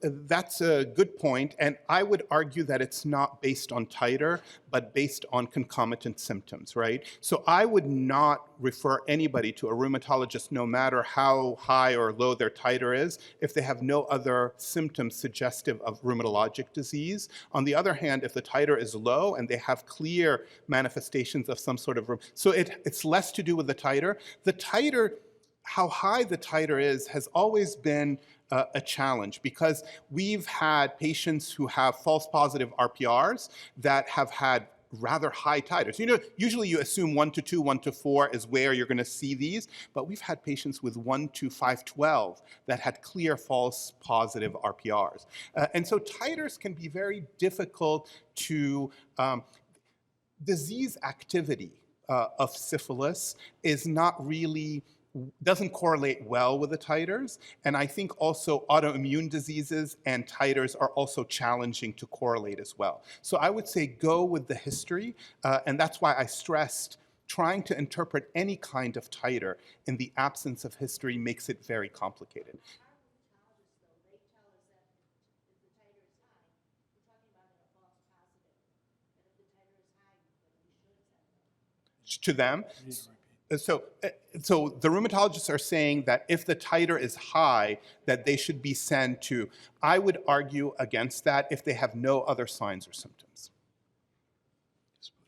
that's a good point, and I would argue that it's not based on titer, but based on concomitant symptoms, right? So I would not refer anybody to a rheumatologist, no matter how high or low their titer is, if they have no other symptoms suggestive of rheumatologic disease. On the other hand, if the titer is low and they have clear manifestations of some sort of, so it's less to do with the titer. The titer, how high the titer is, has always been a challenge, because we've had patients who have false positive RPRs that have had rather high titers. You know, usually you assume 1 to 2, 1 to 4 is where you're going to see these, but we've had patients with 1 to 512 that had clear false positive RPRs. And so titers can be very difficult to, disease activity of syphilis is not really, doesn't correlate well with the titers. And I think also autoimmune diseases and titers are also challenging to correlate as well. So I would say go with the history, and that's why I stressed trying to interpret any kind of titer in the absence of history makes it very complicated. To them. So the rheumatologists are saying that if the titer is high, that they should be sent to. I would argue against that if they have no other signs or symptoms.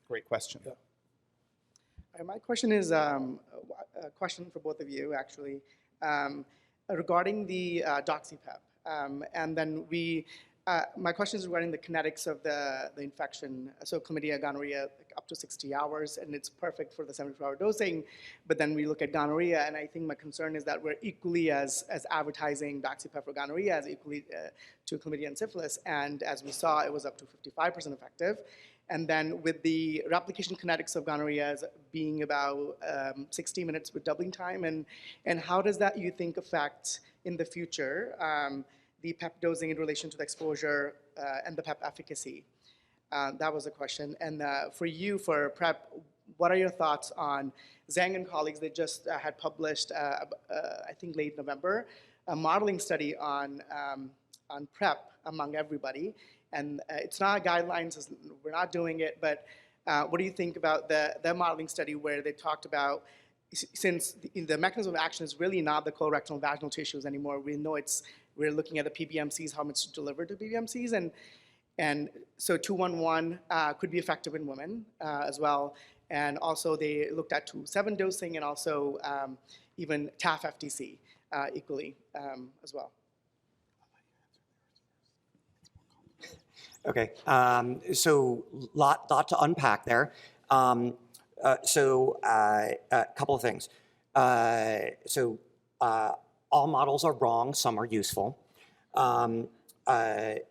Great question. Yeah. My question is a question for both of you, actually, regarding the doxypep. And then my question is regarding the kinetics of the infection. So chlamydia, gonorrhea, up to 60 hours, and it's perfect for the 74-hour dosing. But then we look at gonorrhea, and I think my concern is that we're equally as advertising doxypep for gonorrhea as equally to chlamydia and syphilis. And as we saw, it was up to 55% effective. And then with the replication kinetics of gonorrhea as being about 60 minutes with doubling time, and how does that, you think, affect in the future the PEP dosing in relation to the exposure and the PEP efficacy? That was the question. And for you, for PrEP, what are your thoughts on Zhang and colleagues? They just had published, I think late November, a modeling study on PrEP among everybody. And it's not guidelines, we're not doing it, but what do you think about the modeling study where they talked about, since the mechanism of action is really not the colorectal and vaginal tissues anymore, we know we're looking at the PBMCs, how much delivered to PBMCs, and so 211 could be effective in women as well. And also they looked at 2/7 dosing and also even TAF FTC equally as well. Okay, so lot to unpack there. A couple of things. All models are wrong, some are useful. I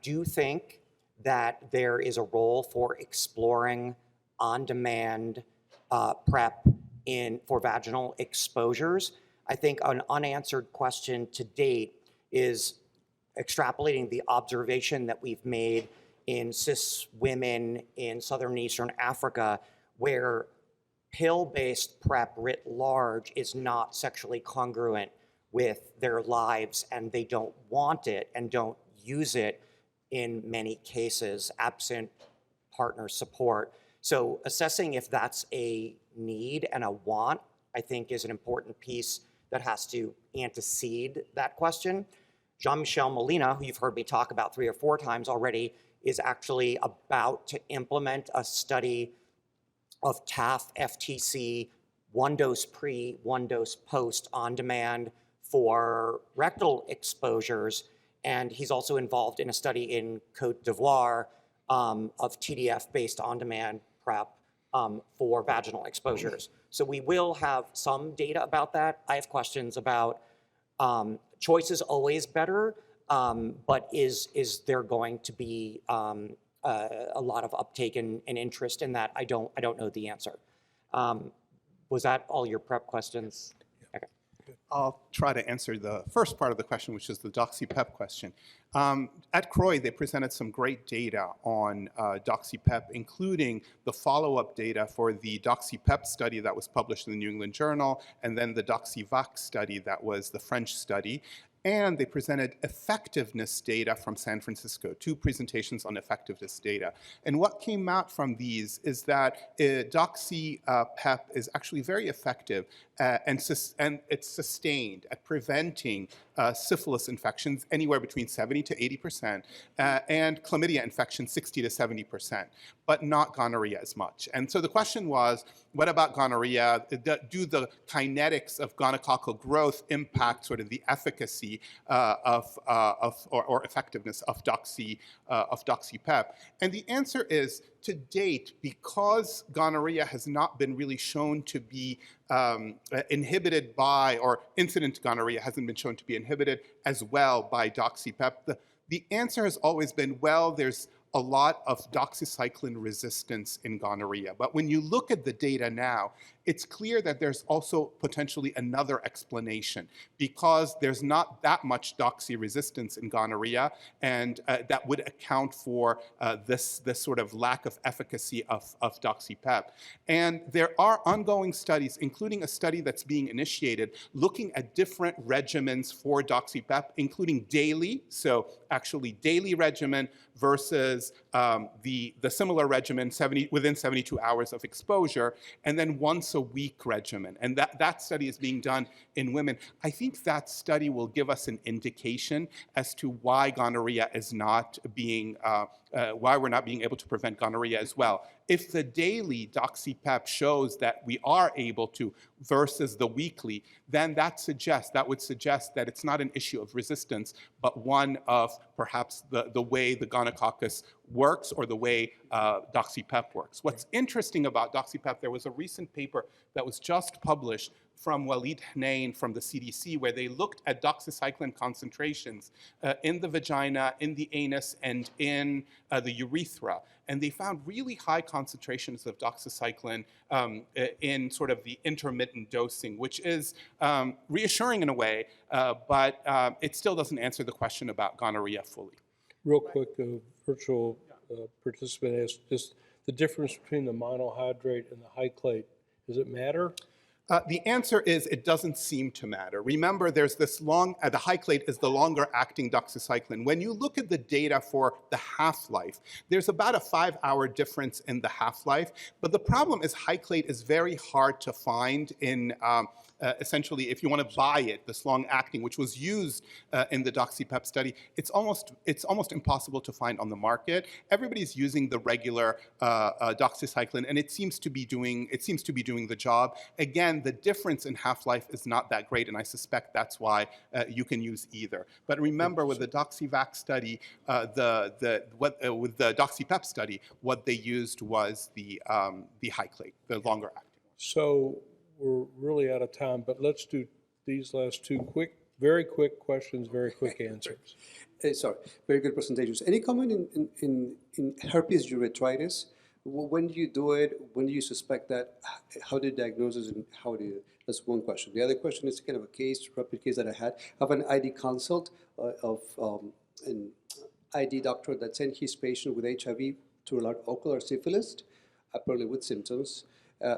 do think that there is a role for exploring on-demand PrEP for vaginal exposures. I think an unanswered question to date is extrapolating the observation that we've made in cis women in Southern and Eastern Africa, where pill-based PrEP writ large is not sexually congruent with their lives, and they don't want it and don't use it in many cases, absent partner support. So assessing if that's a need and a want, I think, is an important piece that has to antecede that question. Jean-Michel Molina, who you've heard me talk about 3 or 4 times already, is actually about to implement a study of TAF FTC, 1 dose pre, 1 dose post on demand for rectal exposures. And he's also involved in a study in Cote d'Ivoire of TDF based on demand PrEP for vaginal exposures. So we will have some data about that. I have questions about choice is always better, but is there going to be a lot of uptake and interest in that? I don't know the answer. Was that all your PrEP questions? Okay. I'll try to answer the first part of the question, which is the DoxyPEP question. At CROI, they presented some great data on DoxyPEP, including the follow-up data for the DoxyPEP study that was published in the New England Journal, and then the DoxyVac study that was the French study. And they presented effectiveness data from San Francisco, 2 presentations on effectiveness data. And what came out from these is that DoxyPEP is actually very effective and it's sustained at preventing syphilis infections anywhere between 70 to 80%, and chlamydia infections 60 to 70%, but not gonorrhea as much. And so the question was, what about gonorrhea? Do the kinetics of gonococcal growth impact sort of the efficacy or effectiveness of DoxyPEP? And the answer is, to date, because gonorrhea has not been really shown to be inhibited by, or incident gonorrhea hasn't been shown to be inhibited as well by DoxyPEP, the answer has always been, well, there's a lot of doxycycline resistance in gonorrhea. But when you look at the data now, it's clear that there's also potentially another explanation, because there's not that much doxy resistance in gonorrhea, and that would account for this sort of lack of efficacy of DoxyPEP. And there are ongoing studies, including a study that's being initiated, looking at different regimens for DoxyPEP, including daily, so actually daily regimen versus the similar regimen within 72 hours of exposure, and then once a week regimen. And that study is being done in women. I think that study will give us an indication as to why gonorrhea is not being, why we're not being able to prevent gonorrhea as well. If the daily DoxyPEP shows that we are able to versus the weekly, then that would suggest that it's not an issue of resistance, but one of perhaps the way the gonococcus works or the way DoxyPEP works. What's interesting about DoxyPEP, there was a recent paper that was just published from Walid Hnain from the CDC, where they looked at doxycycline concentrations in the vagina, in the anus, and in the urethra. And they found really high concentrations of doxycycline in sort of the intermittent dosing, which is reassuring in a way, but it still doesn't answer the question about gonorrhea fully. Real quick, virtual participant asked, just the difference between the monohydrate and the hyclate. Does it matter? The answer is it doesn't seem to matter. Remember, there's this the hyclate is the longer acting doxycycline. When you look at the data for the half-life, there's about a 5-hour difference in the half-life. But the problem is hyclate is very hard to find in, essentially, if you want to buy it, this long acting, which was used in the doxypep study, it's almost impossible to find on the market. Everybody's using the regular doxycycline, and it seems to be doing the job. Again, the difference in half-life is not that great, and I suspect that's why you can use either. But remember, with the doxyvac study, with the doxypep study, what they used was the hyclate, the longer acting. So we're really out of time, but let's do these last two very quick questions, very quick answers. Sorry, very good presentations. Any comment in herpes urethritis? When do you do it? When do you suspect that? How do you diagnose it, and how do you? That's one question. The other question is kind of a rapid case that I had. I have an ID consult of an ID doctor that sent his patient with HIV to an ocular syphilis, apparently with symptoms.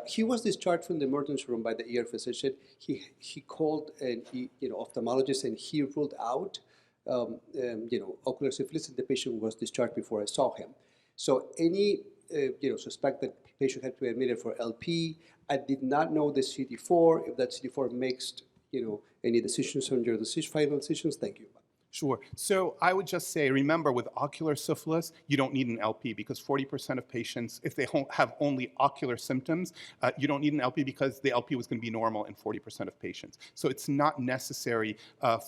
He was discharged from the emergency room by the ER physician. He called an ophthalmologist, and he ruled out ocular syphilis, and the patient was discharged before I saw him. So any suspect that patient had to be admitted for LP. I did not know the CD4. If that CD4 makes any decisions on your final decisions, thank you. Sure. So I would just say, remember, with ocular syphilis, you don't need an LP because 40% of patients, if they have only ocular symptoms, you don't need an LP because the LP was going to be normal in 40% of patients. So it's not necessary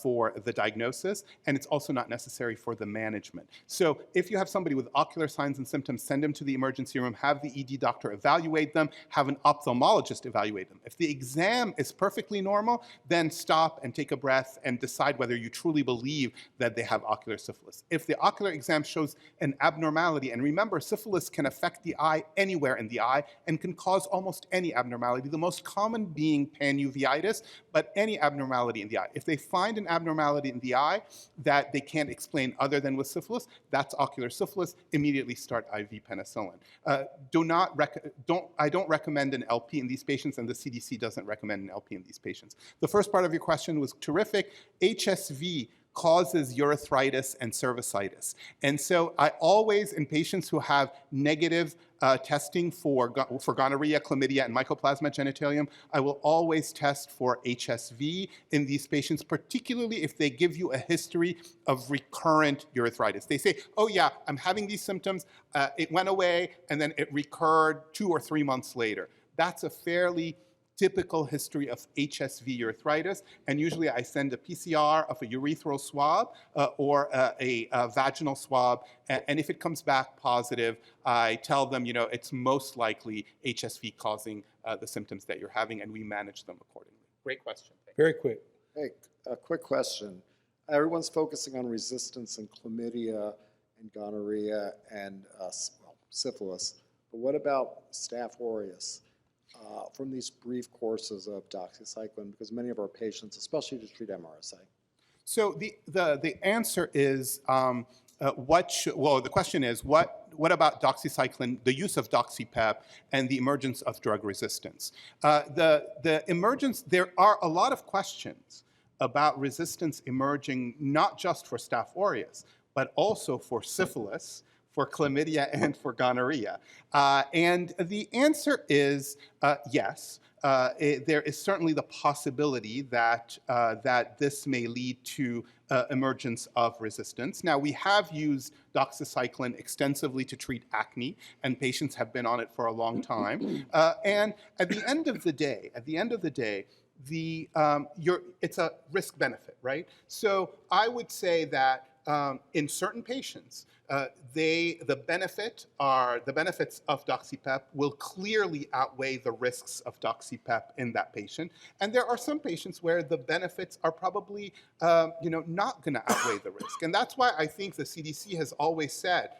for the diagnosis, and it's also not necessary for the management. So if you have somebody with ocular signs and symptoms, send them to the emergency room, have the ED doctor evaluate them, have an ophthalmologist evaluate them. If the exam is perfectly normal, then stop and take a breath and decide whether you truly believe that they have ocular syphilis. If the ocular exam shows an abnormality, and remember, syphilis can affect the eye anywhere in the eye and can cause almost any abnormality, the most common being panuveitis, but any abnormality in the eye. If they find an abnormality in the eye that they can't explain other than with syphilis, that's ocular syphilis. Immediately start IV penicillin. I don't recommend an LP in these patients, and the CDC doesn't recommend an LP in these patients. The first part of your question was terrific. HSV causes urethritis and cervicitis. And so I always, in patients who have negative testing for gonorrhea, chlamydia, and mycoplasma genitalium, I will always test for HSV in these patients, particularly if they give you a history of recurrent urethritis. They say, oh yeah, I'm having these symptoms, it went away, and then it recurred 2 or 3 months later. That's a fairly typical history of HSV urethritis, and usually I send a PCR of a urethral swab or a vaginal swab, and if it comes back positive, I tell them, it's most likely HSV causing the symptoms that you're having, and we manage them accordingly. Great question. Very quick. Hey, a quick question. Everyone's focusing on resistance and chlamydia and gonorrhea and syphilis, but what about Staph aureus? From these brief courses of doxycycline, because many of our patients, especially to treat MRSA. So the answer is, the question is, what about doxycycline, the use of doxypep, and the emergence of drug resistance? There are a lot of questions about resistance emerging, not just for Staph aureus, but also for syphilis, for chlamydia, and for gonorrhea. And the answer is yes. There is certainly the possibility that this may lead to emergence of resistance. Now, we have used doxycycline extensively to treat acne, and patients have been on it for a long time. And at the end of the day, it's a risk benefit, right? So I would say that in certain patients, the benefits of doxypep will clearly outweigh the risks of doxypep in that patient. And there are some patients where the benefits are probably not going to outweigh the risk. And that's why I think the CDC has always said,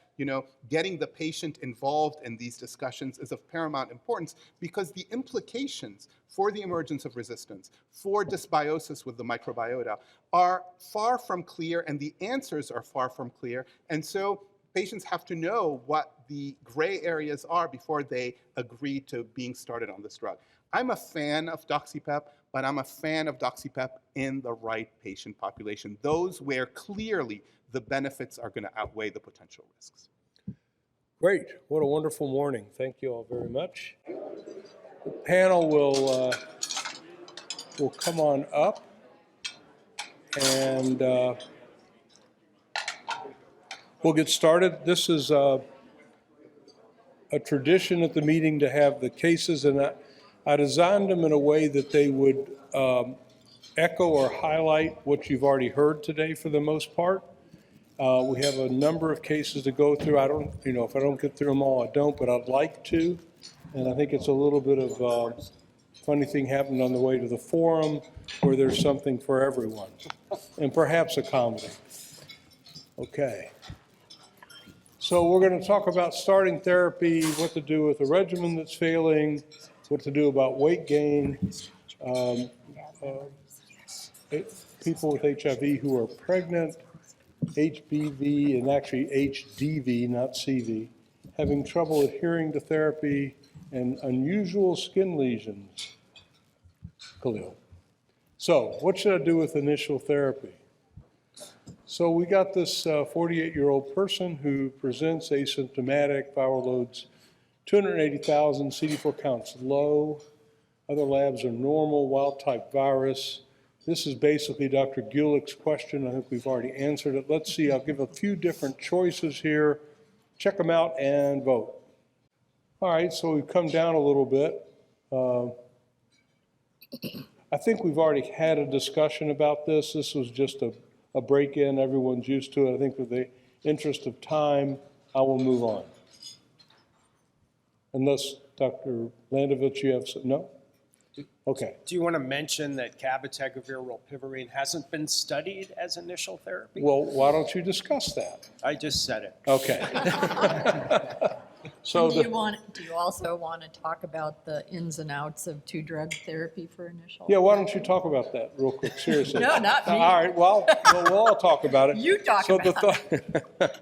getting the patient involved in these discussions is of paramount importance, because the implications for the emergence of resistance, for dysbiosis with the microbiota, are far from clear, and the answers are far from clear. And so patients have to know what the gray areas are before they agree to being started on this drug. I'm a fan of doxypep, but I'm a fan of doxypep in the right patient population, those where clearly the benefits are going to outweigh the potential risks. Great. What a wonderful morning. Thank you all very much. The panel will come on up, and we'll get started. This is a tradition at the meeting to have the cases, and I designed them in a way that they would echo or highlight what you've already heard today for the most part. We have a number of cases to go through. I don't, if I don't get through them all, I don't, but I'd like to. And I think it's a little bit of funny thing happened on the way to the forum where there's something for everyone, and perhaps a comedy. Okay. So we're going to talk about starting therapy, what to do with a regimen that's failing, what to do about weight gain, people with HIV who are pregnant, HBV, and actually HDV, not CV, having trouble adhering to therapy, and unusual skin lesions. Khalil. So what should I do with initial therapy? So we got this 48-year-old person who presents asymptomatic, viral loads 280,000, CD4 counts low, other labs are normal, wild-type virus. This is basically Dr. Gulick's question. I think we've already answered it. Let's see, I'll give a few different choices here. Check them out and vote. All right, so we've come down a little bit. I think we've already had a discussion about this. This was just a break-in. Everyone's used to it. I think with the interest of time, I will move on. Unless, Dr. Landovich, you have some, no? Okay. Do you want to mention that cabotegravir rilpivirine hasn't been studied as initial therapy? Well, why don't you discuss that? I just said it. Okay. So Do you also want to talk about the ins and outs of two-drug therapy for initial? yeah, why don't you talk about that real quick, seriously? No, not me. All right, well, we'll all talk about it. You talk about it.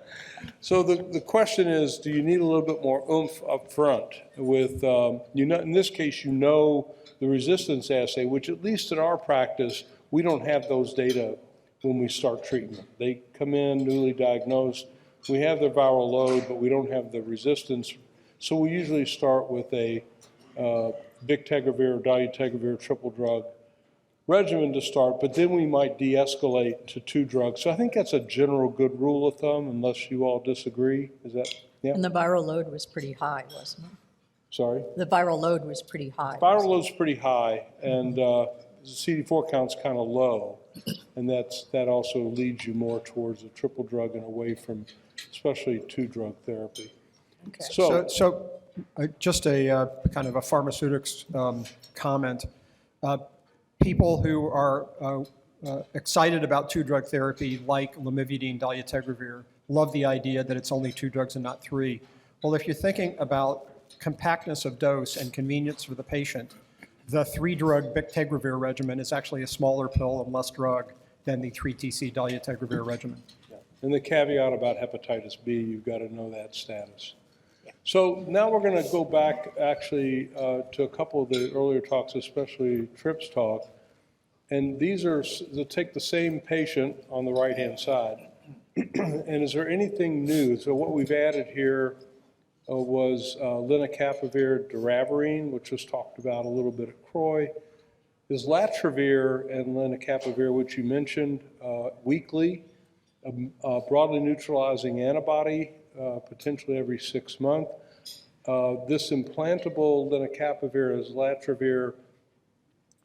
So the question is, do you need a little bit more oomph up front with, in this case, the resistance assay, which at least in our practice, we don't have those data when we start treatment. They come in newly diagnosed. We have their viral load, but we don't have the resistance. So we usually start with a bictegravir or dolutegravir triple drug regimen to start, but then we might de-escalate to 2 drugs. So I think that's a general good rule of thumb, unless you all disagree. Is that, yeah? And the viral load was pretty high, wasn't it? Sorry? The viral load was pretty high. Viral load's pretty high, and CD4 count's kind of low, and that also leads you more towards a triple drug and away from especially 2-drug therapy. Okay. So just a kind of a pharmaceutics comment. People who are excited about 2-drug therapy, like lamivudine, dolutegravir, love the idea that it's only 2 drugs and not 3. Well, if you're thinking about compactness of dose and convenience for the patient, the 3-drug bictegravir regimen is actually a smaller pill and less drug than the 3TC dolutegravir regimen. And the caveat about hepatitis B, you've got to know that status. So now we're going to go back actually to a couple of the earlier talks, especially Tripp's talk. And these are, they'll take the same patient on the right-hand side. And is there anything new? So what we've added here was lenacapavir doravirine, which was talked about a little bit at CROI. Is latravir and lenacapavir, which you mentioned, weekly, a broadly neutralizing antibody, potentially every 6 months. This implantable lenacapavir is latravir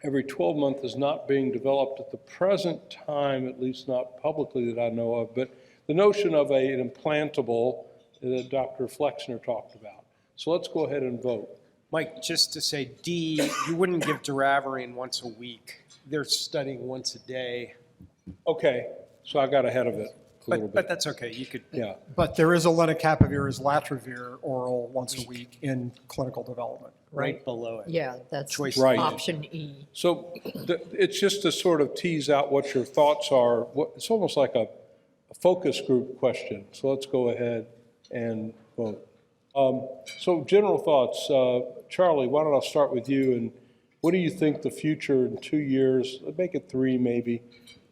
every 12 months is not being developed at the present time, at least not publicly that I know of, but the notion of an implantable that Dr. Flexner talked about. So let's go ahead and vote. Mike, just to say, D, you wouldn't give doravirine once a week. They're studying once a day. Okay, so I got ahead of it a little bit. But that's okay, you could. Yeah. But there is a lenacapavir as latravir oral once a week in clinical development. Right below it. Yeah, that's Choice Right. option E. So it's just to sort of tease out what your thoughts are. It's almost like a focus group question. So let's go ahead and vote. So general thoughts. Charlie, why don't I start with you? And what do you think the future in 2 years, make it 3 maybe,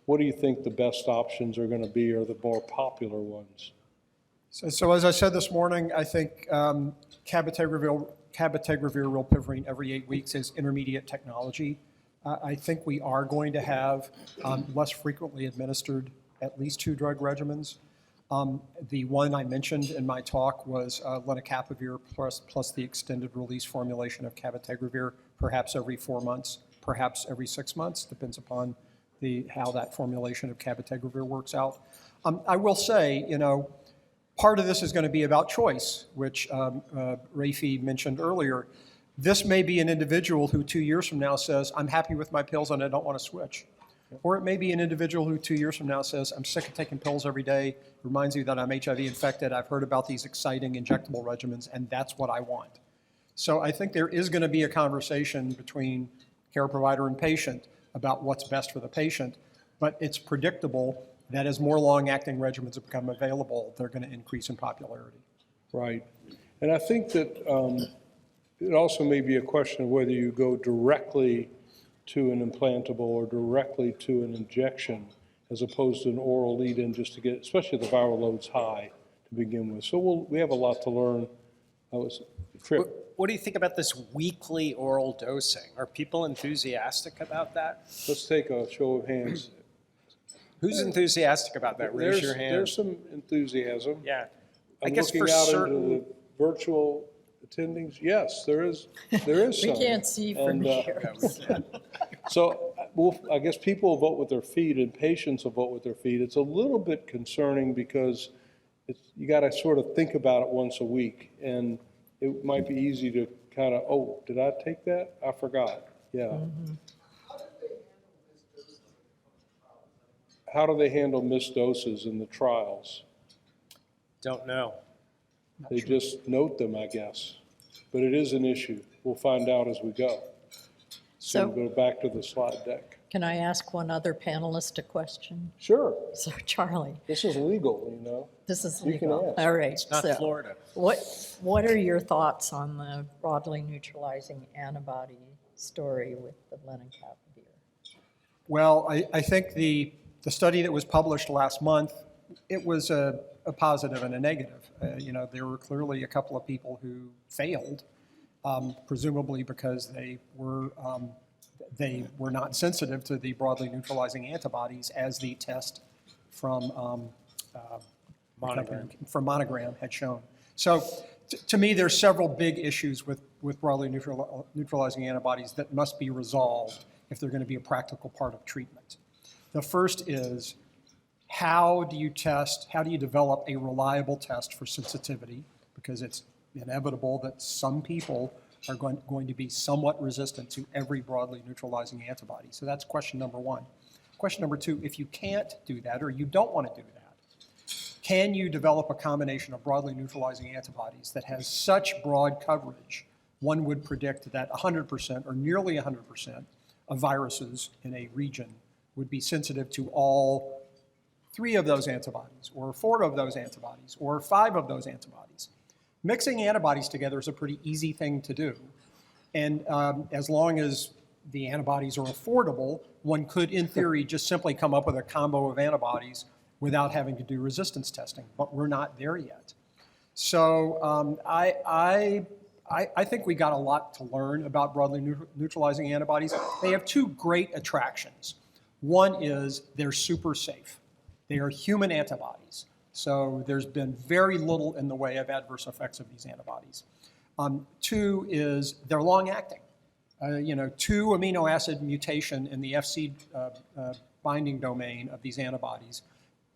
what do you think the best options are going to be, or the more popular ones? So as I said this morning, I think cabotegravir rilpivirine every 8 weeks is intermediate technology. I think we are going to have less frequently administered at least 2 drug regimens. The one I mentioned in my talk was lenacapavir plus the extended release formulation of cabotegravir, perhaps every 4 months, perhaps every 6 months, depends upon how that formulation of cabotegravir works out. I will say, part of this is going to be about choice, which Rafi mentioned earlier. This may be an individual who 2 years from now says, I'm happy with my pills and I don't want to switch. Or it may be an individual who 2 years from now says, I'm sick of taking pills every day. It reminds me that I'm HIV infected. I've heard about these exciting injectable regimens, and that's what I want. So I think there is going to be a conversation between care provider and patient about what's best for the patient, but it's predictable that as more long-acting regimens become available, they're going to increase in popularity. Right. And I think that it also may be a question of whether you go directly to an implantable or directly to an injection, as opposed to an oral lead-in, just to get, especially the viral load's high to begin with. So we have a lot to learn. Trip. What do you think about this weekly oral dosing? Are people enthusiastic about that? Let's take a show of hands. Who's enthusiastic about that? Raise your hand. There's some enthusiasm. Yeah. I I'm guess looking for out certain. into the virtual attendings. Yes, there is some. We can't see from And, here. So I guess people will vote with their feet and patients will vote with their feet. It's a little bit concerning because you got to sort of think about it once a week. And it might be easy to kind of, oh, did I take that? I forgot. Yeah. Mm-hmm. How do they handle missed doses in the trials? Don't know. They just note them, I guess. But it is an issue. We'll find out as we go. So we'll go back to the slide deck. Can I ask one other panelist a question? Sure. So Charlie, This is legal, this is You can legal. ask. All right. It's not so Florida. What are your thoughts on the broadly neutralizing antibody story with the lenacapavir? Well, I think the study that was published last month, it was a positive and a negative. There were clearly a couple of people who failed, presumably because they were not sensitive to the broadly neutralizing antibodies as the test from Monogram had shown. So to me, there's several big issues with broadly neutralizing antibodies that must be resolved if they're going to be a practical part of treatment. The first is, how do you develop a reliable test for sensitivity? Because it's inevitable that some people are going to be somewhat resistant to every broadly neutralizing antibody. So that's question number one. Question number two, if you can't do that or you don't want to do that, can you develop a combination of broadly neutralizing antibodies that has such broad coverage, one would predict that 100% or nearly 100% of viruses in a region would be sensitive to all 3 of those antibodies, or 4 of those antibodies, or 5 of those antibodies. Mixing antibodies together is a pretty easy thing to do. And as long as the antibodies are affordable, one could, in theory, just simply come up with a combo of antibodies without having to do resistance testing, but we're not there yet. So I think we got a lot to learn about broadly neutralizing antibodies. They have 2 great attractions. One is they're super safe. They are human antibodies. So there's been very little in the way of adverse effects of these antibodies. 2 is they're long-acting. 2 amino acid mutation in the Fc binding domain of these antibodies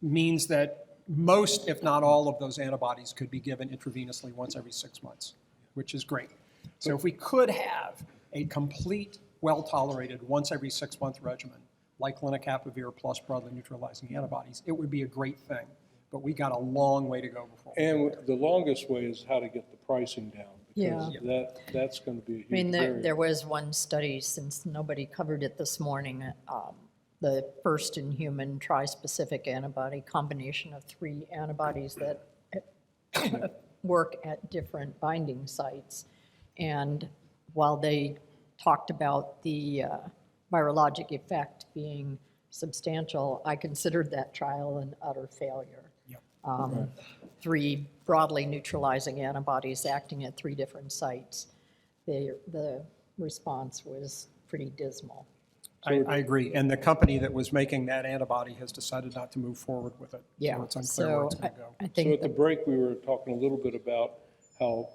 means that most, if not all, of those antibodies could be given intravenously once every 6 months, which is great. So if we could have a complete, well-tolerated, once every 6-month regimen, like lenacapavir plus broadly neutralizing antibodies, it would be a great thing. But we got a long way to go before. And the longest way is how to get the pricing down. Because that's going to be a huge I mean, barrier. there was one study, since nobody covered it this morning, the first-in-human tri-specific antibody, combination of 3 antibodies that work at different binding sites. And while they talked about the virologic effect being substantial, I considered that trial an utter failure. 3 broadly neutralizing antibodies acting at 3 different sites. The response was pretty dismal. I agree. And the company that was making that antibody has decided not to move forward with it. Yeah, So it's unclear where it's so going to go. I So think at the that break, we were talking a little bit about how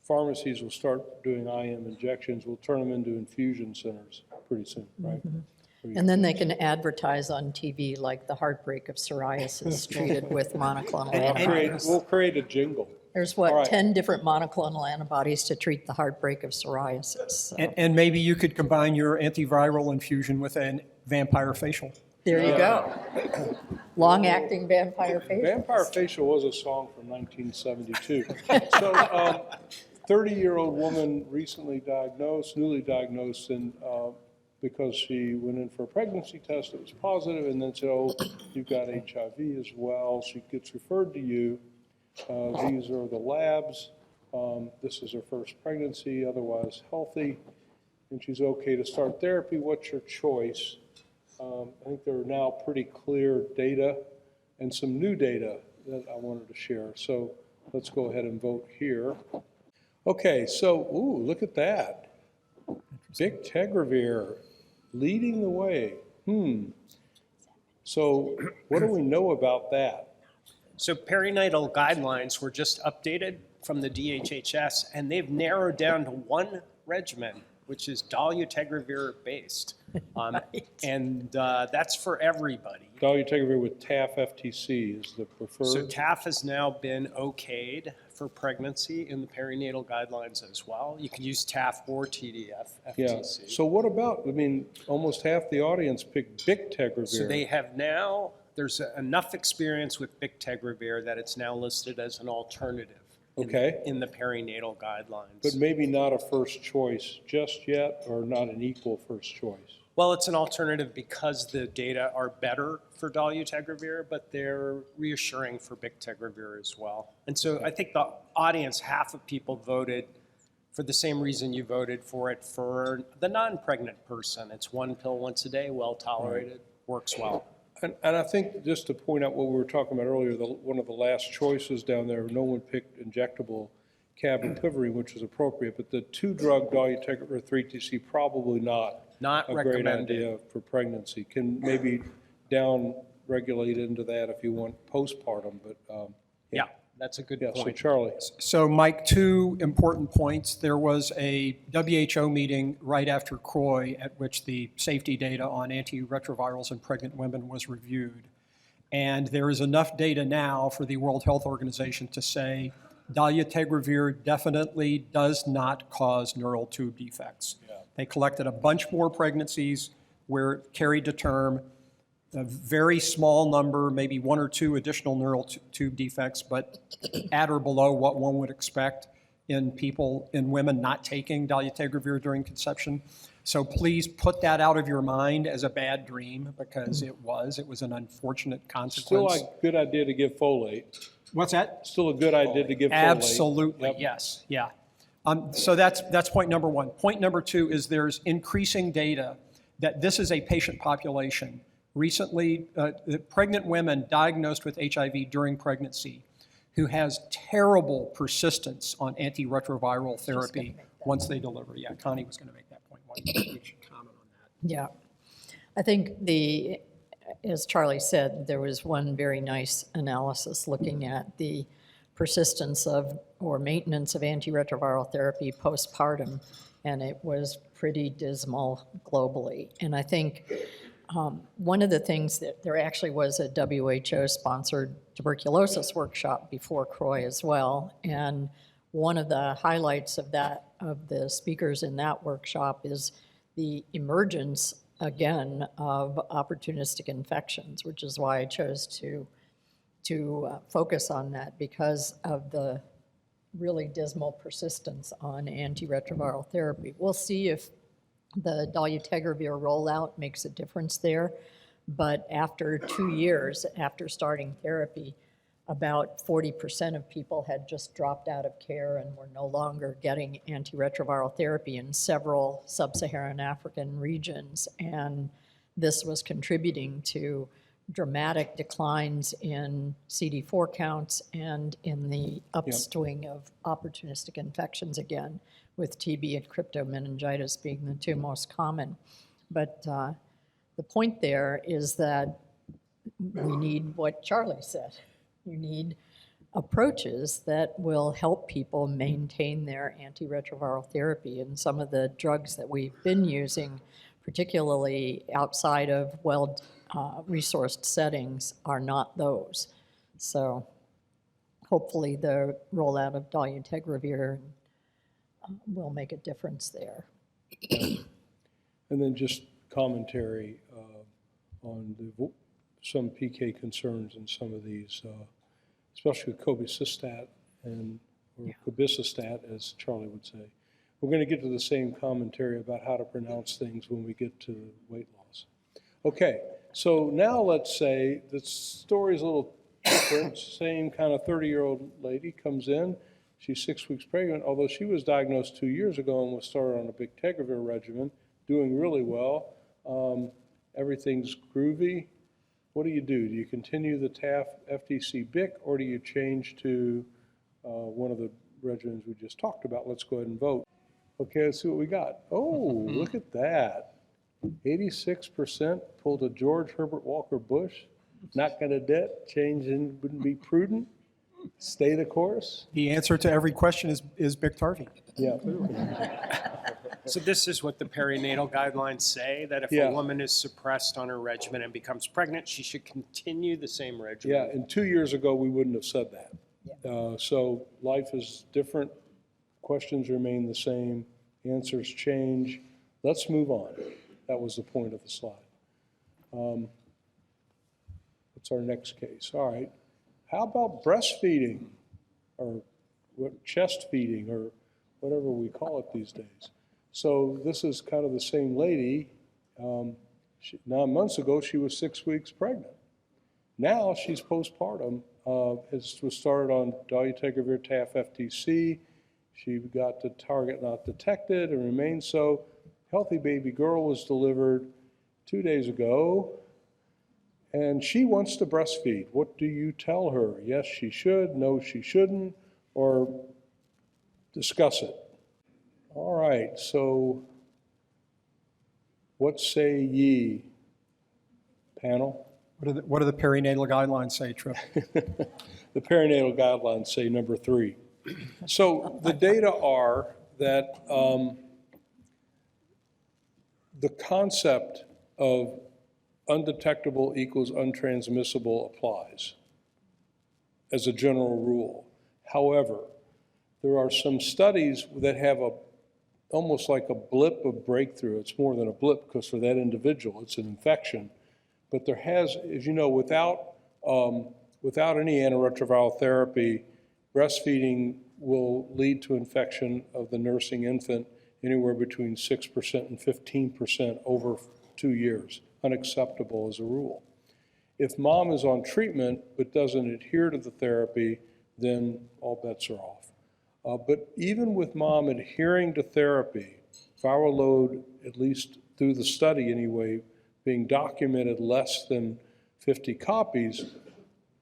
pharmacies will start doing IM injections. We'll turn them into infusion centers pretty soon, right? and then they can advertise on TV like the heartbreak of psoriasis treated with monoclonal antibodies. We'll create a jingle. There's All what, right. 10 different monoclonal antibodies to treat the heartbreak of psoriasis. So And maybe you could combine your antiviral infusion with a vampire facial. there you go. Long-acting vampire facial. Vampire Facial was a song from 1972. So 30-year-old woman recently diagnosed, newly diagnosed, and because she went in for a pregnancy test, it was positive, and then said, oh, you've got HIV as well. She gets referred to you. These are the labs. This is her first pregnancy, otherwise healthy, and she's okay to start therapy. What's your choice? I think there are now pretty clear data and some new data that I wanted to share. So let's go ahead and vote here. Okay, so, ooh, look at that. Bictegravir leading the way. So what do we know about that? So perinatal guidelines were just updated from the DHHS, and they've narrowed down to 1 regimen, which is dolutegravir based. And that's for everybody. Dolutegravir with TAF FTC is the preferred. So TAF has now been okayed for pregnancy in the perinatal guidelines as well. You can use TAF or TDF Yeah, FTC. so what about, I mean, almost half the audience picked Bictegravir. So they have now, there's enough experience with Bictegravir that it's now listed as an alternative in the perinatal guidelines. But maybe not a first choice just yet, or not an equal first choice. Well, it's an alternative because the data are better for dolutegravir, but they're reassuring for Bictegravir as well. And so I think the audience, half of people voted for the same reason you voted for it for the non-pregnant person. It's 1 pill once a day, well tolerated, works well. And I think just to point out what we were talking about earlier, one of the last choices down there, no one picked injectable cabotegravir, which is appropriate, but the 2-drug dolutegravir 3-TC probably not a great recommended. idea for pregnancy. Can maybe down regulate into that if you want postpartum, but Yeah, that's a good yeah. So point. Charlie, So Mike, 2 important points. There was a WHO meeting right after CROI at which the safety data on antiretrovirals in pregnant women was reviewed. And there is enough data now for the World Health Organization to say dolutegravir definitely does not cause neural tube defects. They collected a bunch more pregnancies where it carried to term, a very small number, maybe 1 or 2 additional neural tube defects, but at or below what one would expect in people, in women not taking dolutegravir during conception. So please put that out of your mind as a bad dream, because it was an unfortunate consequence. still a good idea to give folate. What's that? Still a good idea to give folate. Absolutely, Yep. yes, yeah. So that's point number 1. Point number 2 is there's increasing data that this is a patient population. Recently, pregnant women diagnosed with HIV during pregnancy who has terrible persistence on antiretroviral therapy once they deliver. Yeah, Connie was going to make that point. Why don't you comment on that? Yeah. I think as Charlie said, there was one very nice analysis looking at the persistence of or maintenance of antiretroviral therapy postpartum, and it was pretty dismal globally. And I think one of the things that there actually was a WHO-sponsored tuberculosis workshop before CROI as well, and one of the highlights of the speakers in that workshop is the emergence again of opportunistic infections, which is why I chose to focus on that, because of the really dismal persistence on antiretroviral therapy. We'll see if The dolutegravir rollout makes a difference there, but after 2 years after starting therapy, about 40% of people had just dropped out of care and were no longer getting antiretroviral therapy in several sub-Saharan African regions. And this was contributing to dramatic declines in CD4 counts and in the upswing of opportunistic infections again, with TB and cryptomeningitis being the two most common. But the point there is that we need what Charlie said. You need approaches that will help people maintain their antiretroviral therapy. And some of the drugs that we've been using, particularly outside of well-resourced settings, are not those. So hopefully the rollout of dolutegravir will make a difference there. And then just commentary on some PK concerns in some of these, especially with cobicistat or cobicistat, as Charlie would say. We're going to get to the same commentary about how to pronounce things when we get to weight loss. Okay, so now let's say the story's a little different. Same kind of 30-year-old lady comes in. She's 6 weeks pregnant, although she was diagnosed 2 years ago and was started on a bictegravir regimen, doing really well. Everything's groovy. What do? Do you continue the TAF FTC BIC, or do you change to one of the regimens we just talked about? Let's go ahead and vote. Okay, let's see what we got. Oh, look at that. 86% pulled a George Herbert Walker Bush. Not going to debt, changing wouldn't be prudent. Stay the course. The answer to every question is Biktarvy. Yeah. So this is what the perinatal guidelines say, that if Yeah. a woman is suppressed on her regimen and becomes pregnant, she should continue the same regimen. Yeah, and 2 years ago, we wouldn't have said that. So life is different, questions remain the same, answers change. Let's move on. That was the point of the slide. What's our next case? All right. How about breastfeeding, or chest feeding, or whatever we call it these days? So this is kind of the same lady. 9 months ago, she was 6 weeks pregnant. Now she's postpartum. Was started on dolutegravir TAF FTC. She got to target not detected and remained so. Healthy baby girl was delivered 2 days ago, and she wants to breastfeed. What do you tell her? Yes, she should. No, she shouldn't. Or discuss it. All right, so what say ye, panel? What do the perinatal guidelines say, Trip? The perinatal guidelines say number 3. So the data are that the concept of undetectable equals untransmissible applies as a general rule. However, there are some studies that have almost like a blip of breakthrough. It's more than a blip because for that individual, it's an infection. But there has, as you know, without any antiretroviral therapy, breastfeeding will lead to infection of the nursing infant anywhere between 6% and 15% over 2 years. Unacceptable as a rule. If mom is on treatment but doesn't adhere to the therapy, then all bets are off. But even with mom adhering to therapy, viral load, at least through the study anyway, being documented less than 50 copies,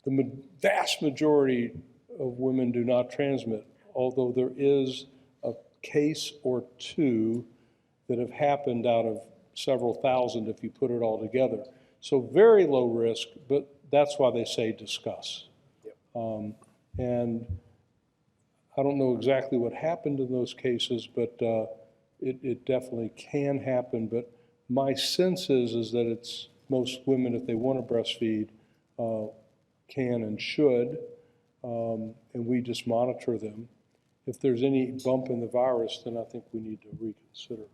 the vast majority of women do not transmit, although there is a case or two that have happened out of several thousand if you put it all together. So very low risk, but that's why they say discuss. And I don't know exactly what happened in those cases, but it definitely can happen. But my sense is that it's most women, if they want to breastfeed, can and should, and we just monitor them. If there's any bump in the virus, then I think we need to reconsider.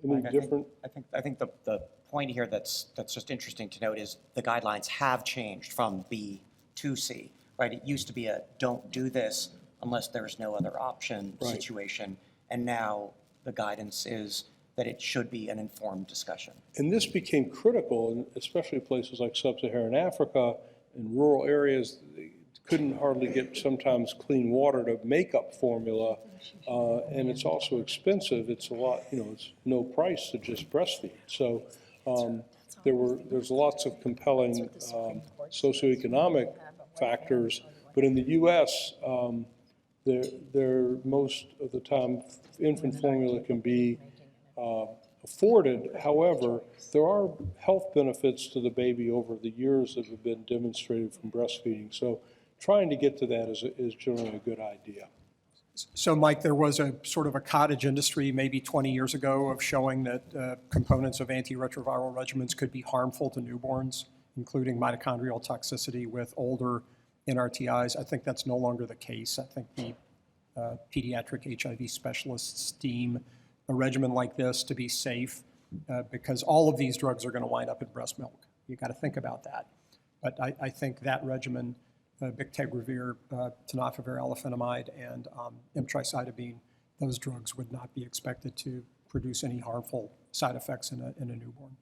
Any different? I think the point here that's just interesting to note is the guidelines have changed from B to C, right? It used to be a don't do this unless there's no other option situation, and now the guidance is that it should be an informed discussion. And this became critical, in especially places like sub-Saharan Africa and rural areas. They couldn't hardly get sometimes clean water to make up formula, and it's also expensive. It's a lot, it's no price to just breastfeed. So there's lots of compelling socioeconomic factors, but in the U.S., most of the time infant formula can be afforded. However, there are health benefits to the baby over the years that have been demonstrated from breastfeeding. So trying to get to that is generally a good idea. So, Mike, there was a sort of a cottage industry maybe 20 years ago of showing that components of antiretroviral regimens could be harmful to newborns, including mitochondrial toxicity with older NRTIs. I think that's no longer the case. I think the pediatric HIV specialists deem a regimen like this to be safe because all of these drugs are going to wind up in breast milk. You got to think about that. But I think that regimen, bictegravir, tenofovir, alafenamide, and emtricitabine, those drugs would not be expected to produce any harmful side effects in a newborn.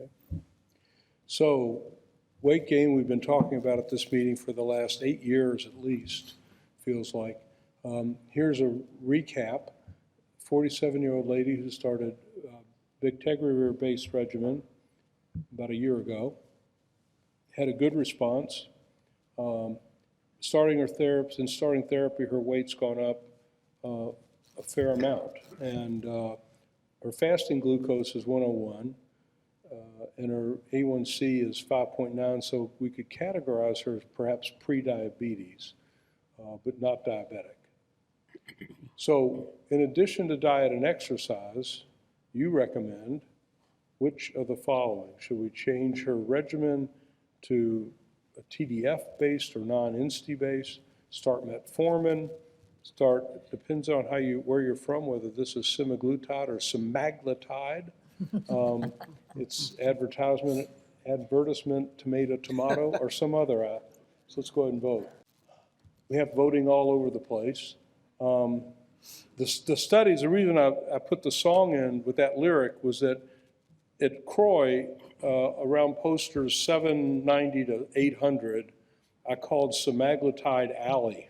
Okay. So weight gain, we've been talking about at this meeting for the last 8 years at least, feels like. Here's a recap. 47-year-old lady who started bictegravir-based regimen about a year ago, had a good response. Starting therapy, her weight's gone up a fair amount, and her fasting glucose is 101, and her A1C is 5.9, so we could categorize her as perhaps pre-diabetes, but not diabetic. So in addition to diet and exercise, you recommend which of the following? Should we change her regimen to a TDF-based or non-INSTI-based, start metformin, depends on where you're from, whether this is semaglutide or semaglutide. It's advertisement, tomato, or some other app. So let's go ahead and vote. We have voting all over the place. The studies, the reason I put the song in with that lyric was that at CROI, around posters 790 to 800, I called semaglutide alley.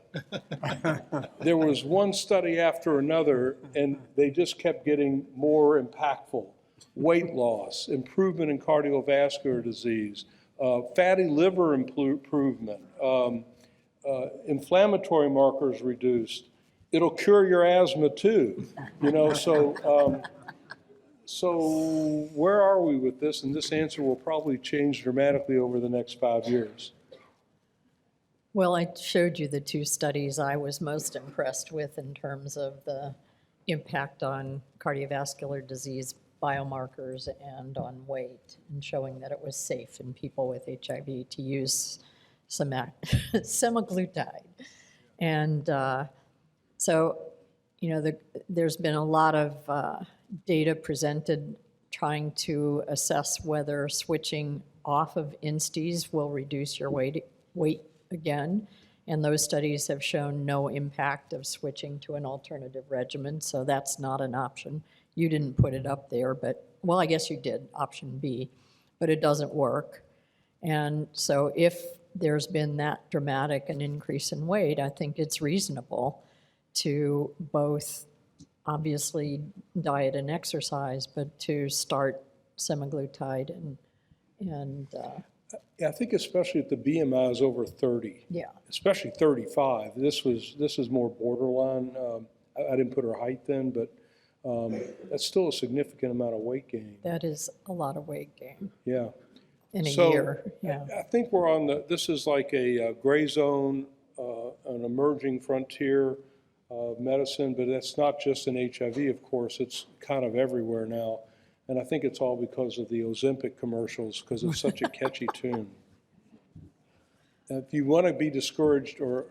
There was one study after another, and they just kept getting more impactful. Weight loss, improvement in cardiovascular disease, fatty liver improvement, inflammatory markers reduced. It'll cure your asthma too, So where are we with this? And this answer will probably change dramatically over the next 5 years. Well, I showed you the two studies I was most impressed with in terms of the impact on cardiovascular disease biomarkers and on weight, and showing that it was safe in people with HIV to use semaglutide. And so, there's been a lot of data presented trying to assess whether switching off of INSTIs will reduce your weight again. And those studies have shown no impact of switching to an alternative regimen, so that's not an option. You didn't put it up there, but, well, I guess you did, option B, but it doesn't work. And so if there's been that dramatic an increase in weight, I think it's reasonable to both obviously diet and exercise, but to start semaglutide and Yeah, I think especially if the BMI is over 30. Yeah. Especially 35. This is more borderline. I didn't put her height in, but that's still a significant amount of weight gain. that is a lot of weight gain Yeah. in a So, year. Yeah. I think we're on this is like a gray zone, an emerging frontier of medicine, but that's not just in HIV, of course. It's kind of everywhere now. And I think it's all because of the Ozempic commercials, because it's such a catchy tune. If you want to be discouraged or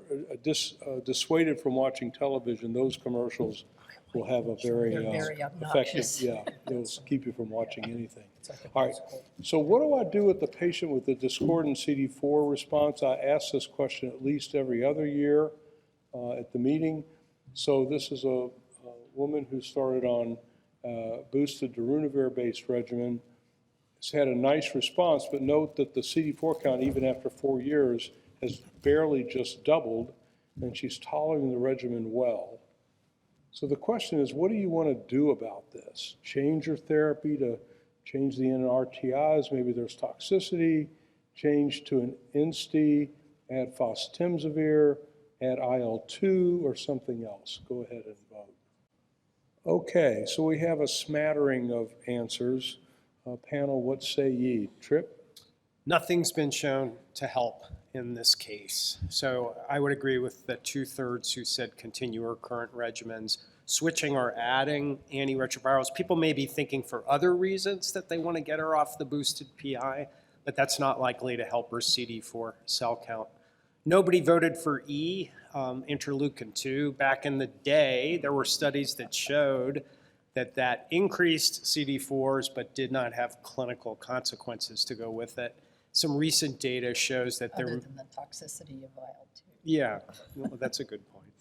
dissuaded from watching television, those commercials will have a very They're very effective, obnoxious. they'll keep you from watching anything. All right, so what do I do with the patient with the discordant CD4 response? I ask this question at least every other year at the meeting. So this is a woman who started on boosted darunavir-based regimen has had a nice response, but note that the CD4 count, even after 4 years, has barely just doubled, and she's tolerating the regimen well. So the question is, what do you want to do about this? Change your therapy to change the NRTIs, maybe there's toxicity, change to an INSTI, add fostemsavir, add IL-2, or something else. Go ahead and vote. Okay, so we have a smattering of answers. Panel, what say ye? Trip? Nothing's been shown to help in this case. So I would agree with the 2/3 who said continue our current regimens. Switching or adding antiretrovirals, people may be thinking for other reasons that they want to get her off the boosted PI, but that's not likely to help her CD4 cell count. Nobody voted for E, interleukin-2. Back in the day, there were studies that showed that increased CD4s but did not have clinical consequences to go with it. Some recent data shows that there... Other than the toxicity of IL-2. Yeah, well, that's a good point,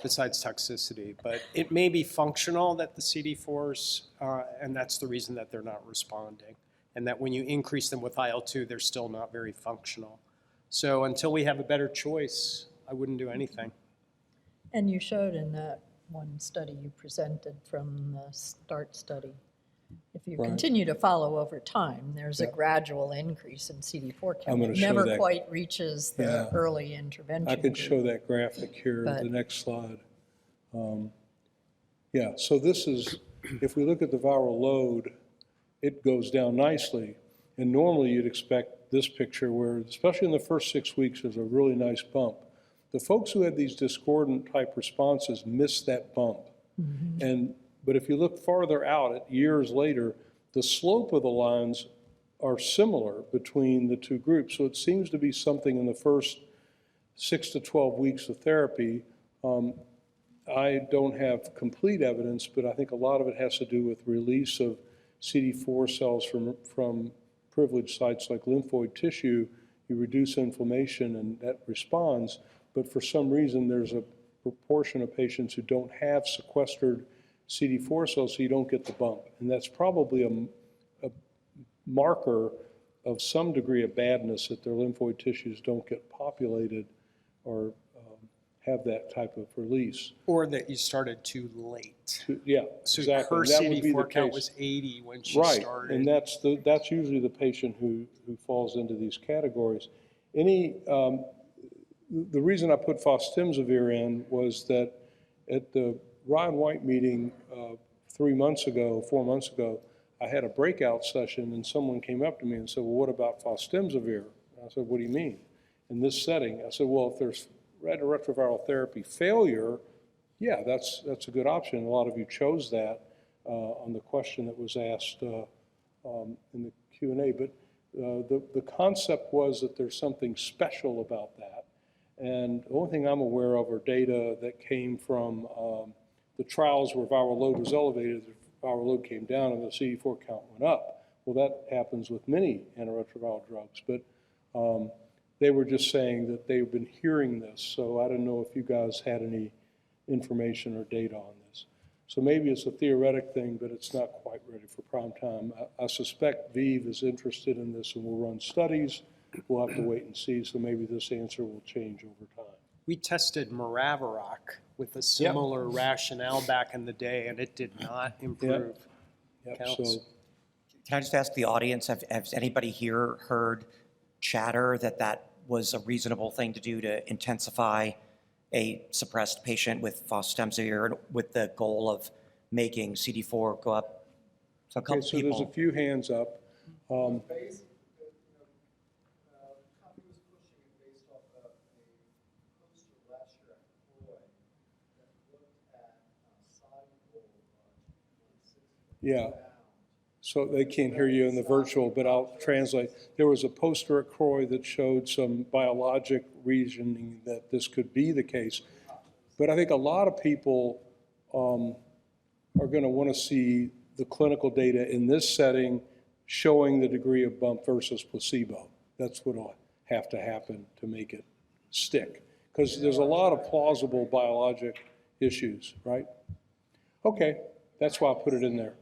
besides toxicity. But it may be functional that the CD4s, and that's the reason that they're not responding. And that when you increase them with IL-2, they're still not very functional. So until we have a better choice, I wouldn't do anything. And you showed in that one study you presented from the START study, if you Right. continue to follow over time, there's a Yeah. gradual increase in CD4 I'm count. gonna It show never that. quite reaches the Yeah. early intervention. I could group. show that graphic here, But- the next slide. Yeah, so this is, if we look at the viral load, it goes down nicely. And normally you'd expect this picture where, especially in the first 6 weeks, there's a really nice bump. The folks who had these discordant type responses missed that bump. But if you look farther out at years later, the slope of the lines are similar between the two groups. So it seems to be something in the first 6 to 12 weeks of therapy. I don't have complete evidence, but I think a lot of it has to do with release of CD4 cells from privileged sites like lymphoid tissue. You reduce inflammation and that responds, but for some reason there's a proportion of patients who don't have sequestered CD4 cells, so you don't get the bump. And that's probably a marker of some degree of badness that their lymphoid tissues don't get populated or have that type of release. Or that you started too late. Yeah, So exactly. her That would be the CD4 count case. was 80 when she Right, started. and that's usually the patient who falls into these categories. The reason I put fostemsavir in was that at the Ryan White meeting 4 months ago, I had a breakout session and someone came up to me and said, well, what about fostemsavir? And I said, what do you mean? In this setting, I said, well, if there's retroviral therapy failure, yeah, that's a good option. A lot of you chose that on the question that was asked in the Q&A. But the concept was that there's something special about that. And the only thing I'm aware of are data that came from the trials where viral load was elevated, the viral load came down and the CD4 count went up. Well, that happens with many antiretroviral drugs. But they were just saying that they've been hearing this. So I don't know if you guys had any information or data on this. So maybe it's a theoretic thing, but it's not quite ready for prime time. I suspect ViiV is interested in this and will run studies. We'll have to wait and see, so maybe this answer will change over time. We tested Maraviroc with a similar rationale back in the day, and it did not improve Yep, counts. so Can I just ask the audience, has anybody here heard chatter that was a reasonable thing to do to intensify a suppressed patient with fostemsavir with the goal of making CD4 go up? So a couple okay, so there's a people. few hands up. Yeah, so they can't hear you in the virtual, but I'll translate. There was a poster at CROI that showed some biologic reasoning that this could be the case. But I think a lot of people are going to want to see the clinical data in this setting showing the degree of bump versus placebo. That's what will have to happen to make it stick. Because there's a lot of plausible biologic issues, right? Okay, that's why I put it in there.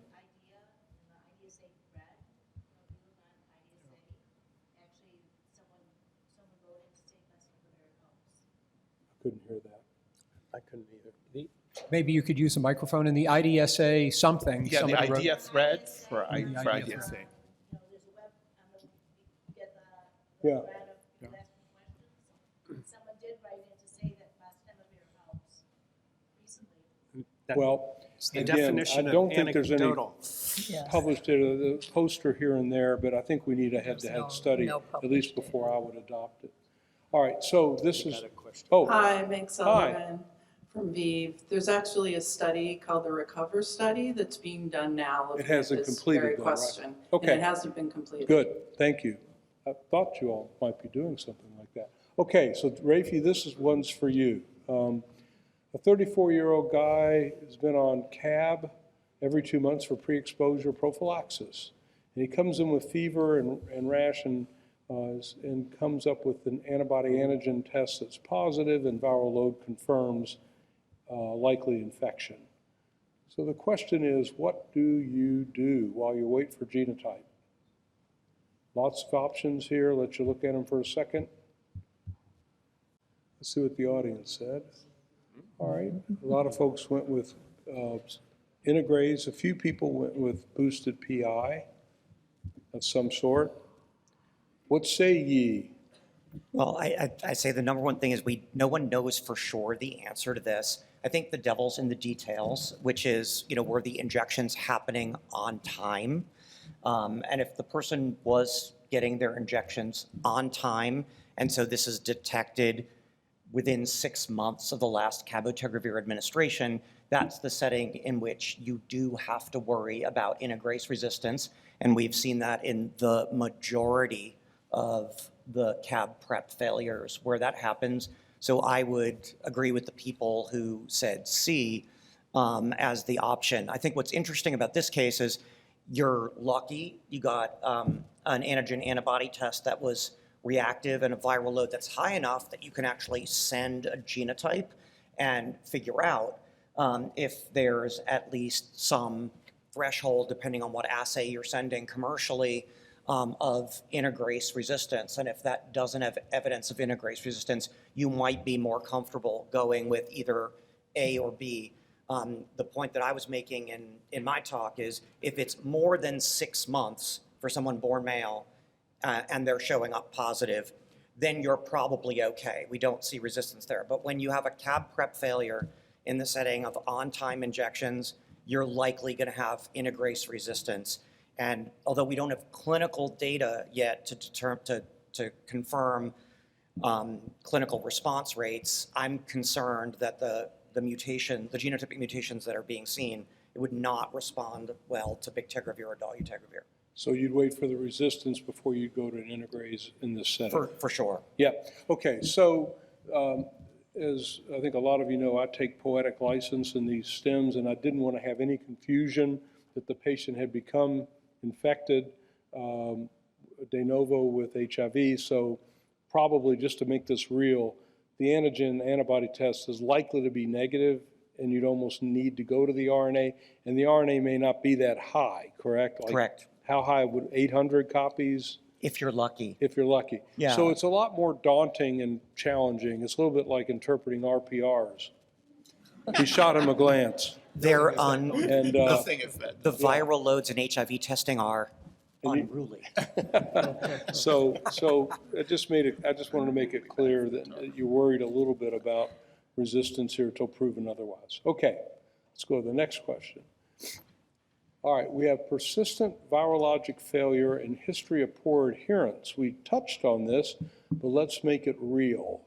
Couldn't hear that. I couldn't either. Maybe you could use a microphone in the IDSA something. Yeah, the somebody wrote- idea threads for The for idea IDSA. Yeah. Someone did write in to say that fastenavir helps recently. Well, The again, I definition of don't think there's any anecdotal. published data, the poster here and there, but I think we need a head-to-head study, no at least before I would adopt it. All right, so this is, oh, Hi, Meg Sullivan from ViiV. There's actually a study called the Recover Study that's being done now. looking It hasn't at this completed very though, right? question. Okay. And it hasn't been completed. good, thank you. I thought you all might be doing something like that. Okay, so Rafi, this is one's for you. A 34-year-old guy has been on CAB every 2 months for pre-exposure prophylaxis. And he comes in with fever and rash and comes up with an antibody antigen test that's positive and viral load confirms likely infection. So the question is, what do you do while you wait for genotype? Lots of options here. Let you look at them for a second. Let's see what the audience said. All right, a lot of folks went with integrase. A few people went with boosted PI of some sort. What say ye? Well, I say the number one thing is no one knows for sure the answer to this. I think the devil's in the details, which is, were the injections happening on time? And if the person was getting their injections on time, and so this is detected within 6 months of the last cabotegravir administration, that's the setting in which you do have to worry about integrase resistance. And we've seen that in the majority of the CAB prep failures where that happens. So I would agree with the people who said C as the option. I think what's interesting about this case is you're lucky you got an antigen antibody test that was reactive and a viral load that's high enough that you can actually send a genotype and figure out if there's at least some threshold, depending on what assay you're sending commercially, of integrase resistance. And if that doesn't have evidence of integrase resistance, you might be more comfortable going with either A or B. The point that I was making in my talk is if it's more than 6 months for someone born male and they're showing up positive, then you're probably okay. We don't see resistance there. But when you have a CAB prep failure in the setting of on-time injections, you're likely going to have integrase resistance. And although we don't have clinical data yet to confirm clinical response rates, I'm concerned that the genotypic mutations that are being seen, it would not respond well to bictegravir or dolutegravir. So you'd wait for the resistance before you go to an integrase in this setting? For sure. Yeah, okay, so as I think a lot of you know, I take poetic license in these stems, and I didn't want to have any confusion that the patient had become infected de novo with HIV, so probably just to make this real, the antigen antibody test is likely to be negative, and you'd almost need to go to the RNA, and the RNA may not be that high, correct? Correct. How high would 800 copies? If you're lucky. If you're lucky. Yeah. So it's a lot more daunting and challenging. It's a little bit like interpreting RPRs. He shot him a glance. They're And The thing is that the viral loads in HIV testing are unruly. so I just wanted to make it clear that you're worried a little bit about resistance here till proven otherwise. Okay, let's go to the next question. All right, we have persistent virologic failure and history of poor adherence. We touched on this, but let's make it real.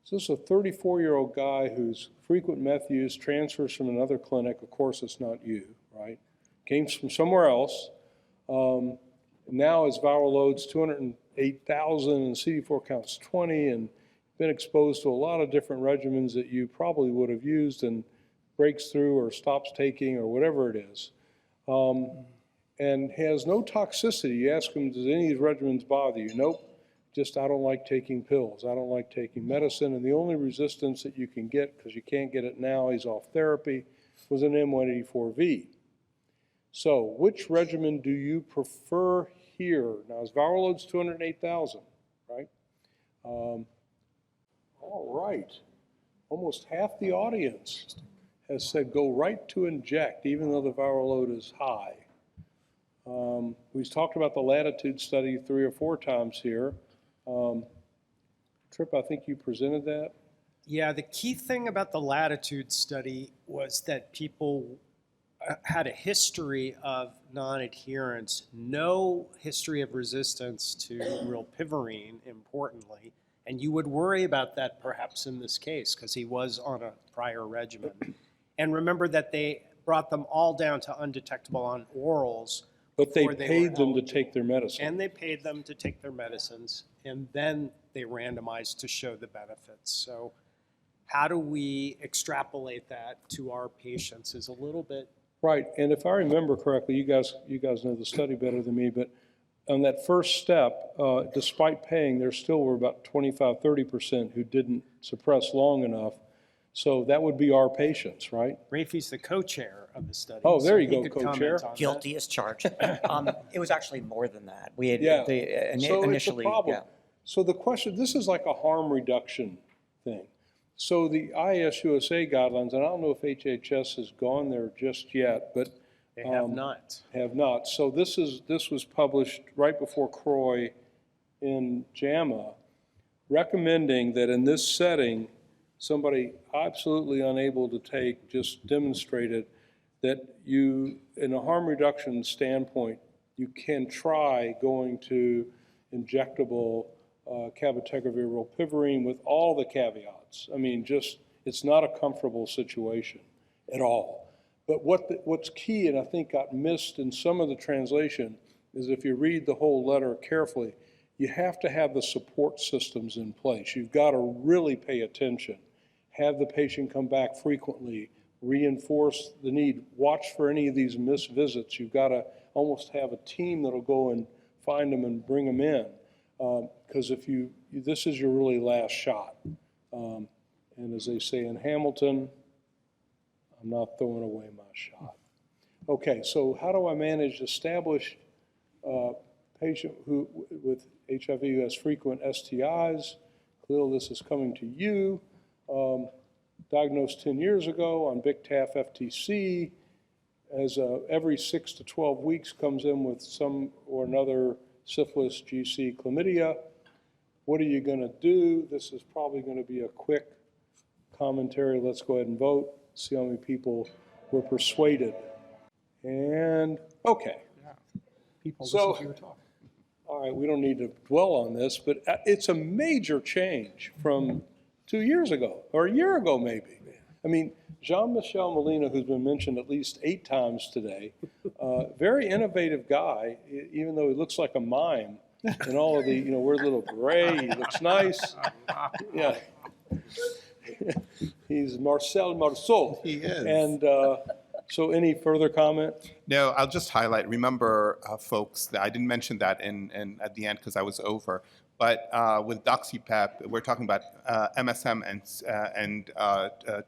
So this is a 34-year-old guy whose frequent meth use transfers from another clinic. Of course, it's not you, right? Came from somewhere else. Now his viral load's 208,000 and CD4 count's 20, and been exposed to a lot of different regimens that you probably would have used and breaks through or stops taking or whatever it is. And has no toxicity. You ask him, does any of these regimens bother you? Nope. Just, I don't like taking pills. I don't like taking medicine. And the only resistance that you can get, because you can't get it now, he's off therapy, was an M184V. So which regimen do you prefer here? Now, his viral load's 208,000, right? All right. Almost half the audience has said go right to inject, even though the viral load is high. We've talked about the Latitude study 3 or 4 times here. Trip, I think you presented that. Yeah, the key thing about the Latitude study was that people had a history of non-adherence, no history of resistance to rilpivirine, importantly. And you would worry about that perhaps in this case because he was on a prior regimen. And remember that they brought them all down to undetectable on orals. But they before paid were them to eligible. take their medicine. And they paid them to take their medicines, and then they randomized to show the benefits. So how do we extrapolate that to our patients is a little bit. Right, and if I remember correctly, you guys know the study better than me, but on that first step, despite paying, there still were about 25, 30% who didn't suppress long enough. So that would be our patients, right? Rafi's the co-chair of the study. Oh, there so you he go, could co-chair. comment on that. Guilty as charged. It was actually more than that. We had Yeah. initially, it's a problem. yeah. So the question, this is like a harm reduction thing. So the ISUSA guidelines, and I don't know if HHS has gone there just yet, but They have not. have not. So this was published right before CROI in JAMA, recommending that in this setting, somebody absolutely unable to take just demonstrated that you, in a harm reduction standpoint, you can try going to injectable cabotegravir rilpivirine with all the caveats. I mean, just, it's not a comfortable situation at all. But what's key, and I think got missed in some of the translation, is if you read the whole letter carefully, you have to have the support systems in place. You've got to really pay attention. Have the patient come back frequently, reinforce the need, watch for any of these missed visits. You've got to almost have a team that'll go and find them and bring them in. Because if this is your really last shot. And as they say in Hamilton, I'm not throwing away my shot. Okay, so how do I manage established patient who with HIV who has frequent STIs? Clearly this is coming to you. Diagnosed 10 years ago on Big TAF FTC, as every 6 to 12 weeks comes in with some or another syphilis, GC, chlamydia. What are you going to do? This is probably going to be a quick commentary. Let's go ahead and vote. See how many people were persuaded. And okay. People So- listen to your talk. All right, we don't need to dwell on this, but it's a major change from 2 years ago, or a year ago maybe. I mean, Jean-Michel Molina, who's been mentioned at least 8 times today, very innovative guy, even though he looks like a mime in all of the, we're a little gray, he looks nice. Yeah. He's Marcel Marceau. He is. And so any further comment? No, I'll just highlight, remember, folks, that I didn't mention that at the end because I was over, but with DoxyPep, we're talking about MSM and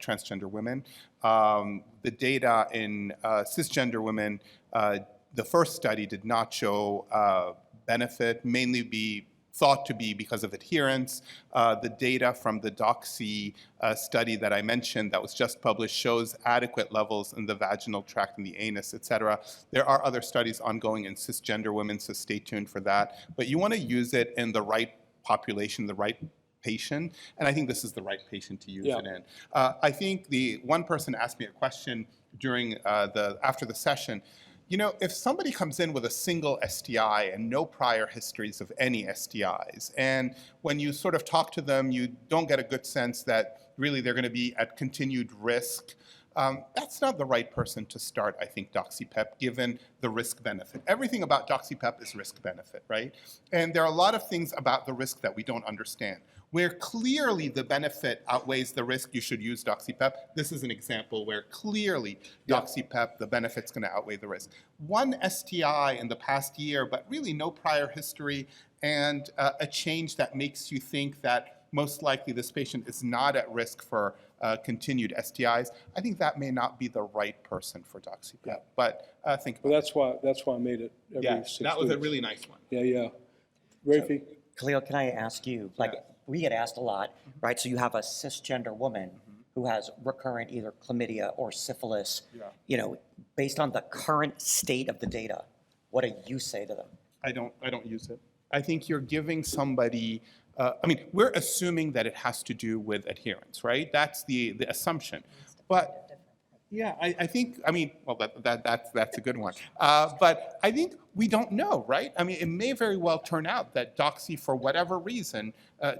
transgender women. The data in cisgender women, the first study did not show benefit, mainly thought to be because of adherence. The data from the Doxy study that I mentioned that was just published shows adequate levels in the vaginal tract and the anus, et cetera. There are other studies ongoing in cisgender women, so stay tuned for that. But you want to use it in the right population, the right patient, and I think this is the right patient to use it in. I think the one person asked me a question during after the session. If somebody comes in with a single STI and no prior histories of any STIs, and when you sort of talk to them, you don't get a good sense that really they're going to be at continued risk, that's not the right person to start, I think, DoxyPep, given the risk-benefit. Everything about DoxyPep is risk-benefit, right? And there are a lot of things about the risk that we don't understand. Where clearly the benefit outweighs the risk, you should use DoxyPep. This is an example where clearly DoxyPep, the benefit's going to outweigh the risk. One STI in the past year, but really no prior history, and a change that makes you think that most likely this patient is not at risk for continued STIs, I think that may not be the right person for doxypep. But think But about that's why I made it every Yeah, 6 that was a weeks. really nice one. Yeah, yeah. Rafi? Khalil, can I ask you, like, we get asked a lot, right? So you have a cisgender woman who has recurrent either chlamydia or syphilis. You know, based on the current state of the data, what do you say to them? I don't use it. I think you're giving somebody, I mean, we're assuming that it has to do with adherence, right? That's the assumption. But yeah, I think, I mean, well, that's a good one. But I think we don't know, right? I mean, it may very well turn out that doxy, for whatever reason,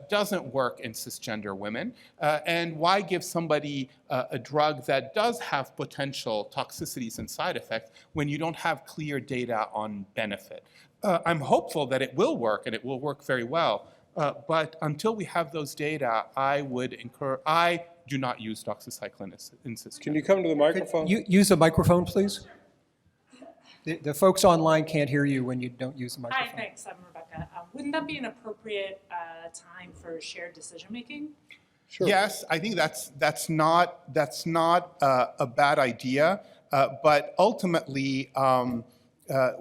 doesn't work in cisgender women. And why give somebody a drug that does have potential toxicities and side effects when you don't have clear data on benefit? I'm hopeful that it will work, and it will work very well. But until we have those data, I do not use doxycycline in cisgender. Can you come to the microphone? Use the microphone, please. The folks online can't hear you when you don't use the microphone. Hi, thanks. I'm Rebecca. Wouldn't that be an appropriate time for shared decision-making? Sure. Yes, I think that's not a bad idea, but ultimately,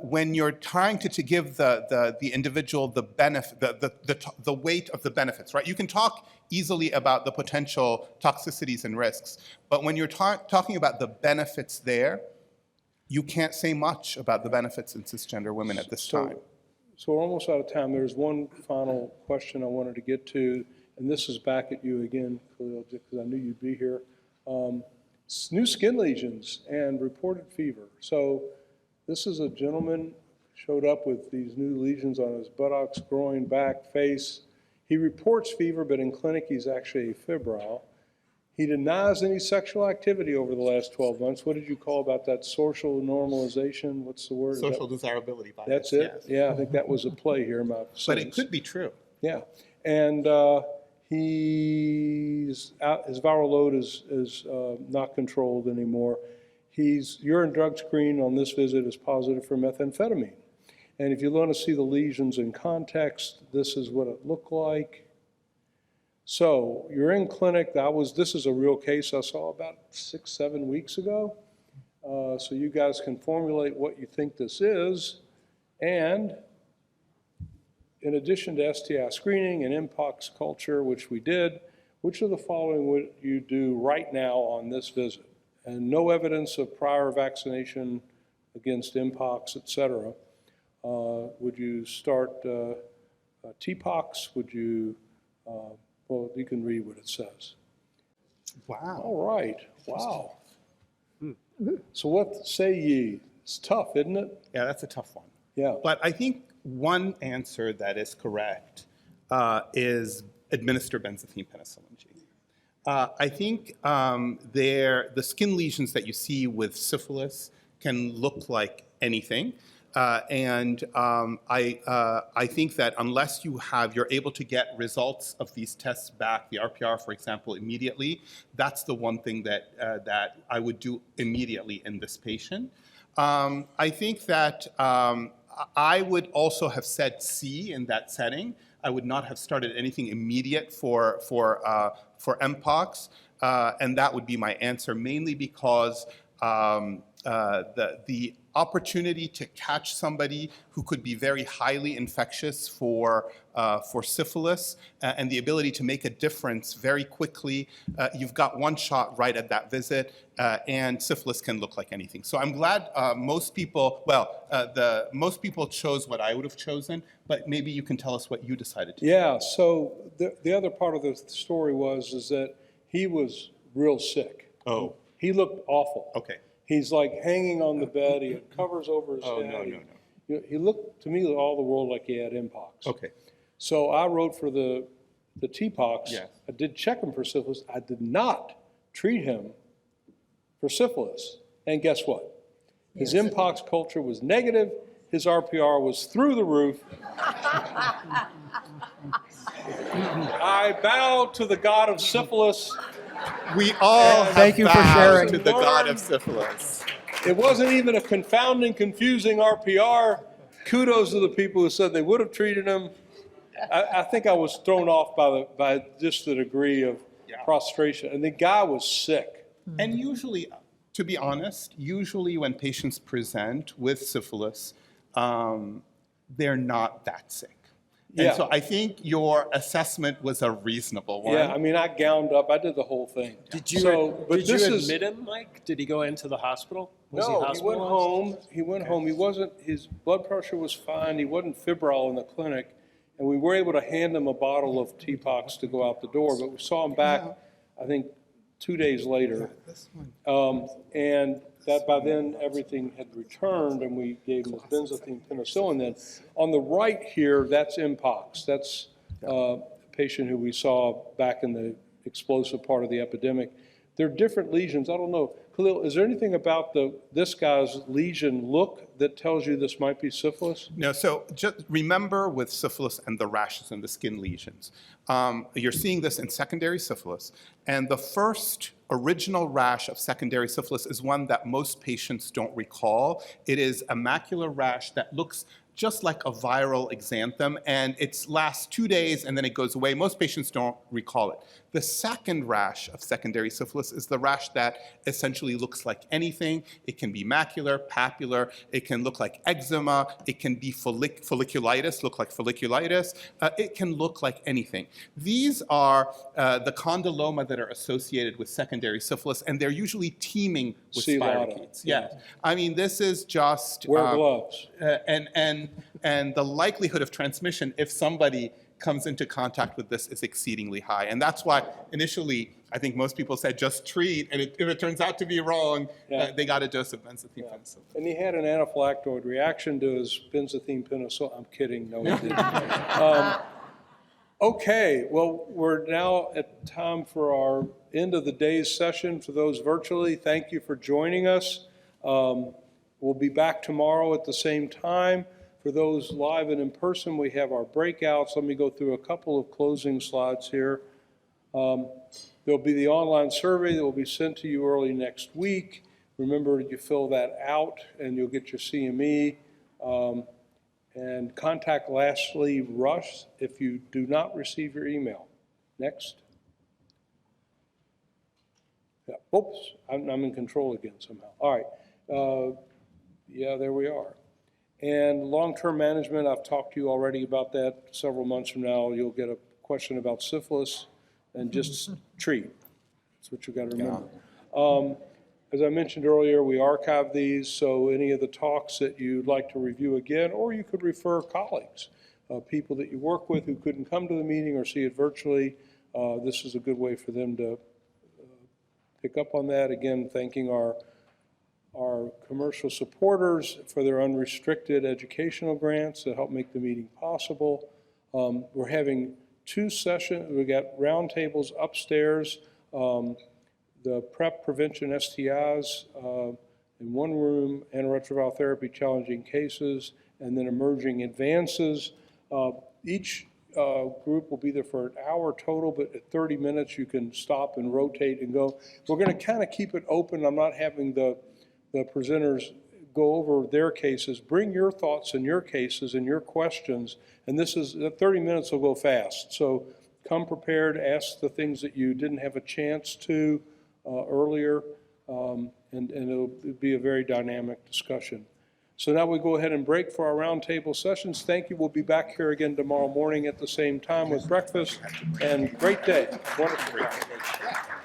when you're trying to give the individual the benefit, the weight of the benefits, right? You can talk easily about the potential toxicities and risks, but when you're talking about the benefits there, you can't say much about the benefits in cisgender women at this time. So we're almost out of time. There's one final question I wanted to get to, and this is back at you again, Khalil, because I knew you'd be here. New skin lesions and reported fever. So this is a gentleman showed up with these new lesions on his buttocks, groin, back, face. He reports fever, but in clinic he's actually febrile. He denies any sexual activity over the last 12 months. What did you call about that? Social normalization? What's the word? Social desirability bias. That's it? Yes. Yeah, I think that was a play here. But it could be true. Yeah. And he's out, his viral load is not controlled anymore. His urine drug screen on this visit is positive for methamphetamine. And if you want to see the lesions in context, this is what it looked like. So you're in clinic. This is a real case I saw about 6-7 weeks ago. So you guys can formulate what you think this is. And in addition to STI screening and Mpox culture, which we did, which of the following would you do right now on this visit? And no evidence of prior vaccination against Mpox, et cetera. Would you start TPOXX? Would you, well, you can read what it says. Wow. All right, wow. So what say ye? It's tough, isn't it? Yeah, that's a tough one. Yeah. But I think one answer that is correct is administer benzathine penicillin G. I think the skin lesions that you see with syphilis can look like anything. And I think that unless you're able to get results of these tests back, the RPR, for example, immediately, that's the one thing that I would do immediately in this patient. I think that I would also have said C in that setting. I would not have started anything immediate for Mpox, and that would be my answer, mainly because the opportunity to catch somebody who could be very highly infectious for syphilis and the ability to make a difference very quickly. You've got one shot right at that visit, and syphilis can look like anything. So I'm glad most people chose what I would have chosen, but maybe you can tell us what you decided to do. Yeah, so the other part of the story is that he was real sick. Oh. He looked awful. Okay. He's like hanging on the bed, he had covers over his head. No. He looked to me all the world like he had Mpox. Okay. So I wrote for the TPOXX. Yes. I did check him for syphilis. I did not treat him for syphilis. And guess what? His Mpox culture was negative. His RPR was through the roof. I bow to the god of syphilis. We all Thank you for sharing. to the god of syphilis. It wasn't even a confounding, confusing RPR. Kudos to the people who said they would have treated him. I think I was thrown off by just the degree of prostration, and the guy was sick. And usually, to be honest, usually when patients present with syphilis, they're not that sick. And Yeah. so I think your assessment was a reasonable one. Yeah, I mean, I gowned up, I did the whole thing. Did you, But did you this is- admit him, Mike? Did he go into the hospital? Was No, he went hospitalized? home, he went home, he wasn't, his blood pressure was fine, he wasn't febrile in the clinic, and we were able to hand him a bottle of T-Pox to go out the door, but we saw him back, I think, 2 days later. And that by then, everything had returned, and we gave him his benzathine penicillin then. On the right here, that's Mpox. That's a patient who we saw back in the explosive part of the epidemic. They're different lesions. I don't know. Khalil, is there anything about this guy's lesion look that tells you this might be syphilis? No, so just remember with syphilis and the rashes and the skin lesions, you're seeing this in secondary syphilis, and the first original rash of secondary syphilis is one that most patients don't recall. It is a macular rash that looks just like a viral exanthem, and it lasts 2 days and then it goes away. Most patients don't recall it. The second rash of secondary syphilis is the rash that essentially looks like anything. It can be macular, papular, it can look like eczema, it can be folliculitis, look like folliculitis, it can look like anything. These are the condyloma that are associated with secondary syphilis, and they're usually teeming with spirochetes. Yeah. I mean, this is just... Wear gloves. And the likelihood of transmission, if somebody comes into contact with this, is exceedingly high. And that's why initially, I think most people said just treat, and if it turns out to be wrong, they got a dose of benzathine penicillin. And he had an anaphylactoid reaction to his benzathine penicillin. I'm kidding, no he didn't. Okay, well, we're now at time for our end of the day's session. For those virtually, thank you for joining us. We'll be back tomorrow at the same time. For those live and in person, we have our breakouts. Let me go through a couple of closing slides here. There'll be the online survey that will be sent to you early next week. Remember, you fill that out and you'll get your CME. And contact Lastly Rush if you do not receive your email. Next. Yeah. Oops, I'm in control again somehow. All right. Yeah, there we are. And long-term management, I've talked to you already about that. Several months from now, you'll get a question about syphilis, and just treat. That's what you got to remember. As I mentioned earlier, we archive these, so any of the talks that you'd like to review again, or you could refer colleagues, people that you work with who couldn't come to the meeting or see it virtually. This is a good way for them to pick up on that. Again, thanking our commercial supporters for their unrestricted educational grants that help make the meeting possible. We're having 2 sessions. We got roundtables upstairs. The PrEP prevention STIs in one room, antiretroviral therapy challenging cases, and then emerging advances. Each group will be there for an hour total, but at 30 minutes you can stop and rotate and go. We're going to kind of keep it open. I'm not having the presenters go over their cases. Bring your thoughts and your cases and your questions, and this is 30 minutes will go fast. So come prepared, ask the things that you didn't have a chance to earlier, and it'll be a very dynamic discussion. So now we go ahead and break for our roundtable sessions. Thank you. We'll be back here again tomorrow morning at the same time with breakfast, and great day. Wonderful.